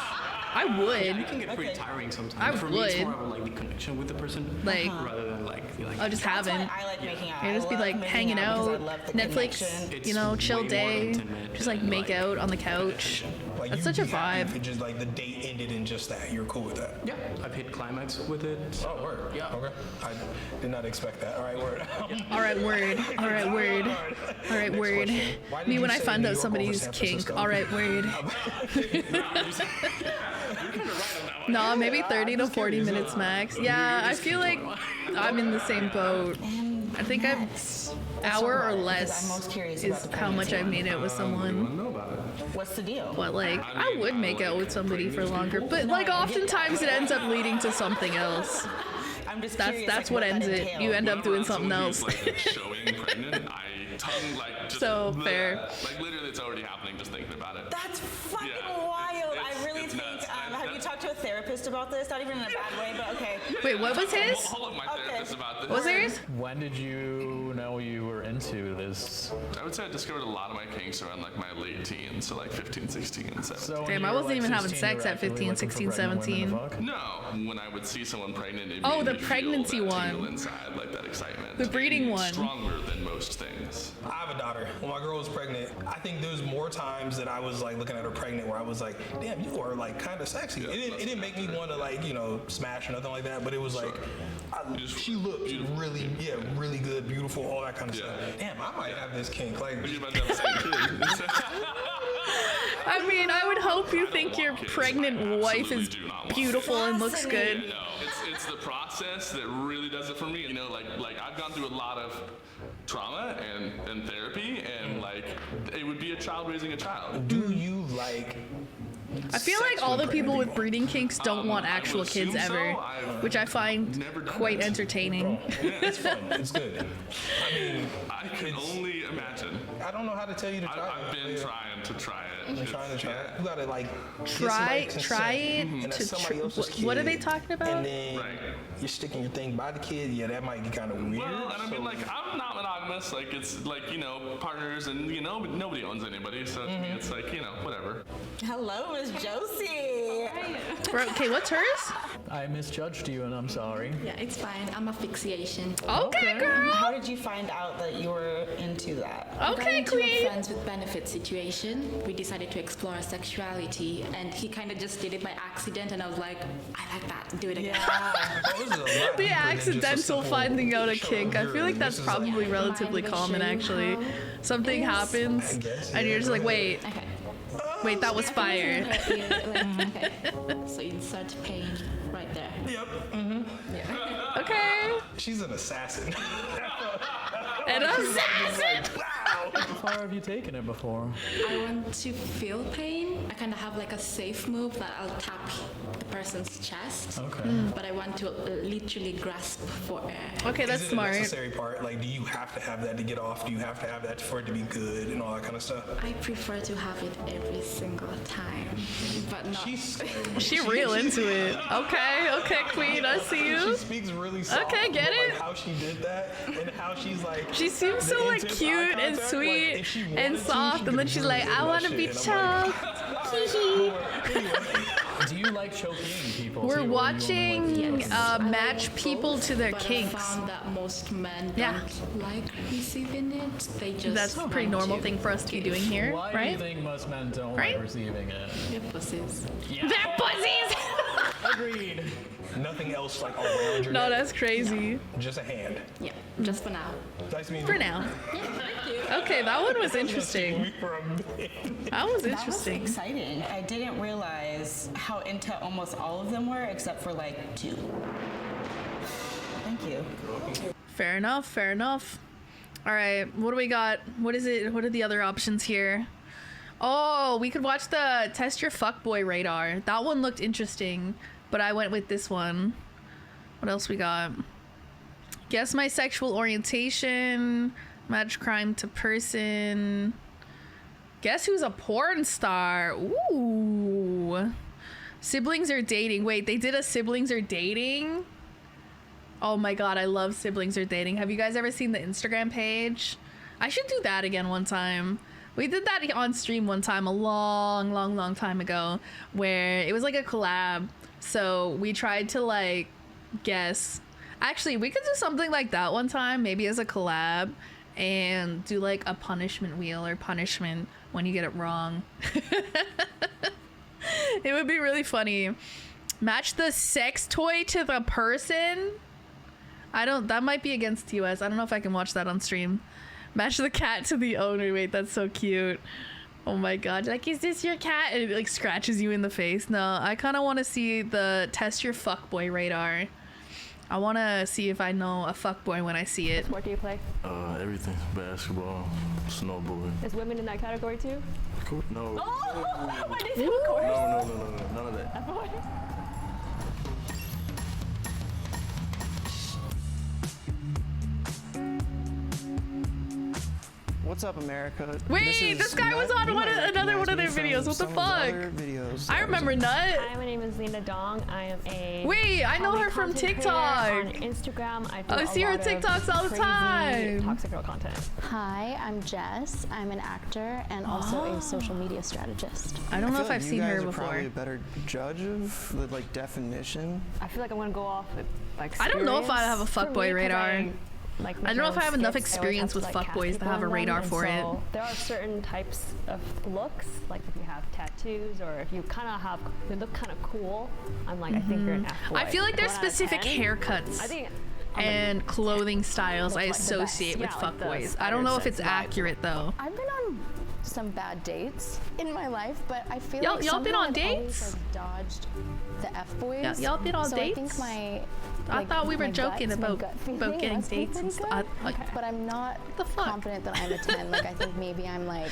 I would. Yeah, it can get pretty tiring sometimes. I For me, it's would. more of like the connection with the person, Like- rather than like be like. Oh, just That's having. why I like making out. Yeah, just be I love like making hanging out because out, I love the Netflix, connection. you know, chill way more day, intimate just like than, make like- out on the couch. Like, That's you'd such a be happy vibe. If it just like the date ended in just that, you're cool with that. Yeah, I've hit climax with it. Oh, word. Yeah. Okay. I did not expect that. All right, word. All right, word. All right, word. All right, word. question. Why did Me you when I say find New out York somebody's over San kink. Francisco? All right, word. Nah, maybe 30 to 40 minutes max. Yeah, I feel like I'm in the same boat. I think I'm hour or less I'm most curious is about the how much I've made out with You someone. want to know about it? What's the deal? But like, I would make out with somebody for longer, but like oftentimes it ends up leading to something else. I'm just That's curious, that's like, what ends it. entails. You end up doing something Someone else. who's, like, showing pregnant, tongue like just So fair. Like literally, it's already happening just thinking about it. That's fucking wild. I really it's think. nuts. Have you talked to a therapist about this? Not even in a bad way, but okay. Wait, what was his? I'll let my therapist about this. What was yours? When did you know you were into this? I would say I discovered a lot of my kinks around like my late teens, so like 15, 16, and 17. So Damn, I wasn't even having sex at 15, 16, 17. No, when I would see someone pregnant, it Oh, made the me feel pregnancy that one. tingle inside, like that excitement. The breeding And one. Stronger than most things. I have a daughter. When my girl was pregnant, I think there was more times that I was like looking at her pregnant where I was like, damn, you are like kind of sexy. It didn't make me want to like, you know, smash or nothing like that, but it was like, she looked really, really good, beautiful, all that kind of stuff. Damn, I might have this kink. Like, I mean, I would hope you think your pregnant wife is beautiful and looks good. No, it's the process that really does it for me. You know, like I've gone through a lot of trauma and therapy, and like it would be a child raising a child. Do you like? I feel like all the people with breeding kinks don't want actual kids ever, which I find quite entertaining. It's fun. It's good. I mean, I can only imagine. I don't know how to tell you to try it. I've been trying to try it. You're trying to try it. You gotta like Try get somebody's consent, it and that's to somebody else's kid. what are they talking about? And then you're sticking your thing by the kid. Yeah, that might be kind of weird. Well, and I mean, like, I'm not monogamous. Like, it's like, you know, partners, and you know, nobody owns anybody. So to me, it's like, you know, whatever. Hello, Miss Josie. Okay, what's hers? I misjudged you, and I'm sorry. Yeah, it's fine. I'm asphyxiation. Okay, girl. How did you find out that you were into that? I got into a friends with benefits situation. We decided to explore our sexuality, and he kind of just did it by accident, and I was like, I like that. Do it again. The accidental finding out a kink. I feel like that's probably relatively common, actually. Something happens, and you're just like, wait, that was fire. Okay. So insert pain right there. Yep. Yeah. Okay. She's an assassin. An assassin. How far have you taken it before? I want to feel pain. I kind of have like a safe move that I'll tap the person's chest. Okay. But I want to literally grasp for air. Okay, that's Is it smart. a necessary part? Like, do you have to have that to get off? Do you have to have that for it to be good and all that kind of stuff? I prefer to have it every single time, but not. She real into it. Okay, queen, I see you. She speaks really soft. Okay, get but, it? Like, how she did that and how she's like. She seems so the like intense cute eye and contact, sweet like, if she and wanted to, soft, she and then could she's really like, do I that want to shit. be And I'm choked. Hee hee. Do you like choking people? We're too, or you watching only like match people to their but kinks. I found that most men Yeah. don't like receiving it. They just That's a pretty want normal to. thing for us to be doing here, Why do you right? think most men don't Right? like receiving it? They're pussies. Yeah. They're pussies. Agreed. Nothing else like around your No, neck. that's crazy. Just a hand. Yeah, just for now. Nice meeting For you. now. Yeah, thank you. Okay, that one was interesting. That was That was interesting. exciting. I didn't realize how into almost all of them were, except for like 2. Thank you. Fair enough, fair enough. All right, what do we got? What is it? What are the other options here? Oh, we could watch the Test Your Fuckboy Radar. That one looked interesting, but I went with this one. What else we got? Guess my sexual orientation. Match crime to person. Guess who's a porn star? Ooh. Siblings are dating. Wait, they did a siblings are dating? Oh my god, I love siblings are dating. Have you guys ever seen the Instagram page? I should do that again one time. We did that on stream one time a long time ago where it was like a collab. So we tried to like guess. Actually, we could do something like that one time, maybe as a collab, and do like a punishment wheel or punishment when you get it wrong. It would be really funny. Match the sex toy to the person. That might be against TOS. I don't know if I can watch that on stream. Match the cat to the owner. Wait, that's so cute. Oh my god. Like, is this your cat? And it like scratches you in the face. No, I kind of want to see the Test Your Fuckboy Radar. I want to see if I know a fuckboy when I see it. What sport do you play? Everything. Basketball, snowboarding. Is women in that category too? No. Oh, my name's of course. No, none of that. F-boy. What's up, America? Wait, this guy was on another one of their videos. What the fuck? I remember Nut. Hi, my name is Lena Dong. I am a Wait, I know her from content creator TikTok. on Instagram. I see her TikToks all the time. Toxic girl content. Hi, I'm Jess. I'm an actor and also a social media strategist. I don't know feel if like I've you seen guys her are before. Probably a better judge of the like definition. I feel like I'm gonna go off like. I don't know if I have a experience. fuckboy For me, 'cause radar. Like I don't know if I have enough experience with fuckboys to have a radar for it. There are certain types of looks, like if you have tattoos or if you kind of have, you look kind of cool. I'm like, I think you're an F-boy. I feel like there's 1 out of specific 10, haircuts I think and clothing styles I Look like the associate with best. Yeah, like the fuckboys. I don't know if it's spider sense vibe. accurate though. I've been on some bad dates in my life, but I feel Y'all- like y'all been somehow on I've always, dates? like, dodged the F-boys. Y'all been on so dates? I think my I thought we were my joking gut, my about gut feeling getting must be dates and pretty stuff. good. But I'm not confident that I'm a 10. Like I think maybe I'm like.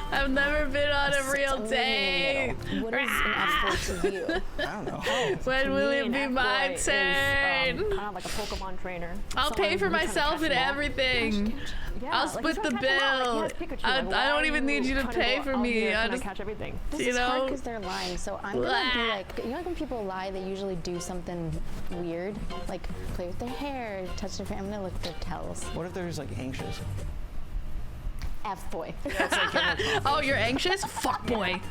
I've never been on a real date. What is an F-boy to you? I don't know. When will it an be F-boy my is, turn? kind of like a Pokemon trainer. I'll pay for myself and everything. Yeah, I'll like, split he's the trying to catch 'em all, bill. like, he has Pikachu, I like, why don't are even need you to trying pay go for out me. here I trying to just catch everything. This you is hard know. because they're lying. So I'm gonna be like, you know, like when people lie, they usually do something weird, like play with their hair, touch their face. I'm gonna look for tells. What if they're just like anxious? F-boy. Oh, you're anxious? Fuck boy.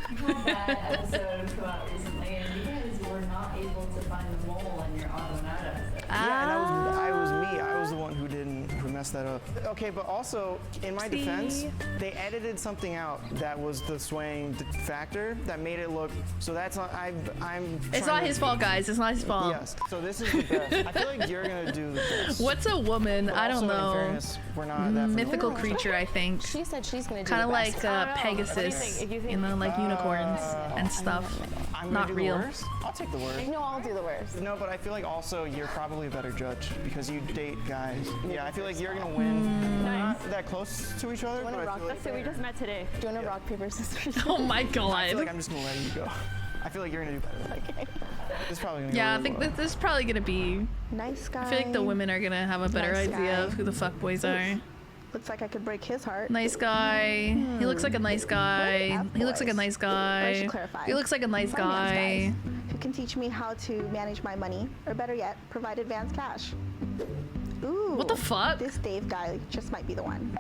That episode come out recently, and you guys were not able to find the mole in your Autonaut episode. Yeah, and I was me. I was the one who messed that up. Okay, but also in my defense, they edited something out that was the swaying factor that made it look. So that's not. I'm. It's not his fault, guys. It's not his fault. Yes. So this is the best. I feel like you're gonna do the best. What's a woman? But I don't also, in know. fairness, we're not that Mythical familiar. creature, I think. She said she's gonna do Kind of the like best. I don't know. Pegasus, you know, like unicorns and stuff. I'm gonna Not do real. The worst. I'll take the worst. No, I'll do the worst. No, but I feel like also you're probably a better judge because you date guys. Yeah, I feel like you're gonna win. We're not that close to each other, but I feel like we just met today. Do you want to rock, paper, scissors? Oh my god. I feel like I'm just gonna let you go. I feel like you're gonna do better. Okay. This is probably gonna go Yeah, I really think well. this is probably gonna be. Nice guy. I feel like the women are gonna have a better Nice idea guy. of who the fuckboys are. Looks like I could break his heart. Nice guy. He looks like a nice guy. He looks like a nice I guy. should clarify. He looks like a nice guy. Who can teach me how to manage my money, or better yet, provide advance cash. Ooh. What the fuck? This Dave guy just might be the one.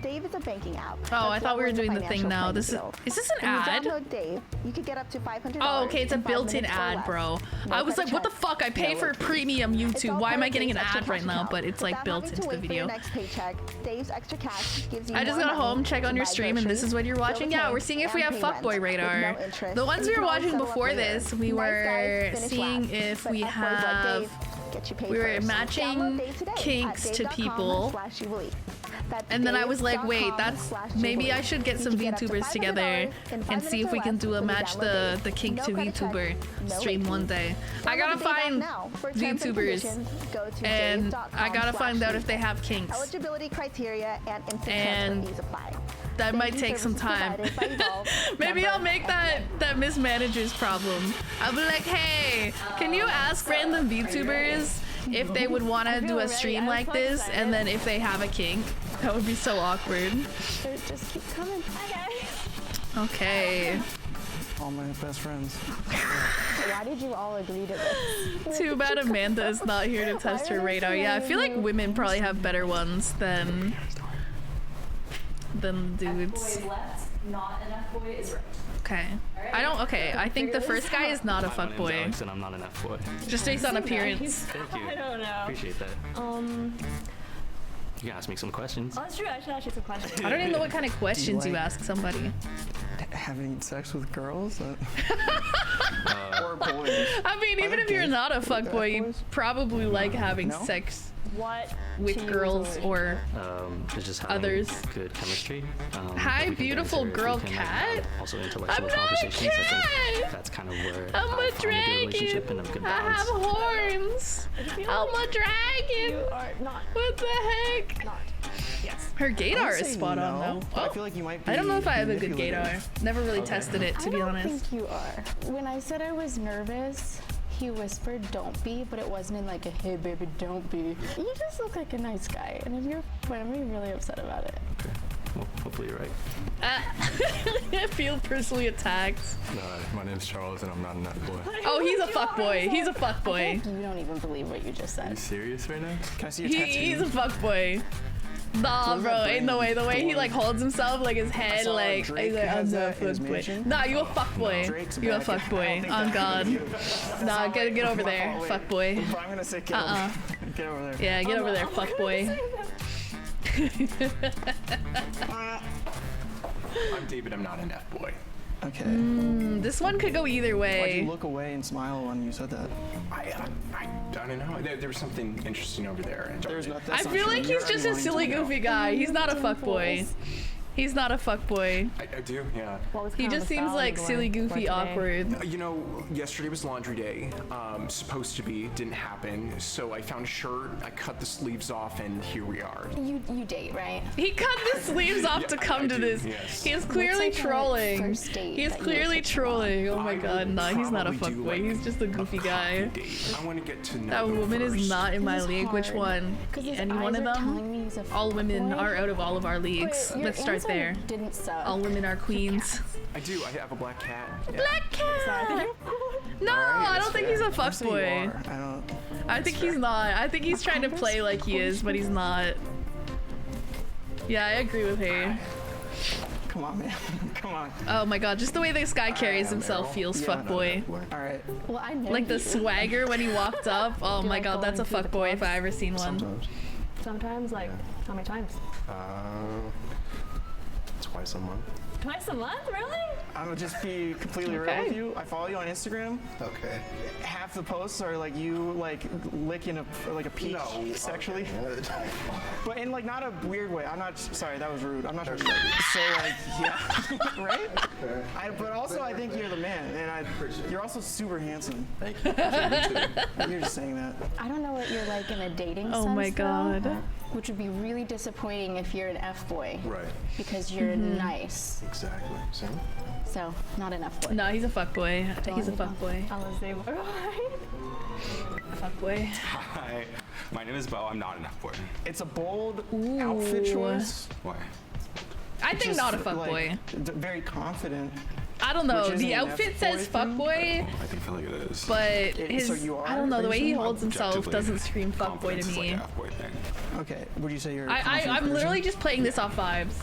Dave is a banking app. Oh, I that's thought we were leveling doing the thing financial now. playing This field. is this an When ad? you download Dave, you could get up to $500. Oh, okay, it's a in 5 built-in minutes or ad, less. bro. No I was credit like, what the check. fuck? I pay No for link. premium It's YouTube. all Why part am I of getting an Dave's ad extra right cash now? account. But it's like Without built having into to the wait for your video. next paycheck, Dave's extra cash gives you I just more got money home, check to on your buy stream, and this groceries, is what you're watching. fill Yeah, tank, we're seeing if we have and pay rent fuckboy with radar. no interest. The ones And we you were can always watching settle up before later. this, we Nice were guys finish seeing last, if but we F-boys like have. Dave get you paid We were first. Download matching Dave today at kinks to people. dave.com/jubilee. That's And then I was like, wait, that's maybe I dave.com/jubilee. should get You some can get up to VTubers $500 together in 5 and see minutes if we or can less do a when you match download the Dave. kink No to credit check, VTuber no stream late one fees. day. I Download gotta the Dave app find now. For terms and VTubers conditions, go to and I gotta find out if they dave.com/jubilee. have kinks. Eligibility criteria and instant And transfer fees apply. That might Banking take some services time. provided by Evolve. Maybe Member I'll make that mismanager's problem. I'll be like, hey, can you ask random VTubers if they would want to do a stream like this, and then if they have a kink? That would be so awkward. Just keep coming. Hi guys. Okay. All my best friends. Why did you all agree to this? Too bad Amanda is not here to test her radar. Yeah, I feel like women probably have better ones than dudes. F-boy left, not an F-boy is right. Okay. I think the first guy is not a Hi, my name's fuckboy. Alex, and I'm not an F-boy. Just based on appearance. Thank you. I don't know. Appreciate that. You can ask me some questions. Oh, that's true. I should ask you some questions. I don't even know what kind of questions you like- ask somebody. Having sex with girls? Or boys? I mean, even if you're not a fuckboy, you probably like having sex with girls or it's just having others. good chemistry. Hi, we can beautiful banter, girl we can, cat. also intellectual I'm not a conversations. I cat. think that's kind of where I'm I a find a good relationship dragon. and a good I balance. have horns. I'm a dragon. You are not. What the heck? Not. Yes. Her I would gaydar is say spot on no, though. but I feel like you might be I don't know if I have a good manipulative. gaydar. Never really tested it, to be honest. I don't think you are. When I said I was nervous, he whispered, "Don't be," but it wasn't in like a "Hey, baby, don't be." You just look like a nice guy, and if you're, I'm gonna be really upset about it. Okay. Well, hopefully you're right. I feel personally attacked. My name's Charles, and I'm not an F boy. Oh, he's a fuckboy. He's a I fuckboy. think you don't even believe what you just Are you said. serious right now? Can I see your tattoo? He's a fuckboy. Nah, What is bro, that ain't no way. The way brand? he like holds himself, like his head, saw like Drake he's like, has I'm a that in his fuckboy. mansion. Nah, you a fuckboy. Drake's You a back. I don't fuckboy. think On that- God. Nah, get over there, Wait, fuckboy. if I'm gonna say get over, get over there. Yeah, get over there, fuckboy. I'm David. I'm not an F boy. Okay. This one could go either Why'd way. you look away and smile when you said that? I don't know. There was something interesting over there. There's not. I feel like he's just a silly, goofy guy. He's not a fuckboy. He's not a fuckboy. I do, yeah. He just seems like silly, goofy, awkward. You know, yesterday was laundry day. Supposed to be, didn't happen. So I found a shirt. I cut the sleeves off, and here we are. You date, right? He cut the sleeves off to come to this. Yes. He is clearly Looks like a trolling. first date He is that you clearly would take trolling. Oh my god, nah, he's not a probably do, fuckboy. He's just a goofy guy. I want to get to know That them woman is first. not in my This is league. Which hard. one? 'Cause his Any one eyes of are telling them? me he's a All women fuckboy. are out of all of our leagues. But your Let's start answer there. Didn't suck. All women are queens. I do. I have a black cat. Yeah. Black cat. No, I don't think he's a fuckboy. I don't. I think he's not. I think he's trying to play like he is, but he's not. Yeah, I agree with her. Come on, man. Come on. Oh my god, just the way this guy carries himself feels fuckboy. All right. Well, I know Like the you. swagger when he walked up. Oh Do you my like god, that's a going to the fuckboy if I clubs? ever seen one. Sometimes, like, how many times? Twice a month. Twice a month? Really? I'm gonna just be completely real with you. I follow you on Instagram. Okay. Half the posts are like you like licking a peach sexually. But in like not a weird way. I'm not sorry, that was rude. I'm not trying to be so like yeah. Right? But also I think you're the man and you're also super handsome. Thank you. You're just saying that. I don't know what you're like in a dating sense. Oh my though, god. which would be really disappointing if you're an F-boy. Right. Because you're Mm-hmm. nice. Exactly. See? So, not an F-boy. No, he's a fuckboy. He's a fuckboy. A fuckboy. Hi. My name is Bo. I'm not an F boy. It's a bold outfit choice. Why? I think Just, not a fuckboy. like, very confident. I don't know. Which isn't The an outfit F-boy says thing? fuckboy, I think feel like it is. but So his you are? I don't know the way he Are you holds himself Objectively, doesn't scream fuckboy confidence to is like me. an F boy thing. Okay. Would you say you're a I'm confident literally person? just playing this off vibes.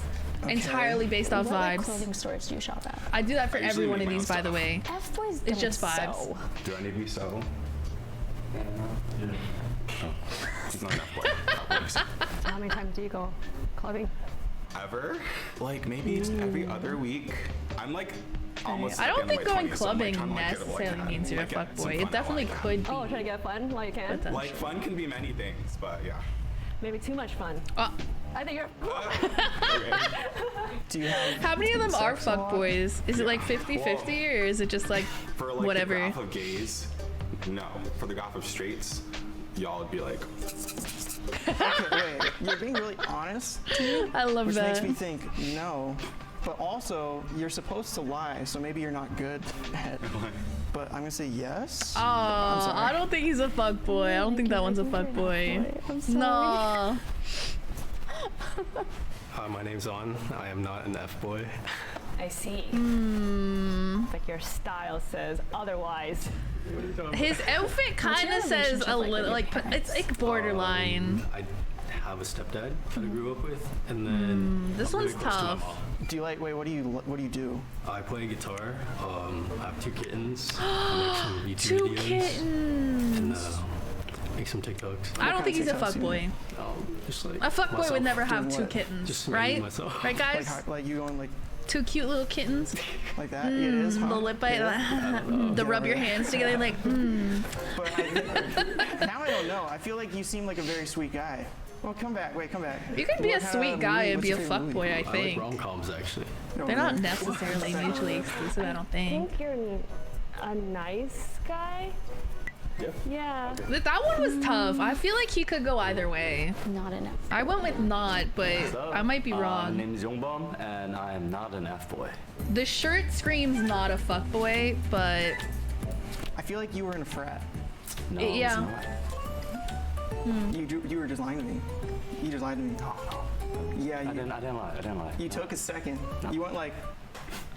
Entirely based off What like vibes. clothing stores do you shop at? I do that for I every usually one of make my these, own by the stuff. way. F-boys It's don't just vibes. sew. Do I need to be so? Yeah. Oh. He's not an F boy. That works. How many times do you go clubbing? Ever? Like maybe it's every other week. I'm like almost. I like, don't in think my going 20s, so I'm, like, clubbing trying to, like, get, like, necessarily means you're a get some fuckboy. fun It out definitely of it. could be. Oh, trying to get fun while you can? Like fun can be many things, but yeah. Maybe too much fun. I think you're. Do you have How many of them are sex a lot? fuckboys? Is it like 50-50 or is it just like For like whatever? the graph of gays, no. For the graph of straights, y'all would be like. Okay, wait. You're being really honest to me. I love which that. makes me think no. But also, you're supposed to lie, so maybe you're not good at. But I'm gonna say yes. Oh, I'm sorry. I don't think he's a fuckboy. I don't think that one's a fuckboy. I'm sorry. No. Hi, my name's On. I am not an F boy. I see. Hmm. Like your style says otherwise. His outfit kind of says a little like it's like borderline. I have a stepdad that I grew up with, and then This I'm really one's close to my tough. mom. Do you like? Wait. What do you do? I play guitar. I have 2 kittens. I make some 2 YouTube videos. kittens. And make some TikToks. I don't think he's a fuckboy. Just like A fuckboy myself. would never have Doing 2 what? kittens, Just me, right? myself. Right, guys? Like you going like Two cute little kittens. Like that? It is, huh? The lip bite. The rub your hands together like, But now I don't know. I feel like you seem like a very sweet guy. Well, come back. Wait, come back. You can be a sweet guy and be a What's your favorite fuckboy, I I like think. rom-coms actually. They're not necessarily mutually exclusive, I don't I think. think you're a nice guy. Yeah. That one was tough. I feel like he could go either way. Not enough. I went with not, but I might be My wrong. name is Yongbom, and I am not an F-boy. The shirt screams not a fuckboy, but I feel like you were in a frat. No, yeah. You were just lying to me. You just lied to me. Yeah, I didn't lie. You took a second. You went like,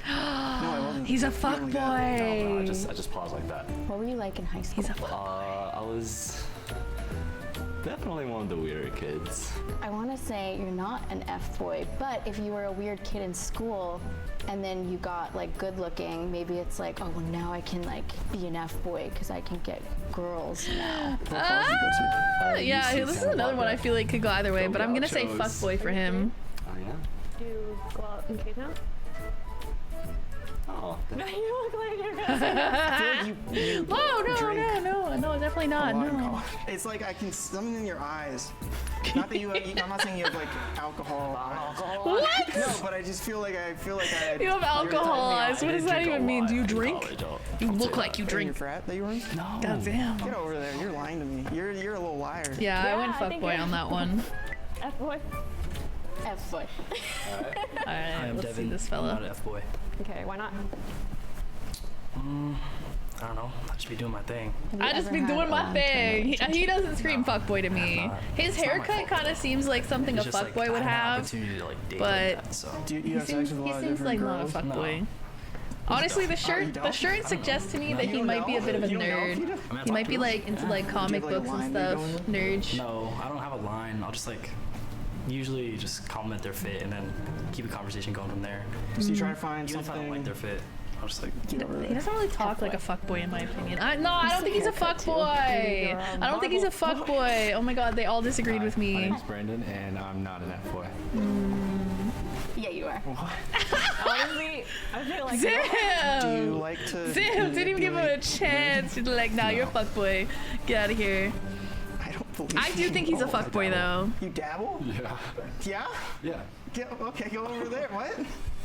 no, I wasn't. He's a You went like that. fuckboy. No, I just paused like that. What were you like in high school? He's a I was definitely one of the weirder kids. I want to say you're not an F-boy, but if you were a weird kid in school and then you got like good looking, maybe it's like, oh, well, now I can like be an F-boy because I can get girls now. Yeah, this is another one I feel like could go either way, but I'm gonna say fuckboy for him. Oh yeah? Do you go out and kid now? Oh. No, you look like you're gonna say that. No, definitely not. No. It's like I can something in your eyes. Not that you have, I'm not saying you have like alcohol eyes. What? No, but I just feel like I You have alcohol eyes. What does that even mean? Do you drink? You look like you In your drink. frat that you were in? No. Goddamn. Get over there. You're lying to me. You're a little liar. Yeah, I went I think fuckboy you're- on that one. F-boy. F-boy. Alright, I am let's Devin. see this I'm not fella. an F-boy. Okay, why not? I don't know. I just be doing my thing. I just be doing my thing. He doesn't scream fuckboy to me. His It's not my haircut fault. kind of seems like something a It's just like, fuckboy I would had an have, opportunity to like date but like that, so. Do you he have sex seems, with a he lot of seems different like girls? not a fuckboy. No. Honestly, the you shirt don't? suggests to me that You he don't might be a know? bit of a You don't know if you nerd. do? He might be like into like comic like, a books and line stuff. that you go Nerd. No, I don't have a line. I'll just like usually just compliment their fit and then keep a conversation going from there. So you try to find Even if I don't like something. their fit, I'll just like He doesn't really talk like a fuckboy in my opinion. I don't think he's a fuckboy. I don't think he's a fuckboy. Oh my god, they all disagreed with My me. name's Brandon, and I'm not an F-boy. Yeah, you are. Honestly, I feel like Damn! Do you like to? Damn, didn't even give him a chance. He's like, nah, you're a fuckboy. Get out of here. I don't believe. I do think he's a fuckboy though. You dabble? Yeah. Yeah? Yeah. Okay, go over there. What?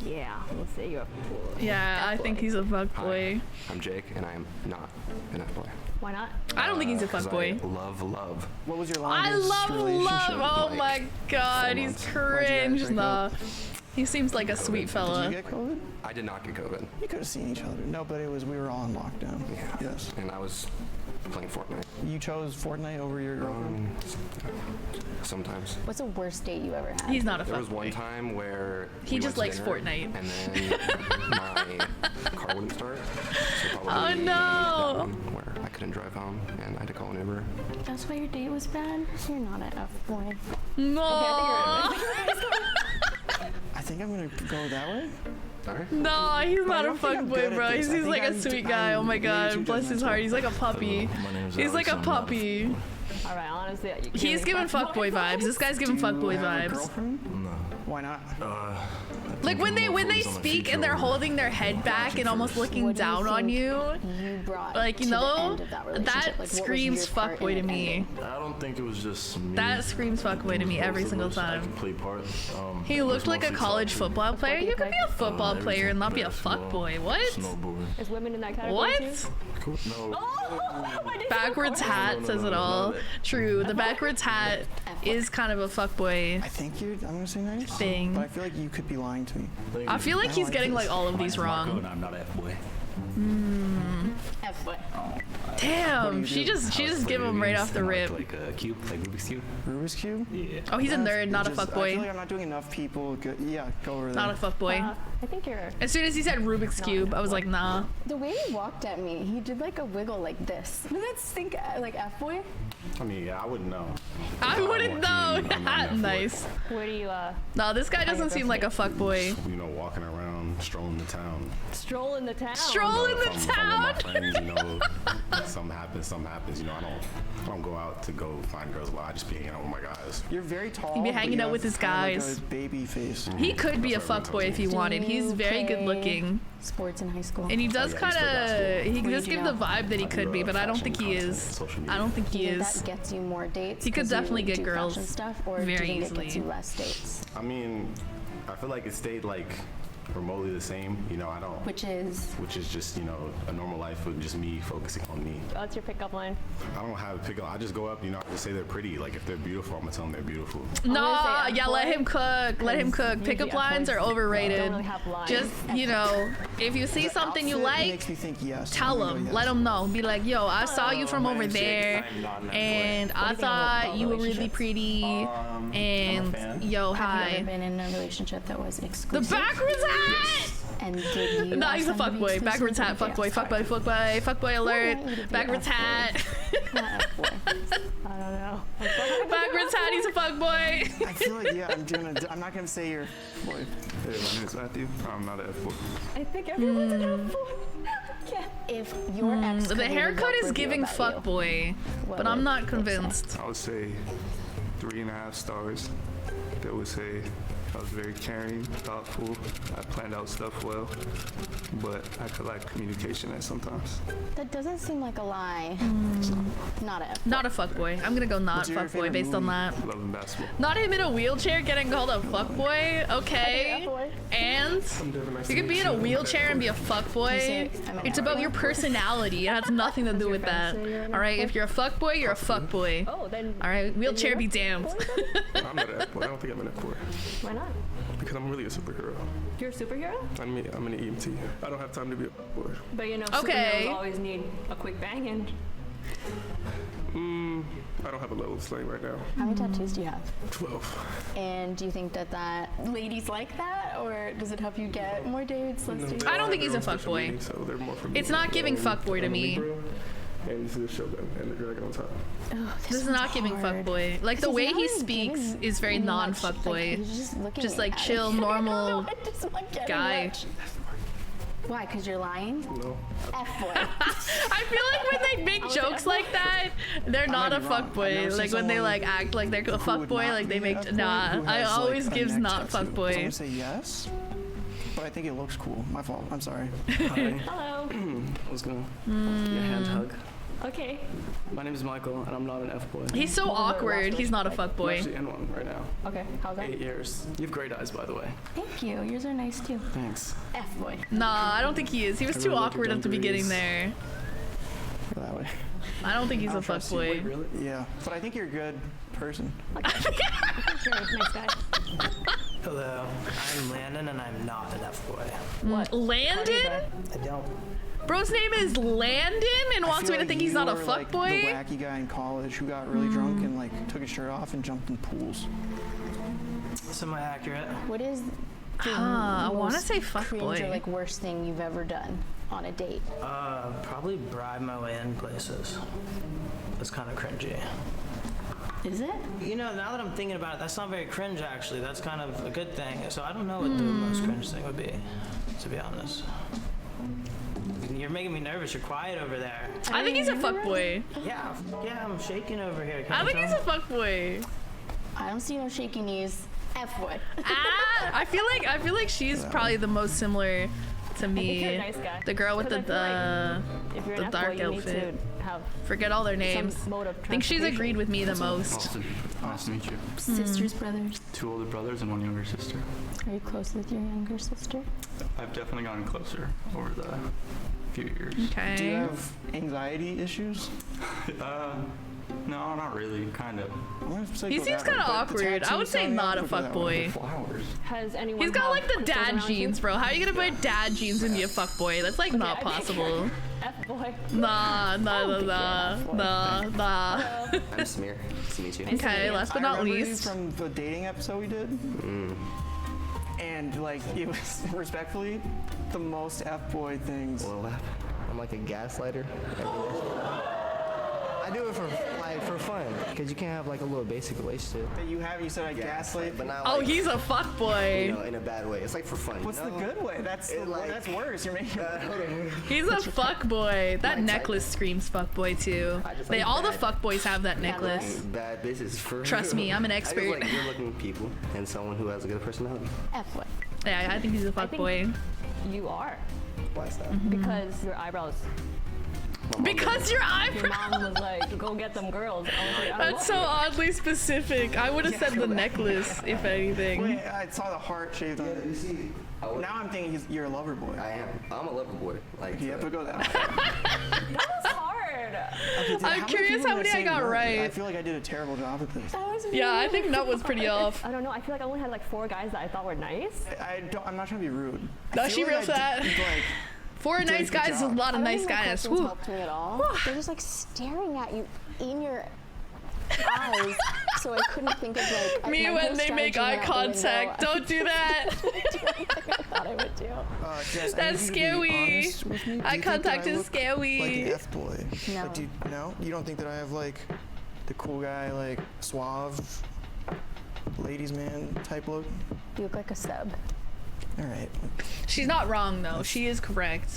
Yeah, we'll say you're a fool. Yeah, I think he's a fuckboy. I'm Jake, and I am not an F-boy. Why not? I don't think he's a 'Cause fuckboy. I love. What was your I longest love relationship? Oh like, my god, he's 4 months. Why'd you guys cringe. break Nah. up? He seems like a sweet Did fella. you get COVID? I did not get COVID. You could have seen each other. No, but we were all in lockdown. Yeah. Yes. And I was playing Fortnite. You chose Fortnite over your girlfriend? Sometimes. What's the worst date you ever had? He's not a There was fuckboy. one time where He we just went likes to dinner, Fortnite. and then my car wouldn't start. So probably Oh, no. that one where I couldn't drive home and I had to call an Uber. That's why your date was bad? You're not an F-boy. No. I think I'm gonna go that way. Sorry? No, he's But I not a don't think I'm good fuckboy, at bro. He this. I seems think like a I'm- sweet guy. Oh my I'm god, maybe bless his judgmental. heart. He's like a puppy. My name's He's like a Alex, I'm not puppy. All right, honestly, you He's giving fuckboy vibes. This guy's giving Do you fuckboy have a vibes. girlfriend? No. Why not? Like when they speak and they're holding their head back and almost looking What do you down on think you, You brought like you to the know, end of that relationship? that Like, what was screams your part fuckboy to in it me. ending? I don't think it was just me. That screams fuckboy to me every single I time. can play part. He it looked was like a mostly college soccer, football player. You could be a football player and not be a basketball, fuckboy. What? Snowboarding. Is women in that category What? too? No. Backwards hat says it all. True, the backwards hat is kind of a fuckboy I think I'm gonna say nice. thing. But I feel like you could be lying to me. I feel like he's getting like all of these Marco, wrong. and I'm not an F-boy. F-boy. Damn, she just give him right off the rip. Like a cube, like Rubik's cube. Rubik's cube? Yeah. Oh, he's a That's- nerd, not a I feel fuckboy. like I'm not doing enough people. Yeah, go over there. Not a fuckboy. I think you're. As soon as he said Rubik's cube, I was like, nah. The way he walked at me, he did like a wiggle like this. Does that stink like F-boy? I mean, yeah, I wouldn't know. I wouldn't know. I'm not an F-boy. Nice. Where do you No, this guy doesn't seem like a fuckboy. You know, walking around, strolling the town. stroll in the town? Stroll in the If I'm with town. my friends, you know, something happens. You know, I don't go out to go find girls a lot. I just be hanging out with my guys. You're very tall. He'd be but hanging you out with have his kinda guys. Like a baby face. He could be a That's what everyone fuckboy if he wanted. He's very good looking. Sports in high school. And he does kind of, he Where does did you give the go? vibe that he could be, but I don't think he is. I don't think Do he you think is. that gets you more dates? He could 'cause you definitely get do girls fashion stuff, or very do you think easily. it gets you less dates? I mean, I feel like it stayed like remotely the same. You know, I don't. Which is? Which is just, you know, a normal life with just me focusing on me. What's your pickup line? I don't have a pickup. I just go up, you know, I just say they're pretty. Like if they're beautiful, I'm gonna tell them they're beautiful. No, yeah, let him cook. Let him cook. Pickup lines are overrated. Don't really have lines. Just, you know, if you see something you like, makes me think yes. tell them. Let them know. Be like, yo, I saw you from over there, and I thought you were really pretty. And yo, Have you hi. ever been in a relationship that was The exclusive? backwards hat. And did you? Nah, he's a ask them to be fuckboy. Backwards hat, exclusive? fuckboy, fuckboy, fuckboy, fuckboy alert. Backwards hat. I don't know. Backwards hat, he's a fuckboy. I feel like, yeah, I'm not gonna say you're boy. Hey, my name's Matthew. I'm not an F-boy. I think everyone's an F-boy. Yeah. If your ex The could leave a haircut Yelp is review giving about you, fuckboy, but I'm not convinced. I would say 3.5 stars. They would say I was very caring, thoughtful. I planned out stuff well, but I could lack communication at sometimes. That doesn't seem like a lie. Not a F. Not a fuckboy. I'm gonna go not What's your fuckboy favorite based on movie? that. Loving basketball. Not him in a wheelchair getting called a fuckboy, okay? And you can be in a wheelchair and be a fuckboy. It's about your personality. It has nothing to do with that. Alright, if you're a fuckboy, you're a fuckboy. Oh, then. Alright, wheelchair be damned. I'm not an F-boy. I don't think I'm an F-boy. Why not? Because I'm really a superhero. You're a superhero? I'm an EMT. I don't have time to be a boy. But you know, Okay. superheroes always need a quick banging. I don't have a level of slang right now. How many tattoos do you have? 12. And do you think that ladies like that, or does it help you get more dates, less dates? I don't think he's a fuckboy. So they're more for me. It's not giving fuckboy to me. And this is a Shogun and the dragon on top. This is not giving fuckboy. Like the way he speaks is very non-fuckboy. Like, Just like chill, normal guy. Why? Because you're lying? No. F-boy. I feel like when they make jokes like that, they're not a fuckboy. Like when they like act like they're a fuckboy, like they make nah. I always gives not I'm fuckboy. gonna say yes, but I think it looks cool. My fault. I'm sorry. Hi. Hello. I was gonna give you a hand hug. Okay. My name is Michael, and I'm not an F-boy. He's so awkward. He's not a I'm fuckboy. actually in one right now. Okay. How's that? 8 years. You have great eyes, by the way. Thank you. Yours are nice too. Thanks. F-boy. Nah, I don't think he is. He was I too really like your awkward at the beginning dungarees. there. That way. I don't think he's a I'll trust you. Wait, fuckboy. really? Yeah, but I think you're a good person. Sure, nice guy. Hello, I'm Landon and I'm not an F-boy. What? Landon? I don't. Bro's name is Landon and I wants feel me to like think he's you not a were, like, the fuckboy? wacky guy in college who got really drunk and like took his shirt off and jumped in pools. Semi-accurate. What is the I wanna most say cringe fuckboy. or like worst thing you've ever done on a date? Probably bribe my way in places. That's kind of cringy. Is it? You know, now that I'm thinking about it, that's not very cringe actually. That's kind of a good thing. So I don't know what the most cringe thing would be, to be honest. You're making me nervous. You're quiet over there. I think he's a fuckboy. Yeah, I'm shaking over here. I think he's a fuckboy. I don't see no shaky knees. F-boy. I feel like she's probably the most similar to me. you're a nice guy. The girl with the 'Cause I feel like if you're an the dark F-boy, you need outfit. to have Forget all their names. some mode of I think she's transportation. agreed with me the most. Austin, nice to meet you. Sisters, brothers. 2 older brothers and 1 younger sister. Are you close with your younger sister? I've definitely gotten closer over the few years. Okay. Do you have anxiety issues? No, not really. Kind of. He seems kind of awkward. I would say not a fuckboy. Has anyone? He's got have like the crystals dad around you? jeans, bro. How are you gonna wear dad jeans and be a fuckboy? That's like not possible. F-boy. Nah. I'm Samir. Nice to meet you. Okay, last but I not remember you least. from the dating episode we did. And like it was respectfully the most F-boy things. Well, I'm like a gaslighter. I do it for fun, because you can't have like a little basic relationship. That you have, you said I gaslight, but not Oh, like, he's a fuckboy. you know, in a bad way. It's like for fun. What's you the know? good way? That's worse. You're making. He's a fuckboy. That necklace screams fuckboy too. like All the bad- fuckboys have that necklace. Bad business for Trust me, I'm an I just expert. like good-looking people and someone who has a good personality. F-boy. Yeah, I think he's a fuckboy. You are. Why is that? Because your eyebrows. Because your eyebrows. Your mom was like, go get them girls. I was like, I That's so oddly specific. I would have said the necklace, if anything. Wait, I saw the heart shaved on it. You see, Now I'm thinking you're a lover boy. I am. I'm a lover boy. Like, yeah, but go that. That was hard. I'm curious how many I got right. I feel like I did a terrible job at this. Yeah, I think Nut was pretty off. I don't know. I feel like I only had like 4 guys that I thought were nice. I'm not trying to be rude. No, she real fat. 4 nice guys is a lot of nice guys. Questions helped me at all. They're just like staring at you in your eyes, so I couldn't think of like. Me my when whole they make strategy eye went out the contact. window. Don't do that. I thought I would do. Jess, I That's need you to be scary. honest with me. Do you Eye think that contact I is look scary. Like an F boy. No. Like, no, you don't think that I have like the cool guy, like suave, ladies man type look? You look like a sub. All right. She's not wrong though. She is correct.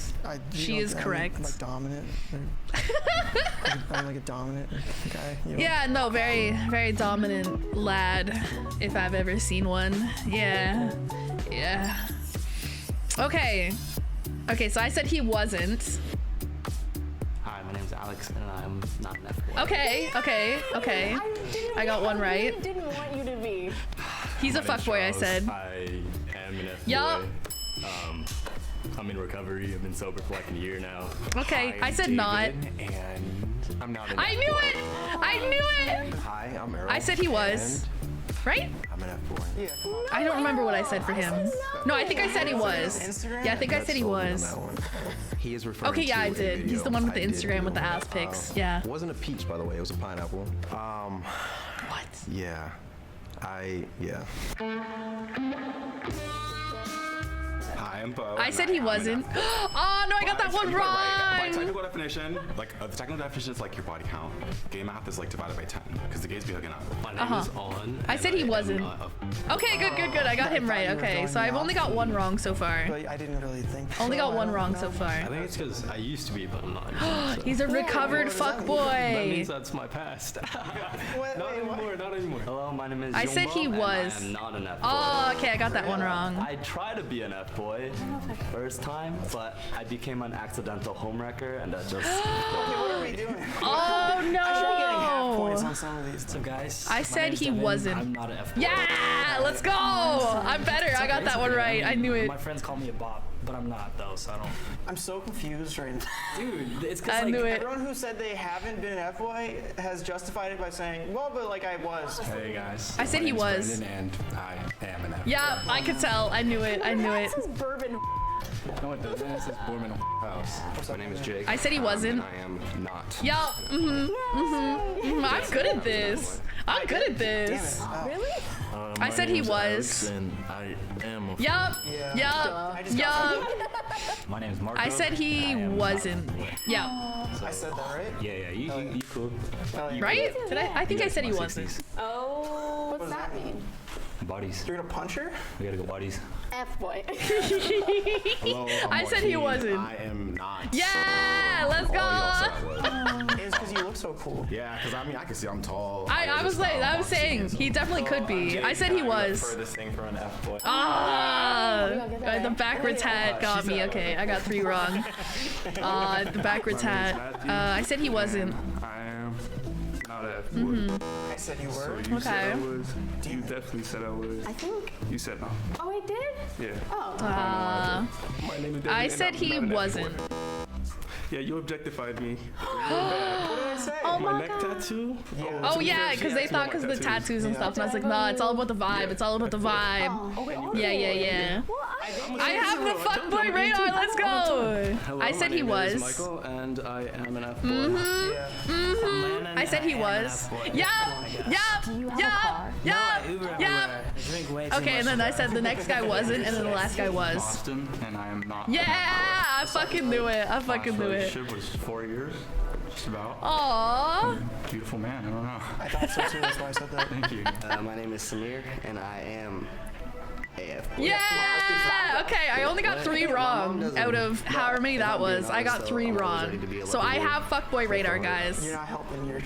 She is correct. I'm like dominant. I'm like a dominant guy. You know? Yeah, no, very, very dominant lad, if I've ever seen one. Yeah, yeah. Okay, okay. So I said he wasn't. Hi, my name's Alex, and I'm not an F-boy. Okay, okay, okay. I got one right. I didn't want you to be. He's a My name's fuckboy, I Charles. said. I am an F-boy. Yup. I'm in recovery. I've been sober for like a year now. Okay, I said David, not. And I'm not an I knew F-boy. it! I knew it! Hi, I'm Errol. I said he was. Right? I'm an F-boy. Yeah. I don't remember what I said for him. No, I think I said he was. Yeah, I think I said he was. He is referring Okay, yeah, I to a did. He's the video one with the I did Instagram with the do. ass pics. Yeah. It wasn't a peach, by the way. It was a pineapple. What? Yeah. Yeah. Hi, I'm Bo. I said he wasn't. Oh no, I got that one By wrong. technical definition, the technical definition is like your body count. Gay math is like divided by 10, because the gays be hooking up. My name is On. I said he wasn't. Okay, good, good, good. I got him right. Okay, so I've only got one wrong so far. But I didn't really think. Only got one wrong so I far. think it's because I used to be, but I'm not. He's a recovered That fuckboy. means that's my past. Not anymore, not anymore. Hello, my name is I said he Jumbo, was. and I am not an F-boy. Oh, okay, I got that one wrong. I tried to be an F-boy first time, but I became an accidental homewrecker, and that just... Okay, what are we doing? Oh no! I should be getting half points on some of these. So guys, I my said name's he Devin. wasn't. I'm not an F-boy. Yeah, let's go! I'm better. I got that one right. I knew it. My friends call me a bop, but I'm not though, so I don't... I'm so confused right now. Dude, it's I because like... knew it. Everyone who said they haven't been an F-boy has justified it by saying, well, but like I was. Hey guys. I said My he name's was. Brandon, and I am an F-boy. Yeah, I could tell. I knew it. I knew it. This is bourbon. No, it doesn't. It says Borman House. My name is Jake. I said he wasn't. I am not. Yup. I'm good at this. I'm good at this. Really? I said he was. And I am a Yup. Yup. Yup. My name's Marco. I said he wasn't. Yup. I said that, right? Yeah, you cool. Right? Did I? I think I said he wasn't. Oh, what's that mean? Bodies. You're gonna punch her? We gotta go bodies. F boy. Hello, I'm I said he Joaquin. wasn't. I am not. Yeah, let's All y'all said go. I was. It's because you look so cool. Yeah, because I mean, I can see I'm tall. I was like, I was saying he definitely could be. I said he was. Furthest thing for an F-boy. Ah, the backwards hat got me. Okay, I got 3 wrong. The backwards hat. I said he wasn't. I am not a F-boy. I said you So were. you said I Okay. was. You definitely said I was. I think. You said no. Oh, I did? Yeah. Oh. My name is David, I and said I'm he not an F-boy. wasn't. Yeah, you objectified me. What did I say? Oh my my neck God. tattoo? Yeah. Oh to be yeah, fair, she because they asked me thought about because of the tattoos. tattoos and stuff, and I was like, nah, it's all about the vibe. It's all about the vibe. Yeah, yeah, yeah. I have the fuckboy radar. Let's go. Hello, I said my he name is was. Michael, and I am an F-boy. I said he was. Yup. Yup. Yup. Yup. Yup. Okay, and then I said the next guy wasn't, and then the last guy was. Austin, and I am not. Yeah, I fucking knew it. I fucking knew it. Relationship was 4 years, just about. Aww. Beautiful man, I don't know. I thought so too, that's why I said that. Thank you. My name is Samir, and I am AF. Yeah. Okay, I only got 3 wrong out of however many that was. I got 3 wrong. So I have fuckboy radar, guys. You're not helping. You're.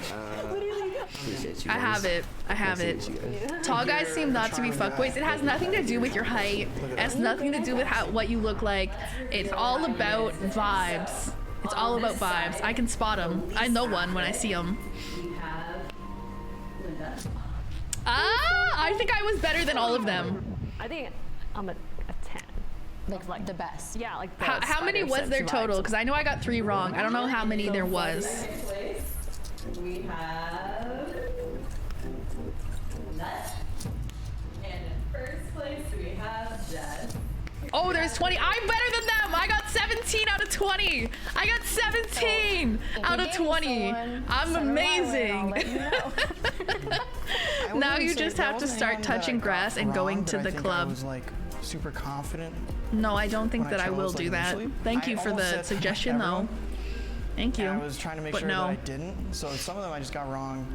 Appreciate you I guys. have it. I have Nice to it. meet you guys. Tall guys seem not to be fuckboys. It has nothing to do with your height. It has nothing to do with what you look like. It's all about vibes. It's all about vibes. I can spot them. I know one when I see them. I think I was better than all of them. I think I'm a 10. Like the best. Yeah, like the How many spider was sense there vibes. total? Because I know I got 3 wrong. I don't know how many there was. We have Nut. And in first place, we have Jess. Oh, there's 20. I'm better than them. I got 17 out of 20. I got 17 out of 20. I'm amazing. Now you just have to start touching grass and going to the I club. was like super confident. No, I don't think when I that I will chose, like, do that. initially. Thank I you for almost the said suggestion, though. everyone, Thank you. and I was trying to make But sure no. that I didn't. So some of them I just got wrong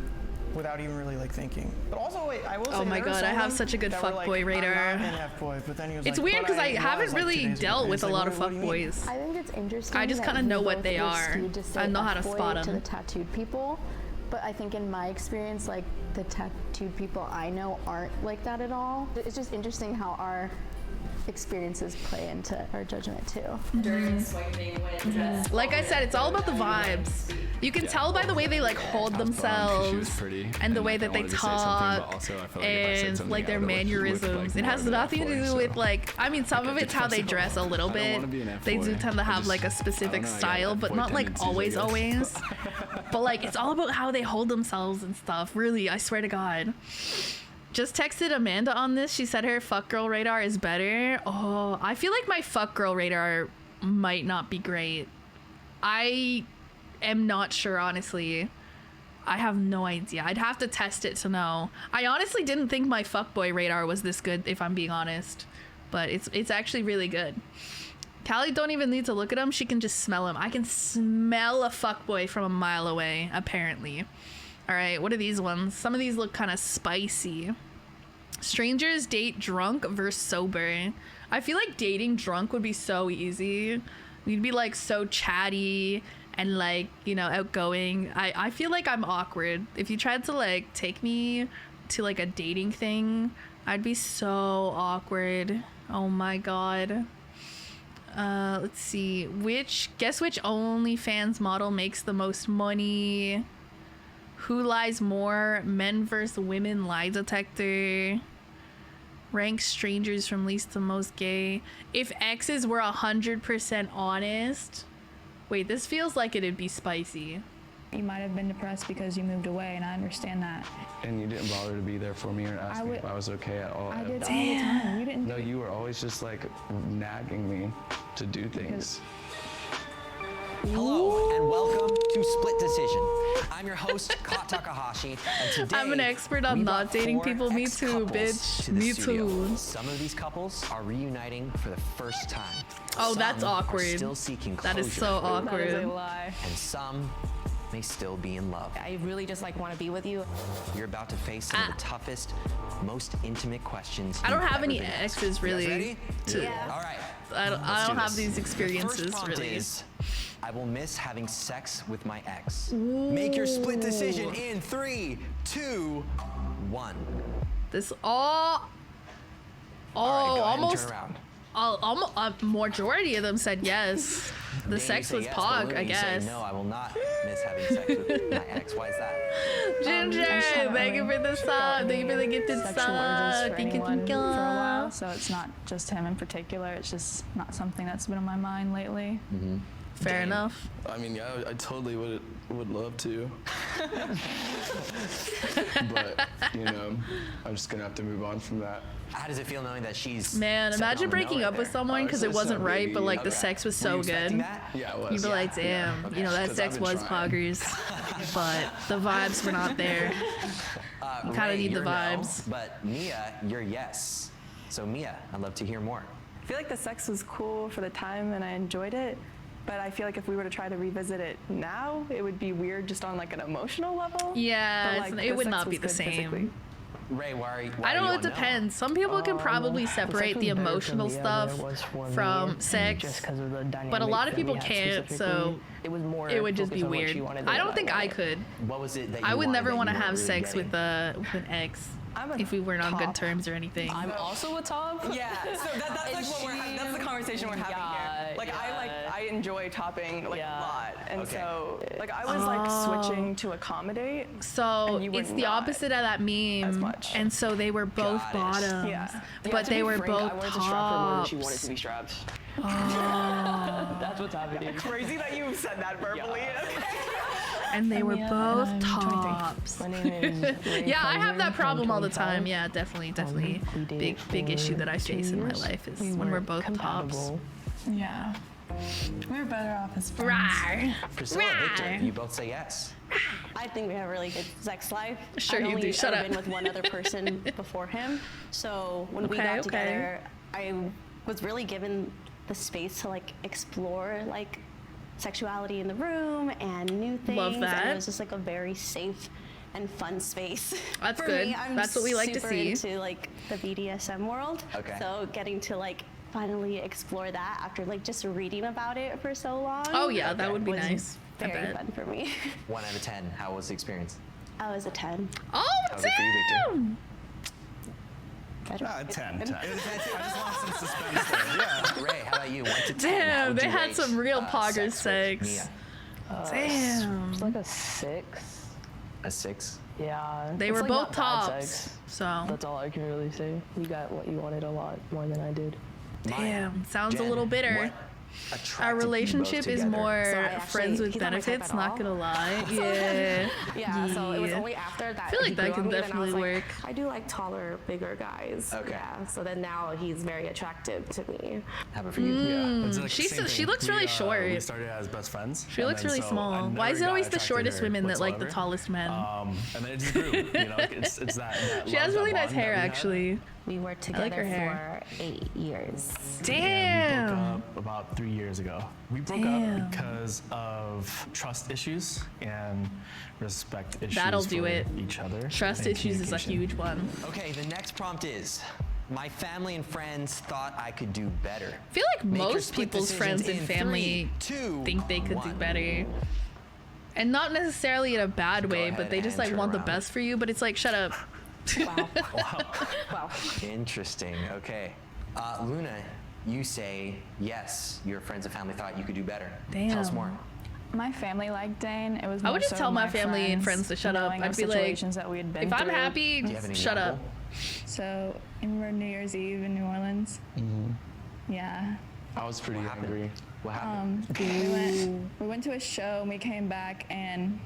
without even really like thinking. But also, wait, I will say Oh my there were god, some I of have them such a good that were like, fuckboy radar. I'm not an F-boy, but then he was It's like, weird but because I was, haven't like, really 2 days ago. dealt And with it's a like, lot of what do you mean? fuckboys. I think it's interesting. I just that kind of know you what both they were are. skewed to say I know how to F-boy spot to the them. tattooed people, but I think in my experience, like the tattooed people I know aren't like that at all. It's just interesting how our experiences play into our judgment too. During swiping when Jess. Like I said, it's all about the vibes. You can tell by the way they like hold themselves and the way that they talk and like their mannerisms. It has nothing to do with like, I mean, some of it's how they dress a little bit. They do tend to have like a specific style, but not like always. But like, it's all about how they hold themselves and stuff. Really, I swear to God. Just texted Amanda on this. She said her fuck girl radar is better. Oh, I feel like my fuck girl radar might not be great. I am not sure, honestly. I have no idea. I'd have to test it to know. I honestly didn't think my fuckboy radar was this good, if I'm being honest. But it's actually really good. Callie don't even need to look at him. She can just smell him. I can smell a fuckboy from a mile away, apparently. All right, what are these ones? Some of these look kind of spicy. Strangers date drunk versus sober. I feel like dating drunk would be so easy. We'd be like so chatty and like, you know, outgoing. I feel like I'm awkward. If you tried to like take me to like a dating thing, I'd be so awkward. Oh my God. Let's see. Guess which OnlyFans model makes the most money? Who lies more? Men versus women lie detector. Rank strangers from least to most gay. If exes were 100% honest. Wait, this feels like it'd be spicy. You might have been depressed because you moved away, and I understand that. And you didn't bother to be there for me or ask me if I was okay at all. I did all the time. You didn't. No, you were always just like nagging me to do things. Hello and welcome to Split Decision. I'm your host, Kot Takahashi, and today I'm an expert on we not brought dating 4 people. Me too, ex-couples bitch. to the Me studio. too. Some of these couples are reuniting for the first time. Oh, that's Some are awkward. still seeking That is closure. so awkward. That is a lie. And some may still be in love. I really just like want to be with you. You're about to face some of the toughest, most intimate questions. I don't you've have ever any been asked. exes You guys really. ready? Yeah. All right. I don't Let's do have this. these The experiences first prompt really. is, I will miss having sex with my ex. Make your split decision in 3, 2, 1. This All right, go ahead and almost. turn around. A majority of them said yes. The Danny, sex you say was yes, pog, Balloon, I you say, guess. no, I will not miss having sex with my ex. Why is that? Ginger, thank you for the sub. Thank you for the gifted sexual urges sub. for Thank you, anyone thank you. for a while, so it's not just him in particular. It's just not something that's been on my mind lately. Fair enough. I mean, yeah, I totally would love to. But, you know, I'm just gonna have to move on from that. How does it feel knowing that she's Man, setting imagine on the no breaking right up with there? someone because it wasn't right, but like the Okay. sex was Were you so expecting good. that? Yeah, it was. You'd be like, Yeah. damn, you know, that 'Cause sex I've been was trying. poggers, but the vibes were not there. You kind Ray, of need the you're no, vibes. but Mia, you're yes. So Mia, I'd love to hear more. I feel like the sex was cool for the time and I enjoyed it, but I feel like if we were to try to revisit it now, it would be weird just on like an emotional level. Yeah, But, like, it the would sex not was be the good same. physically. Ray, why I don't are know, you it on no? depends. Some people can probably It's separate the actually better for emotional me than stuff it was for from me, sex, just 'cause of the but a lot of dynamic that people we had can't, so specifically. It was more it would just be focused on what weird. she wanted I than don't what think I wanted. could. What was it that you I would wanted never that want to you weren't have really sex getting? with an ex if we weren't on good terms or anything. I'm also a top. Yeah, so that's like what that's the conversation we're having here. Like I enjoy topping like a lot, and so like I was like switching to accommodate. So and you were it's the not opposite of that meme, and so they were both bottoms, Yeah. but to they be were frank, both I wanted tops. to strap her more than she wanted to be strapped. That's what's happening. Crazy that you said that verbally. And they were both tops. My name is Ray Yeah, I have that Fraser, problem all the 25. time. Yeah, definitely. Big issue that I face in my life is when we're both tops. Yeah. We're better off as friends. Rawr. Priscilla, Victor, Rawr. you both say yes. I think we have a really good sex life. Sure I'd you only do. Shut ever up. been with one other person before him. So when we Okay, got okay. together, I was really given the space to like explore like sexuality in the room and new things. Love And that. it was just like a very safe and fun space. That's for good. Me. I'm That's what we like to super see. into like the BDSM world. Okay. So getting to like finally explore that after like just reading about it for so long. Oh yeah, that would be was nice. I Very bet. fun for me. 1 out of 10. How was the experience? I was a 10. Oh, How was it for you, Victor? Better. 10. I just want some suspense there. Yeah. Ray, how about you? 1 to 10. How Damn, would they you had rate, some real poggers sex with sex. Mia? Damn. It's like a 6. A 6? Yeah. They it's were like both not bad tops, sex. so. That's all I can really say. You got what you wanted a lot more than I did. Damn, sounds a Jen, little bitter. what attracted Our you both relationship is together? more So I actually- friends with he's not my type benefits, at not all. gonna lie. So- Yeah. Yeah, so it was Yeah. only after that. I feel like he that grew can on me, then I definitely was like, work. I do like taller, bigger guys. Okay. Yeah. So then now he's very attractive to me. How about for you? Mm, It's like the she's same she thing. looks really We short. started as best friends. She and looks then really so I small. Why never is it got always the attracted to shortest her women that like the whatsoever. tallest men? And then it just grew. You know, it's that She has love, really that nice bond that hair, we had. actually. We were I like together her hair. for 8 years. Yeah, we broke Damn. up about 3 years ago. We broke Damn. up because of trust issues and respect issues That'll do for it. each other. Trust and issues is a communication. huge one. Okay, the next prompt is, my family and friends thought I could do better. I feel like Make your most split people's friends decisions and in family 3, 2, think they could do 1. better. And not necessarily in a bad way, ahead but they just and like turn want the around. best for you, but it's like, shut up. Wow. Interesting. Okay. Luna, you say yes. Your friends and family thought you could do better. Tell us Damn. more. My family liked Dane. It was I more would just so tell my family and friends to shut up. knowing I'd of be like, situations that we had been if I'm through. happy, Do you have an shut up. example? So, remember New Year's Eve in New Orleans? Yeah. I was pretty angry. What happened? We went to a show and we came back and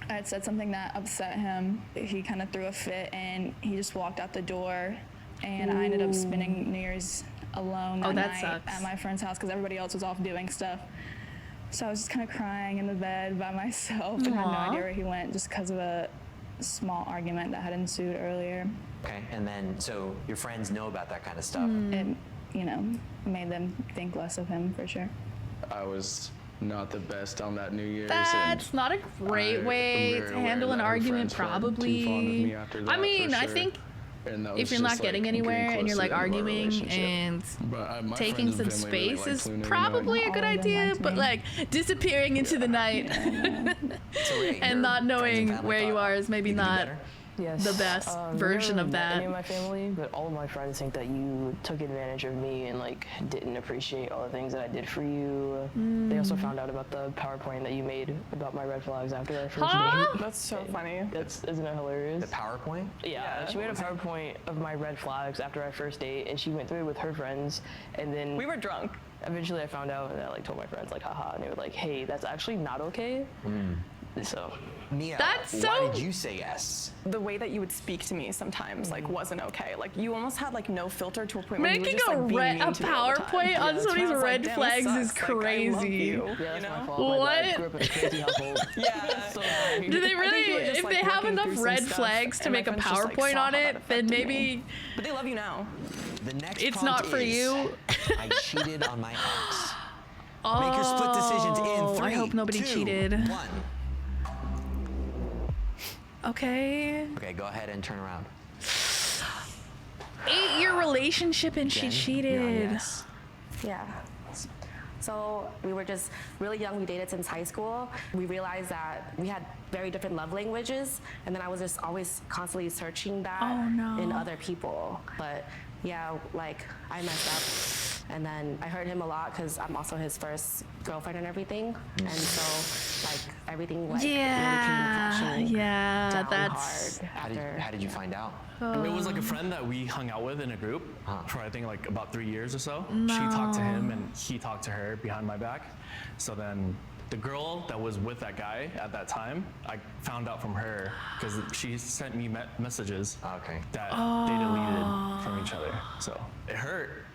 I had said something that upset him. He kind of threw a fit and he just walked out the door and I ended up spending New Year's alone that Oh, that night sucks. at my friend's house because everybody else was off doing stuff. So I was just kind of crying in the bed by myself and had no Aw. idea where he went just because of a small argument that had ensued earlier. Okay, and then, so your friends know about that kind of stuff. It, you know, made them think less of him for sure. I was not the best on that New Year's. That's not a great way to handle an argument, probably. I mean, I think if you're not getting anywhere and you're like arguing and taking some space is probably a good idea, but like disappearing into the night and not knowing where you are is maybe not Yes. the best version never of met that. Any of my family, but all of my friends think that you took advantage of me and like didn't appreciate all the things that I did for you. They also found out about the PowerPoint that you made about my red flags after our first date. That's so funny. Isn't it hilarious? The PowerPoint? Yeah, she made a PowerPoint of my red flags after our first date, and she went through it with her friends, and then We were drunk. eventually I found out, and I like told my friends like, haha, and they were like, hey, that's actually not okay. So. Mia, That's why so- did you say yes? The way that you would speak to me sometimes like wasn't okay. Like you almost had like no filter to a point where you were Making just like being a mean to me all the time. PowerPoint on that's somebody's why I was like, red "Damn, flags this is sucks. Like, I love crazy. you, Yeah, you that's know? my fault. My dad grew up in a crazy household. Yeah. Do they I really, think you were just, if like, they have working enough through some red stuff, flags to and my make a friends just, like, PowerPoint saw on how it, that then affected me. maybe But they love you now. The next it's prompt not for is, you. I cheated on my ex. Oh, Make your split decisions in 3, I hope nobody 2, cheated. 1. Okay. Okay, go ahead and turn around. 8-year relationship and she cheated. Yeah. So we were just really young. We dated since high school. We realized that we had very different love languages, and then I was just always constantly searching that in other people. But yeah, like I messed up, and then I hurt him a lot because I'm also his first girlfriend and everything, and so like everything like really came down hard after. How did you find out? It was like a friend that we hung out with in a group for I think like about 3 years or so. She talked to him and he talked to her behind my back. So then the girl that was with that guy at that time, I found out from her because she sent me messages that they deleted from each other. So it hurt.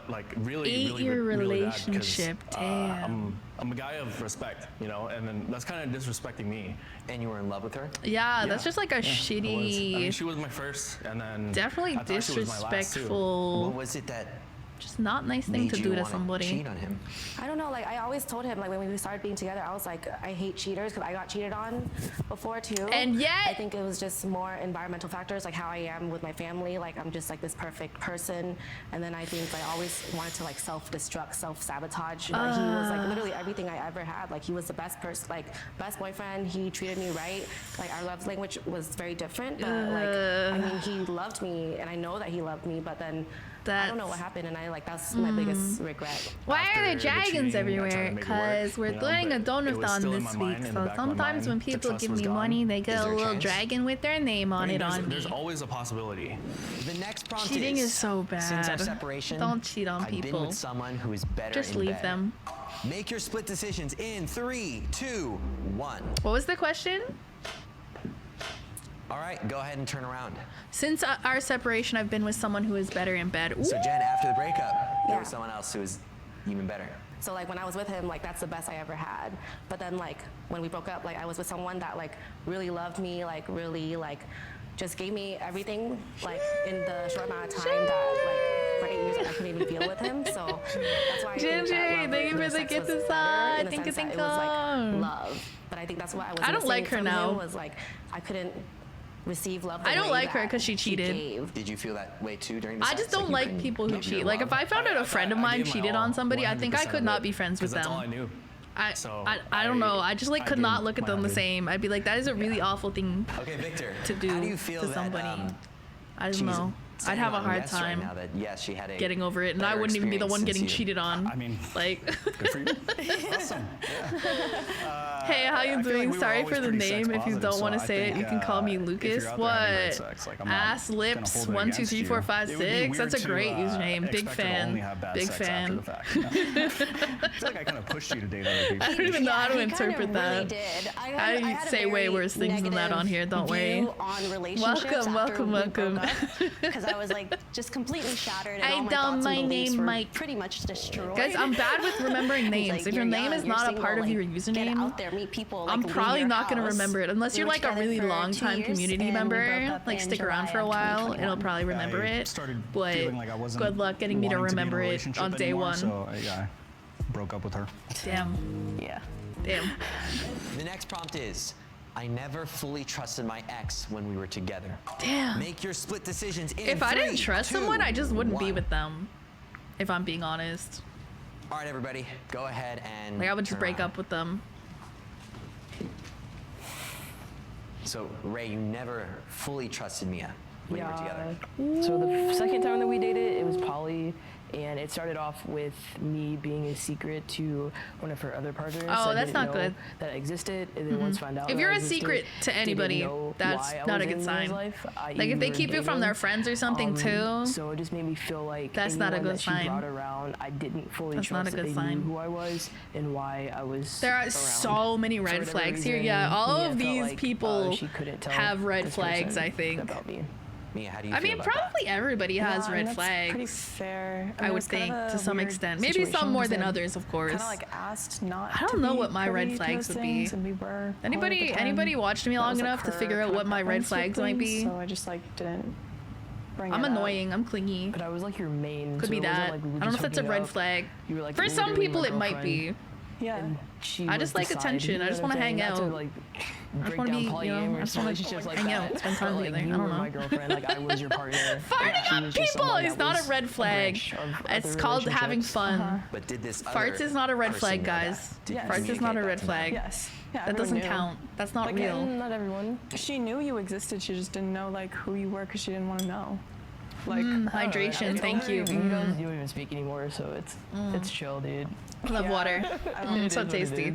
Like really, 8-year really bad 'cause, relationship. Damn. I'm a guy of respect, you know, and then that's kind of disrespecting me. And you were in love with her? Yeah, that's just like a I shitty. mean, she was my first, and then Definitely I thought she was my last, too. disrespectful. What was it that just not nice thing to do to somebody? Cheat on him? I don't know, like I always told him, like when we started being together, I was like, I hate cheaters because I got cheated on before too. And yet I think it was just more environmental factors, like how I am with my family, like I'm just like this perfect person. And then I think I always wanted to like self-destruct, self-sabotage. But he was like literally everything I ever had. Like he was the best person, like best boyfriend. He treated me right. Like our love language was very different, but like I mean, he loved me, and I know that he loved me. But then I don't know what happened, and that's my biggest regret. Why are there dragons everywhere? Because we're doing a donathon this week. So sometimes when people give me money, they get a little dragon with their name on it on me. There's always a possibility. The next prompt Cheating is so bad. Since our separation, don't cheat on I've people. been with someone who is better Just in leave bed. them. Make your split decisions in 3, 2, 1. What was the question? All right, go ahead and turn around. Since our separation, I've been with someone who is better in bed. So Jen, after the breakup, there was someone else who was even better. So like when I was with him, like that's the best I ever had. But then like when we broke up, like I was with someone that like really loved me, like really like just gave me everything, like in the short amount of time that like for 8 years I couldn't even deal with him. So that's why I think that thank you for the gift aside. in the sense that it was like love. But I think that's what I was I don't like her from now. him was like I couldn't receive love. I don't like her because she cheated. Did you feel that way too during the I sex? just don't like people who cheat. Like if I found out a friend of mine cheated on somebody, I think I could not be friends with them. That's all I knew. I don't know. I just like could not look at them the same. I'd be like, that is a really awful thing to do to somebody. I don't know. I'd have a hard time now that, yes, she had a getting over it, and I wouldn't even be the one getting cheated on. I mean, like. Good for you. Awesome. Hey, how you doing? Sorry for the name. If you don't want to say it, you can call me Lucas. What? Ass lips 1 2 3 4 5 6. That's a great username. Big fan. Big fan. I feel like I kind of pushed you to date other people. I don't even know how to interpret that. Did. I say way worse things than that on here. Don't worry. On relationships Welcome. Because I was like just completely shattered. And I all my dumb thoughts my and beliefs name were Mike. Pretty much destroyed. Guys, I'm bad with remembering names. Like, If your you're name young, is you're not a single, part of like, your get username, out there, meet people, like, I'm leave probably your not gonna house. remember it unless We you're were like a together really for long 2 time years, community and we broke member, up like in stick around July for a of while, 2021. it'll probably remember I it. started But feeling like I wasn't good luck getting me to wanting be in a remember it relationship on day anymore, one. So I broke up with her. Damn. Yeah. Damn. The next prompt is, I never fully trusted my ex when we were together. Damn. Make your split decisions in If I didn't 3, trust 2, someone, I just wouldn't be 1. with them. If I'm being honest. All right, everybody, go ahead and Like I would just turn break around. up with them. So, Ray, you never fully trusted Mia when you were together. So the second time that we dated, it was poly, and it started off with me being a secret to one of her other partners. Oh, I that's didn't not know good. That existed, and then once found out. If that you're I a existed, secret to didn't anybody, know that's why I not a was good in his sign. life, Like if they were keep you from dating. their friends or something too. So it just made me feel like That's not a anyone good that she sign. brought around, I didn't fully That's trust not a that good they sign. knew who I was and why I was. There are around. so many For red whatever flags here. reason, Yeah, all Mia of felt these like, people she couldn't tell have red this flags, person I think. about me. Mia, how do you I feel mean, about probably everybody has Yeah, red that's flags. pretty fair. I would think to some extent. Maybe some more than others, of course. Kind of like asked not. I don't know what my red flags would be. And we were. Anybody watched me long enough to figure out what my red flags might be? So I just like didn't bring I'm it up. annoying. I'm clingy. But I was like your main. Could so be it wasn't that. like we were I don't know just if that's a hooking red up. flag. You were like For some literally people, my it might be. girlfriend. Yeah. And she I was just like the side, attention. I just you know want to what I'm hang saying? out. Not to, like, I just break want to down be, polyamory I just want relationships to like hang that. out, spend time but, like, together. you I don't were know. my girlfriend, like I was your partner. Farting She on was just people someone is that not a was red flag. branch of It's other called having relationships. fun. But did this Farts is not a red flag, guys. Yes. Farts is not a red flag. Yes. Yeah, That doesn't everyone knew. count. That's not Like, real. Not everyone. She knew you existed. She just didn't know like who you were because she didn't want to know. Like hydration, thank you. You guys don't even speak anymore, so it's chill, dude. Love water. It's so tasty.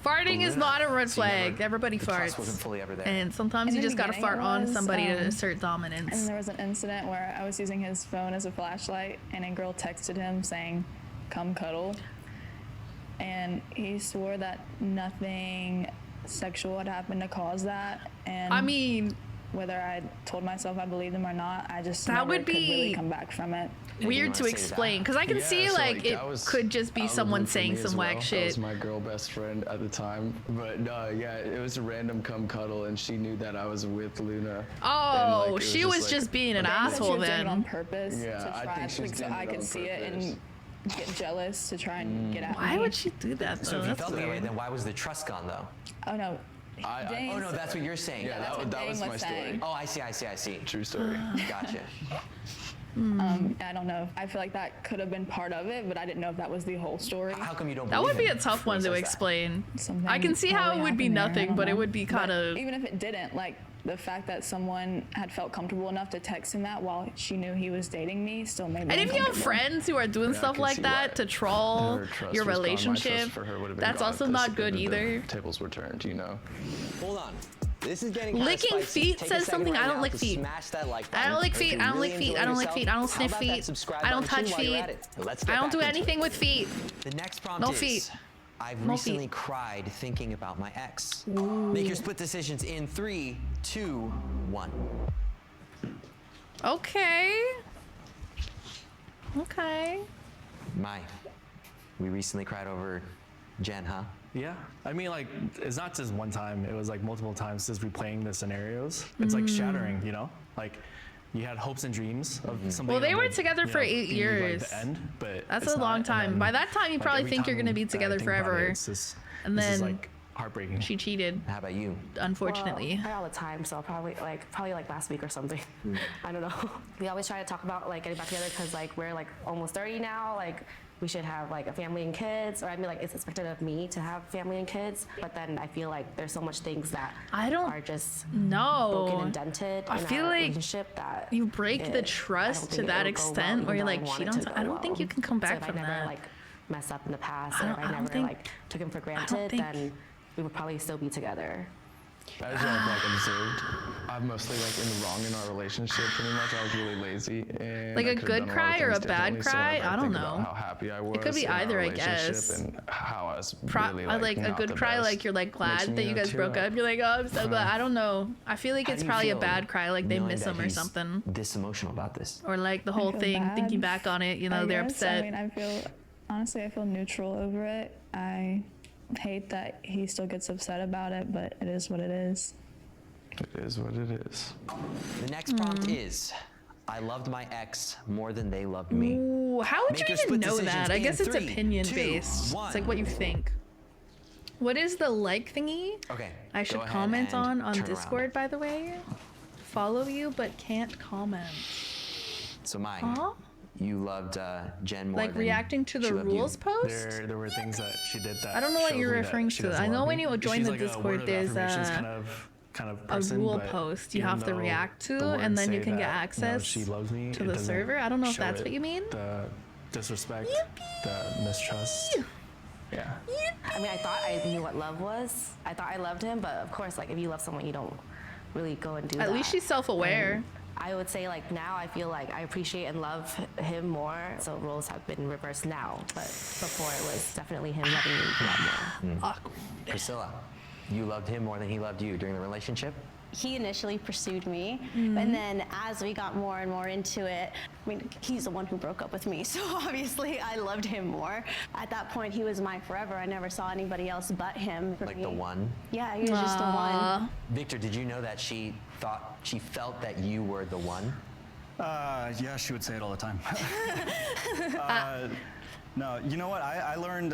Farting is not a red flag. Everybody The trust farts. wasn't fully ever there. And sometimes In you the just gotta beginning fart it on was, somebody to assert dominance. And there was an incident where I was using his phone as a flashlight, and a girl texted him saying, "Come cuddle," and he swore that nothing sexual had happened to cause that. And I mean, whether I told myself I believed him or not, I just That never would could really be come back from it. weird to explain because I can see so, like it that was could just be out of the someone blue for saying me as some well. whack That shit. was my girl best friend at the time, but yeah, it was a random come cuddle, and she knew that I was with Luna. Oh, and, like, it she was like- just being an I think that she asshole was doing it then. on purpose Yeah, to I try, think she's like, so doing I it could on see it purpose. and get jealous to try and get at me. Why would she do that So though? if you That's felt that way, weird. then why was the trust gone though? Oh no. Oh no, that's what you're saying. Yeah, that's what that Dane was was my saying. story. Oh, I see. True story. Gotcha. I don't know. I feel like that could have been part of it, but I didn't know if that was the whole story. How come you don't? That would be a tough one to explain. I can see how it would be nothing, but it would be kind of. Even if it didn't, like the fact that someone had felt comfortable enough to text him that while she knew he was dating me still made me And if you have uncomfortable. friends who are doing Yeah, I stuff can like see that why to troll her trust your was gone. My trust relationship, for her would have been that's gone also 'cause not good the either. Tables were turned, you know. Hold on. This is getting kinda Licking spicy. feet Take a says second something. right I don't now lick to feet. Smash that like I button. don't lick If feet. you're I don't really lick feet. enjoying I don't lick yourself, feet. I don't how sniff about that feet. subscribe I don't button touch while you're feet. at it? Let's get I don't back do into anything it. with feet. The next prompt No is, feet. I've No recently feet. cried thinking about my ex. Ooh. Make your split decisions in 3, 2, 1. Okay. Okay. We recently cried over Jen, huh? Yeah, I mean, like, it's not just one time. It was like multiple times just replaying the scenarios. It's like shattering, you know? Like, you had hopes and dreams of something. Well, they that were would, together you for know, 8 be, years. Like the end, but That's it's a long not, and time. then, By that time, you like, probably every think you're time gonna be I together think about forever. it, it's just, And this is then like heartbreaking. she cheated. How about you? Unfortunately. Well, I cry all the time, so probably like last week or something. I don't know. We always try to talk about like getting back together because like we're like almost 30 now. Like we should have like a family and kids, or I mean like it's expected of me to have family and kids. But then I feel like there's so much things that are just broken and dented I in feel our like relationship that you break the I don't trust to think that it'll go well, extent where even you're though I like, want she it don't. to I go don't think well. you can come back so from if I never that. like messed up in the past, I or if don't- I I don't never think- like took him for granted, think- then we would probably still be together. As I've like observed, I'm mostly like in the wrong in our relationship. Pretty much, I was really lazy. And Like I a could've good done lot of cry or a things bad differently, so cry? whenever I don't think about know. How happy I was. It could be in our either, I relationship guess. And how I was really like a not good the cry, best. like you're like Makes glad me that you guys tear broke up. You're like, oh, I'm so glad. I don't know. I feel like How it's do you probably a feel bad cry, like they knowing miss that him or he's something, This emotional about this. or like the whole feel thing. bad. Thinking back on it, you know, I they're guess. upset. I mean, honestly, I feel neutral over it. I hate that he still gets upset about it, but it is what it is. It is what it is. The next prompt is, I loved my ex more than they loved me. Ooh, how would Make you your even split know decisions that? I in guess it's 3, opinion 2, based. 1. It's like what you think. What is the like thingy? Okay. I should go ahead comment and on turn Discord, around. by the way. Follow you, but can't comment. So Mai, Huh? you loved Jen more Like than reacting to the she loved you. rules post? There were things that she did that. I don't know what shows you're me that referring she to. doesn't I know love when me. you join She's the like a Discord, word of there's affirmations a person, rule but post you even have to though react to, the and words then you say can get that, access she loves me, to it the doesn't server. I don't know if show that's it. what you mean. The disrespect, the mistrust. Yeah. I mean, I thought I knew what love was. I thought I loved him, but of course, like if you love someone, you don't really go and do that. At least she's self-aware. And I would say like now I feel like I appreciate and love him more. So roles have been reversed now, but before it was definitely him loving me a lot more. Priscilla, you loved him more than he loved you during the relationship? He initially pursued me, and then as we got more and more into it, I mean, he's the one who broke up with me, so obviously I loved him more. At that point, he was my forever. I never saw anybody else but him. Like the one? Yeah, he was just the one. Victor, did you know that she felt that you were the one? Yeah, she would say it all the time. No, you know what? I learned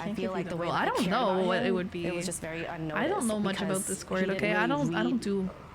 I feel like the way Well, that I don't cared know about what him, it would be. It was just very unnoticed. I don't know much about because Discord. he Okay, didn't I really don't read do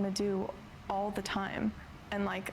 want to do all the time. And like,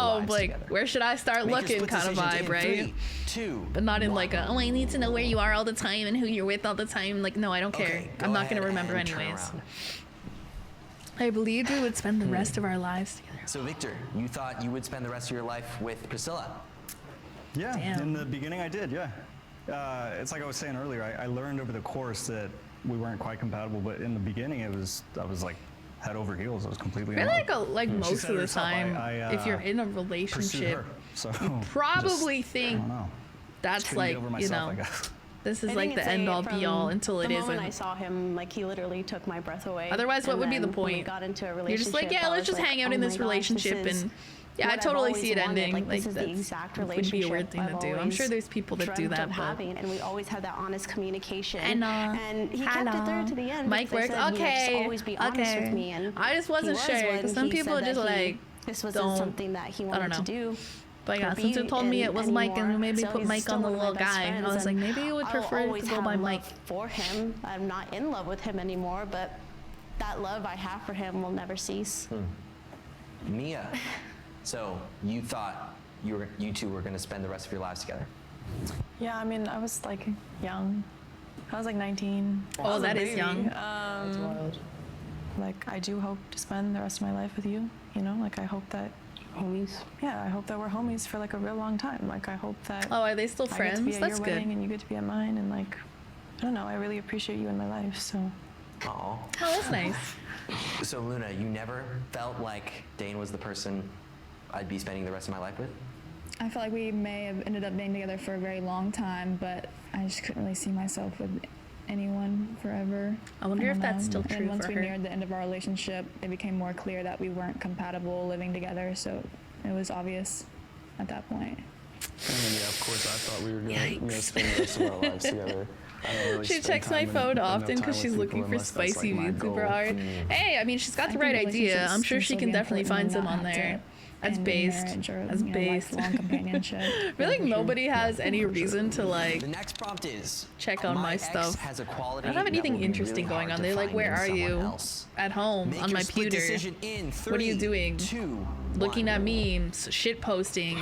oh, lives like together. where should I start Make your looking split kind of decisions vibe, in right? 3, 2, But not in 1. like a, oh, I need to know where you are all the time and who you're with all the time. Like, no, I don't care. Okay, I'm go not gonna ahead remember and turn anyways. around. I believed we would spend the rest of our lives together. So Victor, you thought you would spend the rest of your life with Priscilla. Yeah, Damn. in the beginning I did, yeah. It's like I was saying earlier, I learned over the course that we weren't quite compatible, but in the beginning, I was like head over heels. I was completely I in feel love. like She most said of the herself, time, if you're in a pursued relationship, her, so you probably just, think I don't know. that's Just couldn't get like, over you myself, know, I guess. this is I like think the it's end all from be all until it the isn't. moment I saw him, like he literally took my breath away. Otherwise, what And would be the then when we point? got into a You're relationship. just like, yeah, I let's was just like, hang out oh in my this gosh, relationship, this is and yeah, I what I've totally always see it wanted. ending. Like, this is the that's- exact would be a relationship weird thing I've to do. I'm always sure there's people that do dreamt that, of but having, and we always had that honest communication. And he kept it through to the end. Mic because works. I said, you know, just Okay. always be honest Okay. with me. And I just wasn't he was sure, when 'cause some he people said just, that like, this wasn't don't- something that he I don't wanted to know. do. But yeah, for since you me told me it was Mike and you made me so put he's Mike still on the one of my little best guy, I friends, was like, and maybe you would I'll prefer to always go have by love Mike. for him. I'm not in love with him anymore, but that love I have for him will never cease. Mia, so you thought you two were going to spend the rest of your lives together? Yeah, I mean, I was like young. I was like 19. Oh, I was a that is baby. young. That's wild. Like, I do hope to spend the rest of my life with you. You know, like I hope that homies. Yeah, I hope that we're homies for like a real long time. Like I hope that. Oh, are they still I get friends? to be at That's your good. wedding and you get to be at mine, and like, I don't know. I really appreciate you in my life. So. Aw. Oh, that's nice. So Luna, you never felt like Dane was the person I'd be spending the rest of my life with? I felt like we may have ended up being together for a very long time, but I just couldn't really see myself with anyone forever. I wonder if don't that's know. still true And once for we her. neared the end of our relationship, it became more clear that we weren't compatible living together, so it was obvious at that point. And then, yeah, of course, I thought we were going to spend the rest of our lives together. I don't really She spend checks my time phone enough often time because with she's people looking for unless that's, spicy like, my YouTuber goal. art. Hey, I mean, she's got the I right think idea. relationships I'm sure can she still can be definitely important find and some not on have to there. That's end in based. marriage or, That's you know, based. lifelong companionship. I feel like nobody has any reason to like The next prompt is check on my ex stuff. has a quality I don't have that anything will be interesting really going hard on. to They're like, find where in are someone you? else. At home Make on your my split pewter. decision in What are you 3, doing? 2, Looking at memes, shit posting,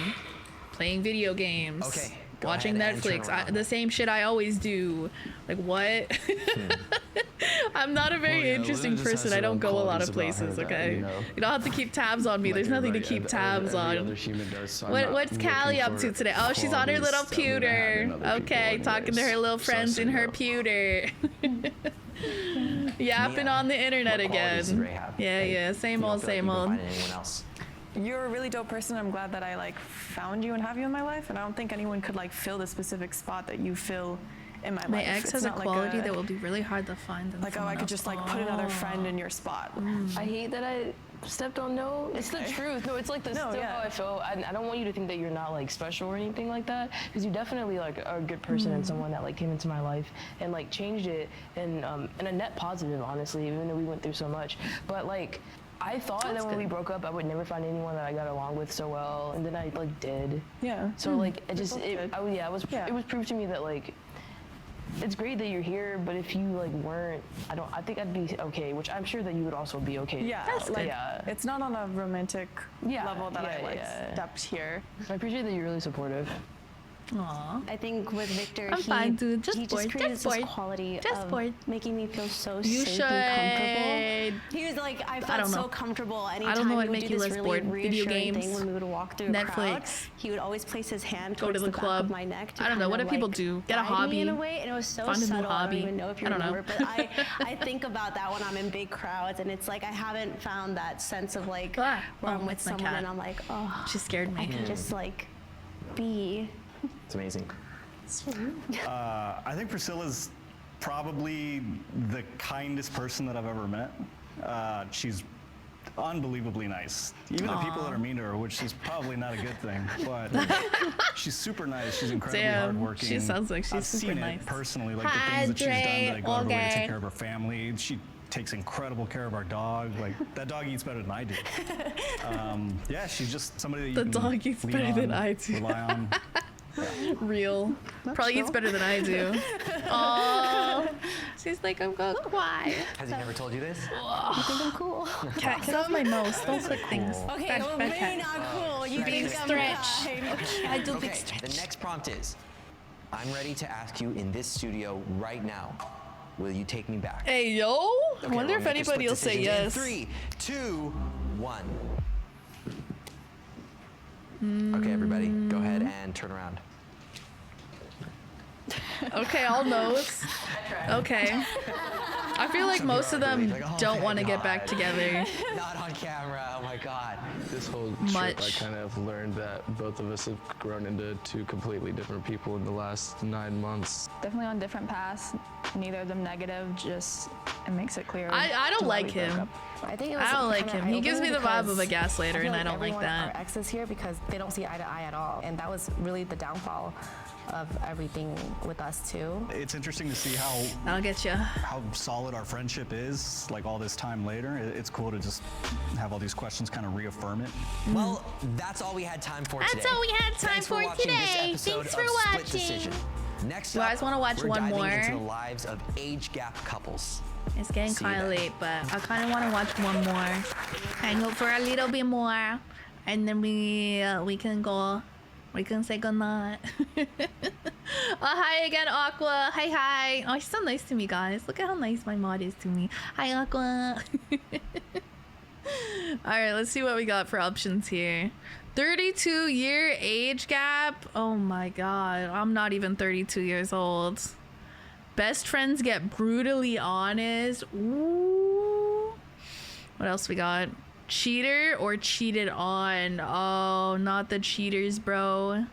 playing video games. Okay, go Watching ahead and turn Netflix. The same shit I always do. Like what? I'm not a very Well, yeah, interesting Luna just has person. I her don't own go a lot of qualities about her places. that, Okay, you know, you don't have to keep tabs on me. like There's nothing to everybody- keep tabs every on. other human does, so I'm What, not what's looking Callie up for to today? Oh, she's on her little qualities that Luna had in pewter. other people Okay, talking to her anyways. little So I friends say in her no. pewter. Yapping Mia, on the internet what qualities does again. Ray have Yeah, that yeah, same you don't old, feel like same you can old. find in anyone else? You're a really dope person. I'm glad that I like found you and have you in my life. And I don't think anyone could like fill the specific spot that you fill in my life. My ex It's has a not like quality that will be really hard to find. in like, oh, someone I could else. just like put another friend in your spot. I hate that I stepped on no. It's the truth. No, it's like this. No, Still yeah. how I feel. I don't want you to think that you're not like special or anything like that, because you definitely like are a good person and someone that like came into my life and like changed it in a net positive, honestly, even though we went through so much. But like, I thought that when we broke up, I would never find anyone that I got along with so well, and then I like did. Yeah. So like, it just it was proof to me that like. It's great that you're here, but if you like weren't, I think I'd be okay, which I'm sure that you would also be okay. Yeah, like, it's not on a romantic level that I like stepped here. I appreciate that you're really supportive. Aw. I think with Victor, I'm fine, dude. Just he bored. just created Just this bored. quality Just of bored. making me feel so You safe and comfortable. should. He was like, I I felt don't so know. comfortable I anytime don't know he what would make do you this less really bored. Video reassuring thing games, when we would walk through a crowd. Netflix, He would always place his hand go to towards the the back club. of my neck to I don't know. What do kind of, people like, do? Get a guide me hobby. in a way, and it was so Find a new subtle. I hobby. don't even know if you I don't know. remember, but I think about that when I'm in big crowds, and it's like I haven't found that sense of like where I'm with that's my someone cat. and I'm like, oh, She scared me. I can just like be. It's amazing. I think Priscilla's probably the kindest person that I've ever met. She's unbelievably nice. Even the people that are mean to her, which is probably not a good thing, but she's super nice. She's incredibly Damn, hardworking. she sounds like she's I've super seen nice. it personally, like the things that she's done to like, go out of her way to Okay. take care of her family. She takes incredible care of our dog. Like that dog eats better than I do. Yeah, she's just somebody that you The can dog eats lean better than on, I do. Rely on. Real. Probably eats better than I do. Oh, she's like, I'm going quiet. Has he never told you this? I think I'm cool. Cat, get off my nose. Don't click things. Okay, Bad- well, bad maybe cat. not cool. You Being think I'm stretched. kind. Okay, I do big Okay, stretch. the next prompt is, I'm ready to ask you in this studio right now, will you take me back? Hey, yo. I Okay, wonder we'll if make a split anybody will say decision in yes. 3, 2, 1. Okay, everybody, go ahead and turn around. Okay, all no's. Okay. I feel like most of them don't want to get back together. Not on camera. Oh my god. This whole trip, I kind of learned that both of us have grown into two completely different people in the last 9 months. Definitely on different paths. Neither of them negative. Just it makes it clear. I don't why like we broke him. up. I think it was I don't like kinda him. He gives me the vibe because of a gaslighter, I feel and I don't like everyone that. Our exes here because they don't see eye to eye at all, and that was really the downfall of everything with us too. It's interesting to see I'll get you. how solid our friendship is, like all this time later. It's cool to just have all these questions kind of reaffirm it. Well, that's all we had time for today. That's all we had time Thanks for watching this today. episode Thanks for of Split watching. Decision. Next You up, guys wanna watch we're one diving more? into the lives of age gap couples. It's getting See you kind of then. late, but I kind of want to watch one more. Hang out for a little bit more, and then we can go. We can say goodnight. Oh, hi again, Aqua. Hi. Oh, she's so nice to me, guys. Look at how nice my mod is to me. Hi, Aqua. All right, let's see what we got for options here. 32-year age gap. Oh my god, I'm not even 32 years old. Best friends get brutally honest. Ooh. What else we got? Cheater or cheated on? Oh, not the cheaters, bro.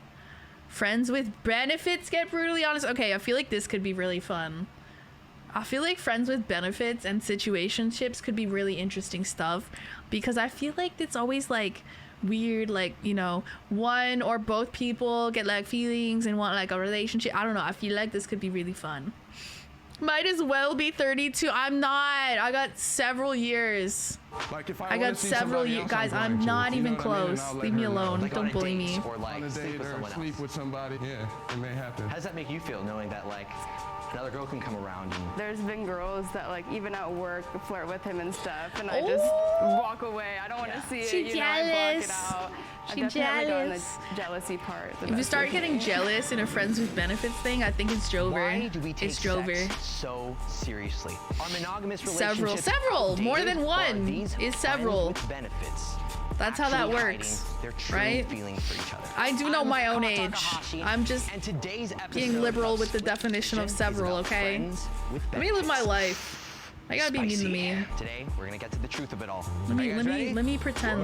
Friends with benefits get brutally honest. Okay, I feel like this could be really fun. I feel like friends with benefits and situationships could be really interesting stuff, because I feel like it's always like weird, like, you know, one or both people get like feelings and want like a relationship. I don't know. I feel like this could be really fun. Might as well be 32. I'm not. I got several years. Like if I got several years. Guys, I'm not even close. Leave me alone. Don't bully me. Or like on a sleep date with or someone sleep else. with somebody, yeah, it may happen. How does that make you feel, knowing that like another girl can come around and There's been girls that like even at work flirt with him and stuff, and I just walk away. I don't want to see it. She's you know, I block jealous. it out. She I definitely go on jealous. the jealousy part. If you start getting jealous in a friends with benefits thing, I think it's Drover. why do we take It's Drover. sex so seriously? Are monogamous relationships Several. More outdated, than or are one these is friends several. with benefits That's how that actually works, hiding their true right? feelings for each other? I do know I'm my own Kata age. Takahashi, I'm just and today's episode being liberal of with the Split definition of Decision is several, about okay? friends with Let me live my benefits. life. I gotta be mean to Spicy. me. Today we're gonna get to the truth of it all. Let Are you guys ready? me pretend.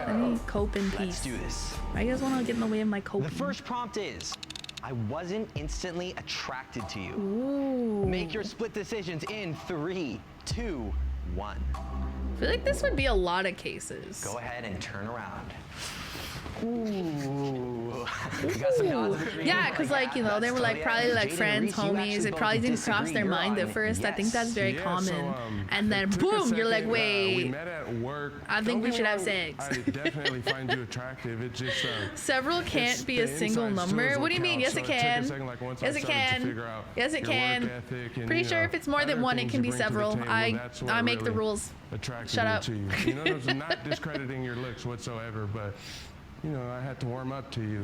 Let me cope in peace. Let's do this. Why you guys wanna get in the way of my coping? The first prompt is, I wasn't instantly attracted to you. Ooh. Make your split decisions in 3, 2, 1. I feel like this would be a lot of cases. Go ahead and turn around. Ooh. You got some nods of agreement. Yeah, because like, you know, they were like probably like friends, homies. It probably didn't cross their mind at first. I think that's very common. And then boom, you're like, we wait, met at work. I think Don't we get should me have wrong, sex. I definitely find you attractive. It just several can't be a the single inside number. still What do you mean? Yes, count, it so took a can. second, like, once Yes, I it started to can. figure out Yes, it your work can. ethic and, Pretty you sure know, if it's more than other one, it things can you be bring to the several. table, that's what I make the really rules. attracted Shut me up. to you. You know, it's not discrediting your looks whatsoever, but you know, I had to warm up to you.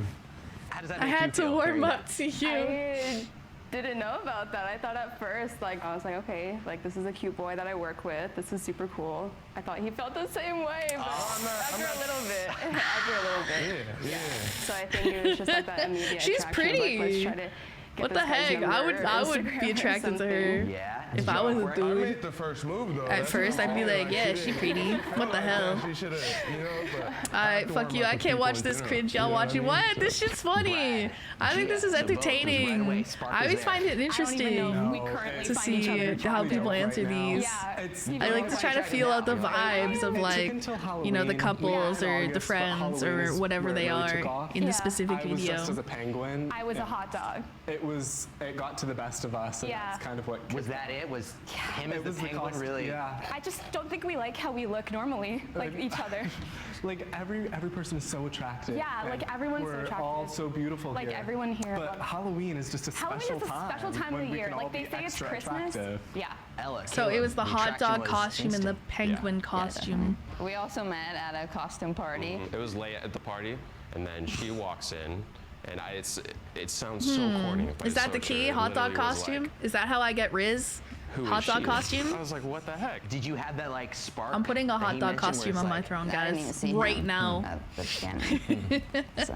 How does that I make had you to feel warm hearing that? up to you. I didn't know about that. I thought at first, like, I was like, okay, like, this is a cute boy that I work with. This is super cool. I thought he felt the same way, but after a little bit, Yeah. So I think it was just like that immediate She's attraction. pretty. Like, let's try to get What the this guy's heck? number I or would Instagram be or attracted to her. something. Yeah. If I was a I dude. made the first move though. At That's first, what I'd be I'm saying. like, yeah, she pretty. What the hell? She should have, you know, but Alright, fuck you. I can't watch this cringe. Y'all watch it. What? This shit's funny. I think this is entertaining. I always find it interesting to see how people answer these. I like to try to feel out the vibes of like, you know, the couples or the friends or whatever they are in the specific I was video. dressed as a penguin. I was a hot dog. It got to the best of us, and Yeah. that's kind of what. Was that it? Was him as It the was the penguin cost- really? Yeah. I just don't think we like how we look normally, like each other. Like every person is so attractive. Yeah, like and everyone's so we're attractive. all so beautiful Like here. everyone here But loves- Halloween is just a Halloween special is a time. special time of when the we year. can all Like they be say it's extra Christmas. attractive. Yeah. Ella, So it was the hot dog costume and the penguin costume. We also met at a costume party. It was late at the party, and then she walks in, and it sounds so corny. But Is it's that so the key? true. It Hot dog literally was costume? like, Is that how I get Riz? who Hot is dog she? costume? I was like, what the heck? Did you have that like spark? I'm putting a that hot he dog mentioned where costume it's on my like, throne, I didn't even guys. see Right him now. at the beginning. So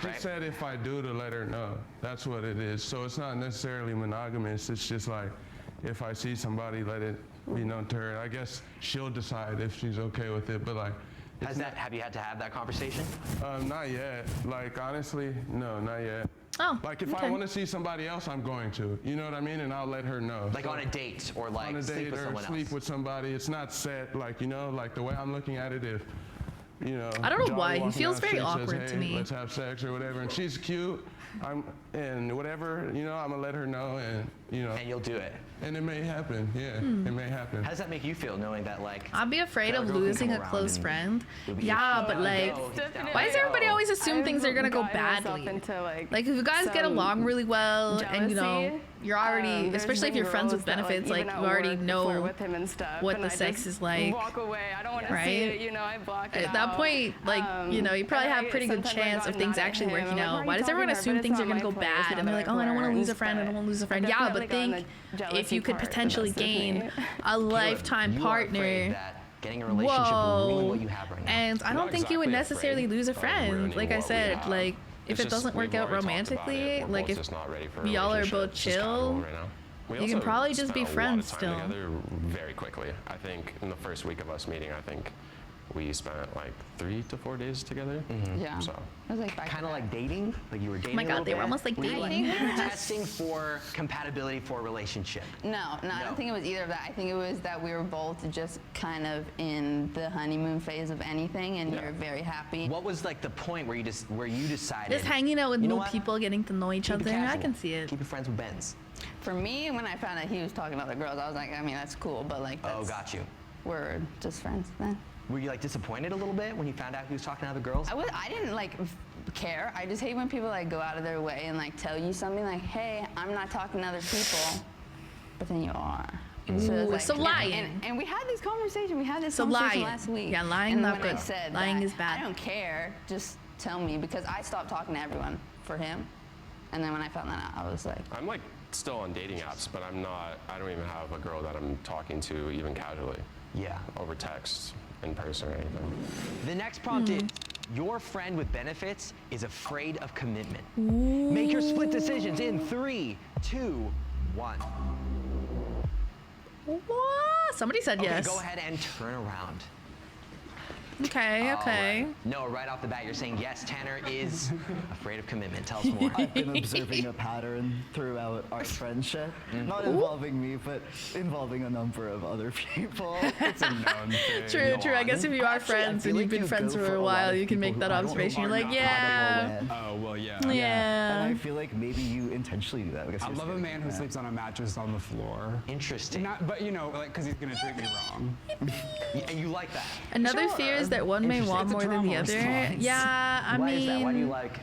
just said if if I do to let her know. That's what it is. So it's not necessarily monogamous. It's just like, if I see somebody, let it be known to her. I guess she'll decide if she's okay with it, but like. Have you had to have that conversation? Not yet. Like, honestly, no, not yet. Oh, like if I want to see somebody else, I'm going to. You know what I mean? And I'll let her know. Like on a date or like on a sleep date with or someone sleep else. with somebody. It's not set. Like, you know, like the way I'm looking at it, if you know. I don't know Johnny why. He walking feels down the very street says, awkward to "Hey, me." Let's have sex or whatever, and she's cute. And whatever, you know, I'm gonna let her know, and you know. And you'll do it. And it may happen. Yeah, it may happen. How does that make you feel knowing that like? I'd be afraid that of girl can losing come a around close and friend. you'll be Yeah, like, but "Oh, like, no, he's down." why does everybody always assume things are gonna go gotten myself badly? into, Like if you guys get some along really well, and you know, jealousy. you're already, There's especially if been you're friends girls with that, benefits, like even you at already work, know flirt with him and stuff, what and the I sex just is like. Walk away. I don't want to Right? see it. You know, I block it At that out. point, like, you know, you probably and have pretty good sometimes I chance got of things mad at actually him. working I'm like, out. "Why Why are you does everyone talking to her?" assume But things it's are gonna not go my place, bad? not And they're that like, I've oh, I don't want to learned, lose a friend. I but don't want to lose a friend. I Yeah, but definitely think got in the if you jealousy could part, potentially that's the gain thing. a lifetime you are partner. afraid that getting a relationship will ruin what you have right now. And I don't Not think you would exactly necessarily afraid lose a of friend. ruining Like I what we said, have. like if It's it just doesn't work we've out already talked about it. romantically, We're like both if just not ready for a y'all are relationship. both It's just casual chill, right now. We you can also probably just spent be a lot of friends time still. together very quickly. I think in the first week of us meeting, I think we spent like 3 to 4 days together. Yeah. So It was like Kind of like dating, like you were dating. my a God, little they were bit? almost like Were you, dating. I think we were just- testing for compatibility for a relationship. No, I don't think it was either of that. I think it was that we were both just kind of in the honeymoon phase of anything, and you're very happy. What was like the point where you decided? Just hanging out with you know new what? people, getting to know each Keep it other. I casual. can see it. Keep your friends with Benz. For me, when I found out he was talking to other girls, I was like, I mean, that's cool, but like, Oh, that's, got you. we're just friends then. Were you like disappointed a little bit when you found out he was talking to other girls? I didn't like care. I just hate when people like go out of their way and like tell you something like, hey, I'm not talking to other people, but then you are. Ooh, it's so lying. And we had this conversation. We had this So conversation lying. last week. Yeah, lying and not when I good. said Lying that is bad. I don't care. Just tell me, because I stopped talking to everyone for him. And then when I found that out, I was like, I'm like still on dating apps, but I don't even have a girl that I'm talking to even casually. Yeah. Over text, in person or anything. The next prompt is, your friend with benefits is afraid of commitment. Make your split decisions in 3, 2, 1. What? Somebody said Okay, yes. go ahead and turn around. Okay, All okay. right. No, right off the bat, you're saying yes, Tanner is afraid of commitment. Tell us more. I've been observing a pattern throughout our friendship, not involving me, but involving a number of other people. It's a known thing. True, true. I guess if you are Actually, I friends feel and like you've been you friends go for a lot while, of you can make people that who I don't observation. think You're are like, not yeah. compatible with. Oh, well, yeah. Yeah. And I feel like maybe you intentionally do that. Because I you're love a scared. man who Yeah. sleeps on a mattress on the floor. Interesting. Not, but you know, like, because he's gonna treat me wrong. And you like that? Another Sure. fear is that one may Interesting. want It's a more than the trauma other. response. Yeah, I Why mean. is that? Why do you like?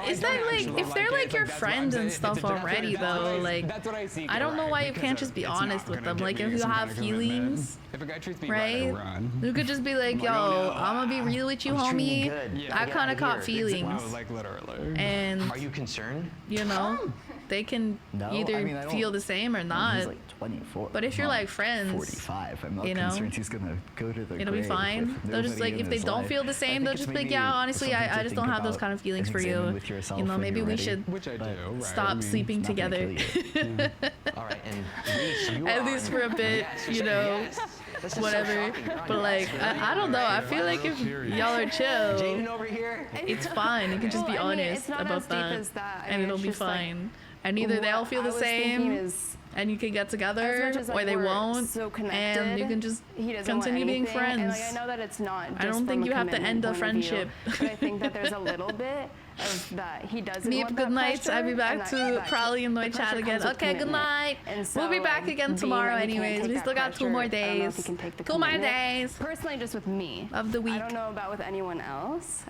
Is that like if they're like your friends and stuff already though? Like That's what I see. I don't know why you can't just be honest with them. Like if you have feelings, If a guy treats me right? run. You could just be like, yo, I'm gonna be real with you, homie. I kind of caught feelings. Like literally. And are you concerned? You know, they can No, either I mean, I don't- feel the same or He's not. like 24. But if you're I'm like friends, 45. I'm not you know, concerned he's gonna go to the it'll be grave fine. with They'll just nobody like in if they his don't life. feel the I same, think they'll it's just be like, maybe yeah, honestly, something to I just don't think have those about kind of feelings and for examine you. with yourself You know, when maybe you're we ready. should Which I do. Right? stop sleeping it's not gonna together. kill you. All right, and Reese, you At are least on- for a bit, Yes, you're you saying know, yes. This is so whatever. shocking. You're on But your like, yes. I don't know. I feel like if y'all are chill, Jaden over here. it's fine. You can just be Well, I mean, honest it's not about as deep that, as that. I and mean, it'll it's be just, like, fine. And either what they'll feel I the was thinking same, is, and you can get as together, much as, like, or they we're won't, so and connected, you can just he doesn't want continue being anything, friends. And like I know that it's not. Just I don't from think a you have to commitment end a point of view, friendship. But I think that there's a little bit of that he doesn't Meep, want good that night. pressure, I'll be back and to that probably in the my chat pressure again. comes with Okay, good commitment. night. And so, We'll be back like, again being tomorrow that he can't anyways. take We that still got 2 pressure, more I don't know if days. he can take the 2 more commitment. days Personally, just with me. of the week. I don't know about with anyone else.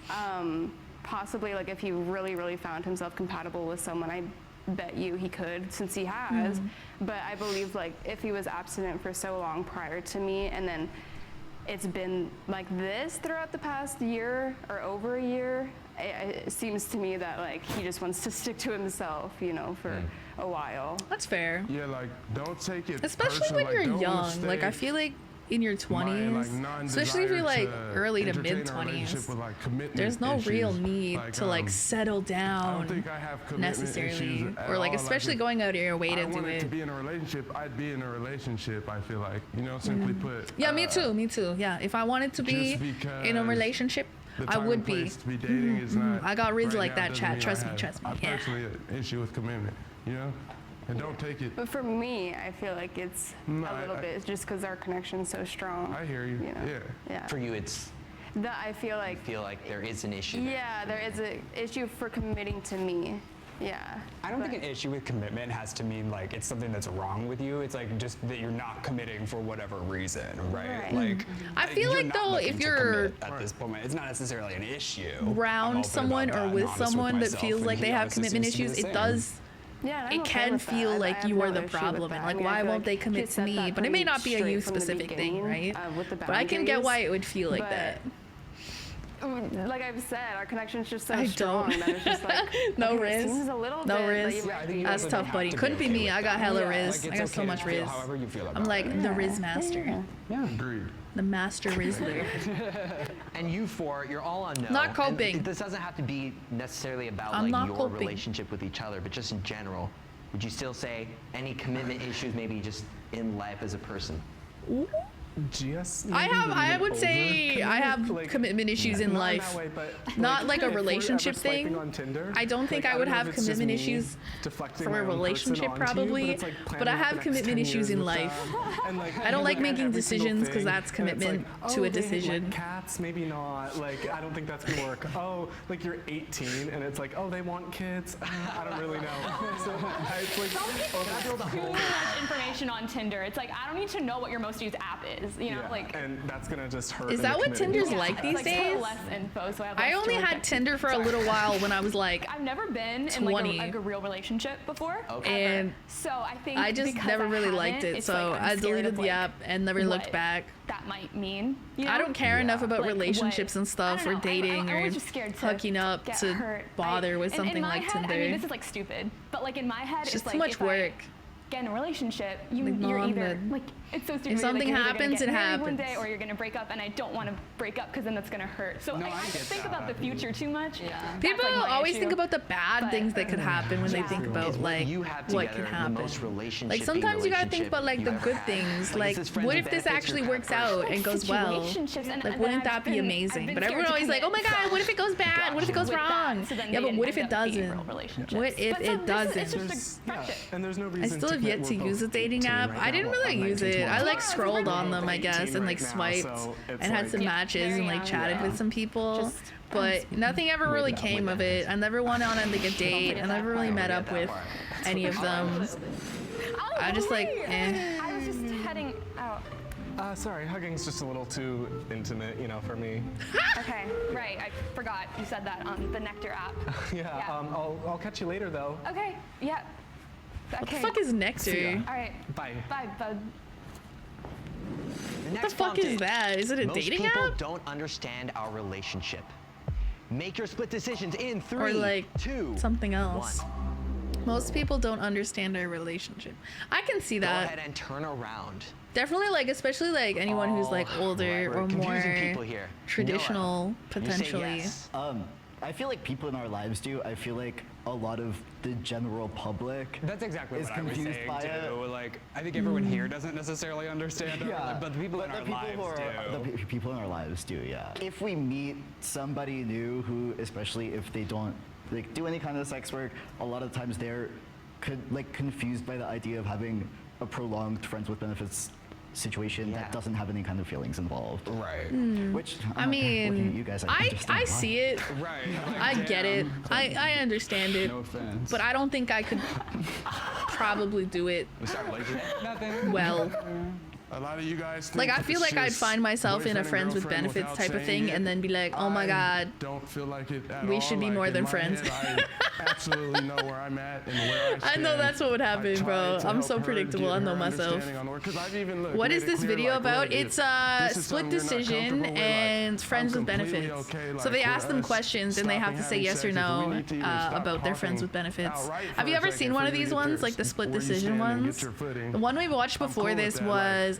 Possibly, like if he really, really found himself compatible with someone, I bet you he could, since he has. But I believe like if he was abstinent for so long prior to me, and then it's been like this throughout the past year or over a year, it seems to me that like he just wants to stick to himself, you know, for a while. That's fair. Yeah, like don't take it. Especially personal. when you're like, don't young. Like I mistake- feel like in your 20s, especially if you're like early to mid 20s, there's no real need to like settle down necessarily, or like especially going out of your way to do it. To be in a relationship, I'd be in a relationship. I feel like, you know, simply put. Yeah, me too. Yeah, if I wanted to be in a relationship, I would be. To be dating is not I got riz right like now that, doesn't chat. mean Trust I me, have trust me. a Yeah. personally an issue with commitment, you know, and don't take it. But for me, I feel like it's a little bit just because our connection's so strong. I hear you. know? Yeah. For you, it's. That I feel like. There is an issue. There. Yeah, there is an issue for committing to me. Yeah. I don't think an issue with commitment has to mean like it's something that's wrong with you. It's like just that you're not committing for whatever reason, right? Like I feel you're like not though, looking if to you're commit at this point, it's not necessarily an issue. around someone or with someone that feels like they have commitment issues, it does. Yeah, it can feel like you are the problem, and like why won't they commit to me? But it may not be a you specific thing, right? But I can get why it would feel like that. Like I've said, our connection's just so I strong don't. that it's just like No okay, it riz. seems a little No bit riz. that you might That's tough, buddy. Couldn't be me. I got hella riz. I got so much riz. However you feel about I'm like it. the riz master. Yeah. Agreed. The master rizzler. And you four, you're all on no. Not coping. And this doesn't have to be necessarily about I'm like not your coping. relationship with each other, but just in general. Would you still say any commitment issues, maybe just in life as a person? Just I would say I have commitment issues in life. Not like a relationship thing. I don't think I would have commitment issues for a relationship probably, but I have commitment issues in life. I don't like making decisions because that's commitment to a decision. Cats, maybe not. Like, I don't think that's gonna work. Oh, like you're 18 and it's like, oh, they want kids. I don't really know. So it's like, Too much information on Tinder. It's like, I don't need to know what your most used app is, you know, like. And that's gonna just hurt. Is that what Tinder's like these Like, days? less info, so I have I less only to had reject. Tinder for a little while when I was like I've never been 20. in like a real relationship before. Okay. And so I think I just because never I really haven't, liked it, it's so like, I'm I scared deleted of, the like, app and never looked what back. That might mean. You know? I don't care enough about Like, relationships and stuff, or I don't know, dating, I'm or always just scared to hooking up get to hurt. bother with in something my like head, Tinder. I mean, this is like stupid, but like in my head, It's it's just like too much if I work. get in a relationship, you're Mom, either then. like it's so stupid. If something like, you're either happens, gonna it get married one happens. day, or you're gonna break up, and I don't want to break up because then that's gonna hurt. So I have to think about the future too much. Yeah. People always think about the bad things that could happen when they think about like what can happen. Like sometimes you gotta think about like the good things. Like what if this actually works out and goes well? Like wouldn't that be amazing? But everyone always like, oh my god, what if it goes bad? What if it goes wrong? Yeah, but what if it doesn't? What if it doesn't? And there's no I reason still have yet to use a dating app. I didn't really use it. I like scrolled on them, I guess, and like swiped and had some matches and like chatted with some people. But nothing ever really came of it. I never went on like a date. I never really met up with any of them. I just like, eh. I was just heading out. Sorry, hugging's just a little too intimate, you know, for me. Okay, right. I forgot you said that on the Nectar app. Yeah. I'll catch you later though. Okay. Yeah. What the fuck is Nectar? All right. Bye. Bye, bud. The What the fuck is that? Is it a dating app? Most people app? don't understand our relationship. Make your split decisions in 3, Or like 2, something else. Most people don't understand our relationship. I can see Go that. ahead and turn around. Definitely, like, especially like anyone who's like older or confusing more people here. traditional, potentially. yes. I feel like people in our lives do. I feel like a lot of the general public That's exactly is what I was confused saying by too. it. Like, I think everyone here doesn't necessarily understand, but the people in our lives do. The people in our lives do, yeah. If we meet somebody new who, especially if they don't like do any kind of sex work, a lot of times they're confused by the idea of having a prolonged friends with benefits situation that doesn't have any kind of feelings involved. Right. Which I mean, looking at you guys, I understand why. see it. Right. I get it. I understand it. No offense. But I don't think I could probably do it well. A lot of you guys think Like, I that feel it's like I'd just find myself in a boyfriend and friends with girlfriend benefits without type of saying thing it. and then be like, oh my I god, don't feel like it at we all. should be Like, more in than my friends. head, I absolutely know where I'm at and where I I stand. know that's what would happen, I bro. try to I'm help so her predictable. get I know her myself. understanding on where- 'cause I've even, look, What made is it this clear, video like, about? look, It's this is split something you're not decision comfortable with, like, and friends I'm with completely benefits. okay, So like, they ask with them us questions and they have to say stopping yes or having sex, if we no need to even stop about their friends talking with benefits. outright for Have you a ever second seen one for of you to these get ones, your- like the split where you decision stand and ones? get your footing. The one we watched I'm before cool with this that, like, was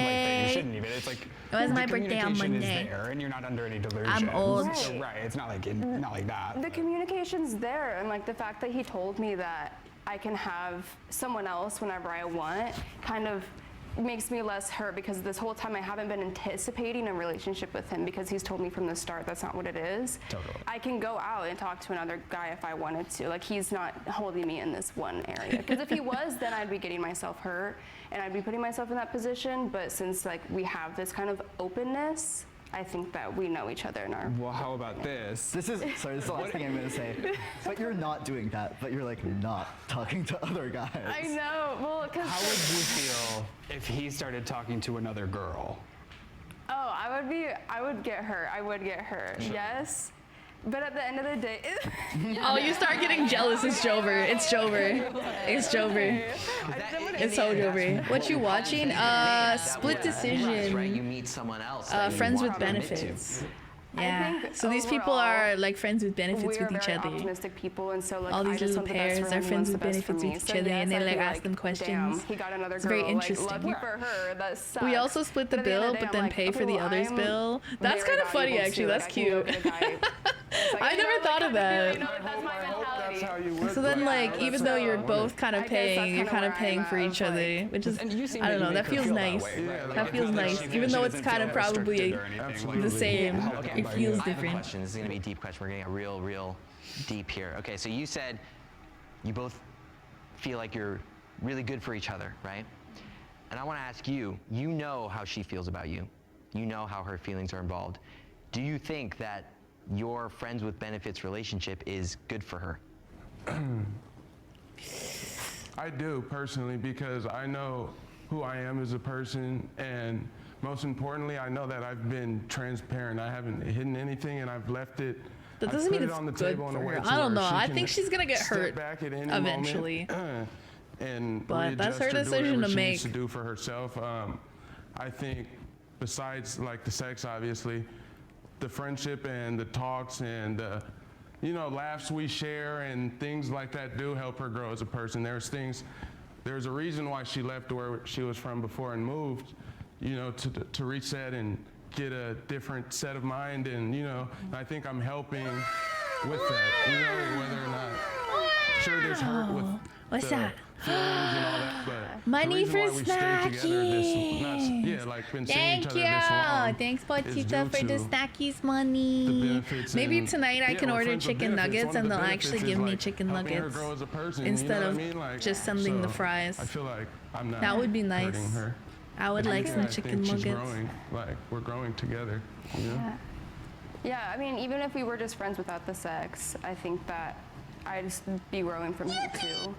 birthday. you shouldn't even. It's like It was the my birthday on communication Monday. is there, and you're not under any delusion. I'm old. So, right. It's not like that. The communication's there, and like the fact that he told me that I can have someone else whenever I want kind of makes me less hurt, because this whole time I haven't been anticipating a relationship with him because he's told me from the start that's not what it is. Totally. I can go out and talk to another guy if I wanted to. Like, he's not holding me in this one area. Because if he was, then I'd be getting myself hurt and I'd be putting myself in that position. But since like we have this kind of openness, I think that we know each other in our. Well, how about this? This is the last thing I'm gonna say. But you're not doing that. But you're like not talking to other guys. I know. Well, because. How would you feel if he started talking to another girl? Oh, I would get hurt. I would get hurt. Yes. But at the end of the day, Oh, you start getting jealous. It's Jover. It's Jover. It's Jover. It's so Jover. What you watching? Split Decision. Right, you meet someone else. Friends with benefits. Yeah. So these people are like friends with benefits with each other. Optimistic people, and so like all these little pairs are friends with benefits with each other, and they like ask them questions. He got another It's girl, very interesting. Like, lucky for her, that sucks. We also split the But at end bill, of the day, but then I'm like, pay for okay, the well, other's I'm bill. That's very kind of funny, valuable actually. too. That's Like, I can go cute. get a guy. I never thought of that. That's my mentality. So then, like, even though you're both kind of I guess that's paying, you're kinda kind of where paying I'm for at, each other, which is, And you seem I don't to know, make that her feels feel that nice. way, right? Like, That if feels she nice. doesn't Even though it's feel kind of probably restricted or anything, the same. Okay, It feels I have a different. question. This is gonna be a deep question. We're getting a real deep here. Okay, so you said you both feel like you're really good for each other, right? And I want to ask you, you know how she feels about you. You know how her feelings are involved. Do you think that your friends with benefits relationship is good for her? I do personally, because I know who I am as a person, and most importantly, I know that I've been transparent. I haven't hidden anything, and I've left it. That I've doesn't put mean it it's on the good table in a for way her. to I don't where know. she I can think she's gonna get step hurt back at any eventually. moment, and But that's readjust her or do decision whatever to she make. needs to do for herself. I think besides like the sex, obviously, the friendship and the talks and laughs we share and things like that do help her grow as a person. There's a reason why she left where she was from before and moved, to reset and get a different set of mind, and I think I'm helping with that, whether or not. Sure, there's hurt with What's the that? feelings and all that, but Money the for reason why we stayed together been seeing Thank each other this long. Thanks, is Potita, due for the to snackies money. the benefits Maybe and- tonight I yeah, can we're order friends with chicken benefits. nuggets One and of the they'll benefits actually is, give me like, chicken helping her nuggets grow as a person, instead what I of mean? Like, just sending the so fries. I feel like I'm not That would be nice. hurting her. I would like some I chicken think she's nuggets. growing, like we're growing together. Yeah, I mean, even if we were just friends without the sex, I think that I'd just be growing from him too.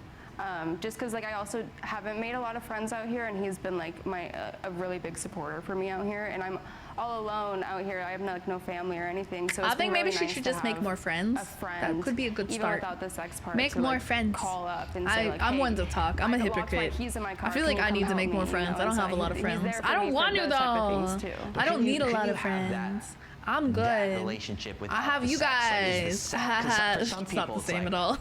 Just because like I also haven't made a lot of friends out here, and he's been like a really big supporter for me out here, and I'm all alone out here. I have no family or anything, so I it's think been maybe really she nice should to just make have more friends. A friend, That could be a good even start. without the sex part. Make to, more like, friends. Call up and say like, I'm hey, one to talk. I'm a I locked my hypocrite. keys in my car. I feel Can like you I come need to help make more me? friends. I don't So have a lot of he's friends. there for I don't me for want to those type of though. things, too. I don't need a Can lot you of have that- friends. I'm that good. relationship with I have you sex, like, is the guys. sex- 'cause for some It's not people, the it's same like- at all.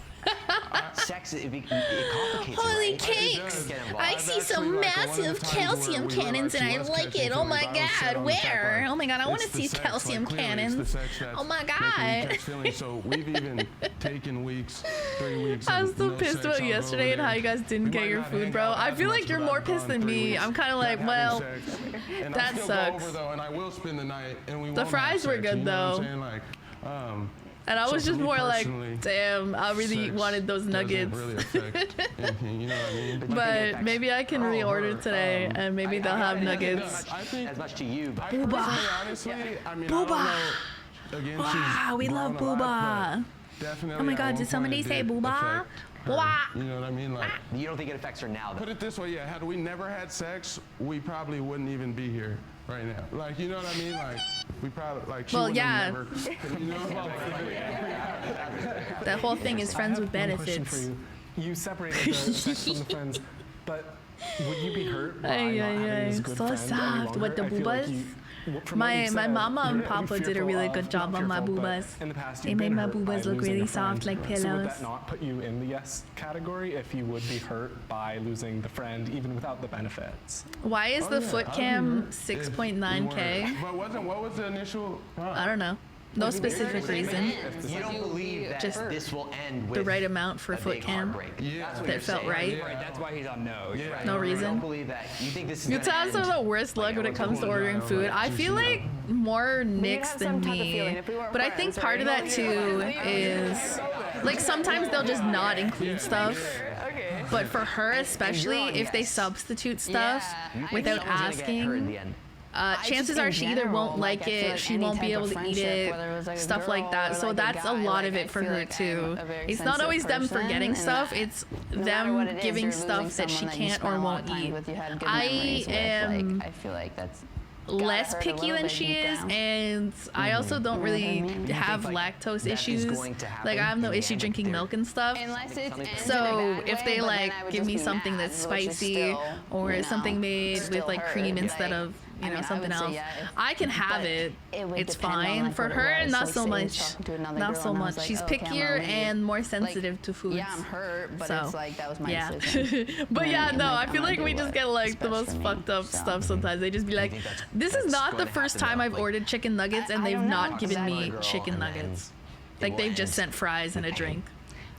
Sex, it complicates Holy it, right? cakes! Get involved. I see some massive calcium cannons and I like it. Oh my god, where? Oh my god, I want to see calcium cannons. Oh my god. So we've even taken 3 weeks. I was of so no pissed sex. about I'll go yesterday over and how there. you guys didn't We get might your not food, hang bro. out I as feel much, like you're but more I've pissed gone than 3 me. weeks I'm kind of like, having well, sex. And that I'll still sucks. Go over though, and I will spend the night, and we The won't fries have were sex, good, you know what I'm though. saying? Like, and I so was for just me more like, personally, damn, I really sex wanted those doesn't nuggets. really affect anything, you know what I mean? But maybe I can reorder today and maybe they'll have nuggets. I think as much to you, but Booba. Honestly, I mean, Booba. I don't know. Again, Wow, we love Booba. Definitely. Oh my at god, one did point somebody it say did Booba? affect her, Booba. You know what I mean? Like, you don't think it affects her now, though? put it this way, yeah. Had we never had sex, we probably wouldn't even be here right now. Like, you know what I mean? Like, we probably like. She Well, wouldn't yeah. have never, you know. That whole thing is friends with One question benefits. for you. You separated the sex from the friends, but would you be hurt by Ay, not ay, having this ay. good So friend any soft longer? with the I feel like boobas. you- from what you My said, mama and you're papa did a really fearful good of- job not on my fearful, but boobas. in the past They you've made been my hurt by boobas look losing really a friend. soft like So would pillows. that not put you in the yes category if you would be hurt by losing the friend even without the benefits? Why is Oh, the yeah, foot I'd be cam hurt if 6.9K? But what was the initial? I don't know. No specific reason. You don't believe that just this will end with the right amount for a foot big cam heartbreak. Yeah. that felt right. Right, that's why he's on no. Yeah. No You reason. don't believe that. You think this is You gonna tell us end the worst luck when it comes to ordering food. I feel like more Nick's have than some type of me, feeling if we weren't but I think friends, part of right? that too is like sometimes they'll just not include stuff. Okay. But for her, especially if they substitute stuff without Someone's gonna get hurt in the asking, end. chances are she either won't like I feel it, like she any won't be type able of to eat friendship, it, whether it was, like, a stuff like girl that. or, So like, a that's a guy, lot like, of I it for feel her like too. I'm a very It's not sensitive always them person, forgetting and stuff, that it's no matter what them it is, giving you're stuff losing that she someone that you can't spent or a lot won't of time eat. with, you had good I memories with, am like, I feel like that's less hurt a picky little than bit she deep is, down. and I also don't really have lactose issues. Like I have no issue drinking milk and stuff. Unless it's ends in a So bad if way, they but like then I would give just me be something mad, that's which is spicy still, or you know, something made with still like hurt, cream like, instead of I mean, I something would say, else, yeah, if- I can have but it. it would It's depend on, fine. like, For what it her, was. not Like, so say I was much. talking to another Not girl so and I much. was like, She's "Okay, I'm pickier gonna leave." and more Like, sensitive to foods. yeah, I'm hurt, but So, it's like that was my yeah. decision. But And yeah, I'm no, like, I I'm feel gonna like do we just what get like is the best most for me, fucked up so. stuff sometimes. They just be like, this is not the first time I've ordered chicken nuggets and I they've don't know, not given me girl, chicken and then nuggets. it Like will they've just end sent fries and a drink.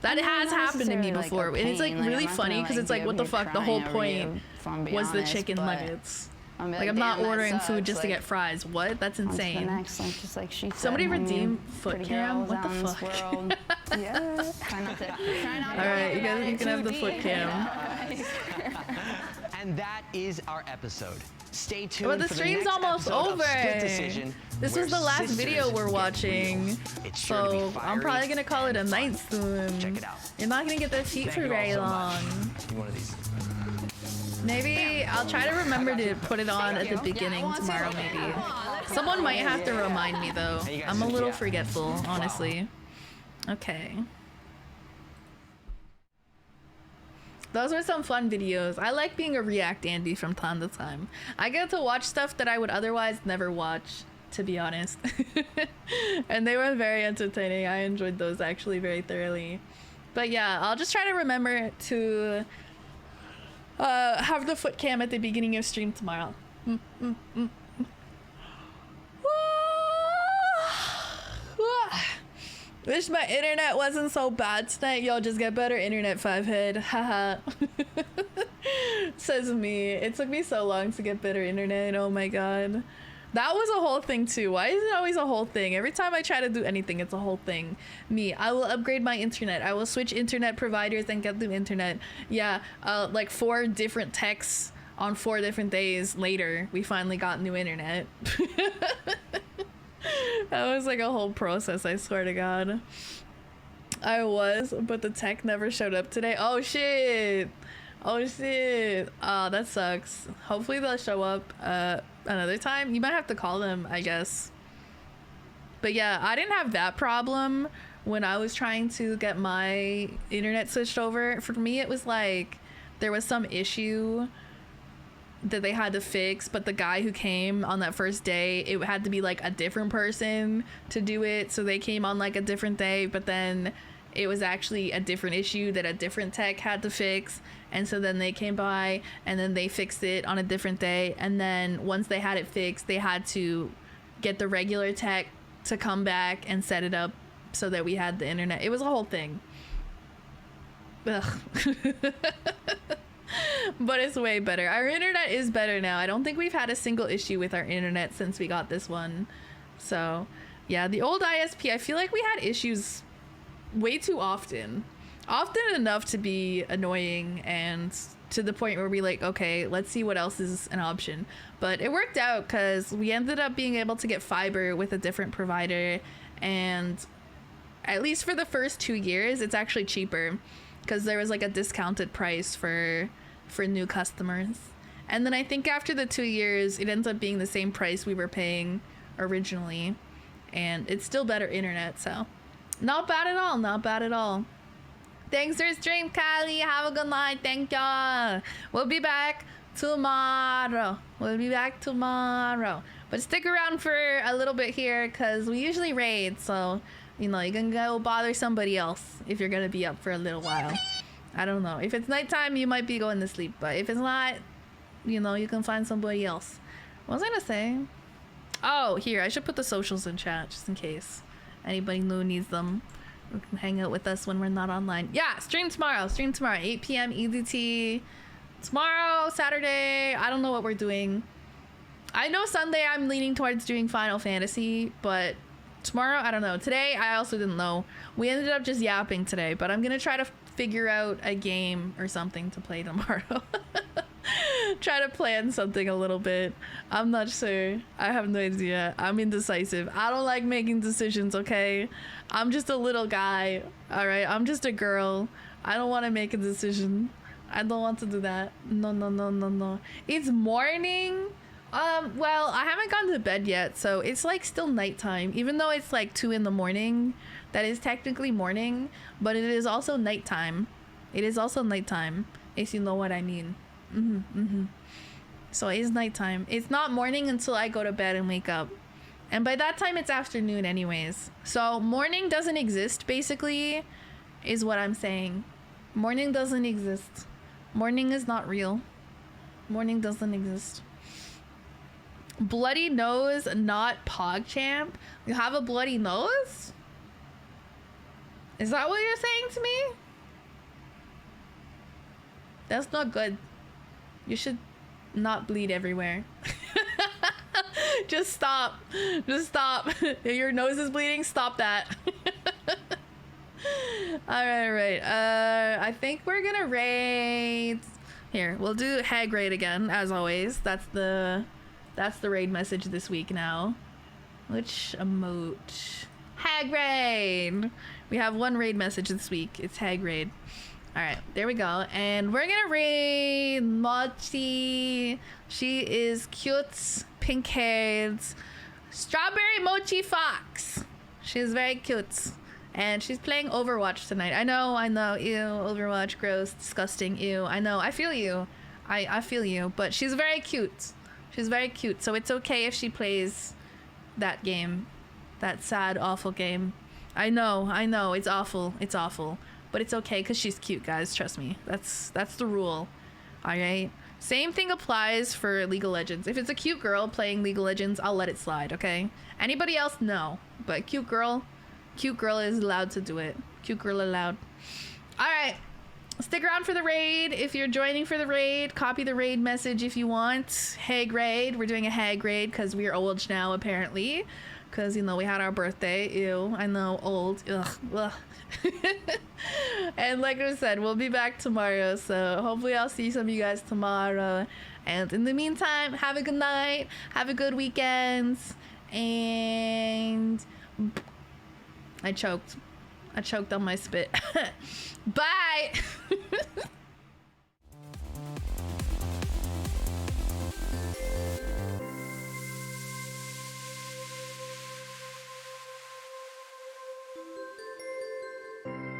That Not has happened to me necessarily, like, before, a and it's like pain, like, really I'm not funny gonna, because like, it's like, be what the up here fuck? The whole crying over you, point if I'm being was the honest, chicken but nuggets. I'm Like I'm not "Damn, that ordering food sucks," just to like, get fries. What? That's on to the insane. next, like, just like she said, Somebody I mean, redeem foot pretty cam? girls What the out in this fuck? world. Yeah. Try not to. All right, you guys can have the foot cam. And that is our episode. Stay tuned. But the for stream's next almost episode over. Of Split Decision, This where was the last sisters video we're get watching, real. It's sure to be so I'm fiery probably gonna call it a and night fun. soon. Check it out. You're not gonna get that feet Thank for you all very so long. much. Give me one of these. Maybe I'll try to remember to put it on at the beginning tomorrow. Maybe someone might have to remind me though. I'm a little forgetful, honestly. Okay. Those were some fun videos. I like being a React Andy from time to time. I get to watch stuff that I would otherwise never watch, to be honest. And they were very entertaining. I enjoyed those actually very thoroughly. But yeah, I'll just try to remember to have the foot cam at the beginning of stream tomorrow. Wish my internet wasn't so bad tonight. Y'all just get better internet, 5head. Haha. Says me. It took me so long to get better internet. Oh my god. That was a whole thing too. Why is it always a whole thing? Every time I try to do anything, it's a whole thing. Me, I will upgrade my internet. I will switch internet providers and get the internet. Yeah, like 4 different texts on 4 different days later, we finally got new internet. That was like a whole process, I swear to God. I was, but the tech never showed up today. Oh shit. Oh shit. Oh, that sucks. Hopefully they'll show up another time. You might have to call them, I guess. But yeah, I didn't have that problem when I was trying to get my internet switched over. For me, it was like there was some issue that they had to fix, but the guy who came on that first day, it had to be like a different person to do it. So they came on like a different day, but then it was actually a different issue that a different tech had to fix. And so then they came by and then they fixed it on a different day. And then once they had it fixed, they had to get the regular tech to come back and set it up so that we had the internet. It was a whole thing. Ugh. But it's way better. Our internet is better now. I don't think we've had a single issue with our internet since we got this one. So yeah, the old ISP, I feel like we had issues way too often enough to be annoying, and to the point where we like, okay, let's see what else is an option. But it worked out because we ended up being able to get fiber with a different provider, and at least for the first 2 years it's actually cheaper because there was like a discounted price for new customers. And then I think after the 2 years it ends up being the same price we were paying originally, and it's still better internet. So not bad at all, not bad at all. Thanks for stream, Kylie. Have a good night. Thank y'all. We'll be back tomorrow. But stick around for a little bit here because we usually raid. So, you know, you can go bother somebody else if you're going to be up for a little while. I don't know. If it's nighttime, you might be going to sleep. But if it's not, you know, you can find somebody else. What was I going to say? Oh, here. I should put the socials in chat just in case anybody new needs them. You can hang out with us when we're not online. Yeah, stream tomorrow. 8 p.m. EDT. Tomorrow, Saturday, I don't know what we're doing. I know Sunday I'm leaning towards doing Final Fantasy, but tomorrow, I don't know. Today, I also didn't know. We ended up just yapping today, but I'm gonna try to figure out a game or something to play tomorrow. Try to plan something a little bit. I'm not sure. I have no idea. I'm indecisive. I don't like making decisions, okay? I'm just a little guy, all right? I'm just a girl. I don't want to make a decision. I don't want to do that. No. It's morning. Well, I haven't gone to bed yet, so it's like still nighttime. Even though it's like 2 in the morning, that is technically morning, but it is also nighttime. It is also nighttime, if you know what I mean. So it's nighttime. It's not morning until I go to bed and wake up. And by that time, it's afternoon anyways. So morning doesn't exist, basically, is what I'm saying. Morning doesn't exist. Morning is not real. Morning doesn't exist. Bloody nose, not PogChamp. You have a bloody nose? Is that what you're saying to me? That's not good. You should not bleed everywhere. Just stop. Just stop. If your nose is bleeding, stop that. Alright. I think we're gonna raid. Here, we'll do Hag raid again, as always. That's the raid message this week now. Which emote? Hag raid! We have one raid message this week. It's Hag raid. Alright, there we go. And we're gonna raid Mochi. She is cute, pink haired, strawberry mochi fox. She's very cute. And she's playing Overwatch tonight. I know, ew, Overwatch, gross, disgusting, ew. I know, I feel you. I feel you, but she's very cute. She's very cute, so it's okay if she plays that game. That sad, awful game. I know, it's awful, but it's okay because she's cute, guys, trust me. That's the rule, all right? Same thing applies for League of Legends. If it's a cute girl playing League of Legends, I'll let it slide, okay? Anybody else, no, but cute girl is allowed to do it. Cute girl allowed. All right, stick around for the raid. If you're joining for the raid, copy the raid message if you want. Hag raid, we're doing a Hag raid because we're old now, apparently. Because, you know, we had our birthday. Ew, I know, old. Ugh. And like I said, we'll be back tomorrow. So hopefully I'll see some of you guys tomorrow. And in the meantime, have a good night. Have a good weekend. And I choked on my spit. Bye.